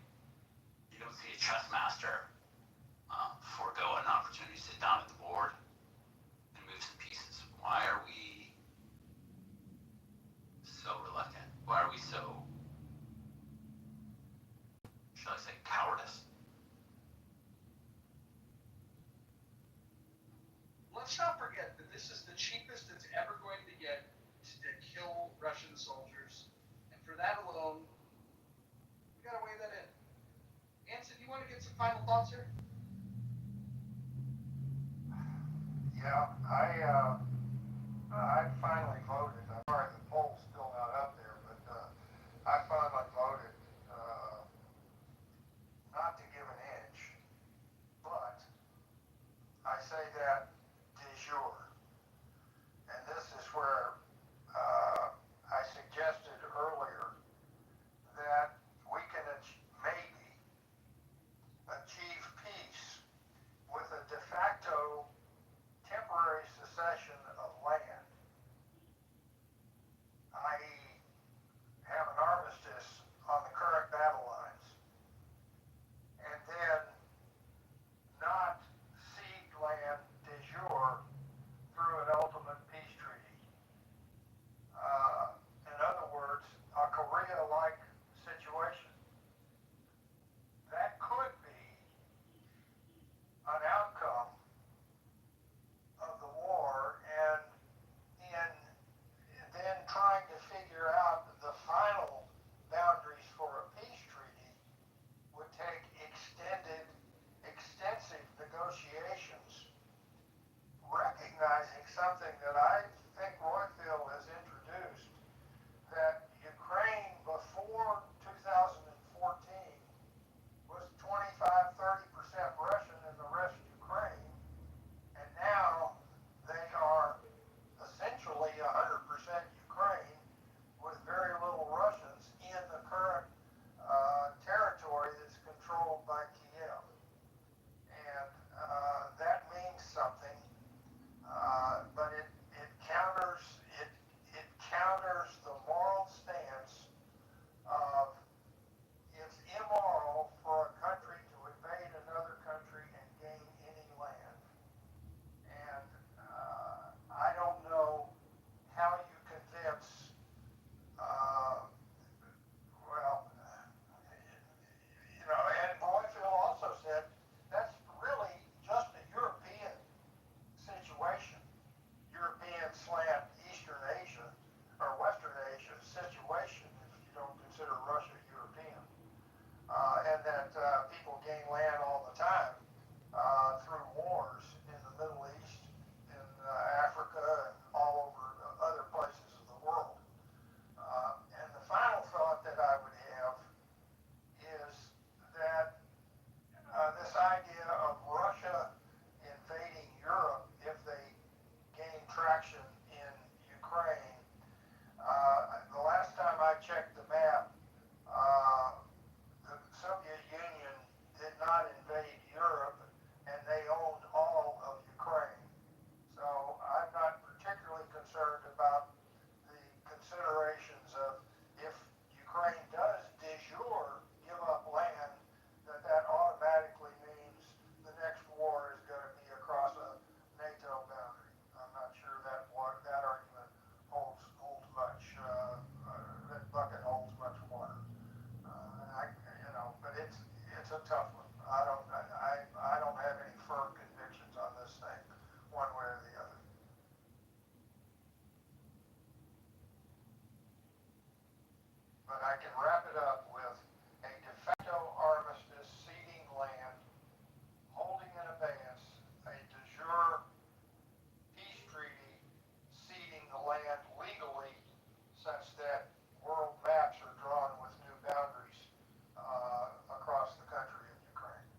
you don't see a chess master forego an opportunity to sit down at the board and move some pieces? Why are we so reluctant? Why are we so, shall I say, cowardice? Let's not forget that this is the cheapest it's ever going to get to kill Russian soldiers. And for that alone, we gotta weigh that in. Anson, you want to get some final thoughts here? Yeah, I finally voted. I'm sorry the poll's still not up there, but I finally voted not to give an inch, but I say that de jure. And this is where I suggested earlier that we can maybe achieve peace with a de facto temporary secession of land, i.e. have an armistice on the current battle lines, and then not cede land de jure through an ultimate peace treaty. In other words, a Korea-like situation. That could be an outcome of the war, and in then trying to figure out the final boundaries for a peace treaty would take extensive negotiations, recognizing something that I think Royfield has introduced, that Ukraine before 2014 was 25-30% Russian and the rest Ukraine, and now they are essentially 100% Ukraine with very little Russians in the current territory that's controlled by Kiev. And that means something, but it counters the moral stance of it's immoral for a country to invade another country and gain any land. And I don't know how you convince, and Royfield also said that's really just a European situation. European slant Eastern Asia or Western Asia situation, if you don't consider Russia European. And that people gain land all the time through wars in the Middle East, in Africa, and all over other places of the world. I can wrap it up with a de facto armistice ceding land, holding in abeyance a de jure peace treaty ceding the land legally, such that world maps are drawn with new boundaries across the country of Ukraine.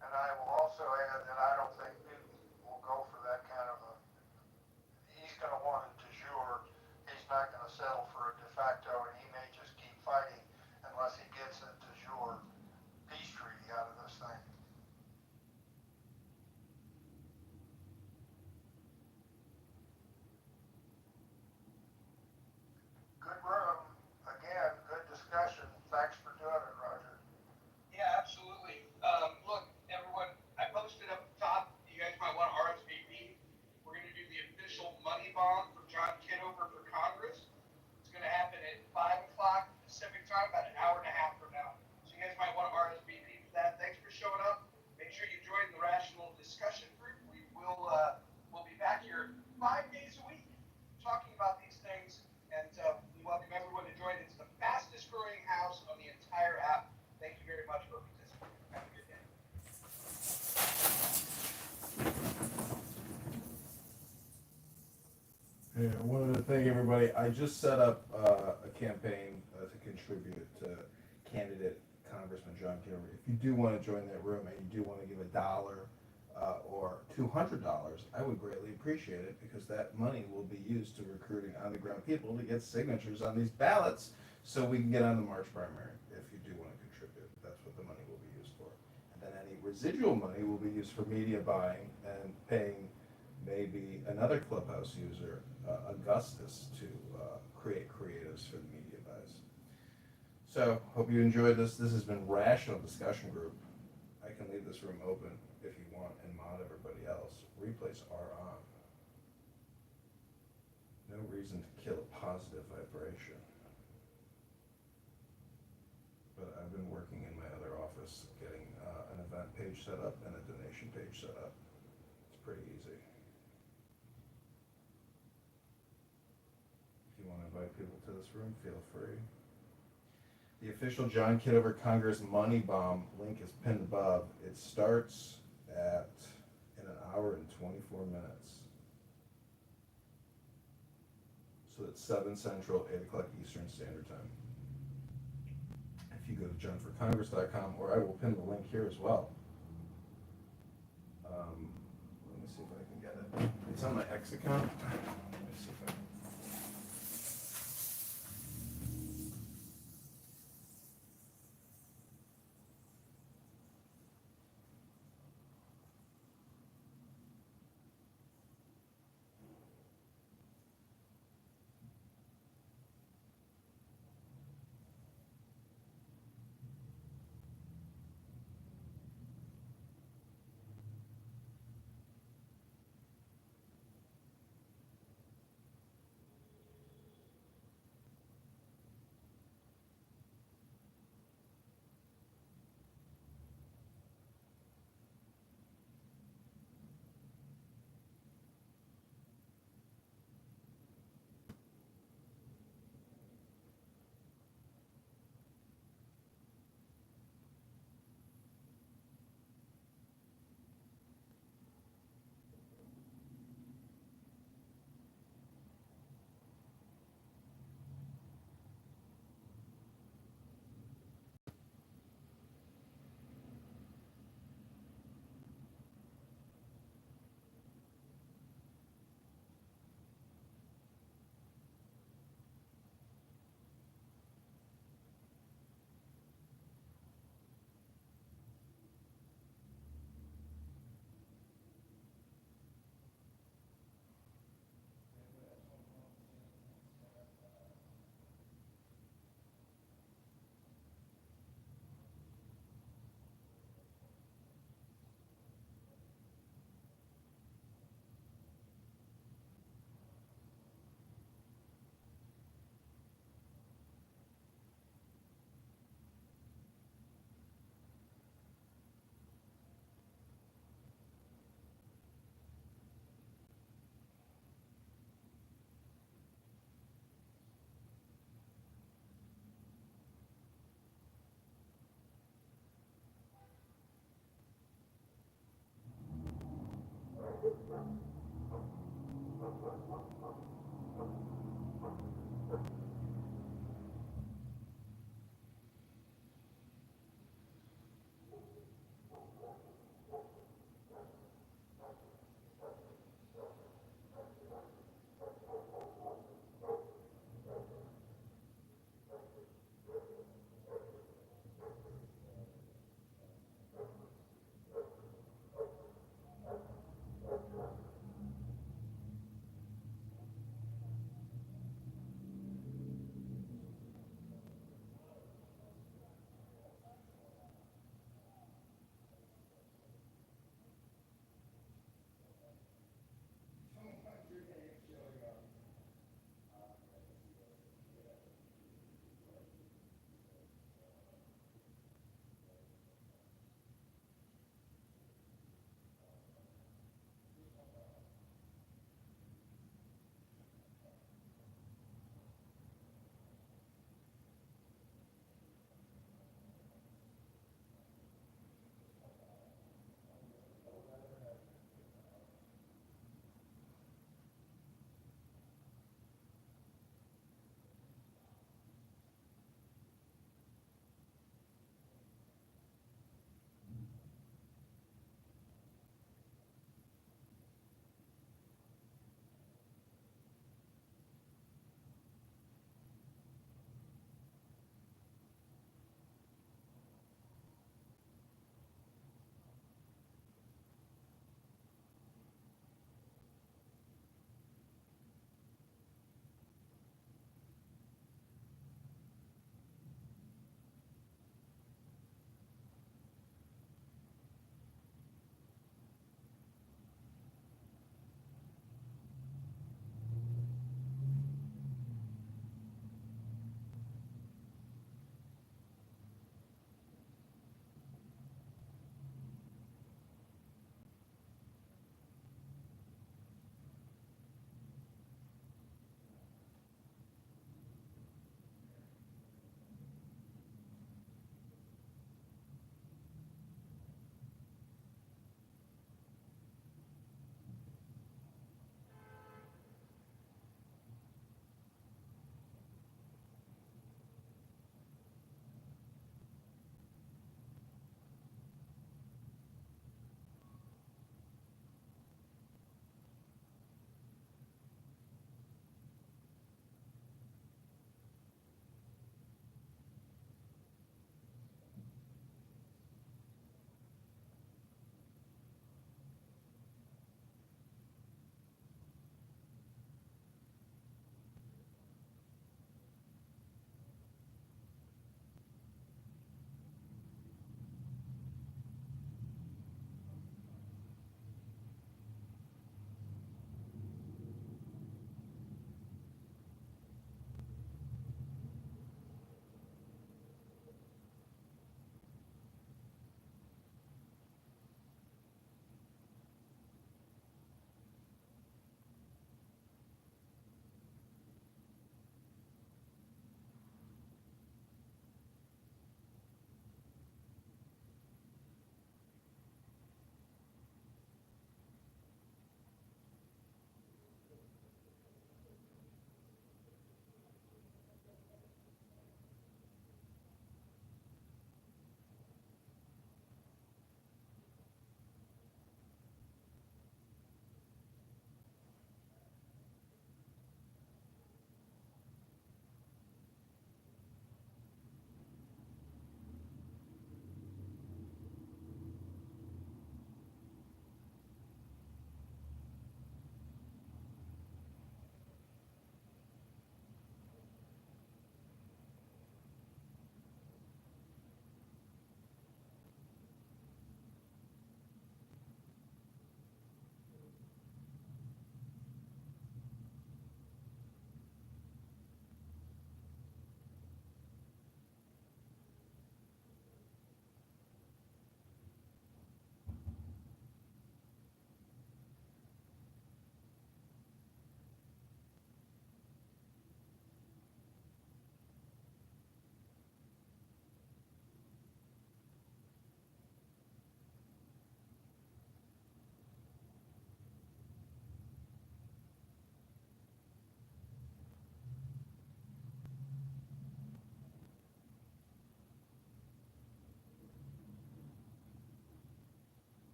And I will also add that I don't think Newton will go for that kind of a, he's going to want it de jure. He's not going to settle for a de facto, and he may just keep fighting unless he gets a de jure peace treaty out of this thing. Good room. Again, good discussion. Thanks for doing it, Roger. Yeah, absolutely. Look, everyone, I posted up top, you guys might want to RSVP. We're going to do the official money bomb for John Kitover for Congress. It's going to happen at 5 o'clock Pacific time, about an hour and a half from now. So you guys might want to RSVP for that. Thanks for showing up. Make sure you join the Rational Discussion Group. We'll be back here 5 days a week talking about these things. And we welcome everyone to join. It's the fastest growing house on the entire app. Thank you very much for participating. Have a good day. Yeah, I wanted to thank everybody. I just set up a campaign to contribute to candidate Congressman John Kitover. If you do want to join that room and you do want to give $1 or $200, I would greatly appreciate it, because that money will be used to recruiting on the ground people to get signatures on these ballots so we can get on the March primary. If you do want to contribute, that's what the money will be used for. And then any residual money will be used for media buying and paying maybe another Clubhouse user, Augustus, to create creatives for the media buys. So, hope you enjoyed this. This has been Rational Discussion Group. I can leave this room open if you want and mod everybody else. Replays are on. No reason to kill a positive vibration. But I've been working in my other office getting an event page set up and a donation page set up. It's pretty easy. If you want to invite people to this room, feel free. The official John Kitover Congress Money Bomb link is pinned above. It starts in an hour and 24 minutes. So it's 7 Central, 8 o'clock Eastern Standard Time. If you go to johnforcongress.com, or I will pin the link here as well. Let me see if I can get it. It's on my X account. Let me see if I can.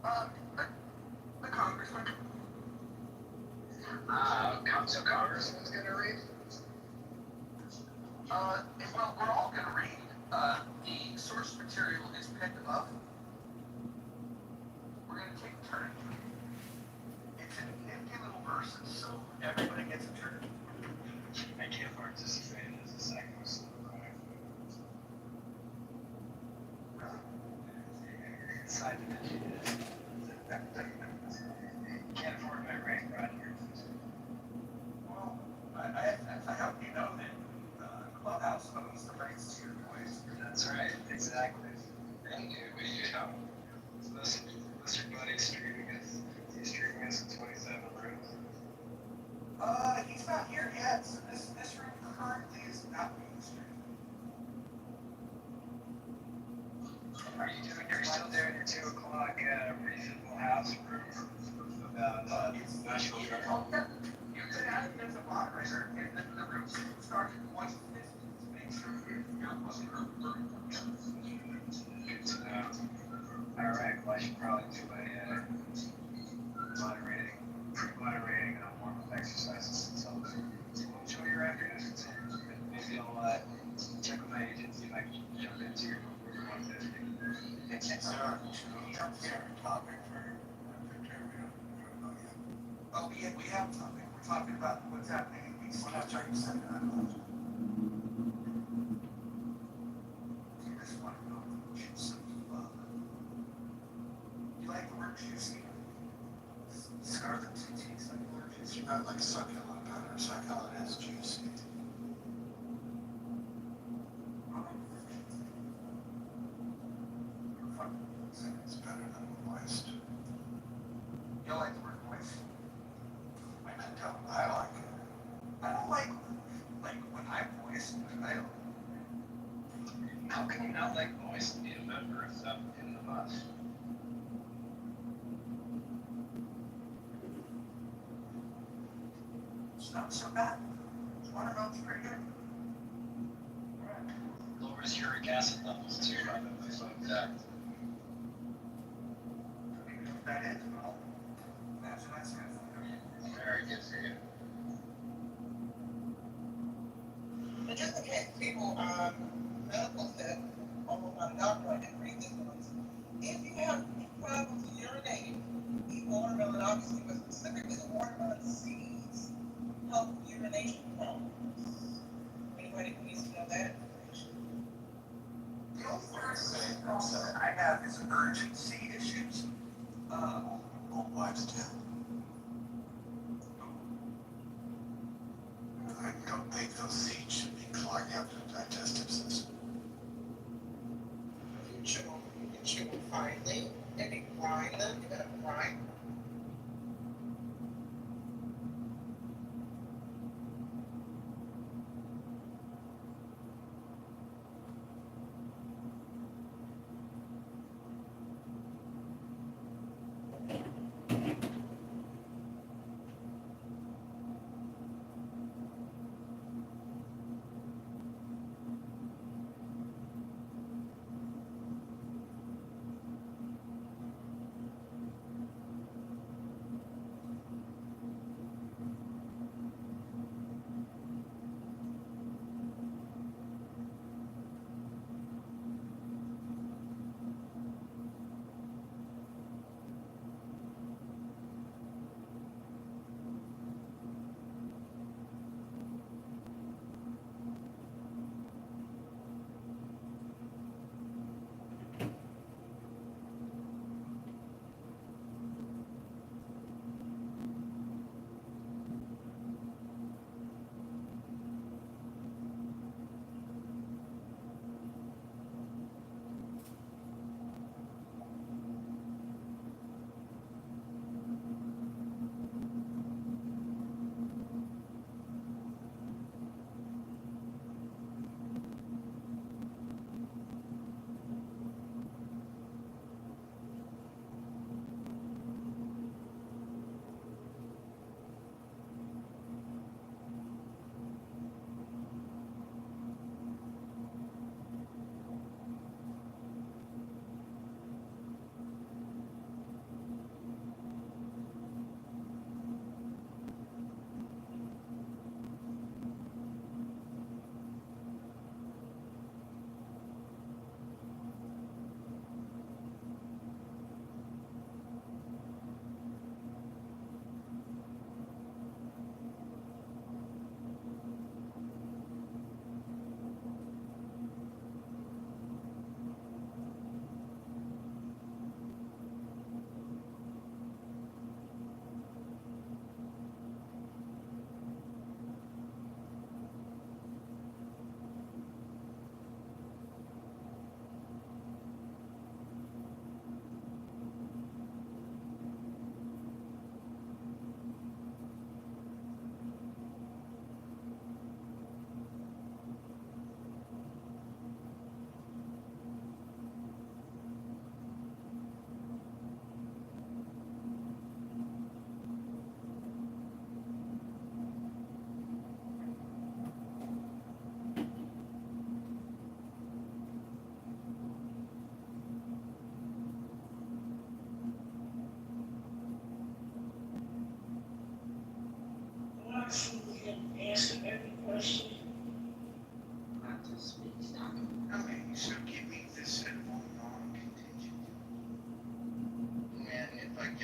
The Congressman. So Congressman's gonna read? Well, we're all gonna read. The source material is pinned above. We're gonna take a turn. It's in nifty little verses, so everybody gets a turn. I can't participate as a second inside the digit is. Can't afford my rank, Roger. Well, I hope you know that Clubhouse owns the rights to your voice. That's right, exactly. Thank you. What do you know? Unless your buddy's streaming us. He's streaming us in 27 rooms. He's not here yet, so this room currently is not being streamed. You're still doing your 2 o'clock reasonable house room about It's national you guard? you could add it as a moderator, and then the room starts at 1:50 to make sure you're wasn't Good to know. Alright, well I should probably do a pre-moderating and warm-up exercises until then. Enjoy your afternoon. Maybe I'll check with my agent, see if I can jump into your 150. It's our topic for Oh, we have a topic. We're talking about what's happening in East West. Are you saying that? You just want to know the juice of you like the word juicy? Scarlet TT's like the word juicy. I like succulent better. Succulent is juicy. It's better than moist. You like the word moist? I like it. I don't like when I'm moist. I don't. How can you not like moist and be a member of stuff in the bus? It's not so bad. Watermelon's pretty good. Lowers uric acid levels too, by the way, so fact. That is, well, that's what I said. Very good for you. But just in case people, medical said, although I'm not a doctor, I didn't read this one. If you have problems urinating, eat watermelon, obviously, but specifically the watermelon seeds help urination problems. Anybody who needs to know that information. The only thing I have is urgency issues. Old wives' tale. I don't think those seeds should be clogging up the digestive system. You chew them finely, and you grind them, you gotta grind.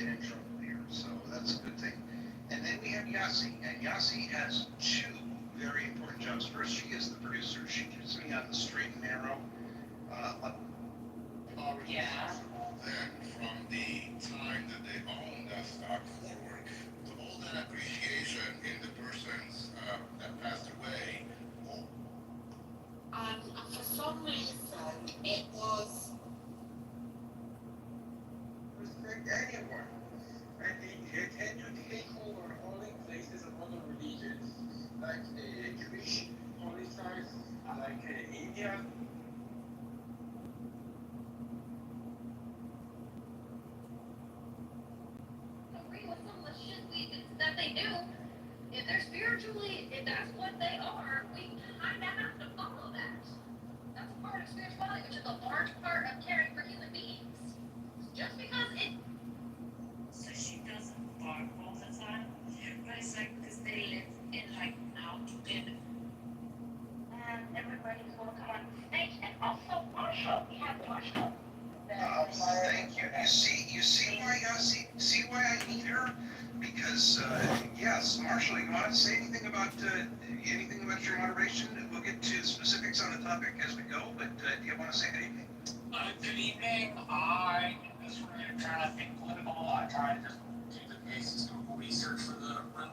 get in trouble here, so that's a good thing. And then we have Yasi, and Yasi has two very important jobs. First, she is the producer. She keeps me on the straight and narrow. Yeah. Then from the time that they own that stock forward, to all that appreciation in the persons that passed away. For some reason, it was restrict anyone. And they tend to take over holy places of other religions, like Jewish holy sites, like India. Agree with some of the shit that they do. If they're spiritually, if that's what they are, we kind of have to follow that. That's a part of spirituality, which is a large part of caring for human beings. Just because it. So she doesn't bark all the time, but it's like because they live in like outbid. And everybody's welcome on stage, and also Marshall. We have Marshall. Thank you. You see why see why I need her? Because yes, Marshall, you want to say anything about your moderation? We'll get to specifics on the topic as we go. But do you want to say anything? Good evening. I just really trying to think political. I try to just do the basics of research for the room.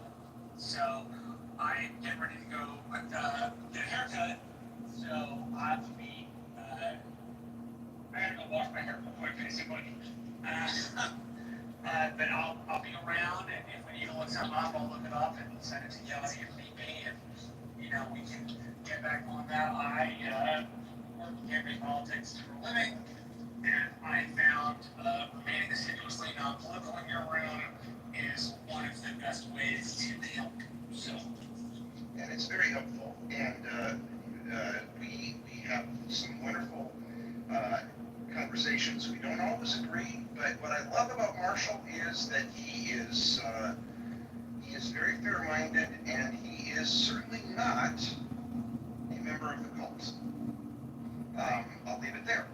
So I get ready to go get a haircut. So I have to be. I gotta go wash my hair real quick, basically. But I'll be around, and if we need to look something up, I'll look it up and send it to Yasi if need be, and we can get back on that. I work in campaign politics for a living, and I found remaining assiduously non-political in your room is one of the best ways to help. So, And it's very helpful, and we have some wonderful conversations. We don't always agree, but what I love about Marshall is that he is very fair-minded, and he is certainly not a member of the cult. I'll leave it there.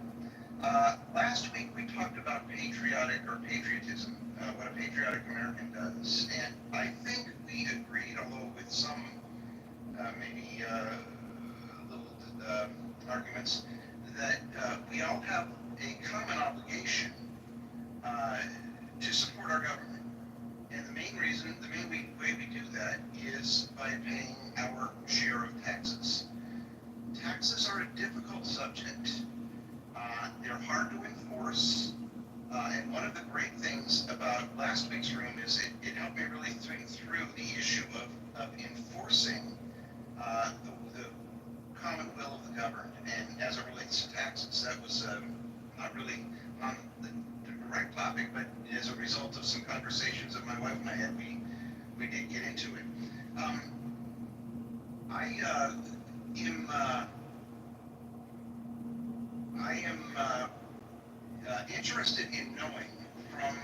Last week we talked about patriotism, what a patriotic American does, and I think we agreed, although with some maybe little arguments, that we all have a common obligation to support our government. And the main way we do that is by paying our share of taxes. Taxes are a difficult subject. They're hard to enforce. And one of the great things about last week's room is it helped me really think through the issue of enforcing the common will of the governed. And as it relates to taxes, that was not really on the direct topic, but as a result of some conversations that my wife and I had, we did get into it. I am interested in knowing from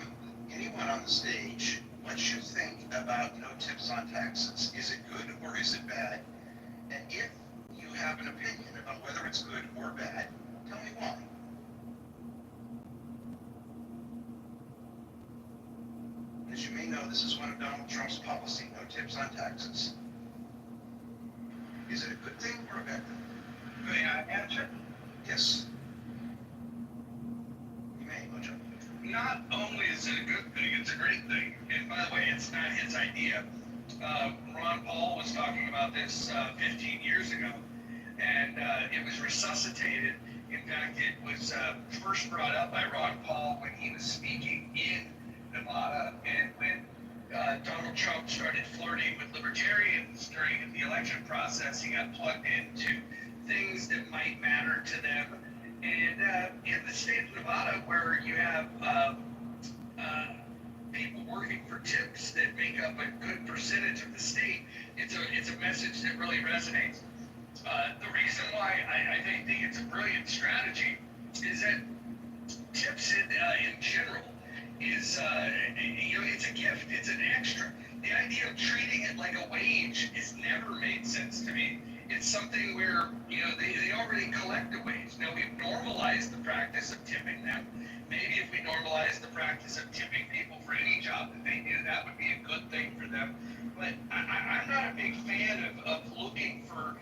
anyone on the stage what you think about no tips on taxes. Is it good or is it bad? And if you have an opinion about whether it's good or bad, tell me why. As you may know, this is one of Donald Trump's policy, no tips on taxes. Is it a good thing or a bad thing? may I answer? Yes. You may, Mojo. Not only is it a good thing, it's a great thing. And by the way, it's not his idea. Ron Paul was talking about this 15 years ago, and it was resuscitated. In fact, it was first brought up by Ron Paul when he was speaking in Nevada, and when Donald Trump started flirting with libertarians during the election process, he got plugged into things that might matter to them. And in the state of Nevada, where you have people working for tips that make up a good percentage of the state, it's a message that really resonates. The reason why I think it's a brilliant strategy is that tips in general is it's a gift, it's an extra. The idea of treating it like a wage has never made sense to me. It's something where they already collect a wage. Now we've normalized the practice of tipping them. Maybe if we normalize the practice of tipping people for any job that they do. That would be a good thing for them. But I'm not a big fan of looking for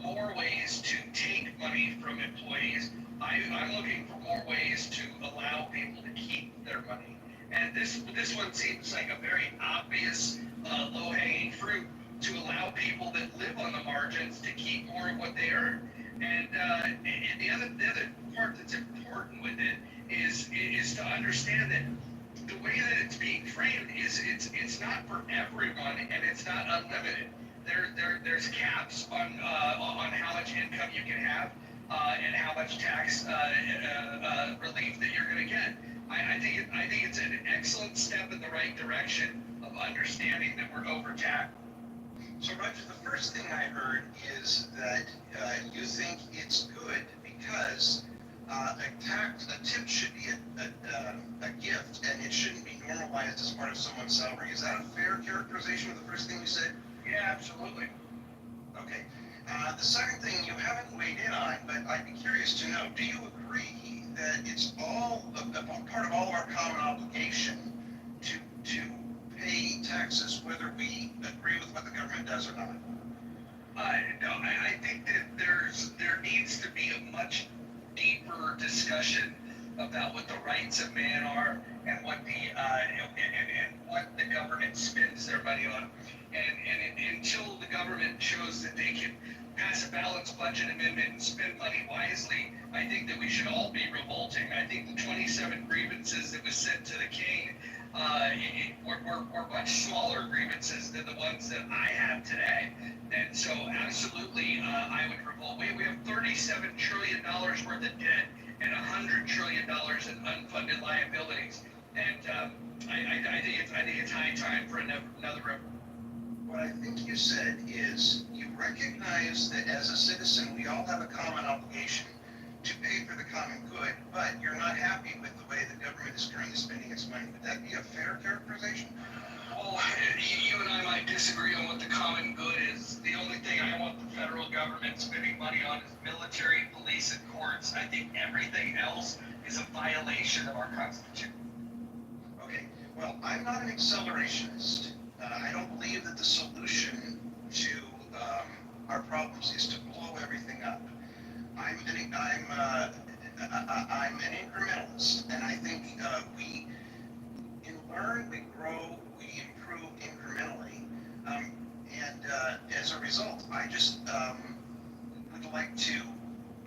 more ways to take money from employees. I'm looking for more ways to allow people to keep their money. And this one seems like a very obvious low-hanging fruit to allow people that live on the margins to keep more of what they earn. And the other part that's important with it is to understand that the way that it's being framed is it's not for everyone and it's not unlimited. There's caps on how much income you can have and how much tax relief that you're going to get. I think it's an excellent step in the right direction of understanding that we're overtaxed. So, Roger, the first thing I heard is that you think it's good because a tip should be a gift and it shouldn't be normalized as part of someone's salary. Is that a fair characterization of the first thing you said? Yeah, absolutely. Okay. The second thing you haven't weighed in on, but I'd be curious to know, do you agree that it's all a part of all of our common obligation to pay taxes, whether we agree with what the government does or not? No, I think that there needs to be a much deeper discussion about what the rights of man are and what and what the government spends their money on. And until the government shows that they can pass a balanced budget amendment and spend money wisely, I think that we should all be revolting. I think the 27 grievances that was sent to the king were much smaller grievances than the ones that I have today. And so absolutely, I would revolt. We have $37 trillion worth of debt and $100 trillion in unfunded liabilities. And I think it's high time for another. What I think you said is you recognize that as a citizen, we all have a common obligation to pay for the common good, but you're not happy with the way the government is currently spending its money. Would that be a fair characterization? Well, you and I might disagree on what the common good is. The only thing I want the federal government spending money on is military, police, and courts. I think everything else is a violation of our Constitution. Okay, well, I'm not an accelerationist. I don't believe that the solution to our problems is to blow everything up. I'm an incrementalist, and I think we learn, we grow, we improve incrementally, and as a result, I just would like to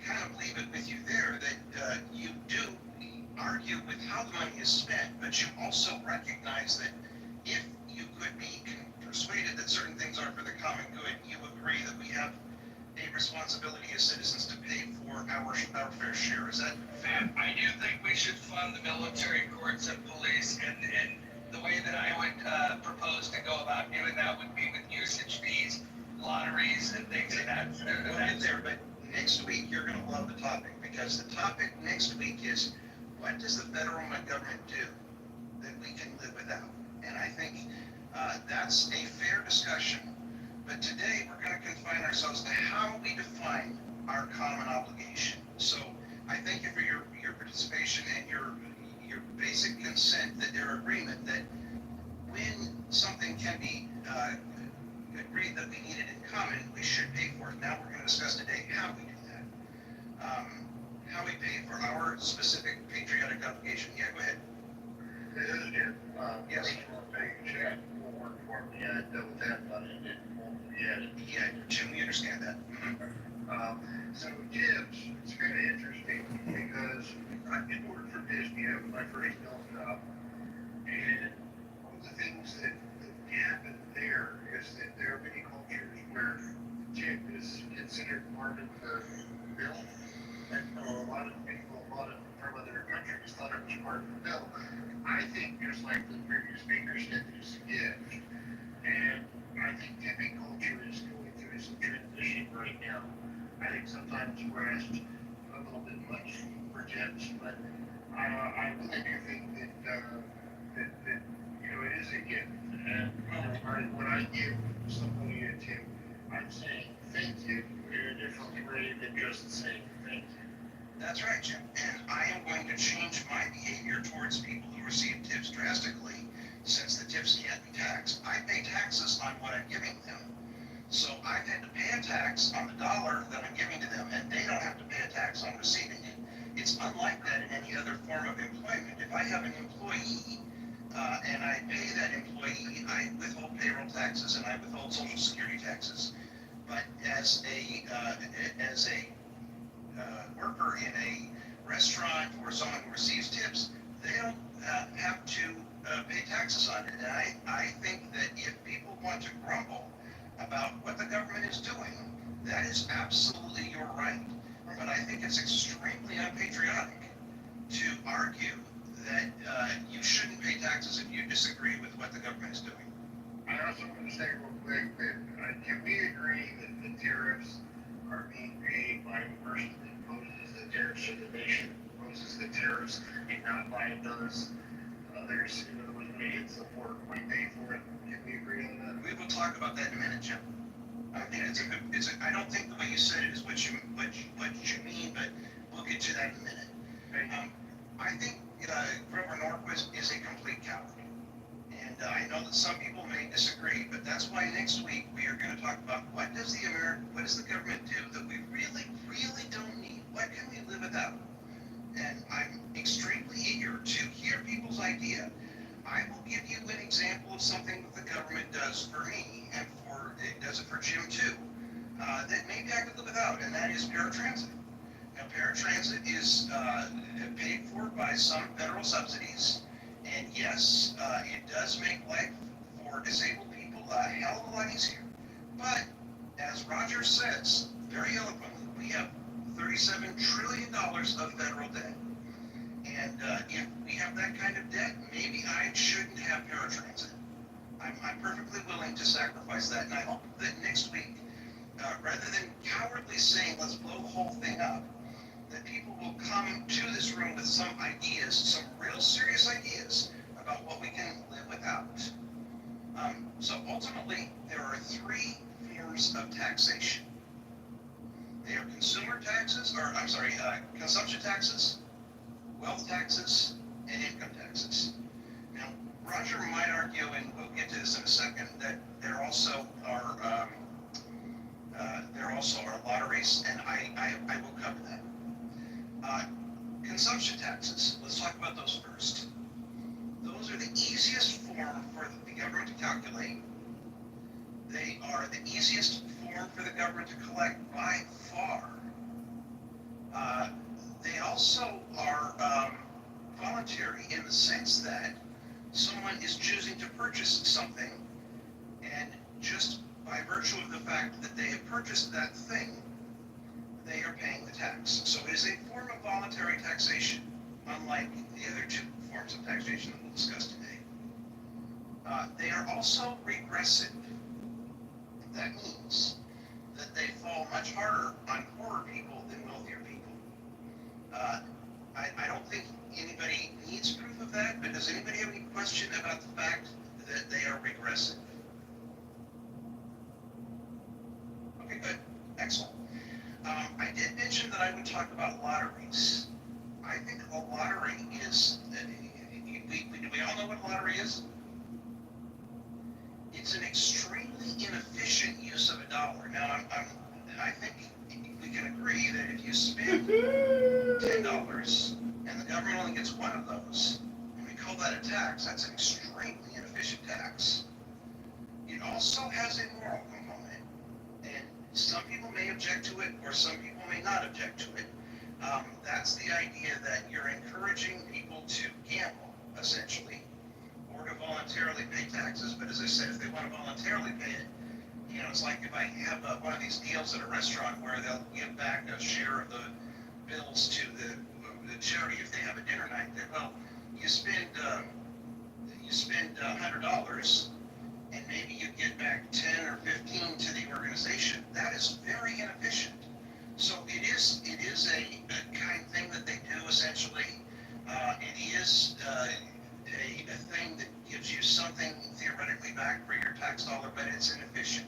kind of leave it with you there that you do argue with how the money is spent, but you also recognize that if you could be persuaded that certain things are for the common good, you agree that we have a responsibility as citizens to pay for our fair share. Is that fair? I do think we should fund the military, courts, and police, and the way that I would propose to go about doing that would be with usage fees, lotteries, and things like that. We'll get there, but next week you're going to love the topic, because the topic next week is what does the federal government do that we can live without? And I think that's a fair discussion. But today we're going to confine ourselves to how we define our common obligation. So I thank you for your participation and your basic consent, that your agreement that when something can be agreed that we need it in common, we should pay for it. Now we're going to discuss today how we do that. How we pay for our specific patriotic obligation. Yeah, go ahead. This is Jim. Yes. Check will work for me. I double tapped on it. Yeah, Jim, we understand that. So tips, it's kind of interesting because I did work for Disney. That was my first film job. And one of the things that happened there is that there are many cultures where tip is considered part of the bill. And a lot of people, from other countries thought it was part of the bill. I think, just like the previous speaker said, it's a gift. And I think tipping culture is going through some transition right now. I think sometimes we're asked a little bit much for tips, but I really do think that it is a gift. And when I give somebody a tip, I'm saying thank you in a different way than just saying thank you. That's right, Jim. And I am going to change my behavior towards people who receive tips drastically since the tips can't be taxed. I pay taxes on what I'm giving them. So I've had to pay a tax on the dollar that I'm giving to them, and they don't have to pay a tax on receiving it. It's unlike that in any other form of employment. If I have an employee and I pay that employee, I withhold payroll taxes and I withhold Social Security taxes. But as a worker in a restaurant or someone who receives tips, they don't have to pay taxes on it. And I think that if people want to grumble about what the government is doing, that is absolutely your right. But I think it's extremely unpatriotic to argue that you shouldn't pay taxes if you disagree with what the government is doing. I also want to say real quick that can we agree that the tariffs are being paid by the person that imposes the tariffs, or the nation imposes the tariffs, and not by those others who made it support might pay for it? Can we agree on that? We will talk about that in a minute, Jim. I think I don't think the way you said it is what you mean, but we'll get to that in a minute. I think Grover Norquist is a complete coward. And I know that some people may disagree, but that's why next week we are going to talk about what does the government do that we really, really don't need? What can we live without? And I'm extremely eager to hear people's idea. I will give you an example of something that the government does for me, and it does it for Jim too, that maybe I could live without, and that is paratransit. Now, paratransit is paid for by some federal subsidies, and yes, it does make life for disabled people a hell of a lot easier. But, as Roger says very eloquently, we have $37 trillion of federal debt. And if we have that kind of debt, maybe I shouldn't have paratransit. I'm perfectly willing to sacrifice that, and I hope that next week, rather than cowardly saying let's blow the whole thing up, that people will come to this room with some ideas, some real serious ideas about what we can live without. So ultimately, there are three forms of taxation. They are consumption taxes, wealth taxes, and income taxes. Now, Roger might argue, and we'll get to this in a second, that there also are lotteries, and I will cover that. Consumption taxes. Let's talk about those first. Those are the easiest form for the government to calculate. They are the easiest form for the government to collect by far. They also are voluntary in the sense that someone is choosing to purchase something, and just by virtue of the fact that they have purchased that thing, they are paying the tax. So it is a form of voluntary taxation, unlike the other two forms of taxation that we'll discuss today. They are also regressive. That means that they fall much harder on poorer people than wealthier people. I don't think anybody needs proof of that, but does anybody have any question about the fact that they are regressive? Okay, good. Excellent. I did mention that I would talk about lotteries. I think a lottery is, we all know what a lottery is? It's an extremely inefficient use of a dollar. Now, I think we can agree that if you spend $10 and the government only gets one of those, and we call that a tax, that's an extremely inefficient tax. It also has a moral component, and some people may object to it, or some people may not object to it. That's the idea that you're encouraging people to gamble, essentially, or to voluntarily pay taxes. But as I said, if they want to voluntarily pay it, it's like if I have one of these deals at a restaurant where they'll give back a share of the bills to the charity if they have a dinner night. Well, you spend $100, and maybe you get back 10 or 15 to the organization. That is very inefficient. So it is a kind of thing that they do essentially. It is a thing that gives you something theoretically back for your tax dollar, but it's inefficient.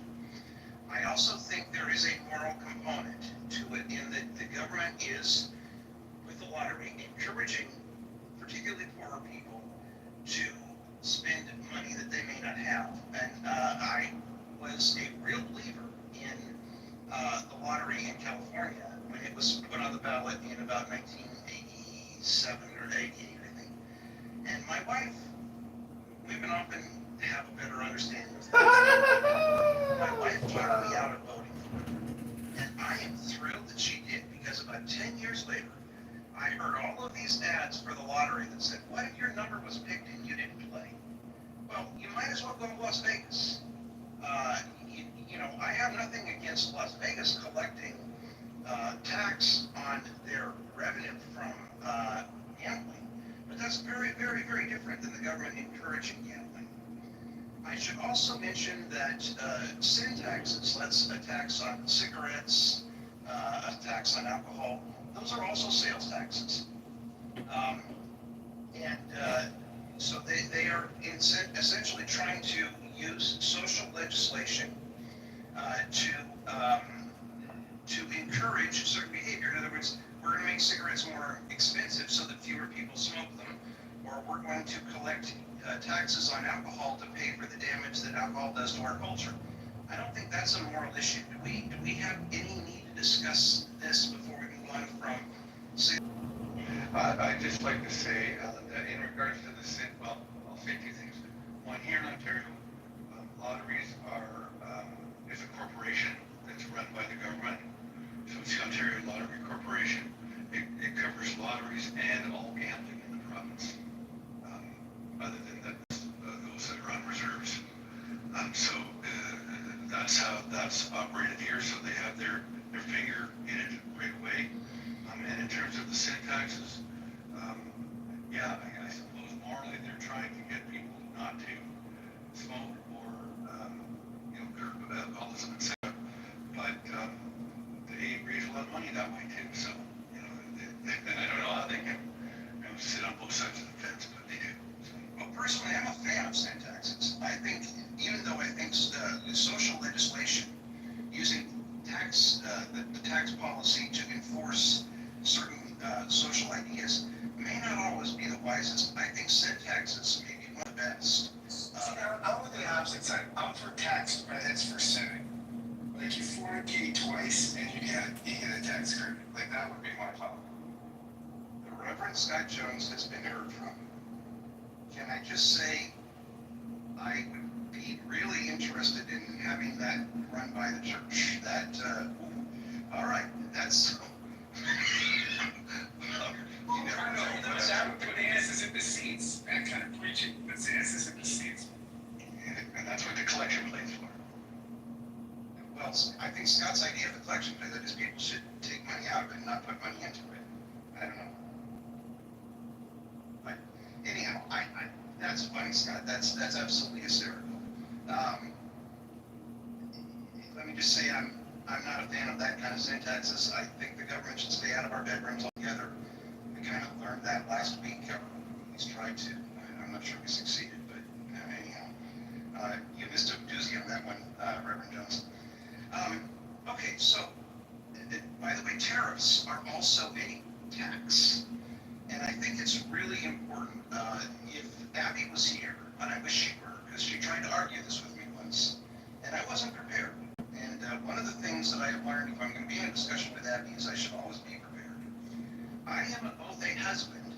I also think there is a moral component to it in that the government is, with the lottery, encouraging particularly poorer people often have a better understanding of things. My wife talked me out of voting for her, and I am thrilled that she did, because about 10 years later, I heard all of these ads for the lottery that said, what if your number was picked and you didn't play? Well, you might as well go to Las Vegas. You know, I have nothing against Las Vegas collecting tax on their revenue from gambling, but that's very, very, very different than the government encouraging gambling. I should also mention that sin taxes, that's a tax on cigarettes, a tax on alcohol, those are also sales taxes. So they are essentially trying to use social legislation to encourage certain behavior. In other words, we're going to make cigarettes more expensive so that fewer people smoke them, or we're going to collect taxes on alcohol to pay for the damage that alcohol does to our culture. I don't think that's a moral issue. Do we have any need to discuss this before we move on from cigarettes? I'd just like to say that in regards to the sin, well, I'll say two things. One, here in Ontario, lotteries is a corporation that's run by the government. So it's the Ontario Lottery Corporation. It covers lotteries and all gambling in the province, other than those that are on reserves. So that's how that's operated here. So they have their finger in it right away. And in terms of the sin taxes, yeah, I suppose morally they're trying to get people not to smoke or, curb alcoholism, etc. But they raise a lot of money that way too. So, I don't know how they can sit on both sides of the fence, but they do. So. Well, personally, I'm a fan of sin taxes. I think, even though I think social legislation using the tax policy to enforce certain social ideas may not always be the wisest. I think sin taxes may be one of the best. I'm on the opposite side. I'm for tax credits for sinning. Like you fornicate twice and you get a tax credit. Like that would be my thought. The Reverend Scott Jones has been heard from. Can I just say, I would be really interested in having that run by the church. All right, that's. You never know. Put the asses in the seats. That kind of preaching puts the asses in the seats. And that's what the collection plate's for. Well, I think Scott's idea of the collection plate is people should take money out of it and not put money into it. I don't know. But anyhow, that's funny, Scott. That's absolutely hysterical. Let me just say I'm not a fan of that kind of syntaxes. I think the government should stay out of our bedrooms altogether. We kind of learned that last week. At least tried to. I'm not sure we succeeded, but anyhow. You missed a doozy on that one, Reverend Jones. Okay, so, by the way, tariffs are also a tax. And I think it's really important, if Abby was here, and I wish she were, because she tried to argue this with me once, and I wasn't prepared. And one of the things that I have learned, if I'm going to be in a discussion with Abby, is I should always be prepared. I am both a husband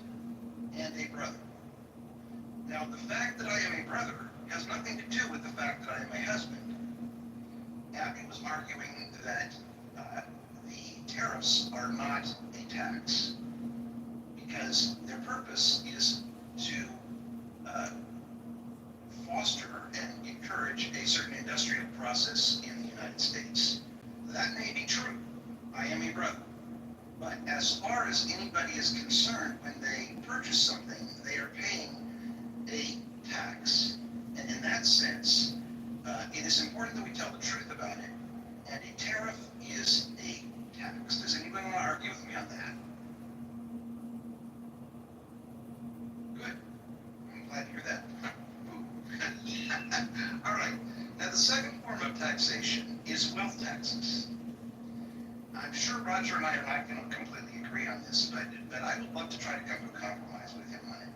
and a brother. Now, the fact that I am a brother has nothing to do with the fact that I am a husband. Abby was arguing that the tariffs are not a tax because their purpose is to foster and encourage a certain industrial process in the United States. That may be true. I am a brother. But as far as anybody is concerned, when they purchase something, they are paying a tax. And in that sense, it is important that we tell the truth about it. And a tariff is a tax. Does anybody want to argue with me on that? Good. I'm glad to hear that. All right. Now, the second form of taxation is wealth taxes. I'm sure Roger and I are not going to completely agree on this, but I would love to try to come to a compromise with him on it.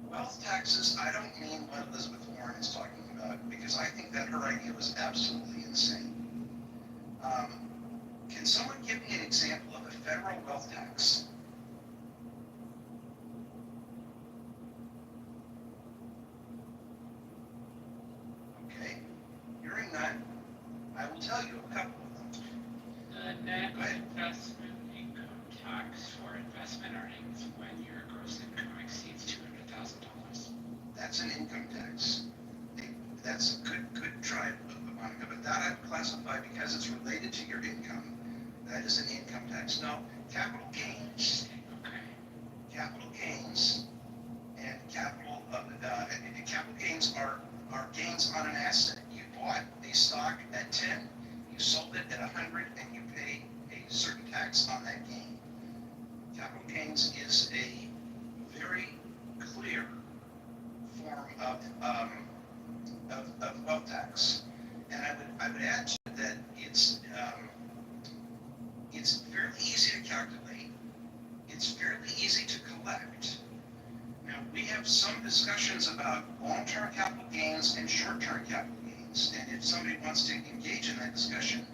Wealth taxes, I don't mean what Elizabeth Warren is talking about, because I think that her idea was absolutely insane. Can someone give me an example of a federal wealth tax? That's an income tax. That's a good try, Monica, but that I would classify because it's related to your income. That is an income tax. Now, capital gains and capital gains are gains on an asset. You bought a stock at 10, you sold it at 100, and you pay a certain tax on that gain. Capital gains is a very clear form of wealth tax, and I would add to it that it's fairly easy to calculate. It's fairly easy to collect. Now, we have some discussions about long-term capital gains and short-term capital gains, and if somebody wants to engage in that discussion,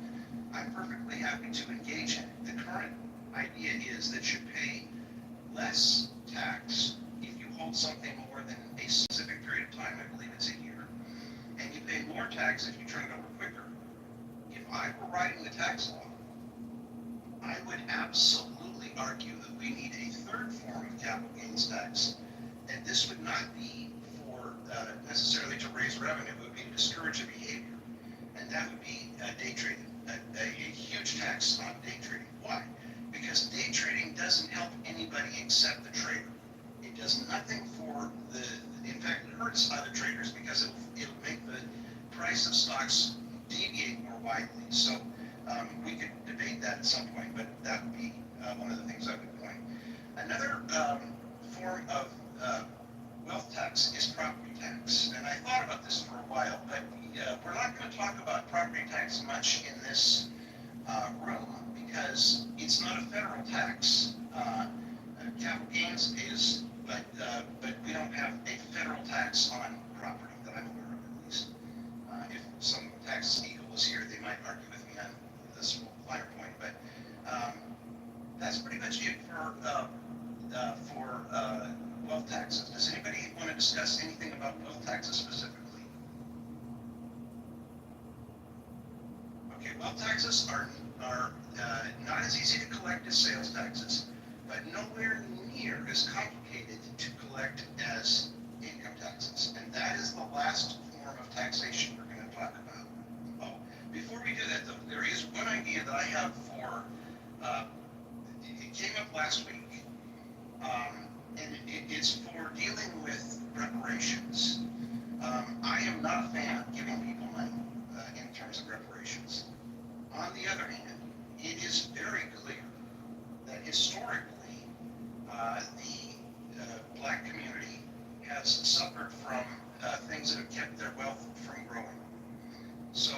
I'm perfectly happy to engage in it. The current idea is that you pay less tax if you hold something more than a specific period of time, I believe it's a year, and you pay more tax if you turn it over quicker. If I were writing the tax law, I would absolutely argue that we need a third form of capital gains tax, and this would not be for necessarily to raise revenue, it would be to discourage a behavior, and that would be day trading, a huge tax on day trading. Why? Because day trading doesn't help anybody except the trader. It does nothing for in fact, it hurts other traders because it'll make the price of stocks deviate more widely. So we could debate that at some point, but that would be one of the things I would point. Another form of wealth tax is property tax, and I thought about this for a while, but we're not going to talk about property tax much in this room because it's not a federal tax. Capital gains is, but we don't have a federal tax on property that I'm aware of, at least. If some tax eagle was here, they might argue with me on this finer point, but that's pretty much it for wealth taxes. Does anybody want to discuss anything about wealth taxes specifically? Okay, wealth taxes are not as easy to collect as sales taxes, but nowhere near as complicated to collect as income taxes. And that is the last form of taxation we're going to talk about. Oh, before we do that, though, there is one idea that I have for, it came up last week, and it's for dealing with reparations. I am not a fan of giving people money in terms of reparations. On the other hand, it is very clear that historically, the black community has suffered from things that have kept their wealth from growing. So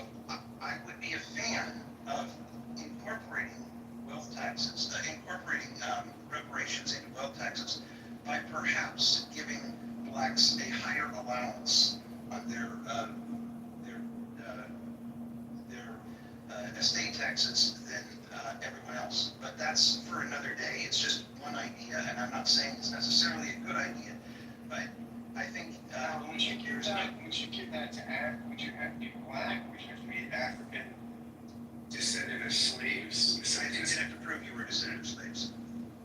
I would be a fan of incorporating wealth taxes, incorporating reparations into wealth taxes by perhaps giving blacks a higher allowance on their estate taxes than everyone else. But that's for another day. It's just one idea, and I'm not saying it's necessarily a good idea, but I think would you give that to would you have to be black? Would you have to be African descendant of slaves? I think you'd have to prove you were a descendant of slaves.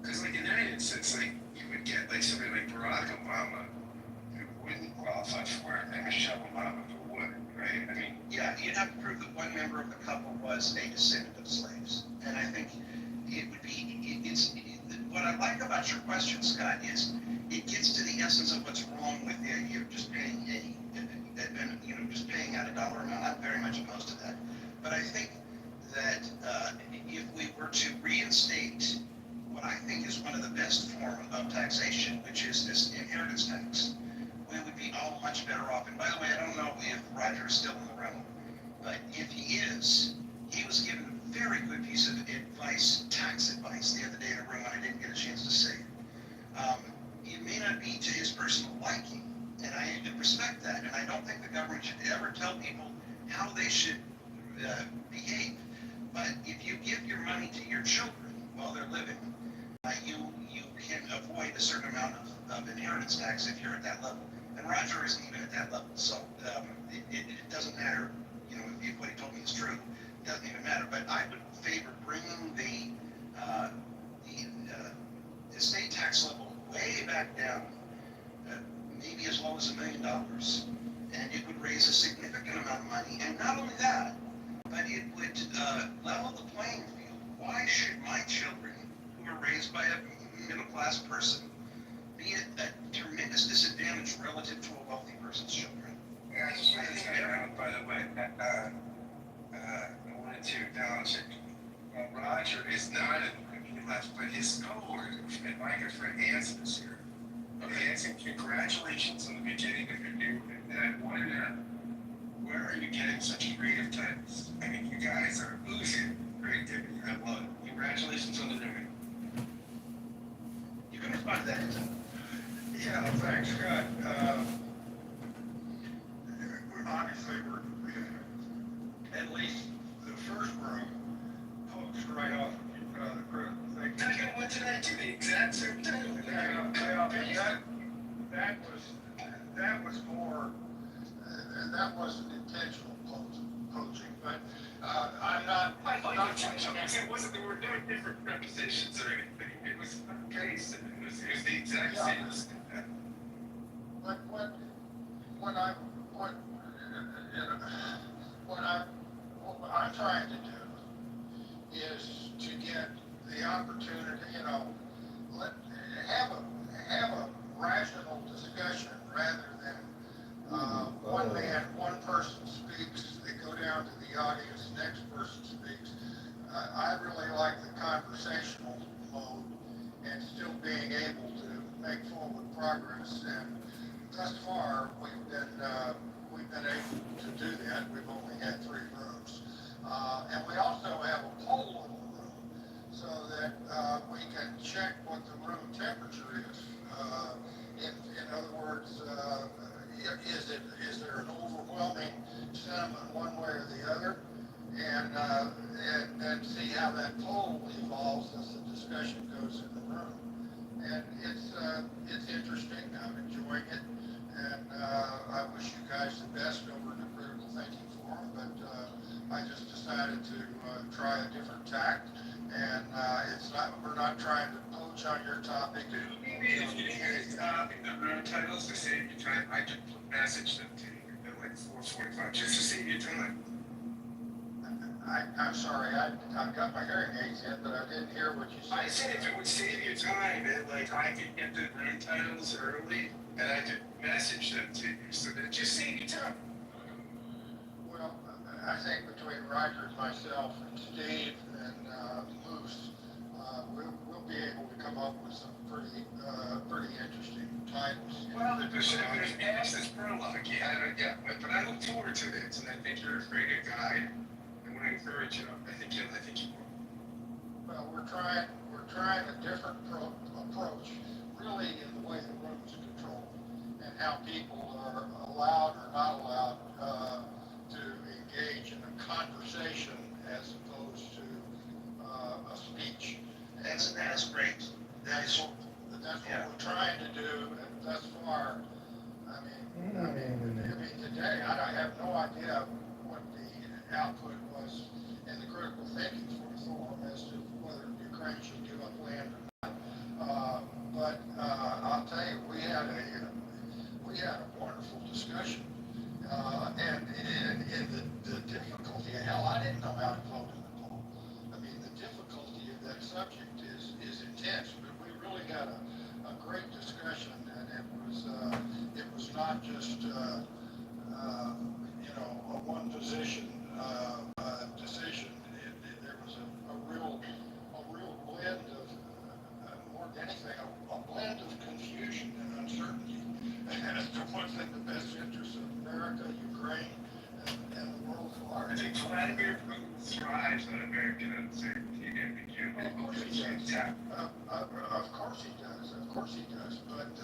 Because like in that instance, like you would get like somebody like Barack Obama who wouldn't qualify for it, and Michelle Obama who would, right? I mean, yeah, you'd have to prove that one member of the couple was a descendant of slaves, and I think it would be. What I like about your question, Scott, is it gets to the essence of what's wrong with the idea of just paying just paying out a dollar amount. I'm very much opposed to that, but I think that if we were to reinstate what I think is one of the best form of taxation, which is this inheritance tax, we would be all much better off. And by the way, I don't know if Roger is still in the room, but if he is, he was given a very good piece of advice, tax advice, the other day in a room, and I didn't get a chance to say it. It may not be to his personal liking, and I respect that, and I don't think the government should ever tell people how they should behave. But if you give your money to your children while they're living, you can avoid a certain amount of inheritance tax if you're at that level. And Roger isn't even at that level, so it doesn't matter. If what he told me is true, it doesn't even matter. But I would favor bringing the estate tax level way back down, maybe as low as $1 million. And it would raise a significant amount of money. And not only that, but it would level the playing field. Why should my children, who are raised by a middle-class person, be at a tremendous disadvantage relative to a wealthy person's children? Yeah, I just wanted to say, by the way, I wanted to acknowledge that Roger is not in the left, but his cohort and my good friend Anson is here. Okay, Anson, congratulations on the beginning of your new, and I wanted to know, where are you getting such creative titles? I mean, you guys are oozing creativity. I love it. Congratulations on the new one. You can respond to that, Anson. Yeah, thanks, Scott. Obviously, we're at least the first room pokes right off the critical thinking. Second one tonight to the exact same time. That was more, that wasn't intentional poaching, but I'm not. I thought you it wasn't, there were no different prepositions or anything. It was case, and it was the exact same. But what I'm trying to do is to get the opportunity, have a rational discussion rather than one person speaks, they go down to the audience, next person speaks. I really like the conversational mode and still being able to make forward progress. And thus far, we've been able to do that. We've only had 3 rooms. And we also have a poll in the room so that we can check what the room temperature is. In other words, is there an overwhelming sentiment one way or the other? And then see how that poll evolves as the discussion goes in the room. And it's interesting. I'm enjoying it, and I wish you guys the best over in the Critical Thinking Forum. But I just decided to try a different tact, and we're not trying to poach on your topic. Maybe if you hear his topic, the room titles to save your time, I could message them to you at like 4:45 just to save your time. I'm sorry, I've got my hearing aids in, but I didn't hear what you said. I said if it would save you time, like I could get the room titles early, and I could message them to you, so that it just save you time. Well, I think between Roger and myself and Steve and Moose, we'll be able to come up with some pretty interesting titles. Well, there's past this prologue, yeah, but I look forward to this, and I think you're a great guy. I encourage you. I think you will. Well, we're trying a different approach, really, in the way the room is controlled and how people are allowed or not allowed to engage in a conversation as opposed to a speech. That's great. That's what we're trying to do, and thus far, I mean, today I have no idea what the output was in the Critical Thinking Forum as to whether Ukraine should give up land or not. But I'll tell you, we had a wonderful discussion, and the difficulty. Hell, I didn't know how to vote in the poll. I mean, the difficulty of that subject is intense. But we really got a great discussion, and it was not just a one position decision. There was a real blend of more than anything, a blend of confusion and uncertainty as to what's in the best interest of America, Ukraine, and the world at large. I think Vladimir Putin thrives on American uncertainty, and of course he does. Of course he does. Of course he does. But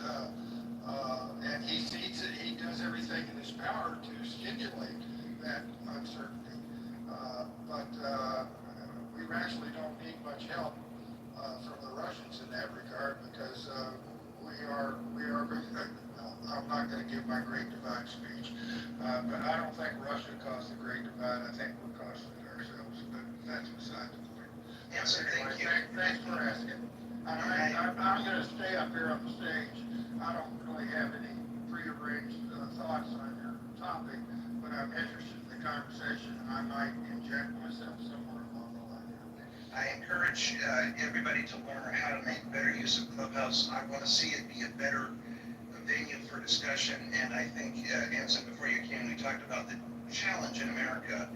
and he sees it. He does everything in his power to stimulate that uncertainty. But we actually don't need much help from the Russians in that regard because we are. I'm not going to give my Great Divide speech, but I don't think Russia caused the Great Divide. I think we're causing it ourselves. But that's beside the point. Yes, Anyway, thanks for asking. I'm going to stay up here on the stage. I don't really have any prearranged thoughts on your topic, but I'm interested in the conversation, and I might inject myself somewhere along the line. I encourage everybody to learn how to make better use of Clubhouse. I want to see it be a better venue for discussion, and I think, Anson, before you came, we talked about the challenge in America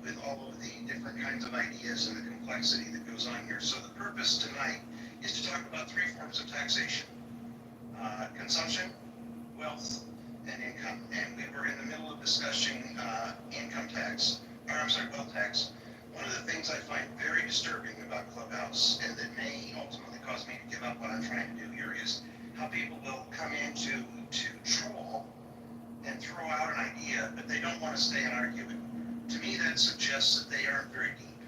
with all of the different kinds of ideas and the complexity that goes on here. So the purpose tonight is to talk about three forms of taxation: consumption, wealth, and income. And we were in the middle of discussing wealth tax. One of the things I find very disturbing about Clubhouse, and that may ultimately cause me to give up what I'm trying to do here, is how people will come in to troll and throw out an idea, but they don't want to stay and argue it. To me, that suggests that they aren't very deep,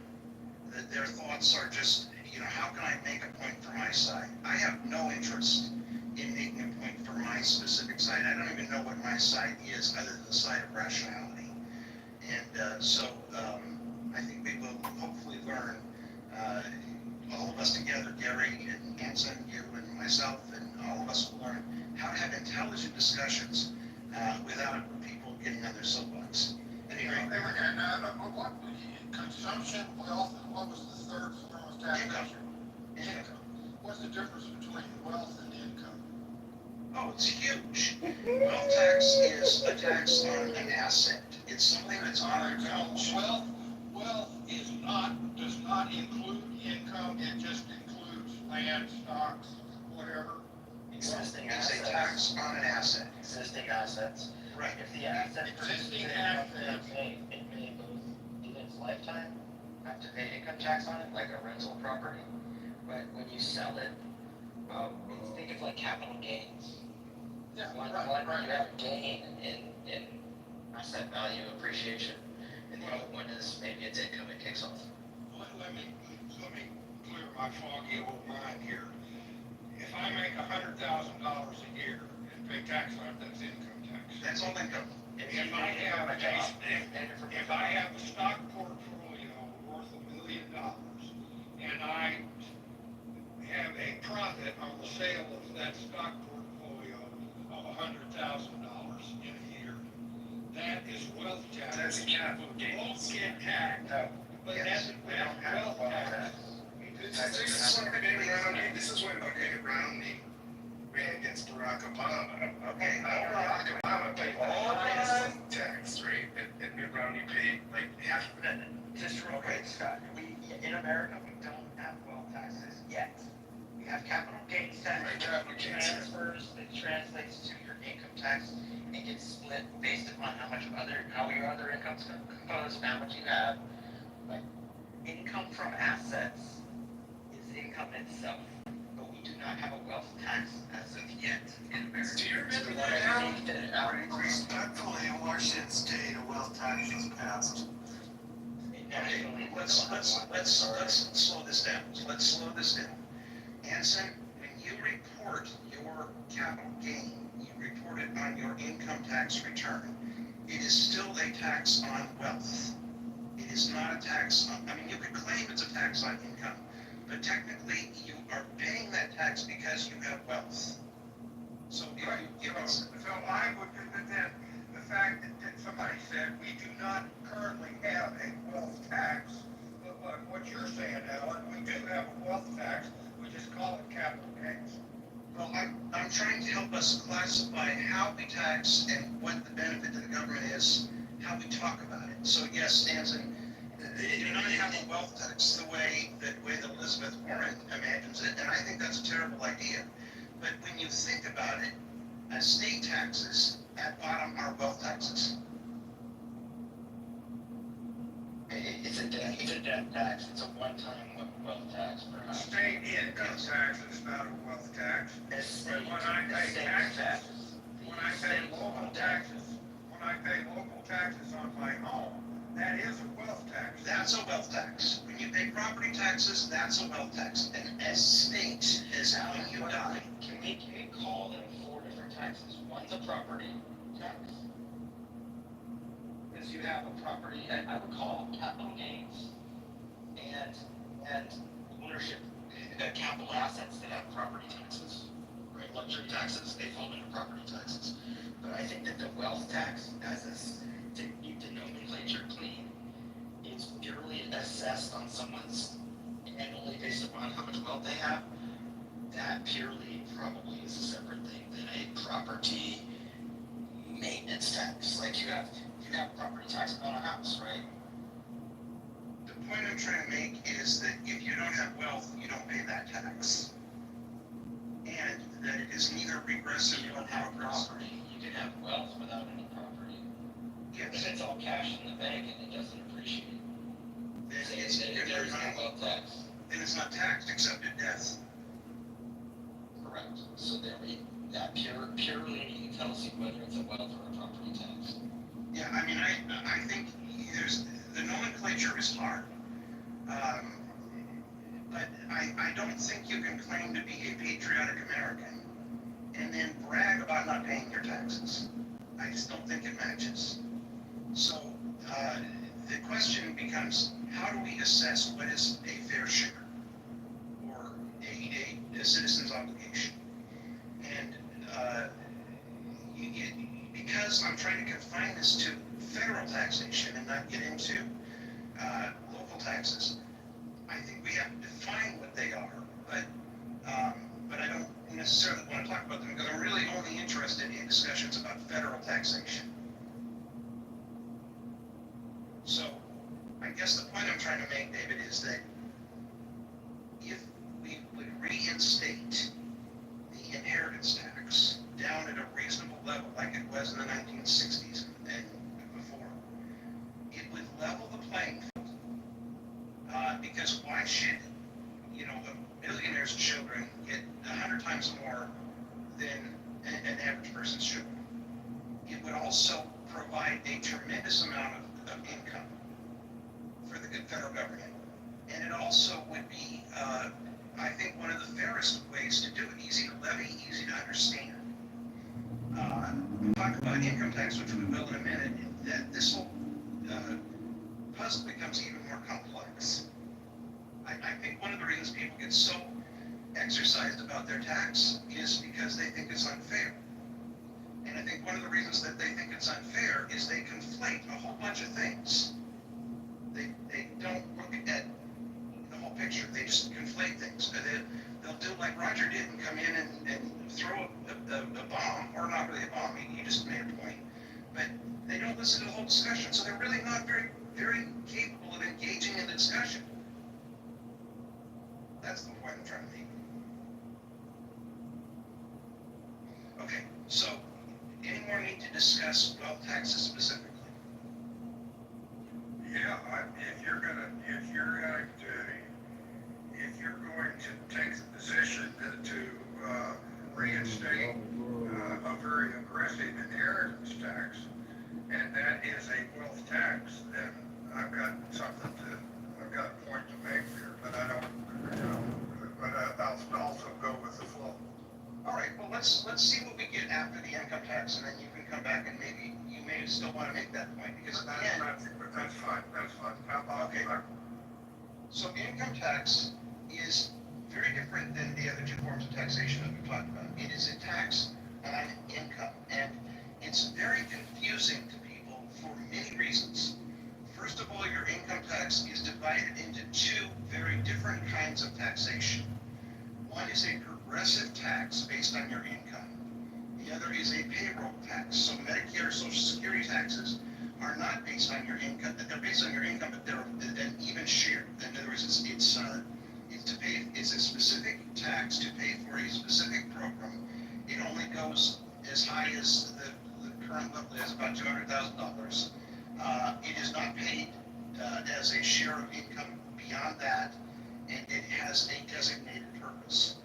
that their thoughts are just, how can I make a point for my side? I have no interest in making a point for my specific side. I don't even know what my side is, other than the side of rationality. And so I think we will hopefully learn, all of us together, Gary and Anson, you and myself, and all of us will learn how to have intelligent discussions without people getting on their soapbox. Anyway, What consumption, wealth, and what was the third form of taxation? Income. What's the difference between wealth and income? Oh, it's huge. Wealth tax is a tax on an asset. It's something that's on your balance. Wealth does not include income. It just includes land, stocks, whatever. Existing assets. It's a tax on an asset. Existing assets. Right. If the asset Existing assets it may both in its lifetime have to pay income tax on it, like a rental property. But when you sell it, think of like capital gains. Yeah, One, right. you have a gain in asset value appreciation, and the other one is maybe it's income it kicks off. Let me clear my foggy old mind here. If I make $100,000 a year and pay tax on it, that's income tax. That's all income. If I have a stock portfolio worth $1 million and I have a profit on the sale of that stock portfolio of $100,000 in a year, that is wealth tax. That's a capital gain. Won't get taxed, but that's wealth tax. This is when Romney ran against Barack Obama. Barack Obama paid all the tax, right? And Romney paid like half of it. Just real quick, Scott, in America, we don't have wealth taxes yet. We have capital gains tax, it translates to your income tax, and gets split based upon how your other income's composed, how much you have. But income from assets is income itself, but we do not have a wealth tax as of yet in America. Do you remember that? Respectfully, in Washington State, a wealth tax was passed. Let's slow this down. Let's slow this down. Anson, when you report your capital gain, you report it on your income tax return. It is still a tax on wealth. It is not a tax on, you could claim it's a tax on income, but technically you are paying that tax because you have wealth. So So I would, then the fact that somebody said we do not currently have a wealth tax, but what you're saying, Alan, we do have a wealth tax, we just call it capital gains. Well, I'm trying to help us classify how we tax and what the benefit to the government is, how we talk about it. So yes, Anson, you do not have a wealth tax the way that Elizabeth Warren imagines it, and I think that's a terrible idea. But when you think about it, state taxes at bottom are wealth taxes. It's a debt tax. It's a one-time wealth tax, perhaps. State income tax is not a wealth tax. But when I pay taxes, when I pay local taxes on my home, that is a wealth tax. That's a wealth tax. When you pay property taxes, that's a wealth tax. An estate is when you die. Can we call them four different taxes? One's a property tax. Because you have a property, I would call capital gains and ownership, capital assets that have property taxes, right? Luxury taxes, they fall into property taxes. But I think that the wealth tax, as to keep the nomenclature clean, is purely assessed on someone's annually based upon how much wealth they have. That purely probably is a separate thing than a property maintenance tax. Like you have property tax on a house, right? The point I'm trying to make is that if you don't have wealth, you don't pay that tax. And that it is neither regressive You nor don't have progressive. property. You can have wealth without any property. Yes. If it's all cash in the bank and it doesn't appreciate, Then there's no wealth tax. Then it's not taxed except at death. Correct. So that purely tells you whether it's a wealth or a property tax. Yeah, I mean, I think the nomenclature is hard. But I don't think you can claim to be a patriotic American and then brag about not paying your taxes. I just don't think it matches. So the question becomes, how do we assess what is a fair share or a citizen's obligation? And because I'm trying to confine this to federal taxation and not get into local taxes, I think we have to define what they are, but I don't necessarily want to talk about them because I'm really only interested in discussions about federal taxation. So I guess the point I'm trying to make, David, is that if we would reinstate the inheritance tax down at a reasonable level like it was in the 1960s and before, it would level the playing field. Because why should, a millionaire's children get 100 times more than an average person's children? It would also provide a tremendous amount of income for the federal government. And it also would be, I think, one of the fairest ways to do it. Easy to levy, easy to understand. We'll talk about income tax, which we will in a minute, that this whole puzzle becomes even more complex. I think one of the reasons people get so exercised about their tax is because they think it's unfair. And I think one of the reasons that they think it's unfair is they conflate a whole bunch of things. They don't look at the whole picture. They just conflate things. They'll do like Roger did and come in and throw a bomb, or not really a bomb, he just made a point. But they don't listen to the whole discussion, so they're really not very, very capable of engaging in the discussion. That's the point I'm trying to make. Okay, so any more need to discuss wealth taxes specifically? Yeah, if you're going to take the position to reinstate a very aggressive inheritance tax, and that is a wealth tax, then I've got a point to make here, but I don't, but I'll also go with the flow. All right, well, let's see what we get after the income tax, and then you can come back and maybe you may still want to make that point, because That's fine. Okay. So income tax is very different than the other two forms of taxation that we've talked about. It is a tax on income, and it's very confusing to people for many reasons. First of all, your income tax is divided into two very different kinds of taxation. One is a progressive tax based on your income. The other is a payroll tax. So Medicare, Social Security taxes are not based on your income. They're based on your income, but they're an even share. In other words, it's a specific tax to pay for a specific program. It only goes as high as the current level is, about $200,000. It is not paid as a share of income beyond that, and it has a designated purpose.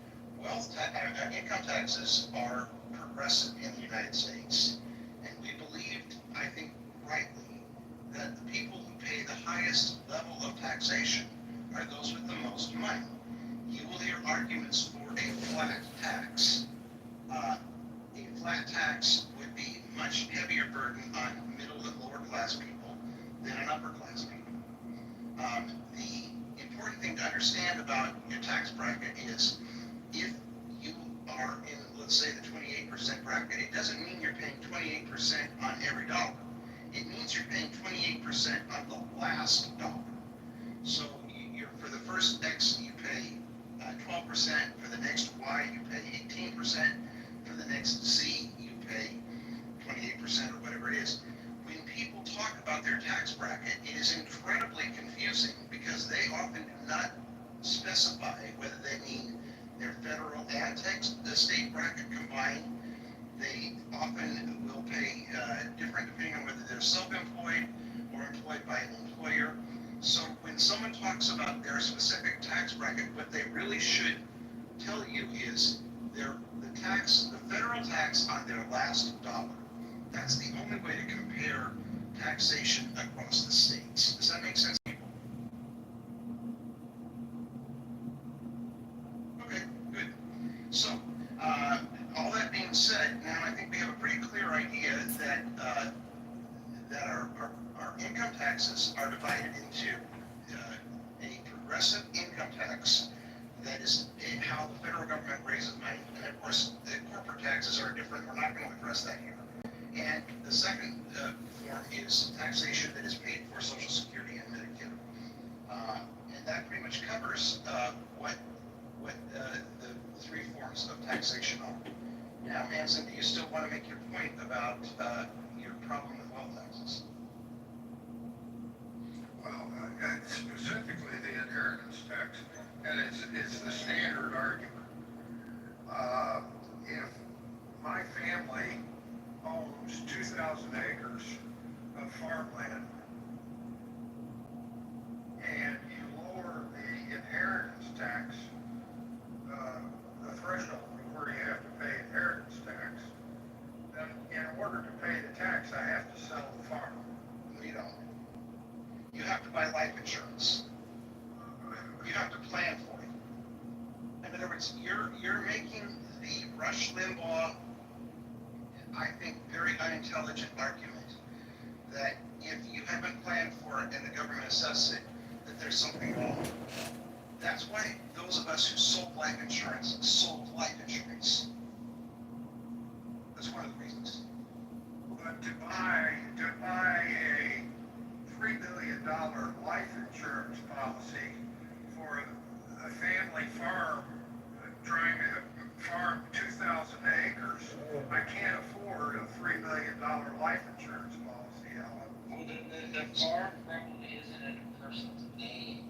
Income taxes are progressive in the United States, and we believed, I think rightly, that the people who pay the highest level of taxation are those with the most money. You will hear arguments for a flat tax. A flat tax would be much heavier burden on middle and lower class people than on upper class people. The important thing to understand about your tax bracket is if you are in let's say the 28% bracket, it doesn't mean you're paying 28% on every dollar. It means you're paying 28% on the last dollar. So you're, for the first X, you pay 12%. For the next Y, you pay 18%. For the next Z, you pay 28% or whatever it is. When people talk about their tax bracket, it is incredibly confusing because they often do not specify whether they mean their federal and the state bracket combined. They often will pay different depending on whether they're self-employed or employed by an employer. So when someone talks about their specific tax bracket, what they really should tell you is the federal tax on their last dollar. That's the only way to compare taxation across the states. Does that make sense, people? Okay, good. So, all that being said, now I think we have a pretty clear idea that our income taxes are divided into a progressive income tax. That is how the federal government raises money. And of course, the corporate taxes are different. We're not going to address that here. And the second form is taxation that is paid for Social Security and Medicare. And that pretty much covers what the three forms of taxation are. Now, Manson, do you still want to make your point about your problem with wealth taxes? Well, specifically the inheritance tax, and it's the standard argument. If my family owns 2,000 acres of farmland, and you lower the inheritance tax, the threshold where you have to pay inheritance tax, then in order to pay the tax, I have to sell the farm. No, you don't. You have to buy life insurance. You have to plan for it. In other words, you're making the Rush Limbaugh, I think, very unintelligent argument that if you haven't planned for it and the government assesses it, that there's something wrong. That's why those of us who sold life insurance sold life insurance. That's one of the reasons. But to buy a $3 million life insurance policy for a family farm trying to farm 2,000 acres, I can't afford a $3 million life insurance policy, Alan. Well, the farm probably isn't in a person's name,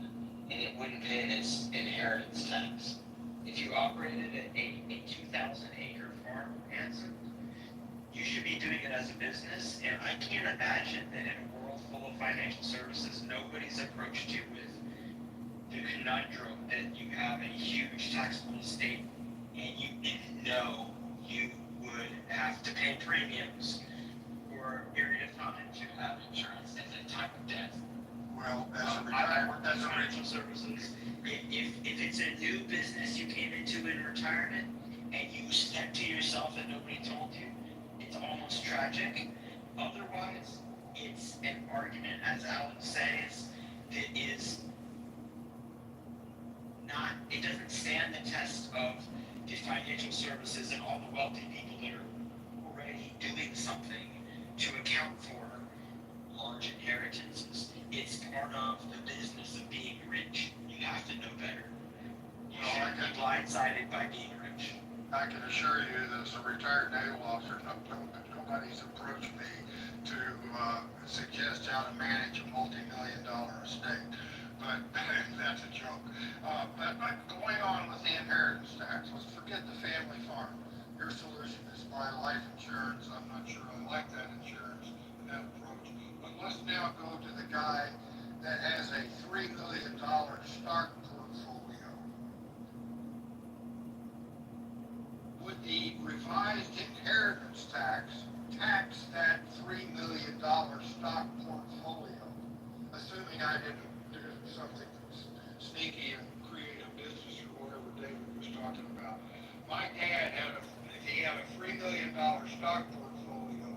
and it wouldn't pay its inheritance tax. If you operated a 2,000 acre farm, Hanson, you should be doing it as a business, and I can't imagine that in a world full of financial services, nobody's approached you with the conundrum that you have a huge taxable estate and you didn't know you would have to pay premiums for a period of time to have insurance at the time of death. Well, I work in financial services. If it's a new business you came into in retirement and you said to yourself that nobody told you, it's almost tragic. Otherwise, it's an argument, as Alan says, that is not, it doesn't stand the test of the financial services and all the wealthy people that are already doing something to account for large inheritances. It's part of the business of being rich. You have to know better. You shouldn't be blindsided by being rich. I can assure you that as a retired naval officer, nobody's approached me to suggest how to manage a multi-million-dollar estate. But that's a joke. But going on with the inheritance tax, let's forget the family farm. Your solution is buy life insurance. I'm not sure I like that insurance and that approach. But let's now go to the guy that has a $3 million stock portfolio. Would the revised inheritance tax that $3 million stock portfolio, assuming I didn't do something sneaky and create a business or whatever David was talking about? My dad if he had a $3 million stock portfolio,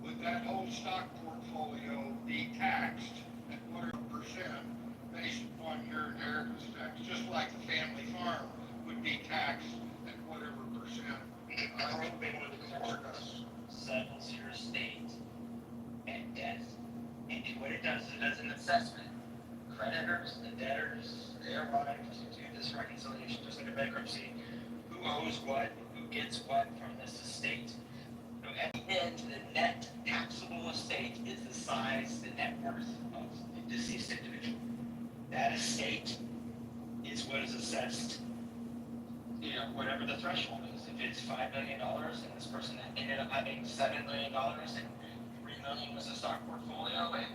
would that whole stock portfolio be taxed at whatever percent based upon your inheritance tax, just like the family farm would be taxed at whatever percent settles your estate and death. And what it does is it does an assessment. Creditors, the debtors, their wives do this reconciliation just like a bankruptcy. Who owes what, who gets what from this estate. So at the end, the net taxable estate is the size, the net worth of the deceased individual. That estate is what is assessed, whatever the threshold is. If it's $5 million and this person ended up having $7 million and $3 million was a stock portfolio and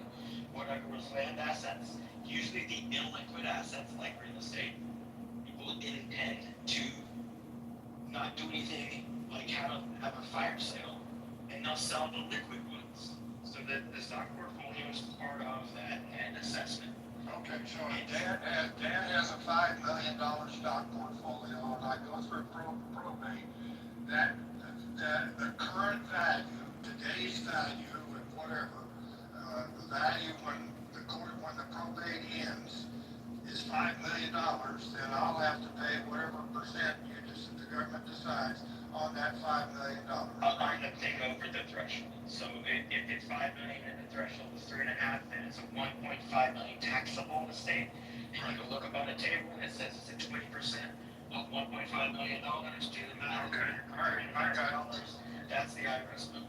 whatever was land assets, usually the illiquid assets like real estate, people intend to not do anything like have a fire sale, and they'll sell the liquid ones. So that the stock portfolio is part of that net assessment. Okay, so if Dan has a $5 million stock portfolio, and I go through probate, that the current value, today's value, and whatever, the value when the probate ends is $5 million, then I'll have to pay whatever percent the government decides on that $5 million. On the thing over the threshold. So if it's $5 million and the threshold is 3.5, then it's a $1.5 million taxable estate. And you can look up on the table and it says it's a 20% of $1.5 million. Do the math. Okay. I got it. That's the IRS bill.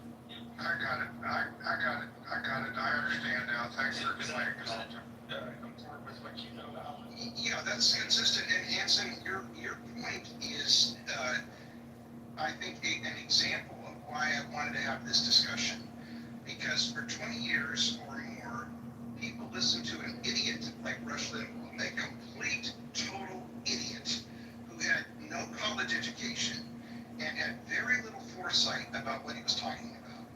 I got it. I understand now. Thanks for explaining it. Comport with what you know, Alan. Yeah, that's consistent. And Hanson, your point is, I think, an example of why I wanted to have this discussion. Because for 20 years or more, people listened to an idiot like Rush Limbaugh, a complete, total idiot who had no college education and had very little foresight about what he was talking about.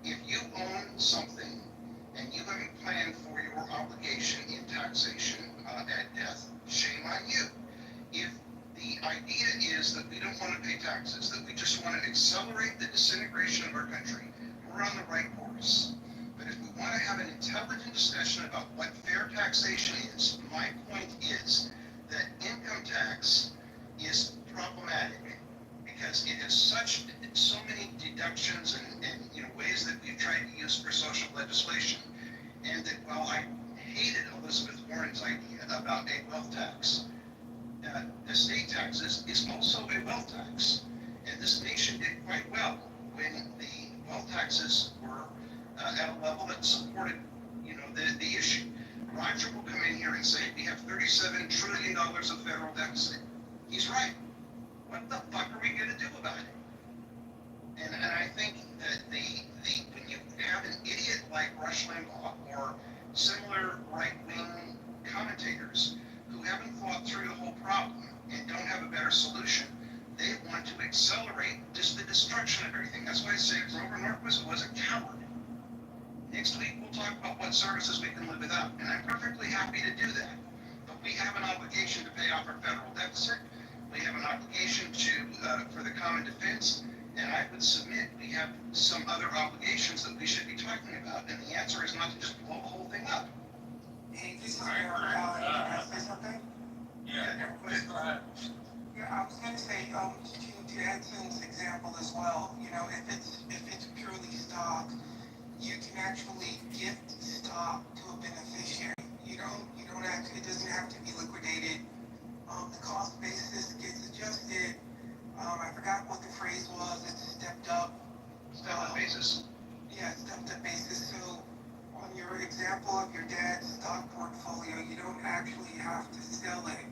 If you own something and you haven't planned for your obligation in taxation at death, shame on you. If the idea is that we don't want to pay taxes, that we just want to accelerate the disintegration of our country, we're on the right course. But if we want to have an intelligent discussion about what fair taxation is, my point is that income tax is problematic because it has so many deductions and ways that we've tried to use for social legislation, and that while I hated Elizabeth Warren's idea about a wealth tax, estate taxes is also a wealth tax, and this nation did quite well when the wealth taxes were at a level that supported, the issue. Roger will come in here and say we have $37 trillion of federal deficit. He's right. What the fuck are we going to do about it? And I think that when you have an idiot like Rush Limbaugh or similar right-wing commentators who haven't thought through the whole problem and don't have a better solution, they want to accelerate just the destruction of everything. That's why I say Grover Norquist was a coward. Next week we'll talk about what services we can live without, and I'm perfectly happy to do that. But we have an obligation to pay off our federal deficit. We have an obligation for the common defense, and I would submit we have some other obligations that we should be talking about. And the answer is not to just blow the whole thing up. Hey, this is Mayor Allen. Can I say something? Yeah, please go ahead. Yeah, I was going to say, to Edson's example as well, if it's purely stock, you can actually gift stock to a beneficiary. You don't actually, it doesn't have to be liquidated. The cost basis gets adjusted. I forgot what the phrase was. It's stepped up. Stepped up basis. Yeah, stepped up basis. So on your example of your dad's stock portfolio, you don't actually have to sell it.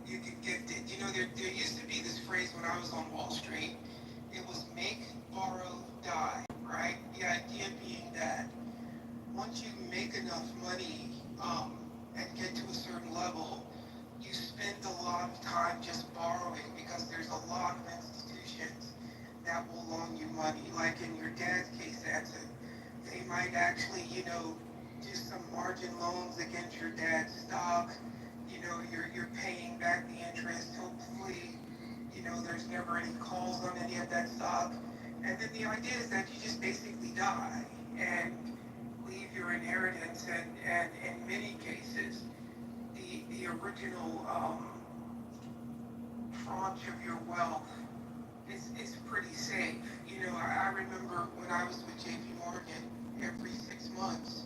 You can gift it. There used to be this phrase when I was on Wall Street. It was make, borrow, die, right? The idea being that once you make enough money and get to a certain level, you spend a lot of time just borrowing because there's a lot of institutions that will loan you money. Like in your dad's case, they might actually, do some margin loans against your dad's stock. You're paying back the interest. Hopefully, there's never any calls on any of that stock. And then the idea is that you just basically die and leave your inheritance. And in many cases, the original tranche of your wealth it's pretty safe. You know, I remember when I was with JP Morgan, every 6 months,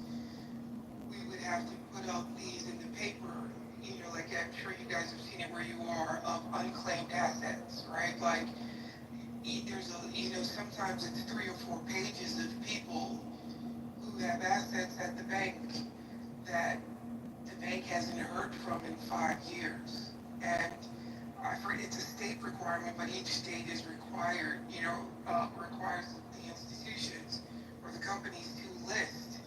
we would have to put out these in the paper, you know, like I'm sure you guys have seen it where you are, of unclaimed assets, right? Like, there's a, you know, sometimes it's 3 or 4 pages of people who have assets at the bank that the bank hasn't heard from in 5 years. And I forget, it's a state requirement, but each state is required, you know, requires the institutions or the companies to list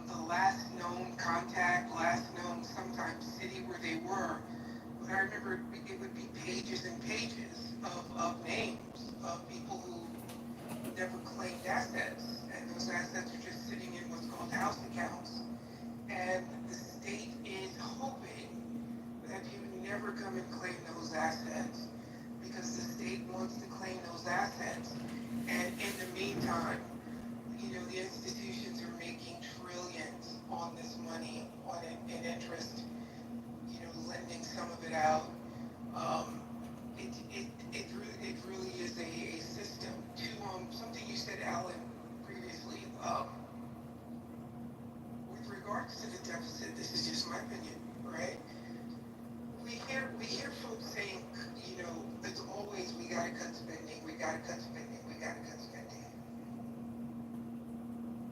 the last known contact, last known sometimes city where they were. But I remember it would be pages and pages of names of people who never claimed assets. And those assets are just sitting in what's called house accounts. And the state is hoping that you never come and claim those assets because the state wants to claim those assets. And in the meantime, you know, the institutions are making trillions on this money, on it in interest, you know, lending some of it out. It really is a system. To something you said, Alan, previously, with regards to the deficit, this is just my opinion, right? We hear folks saying, you know, it's always we gotta cut spending, we gotta cut spending, we gotta cut spending.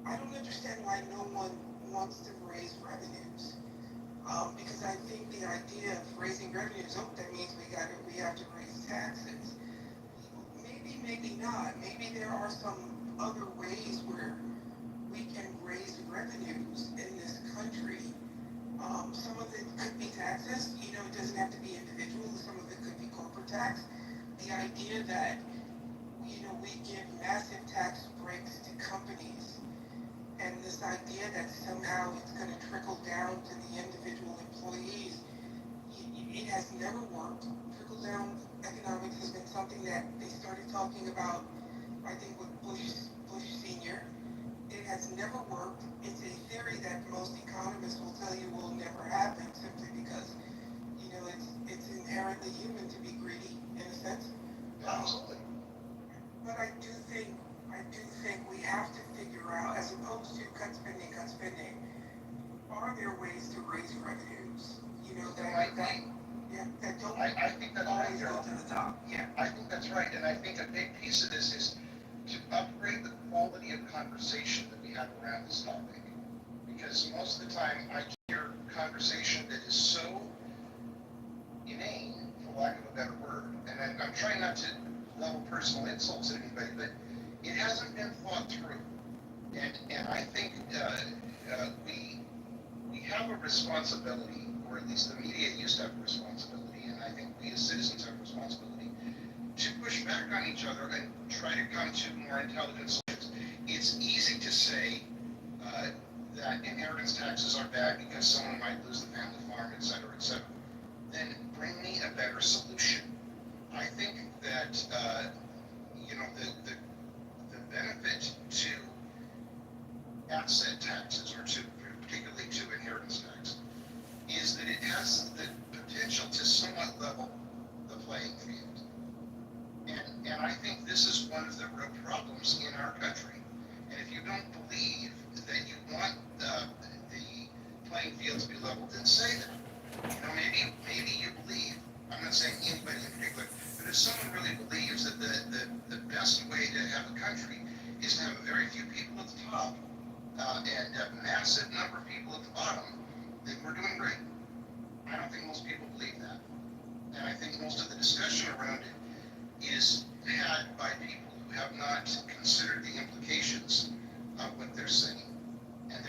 I don't understand why no one wants to raise revenues. Because I think the idea of raising revenues, oh, that means we have to raise taxes. Maybe not. Maybe there are some other ways where we can raise revenues in this country. Some of it could be taxes. You know, it doesn't have to be individual. Some of it could be corporate tax. The idea that, you know, we give massive tax breaks to companies, and this idea that somehow it's going to trickle down to the individual employees, it has never worked. Trickle down economics has been something that they started talking about, I think, with Bush Sr. It has never worked. It's a theory that most economists will tell you will never happen simply because, you know, it's inherently human to be greedy in a sense. Absolutely. But I do think we have to figure out, as opposed to cut spending, are there ways to raise revenues? You know, that don't I think that's always right, go to the top. Yeah. I think that's right, and I think a big piece of this is to upgrade the quality of conversation that we have around this topic. Because most of the time I hear conversation that is so inane, for lack of a better word, and I'm trying not to level personal insults at anybody, but it hasn't been thought through. And I think we have a responsibility, or at least the media used to have a responsibility, and I think we as citizens have a responsibility, to push back on each other and try to come to more intelligent solutions. It's easy to say that inheritance taxes are bad because someone might lose the family farm, et cetera, et cetera. Then bring me a better solution. I think that you know, the benefit to asset taxes, or to particularly to inheritance tax, is that it has the potential to somewhat level the playing field. And I think this is one of the real problems in our country. And if you don't believe that you want the playing field to be leveled, then say that. You know, maybe you believe, I'm not saying anybody in particular, but if someone really believes that the best way to have a country is to have a very few people at the top and a massive number of people at the bottom, then we're doing great. I don't think most people believe that. And I think most of the discussion around it is had by people who have not considered the implications of what they're saying. And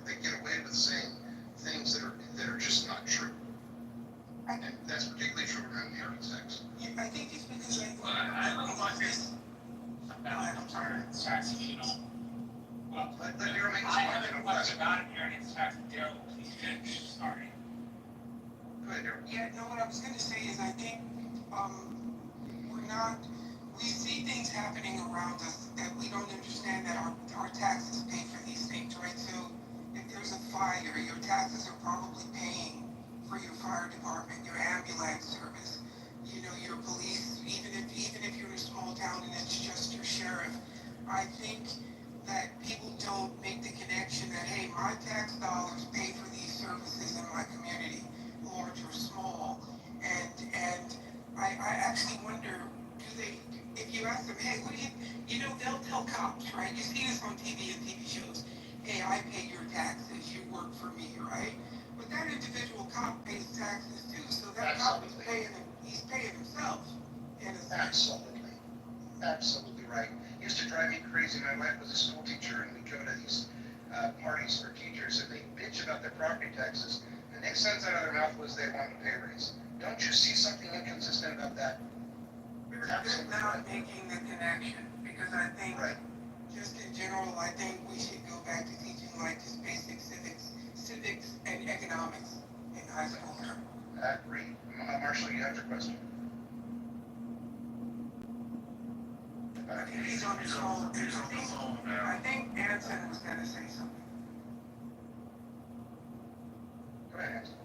they get away with saying things that are just not true. And that's particularly true around inheritance tax. Yeah, I think it's because I don't know about this. I'm sorry, it's tax, you know. Well, Let Daryl make his I have point. a question about inheritance tax. Daryl, please finish. Sorry. Go ahead, Daryl. Yeah, no, what I was going to say is I think we see things happening around us that we don't understand that our taxes pay for these things, right? So if there's a fire, your taxes are probably paying for your fire department, your ambulance service, you know, your police, even if you're in a sheriff, I think that people don't make the connection that, hey, my tax dollars pay for these services in my community, large or small. And I actually wonder, do they, if you ask them, hey, what do you know, they'll tell cops, right? You see this on TV and TV shows. Hey, I pay your taxes, you work for me, right? But that individual cop pays taxes too, so that cop is he's paying himself. Absolutely. Absolutely right. It used to drive me crazy. My wife was a school teacher, and we'd go to these parties for teachers, and they bitch about their property taxes. The next sentence out of their mouth was they want a pay raise. Don't you see something inconsistent about that? They're not making the connection, because I think, just in general, I think we should go back to teaching like just basic civics and economics in high school. I agree. Marshall, you have your question. I think he's on his phone. I think Anson was going to say something. Go ahead, Anson.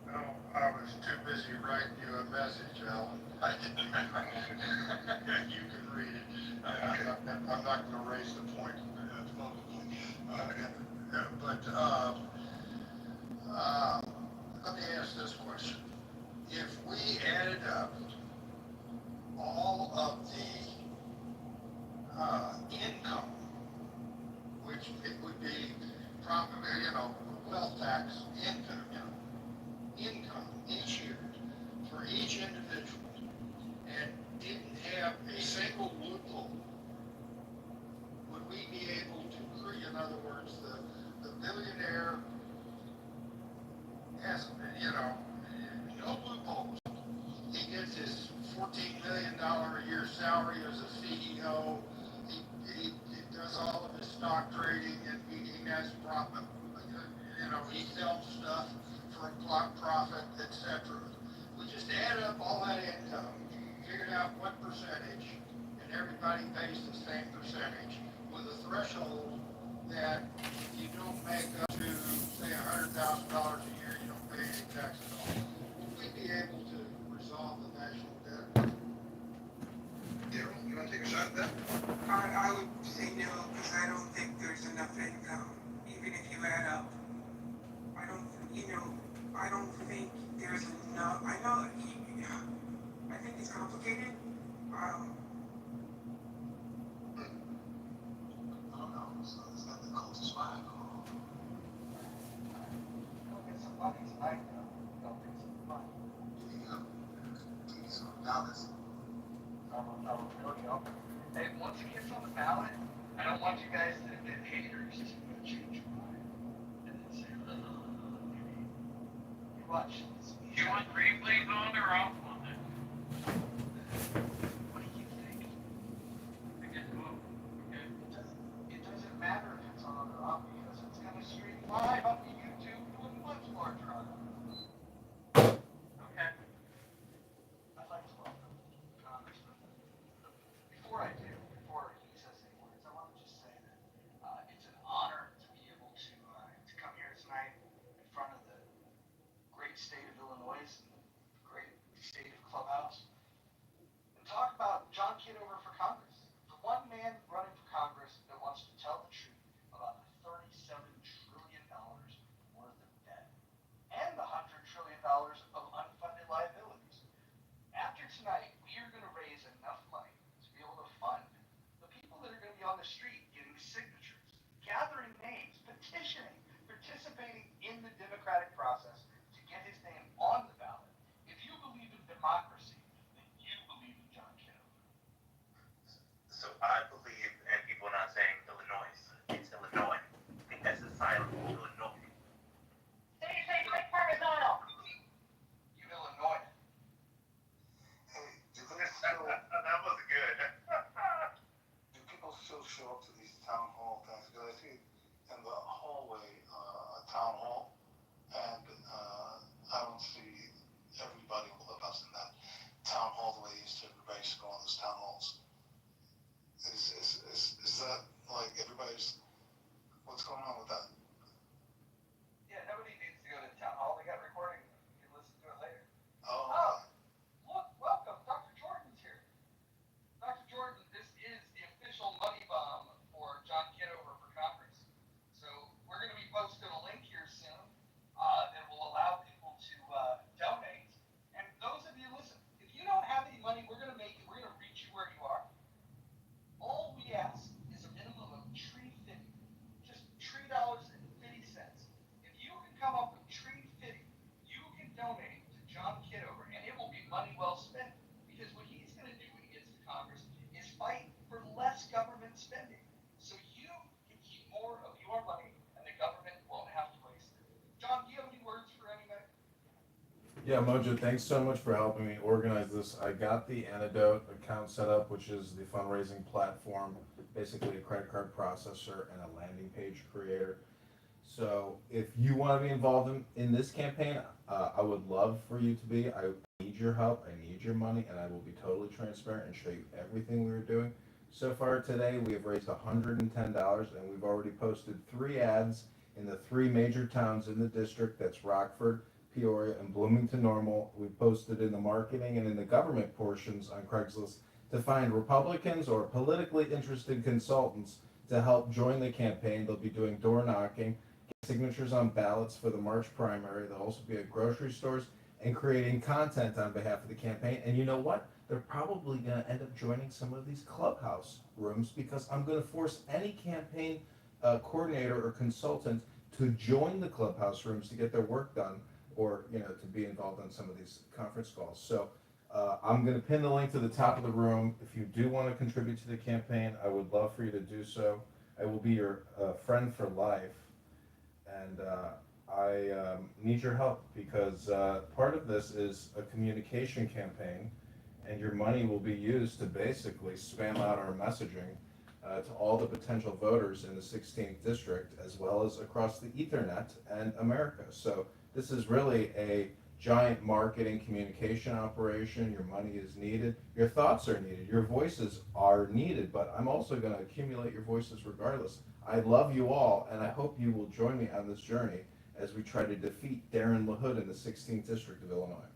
No, I was too busy writing you a message, Alan. I didn't. You can read it. I'm not going to raise the point publicly. Let me ask this question. If we added up all of the income, which it would be probably, wealth tax, income each year for each individual, and didn't have a single loophole, would we be able to create, in other words, the billionaire has, no loopholes. He gets his $14 million a year salary as a CEO. He does all of his stock trading, and he has profit. He sells stuff for a block profit, etc. We just add up all that income, figured out what percentage, and everybody pays the same percentage with a threshold that if you don't make up to, say, $100,000 a year, you don't pay any tax at all. Would we be able to resolve the national debt? Daryl, you want to take a shot at that? I would say no, because I don't think there's enough income, even if you add up. I don't think there's enough. I think it's complicated. I don't know. So it's got the cultist vibe. Go get some money tonight, though. Go get some money. Please, now this. Hey, once it gets on the ballot, I don't want you guys to get haters to change your mind. And then say, maybe you watch this. You want replays on or off on it? What do you think? I guess both. Okay. It doesn't matter if it's on or off because it's going to stream live on YouTube with much larger audience. Okay. I'd like to welcome Congressman. Before he says any words, I want to just say that it's an honor to be able to come here tonight in front of the great state of Illinois, and the great state of Clubhouse, and talk about John Kitover for Congress. The one man running for Congress that wants to tell the truth about the $37 trillion worth of debt and the $100 trillion of unfunded liabilities. After tonight, we are going to raise enough money to be able to fund the people that are going to be on the street getting signatures, gathering names, petitioning, participating in the democratic process to get his name on the ballot. If you believe in democracy, then you believe in John Kitover. So I believe, and people are not saying Illinois, it's Illinois. I think that's a silent Illinois. Say Mike Parmesan. You Illinois. That was good. Do people still show up to these town hall things? Because I see in the hallway a town hall, and I don't see everybody with us in that town hall the way they used to. Everybody used to go on those town halls. Is that like everybody's? What's going on with that? Yeah, nobody needs to go to town hall. They got recording. You can listen to it later. Oh. Look, welcome. Dr. Jordan's here. Dr. Jordan your money, and the government won't have to waste it. John, do you have any words for anybody? Yeah, Mojo, thanks so much for helping me organize this. I got the Antidote account set up, which is the fundraising platform, basically a credit card processor and a landing page creator. So if you want to be involved in this campaign, I would love for you to be. I need your help, I need your money, and I will be totally transparent and show you everything we are doing. So far today, we have raised $110, and we've already posted 3 ads in the 3 major towns in the district. That's Rockford, Peoria, and Bloomington Normal. We posted in the marketing and in the government portions on Craigslist to find Republicans or politically interested consultants to help join the campaign. They'll be doing door knocking, signatures on ballots for the March primary. They'll also be at grocery stores and creating content on behalf of the campaign. And you know what? They're probably going to end up joining some of these clubhouse rooms, because I'm going to force any campaign coordinator or consultant to join the clubhouse rooms to get their work done, or to be involved in some of these conference calls. So I'm going to pin the link to the top of the room. If you do want to contribute to the campaign, I would love for you to do so. I will be your friend for life. And I need your help, because part of this is a communication campaign, and your money will be used to basically spam out our messaging to all the potential voters in the 16th district, as well as across the Ethernet and America. So this is really a giant marketing communication operation. Your money is needed. Your thoughts are needed. Your voices are needed, but I'm also going to accumulate your voices regardless. I love you all, and I hope you will join me on this journey as we try to defeat Darren LaHood in the 16th District of Illinois.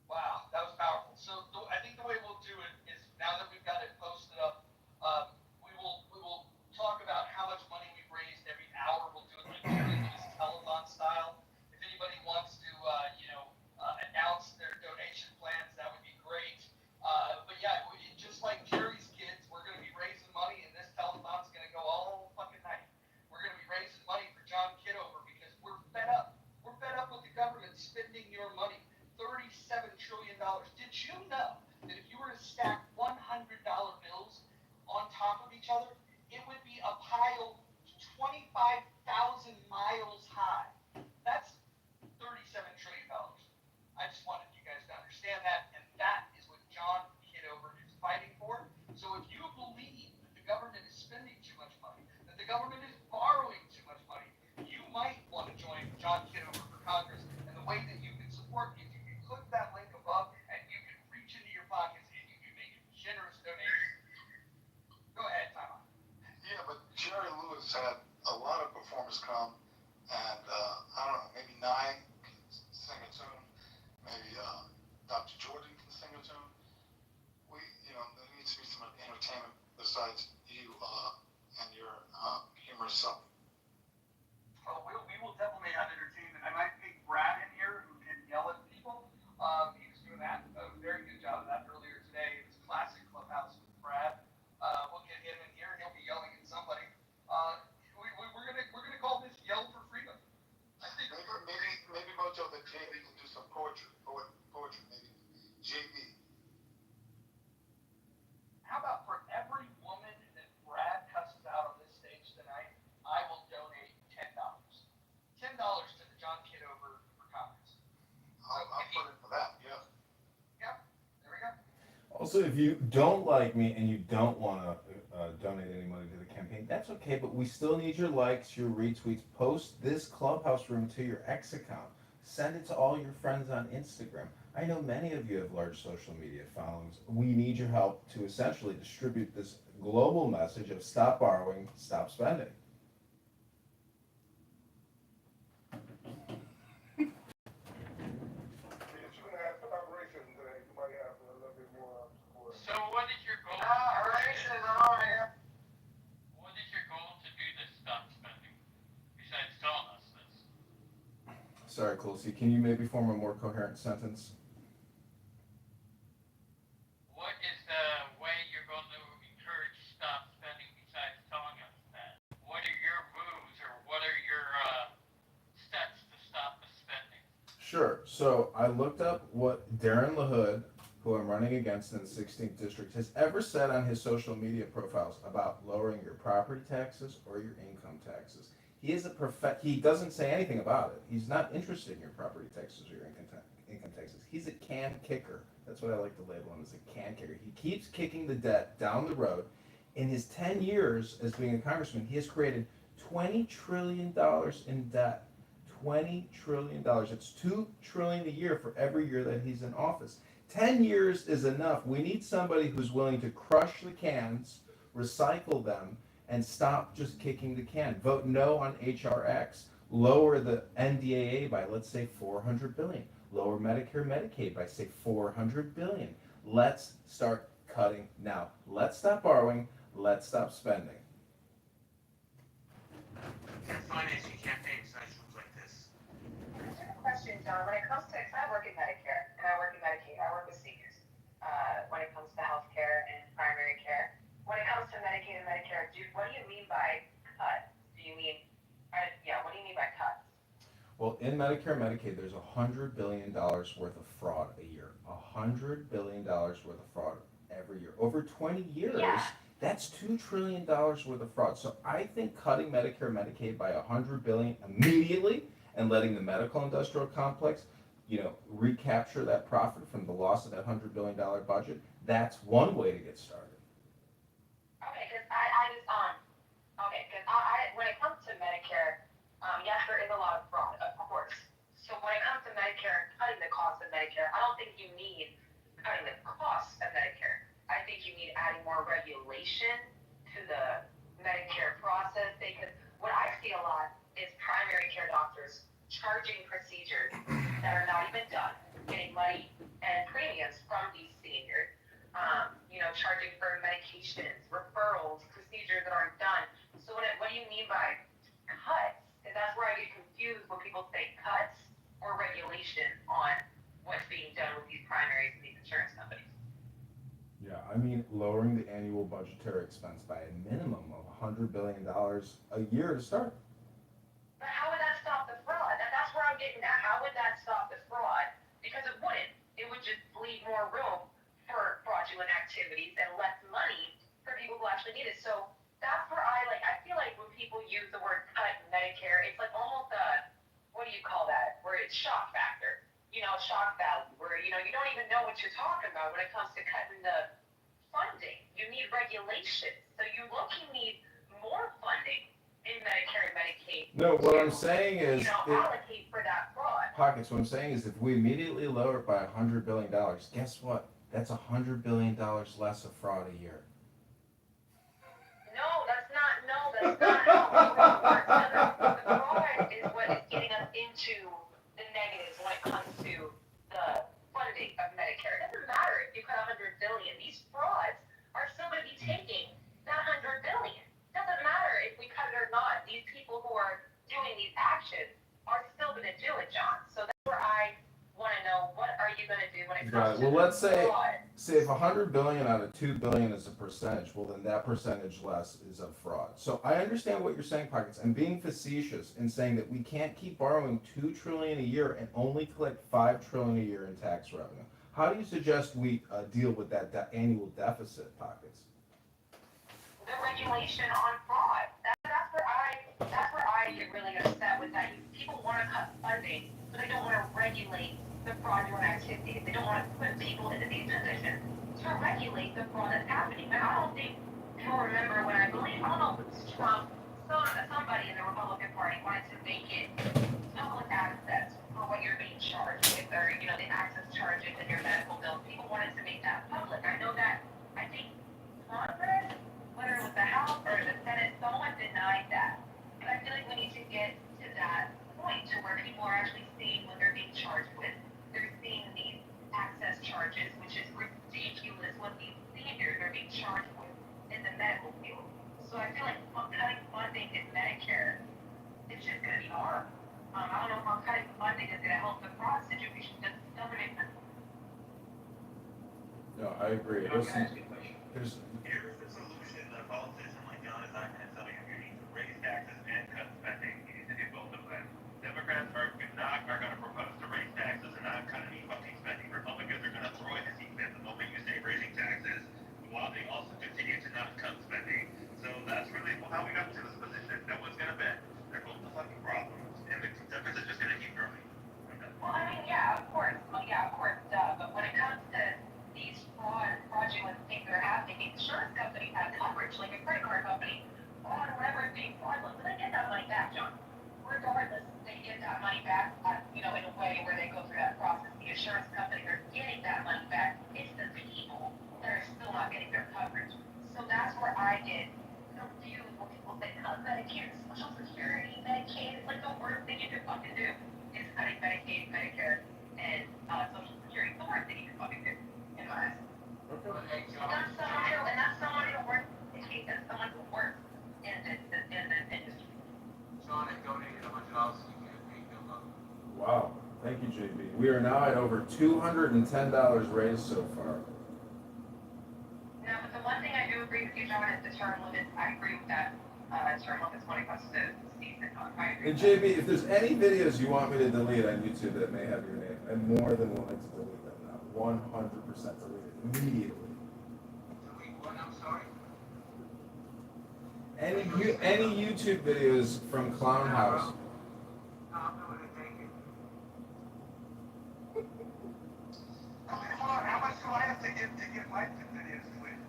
Wow, that was powerful. So I think the way we'll do it is, now that we've got it posted up, we will talk about how much money we've raised every hour. We'll do it like Jerry Lewis telethon style. If anybody wants to, announce their donation plans, that would be great. But yeah, just like Jerry's kids, we're going to be raising money, and this telethon's going to go all fucking night. We're going to be raising money for John Kitover, because we're fed up. We're fed up with the government spending your money. $37 trillion. Did you know that if you were to stack $100 bills on top of each other, it would be a pile 25,000 miles high? That's $37 trillion. I just wanted you guys to understand that, and that is what John Kitover is fighting for. So if you believe that the government is spending too much money, that the government is borrowing too much money, you might want to join John Kitover for Congress. And the way that you can support me, if you can click that link above, and you can reach into your pockets and you can make a generous donation. Go ahead, Tom. Yeah, but Jerry Lewis had a lot of performers come, and I don't know, maybe 9 can sing a tune, maybe Dr. Jordan can sing a tune. There needs to be some entertainment besides you and your humorous self. Oh, we will definitely have entertainment. I might pick Brad in here who can yell at people. He was doing that, a very good job of that earlier today. It was classic Clubhouse with Brad. We'll get him in here. He'll be yelling at somebody. We're gonna call this Yell for Freedom. I think maybe Mojo, that JB can do some poetry, maybe JB. How about for every woman that Brad cusses out on this stage tonight, I will donate $10. $10 to the John Kitover for Congress. I'll put in for that, yeah. Yep, there we go. Also, if you don't like me and you don't want to donate any money to the campaign, that's okay, but we still need your likes, your retweets. Post this clubhouse room to your ex account. Send it to all your friends on Instagram. I know many of you have large social media followings. We need your help to essentially distribute this global message of stop borrowing, stop spending. So what is your goal? What is your goal to do this stop spending, besides telling us this? Sorry, Colsey, can you maybe form a more coherent sentence? What is the way you're going to encourage stop spending besides telling us that? What are your moves, or what are your steps to stop the spending? Sure. So I looked up what Darren LaHood, who I'm running against in the 16th district, has ever said on his social media profiles about lowering your property taxes or your income taxes. He is he doesn't say anything about it. He's not interested in your property taxes or your income taxes. He's a can kicker. That's what I like to label him, as a can kicker. He keeps kicking the debt down the road. In his 10 years as being a congressman, he has created $20 trillion in debt. $20 trillion. It's $2 trillion a year for every year that he's in office. 10 years is enough. We need somebody who's willing to crush the cans, recycle them, and stop just kicking the can. Vote no on HRX. Lower the NDAA by, let's say, $400 billion. Lower Medicare, Medicaid by, say, $400 billion. Let's start cutting now. Let's stop borrowing. Let's stop spending. Financing campaigns, nice rooms like this. I have a question, John. When it comes to, I work in Medicare and I work in Medicaid, I work with seniors. When it comes to healthcare and primary care, when it comes to Medicaid and Medicare, what do you mean by cut? Do you mean, what do you mean by cuts? Well, in Medicare and Medicaid, there's $100 billion worth of fraud a year. $100 billion worth of fraud every year. Over 20 years, that's $2 trillion worth of fraud. So I think cutting Medicare and Medicaid by $100 billion immediately and letting the medical industrial complex, recapture that profit from the loss of that $100 billion budget, that's one way to get started. Okay, because when it comes to Medicare, yes, there is a lot of fraud, of course. So when it comes to Medicare and cutting the cost of Medicare, I don't think you need cutting the cost of Medicare. I think you need adding more regulation to the Medicare process, because what I see a lot is primary care doctors charging procedures that are not even done, getting money and premiums from these seniors, charging for medications, referrals, procedures that aren't done. So what do you mean by cuts? And that's where I get confused when people say cuts or regulation on what's being done with these primaries and these insurance companies. Yeah, I mean lowering the annual budgetary expense by a minimum of $100 billion a year to start. But how would that stop the fraud? That's where I'm getting at. How would that stop the fraud? Because it wouldn't. It would just leave more room for fraudulent activities and less money for people who actually need it. So that's where I feel like when people use the word cut in Medicare, it's like almost what do you call that? Where it's shock factor. Shock value, where, you don't even know what you're talking about when it comes to cutting the funding. You need regulation. So you need more funding in Medicare and Medicaid. No, what I'm saying is, allocate for that fraud. Pockets, what I'm saying is if we immediately lower it by $100 billion, guess what? That's $100 billion less of fraud a year. No, that's not how fraud works. The fraud is what is getting us into the negatives when it comes to the funding of Medicare. It doesn't matter if you cut $100 billion. These frauds are still going to be taking that $100 billion. Doesn't matter if we cut it or not. These people who are doing these actions are still going to do it, John. So that's where I want to know, what are you going to do when it comes to Well, let's say fraud? if $100 billion out of $2 billion is a percentage, well then that percentage less is of fraud. So I understand what you're saying, Pockets. I'm being facetious in saying that we can't keep borrowing $2 trillion a year and only collect $5 trillion a year in tax revenue. How do you suggest we deal with that annual deficit, Pockets? The regulation on fraud. That's where I get really upset with that. People want to cut funding, but they don't want to regulate the fraudulent activities. They don't want to put people into these positions to regulate the fraud that's happening. And I don't think people remember when I don't know if it was Trump, somebody in the Republican Party wanted to make it public access for what you're being charged with, or the access charges and your medical bills. People wanted to make that public. I know that. I think Congress, whether it was the House or the Senate, someone denied that. But I feel like we need to get to that point to where people are actually seeing what they're being charged with. They're seeing these access charges, which is ridiculous what these seniors are being charged with in the medical field. So I feel like cutting funding in Medicare is just going to be hard. I don't know how cutting funding is going to help the fraud situation. It doesn't make sense. No, I agree. Listen, Here's the solution. A politician like John is not going to tell you you need to raise taxes and cut spending. You need to do both of them. Democrats are going to propose to raise taxes and not cut any fucking spending. Republicans are going to throw in the seat at the get confused when people say, cut Medicare, Social Security, Medicaid. It's like the worst thing you can fucking do is cutting Medicaid, Medicare, and Social Security. It's the worst thing you can fucking do, in my eyes. Okay. And that's someone who works, that's someone who works in this industry. Sean had donated $100 to the campaign. Wow. Thank you, JB. We are now at over $210 raised so far. Now, but the one thing I do agree with you, John, is the term limits. I agree with that. Term limits when it comes to season. I agree. And JB, if there's any videos you want me to delete on YouTube that may have your name, I'm more than willing to delete them now. 100% delete it immediately. Delete what? I'm sorry? Any YouTube videos from Clown House. I'm going to take it. How much do I have to give my videos to it?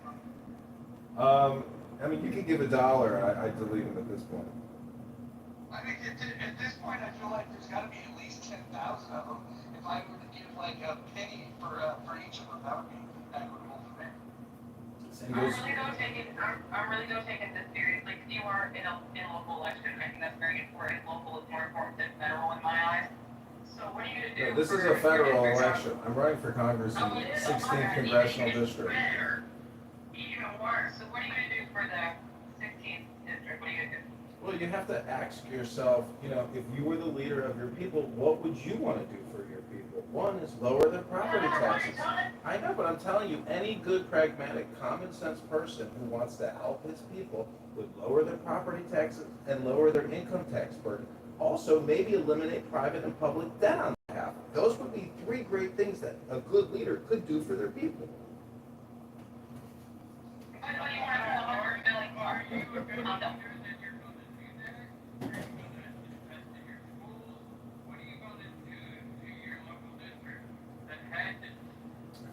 I mean, you can give $1. I delete them at this point. I mean, at this point, I feel like there's got to be at least 10,000 of them. If I were to give like a penny for each of them, that would be equitable for me. I'm really don't take it this seriously. Because you are in local election. I think that's very important. Local is more important than federal in my eyes. So what are you going to do? No, this is a federal election. I'm running for Congress in the 16th congressional district. Even worse. So what are you going to do for the 16th district? What are you going to do? Well, you have to ask yourself, if you were the leader of your people, what would you want to do for your people? One is lower their property taxes. I know, but I'm telling you, any good, pragmatic, common sense person who wants to help his people would lower their property taxes and lower their income tax burden. Also, maybe eliminate private and public debt on behalf. Those would be 3 great things that a good leader could do for their people.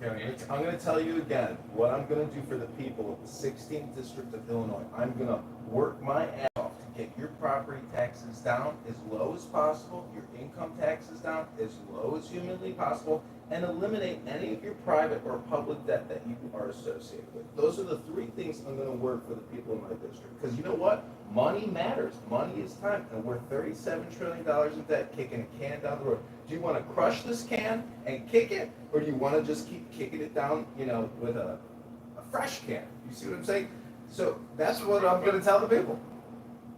Okay, I'm going to tell you again what I'm going to do for the people of the 16th District of Illinois. I'm going to work my ass off to get your property taxes down as low as possible, your income taxes down as low as humanly possible, and eliminate any of your private or public debt that you are associated with. Those are the 3 things I'm going to work for the people in my district. Because you know what? Money matters. Money is time. And we're $37 trillion in debt, kicking a can down the road. Do you want to crush this can and kick it? Or do you want to just keep kicking it down, with a fresh can? You see what I'm saying? So that's what I'm going to tell the people.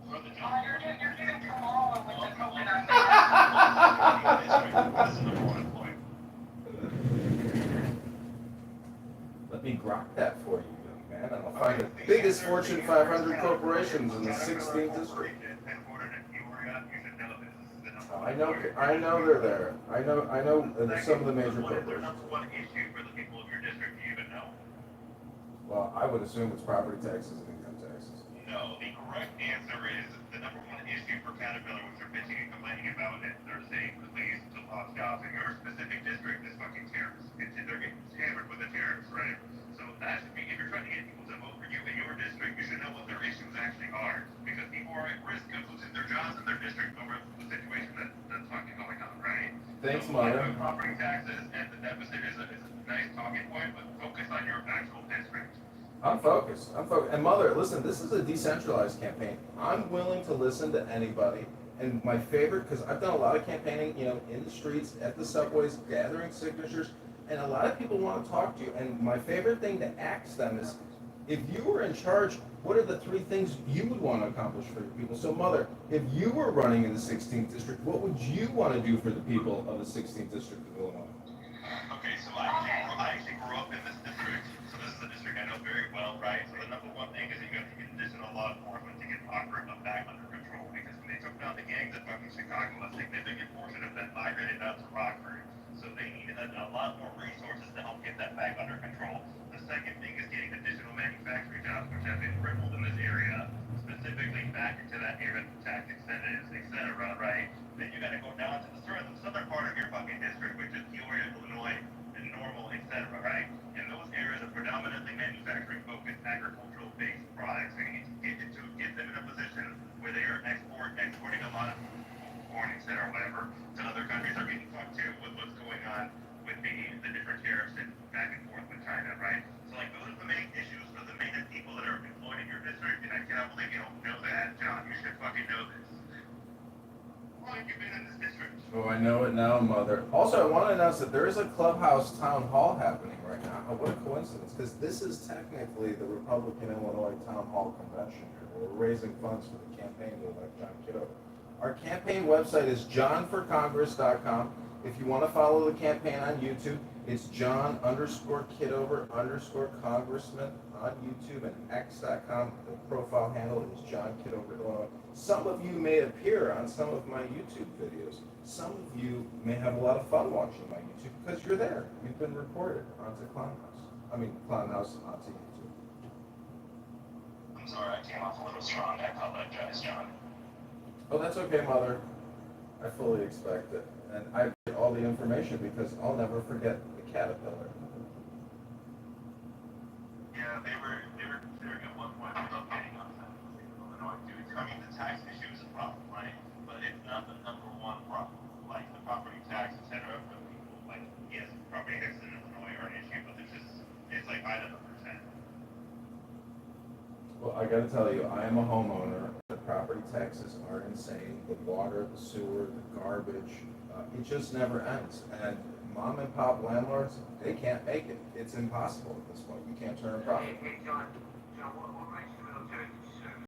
You're doing Kamala with the coconut. Let me grok that for you, young man, and I'll find the biggest Fortune 500 corporations in the 16th district. I know they're there. I know some of the major corporations. Number 1 issue for the people of your district, do you even know? Well, I would assume it's property taxes and income taxes. No, the correct answer is the number 1 issue for Caterpillar, which they're bitching and complaining about, and they're saying, please, to lost jobs in your specific district is fucking tariffs. They're getting hammered with the tariffs, right? So that should be, if you're trying to get people to vote for you in your district, you should know what their issues actually are. Because people are at risk of losing their jobs in their district over the situation that's fucking going on, right? Thanks, so, Mother. Property taxes and the deficit is a nice talking point, but focus on your actual district. I'm focused. And Mother, listen, this is a decentralized campaign. I'm willing to listen to anybody. And my favorite, because I've done a lot of campaigning, in the streets, at the subways, gathering signatures, and a lot of people want to talk to you. And my favorite thing to ask them is, if you were in charge, what are the 3 things you would want to accomplish for your people? So, Mother, if you were running in the 16th district, what would you want to do for the people of the 16th district of Illinois? Okay, so I actually grew up in this district, so this is a district I know very well, right? So the number 1 thing is you got to get additional law enforcement to get Auburn back under control, because when they took down the gangs in fucking Chicago, a significant portion of them migrated out to Rockford. So they need a lot more resources to help get that back under control. The second thing is getting additional manufacturing jobs, which have been crippled in this area, specifically back into that area of tax incentives, et cetera, right? Then you got to go down to the southern part of your fucking district, which is Peoria, Illinois, and Normal, et cetera, right? And those areas are predominantly manufacturing-focused, agricultural-based products. So you need to get them in a position where they are exporting a lot of corn, et cetera, whatever, to other countries are getting fucked too with what's going on with the different tariffs and back and forth with China, right? So like those are the main issues for the main people that are employed in your district. think you don't know that, John. You should fucking know this. How long have you been in this district? Oh, I know it now, Mother. Also, I want to announce that there is a clubhouse town hall happening right now. Oh, what a coincidence, because this is technically the Republican Illinois Town Hall Convention here. We're raising funds for the campaign to elect John Kitover. Our campaign website is johnforcongress.com. If you want to follow the campaign on YouTube, it's John_Kitover_Congressman on YouTube and X.com. The profile handle is John Kitover, Illinois. Some of you may appear on some of my YouTube videos. Some of you may have a lot of fun watching my YouTube because you're there. You've been recorded onto Clownhouse onto YouTube. I'm sorry, I came off a little strong. I apologize, John. Oh, that's okay, Mother. I fully expect it. And I get all the information because I'll never forget the caterpillar. Yeah, they were considering at one point relocating on the state of Illinois too. I mean, the tax issue is a problem, right? But it's not the number one problem. Like the property tax, etc. For people, like yes, property taxes in Illinois are an issue, but it's like item number 10. Well, I gotta tell you, I am a homeowner. The property taxes are insane. The water, the sewer, the garbage, it just never ends. And mom and pop landlords, they can't make it. It's impossible at this point. You can't turn a profit. Hey, John, what makes you military? Did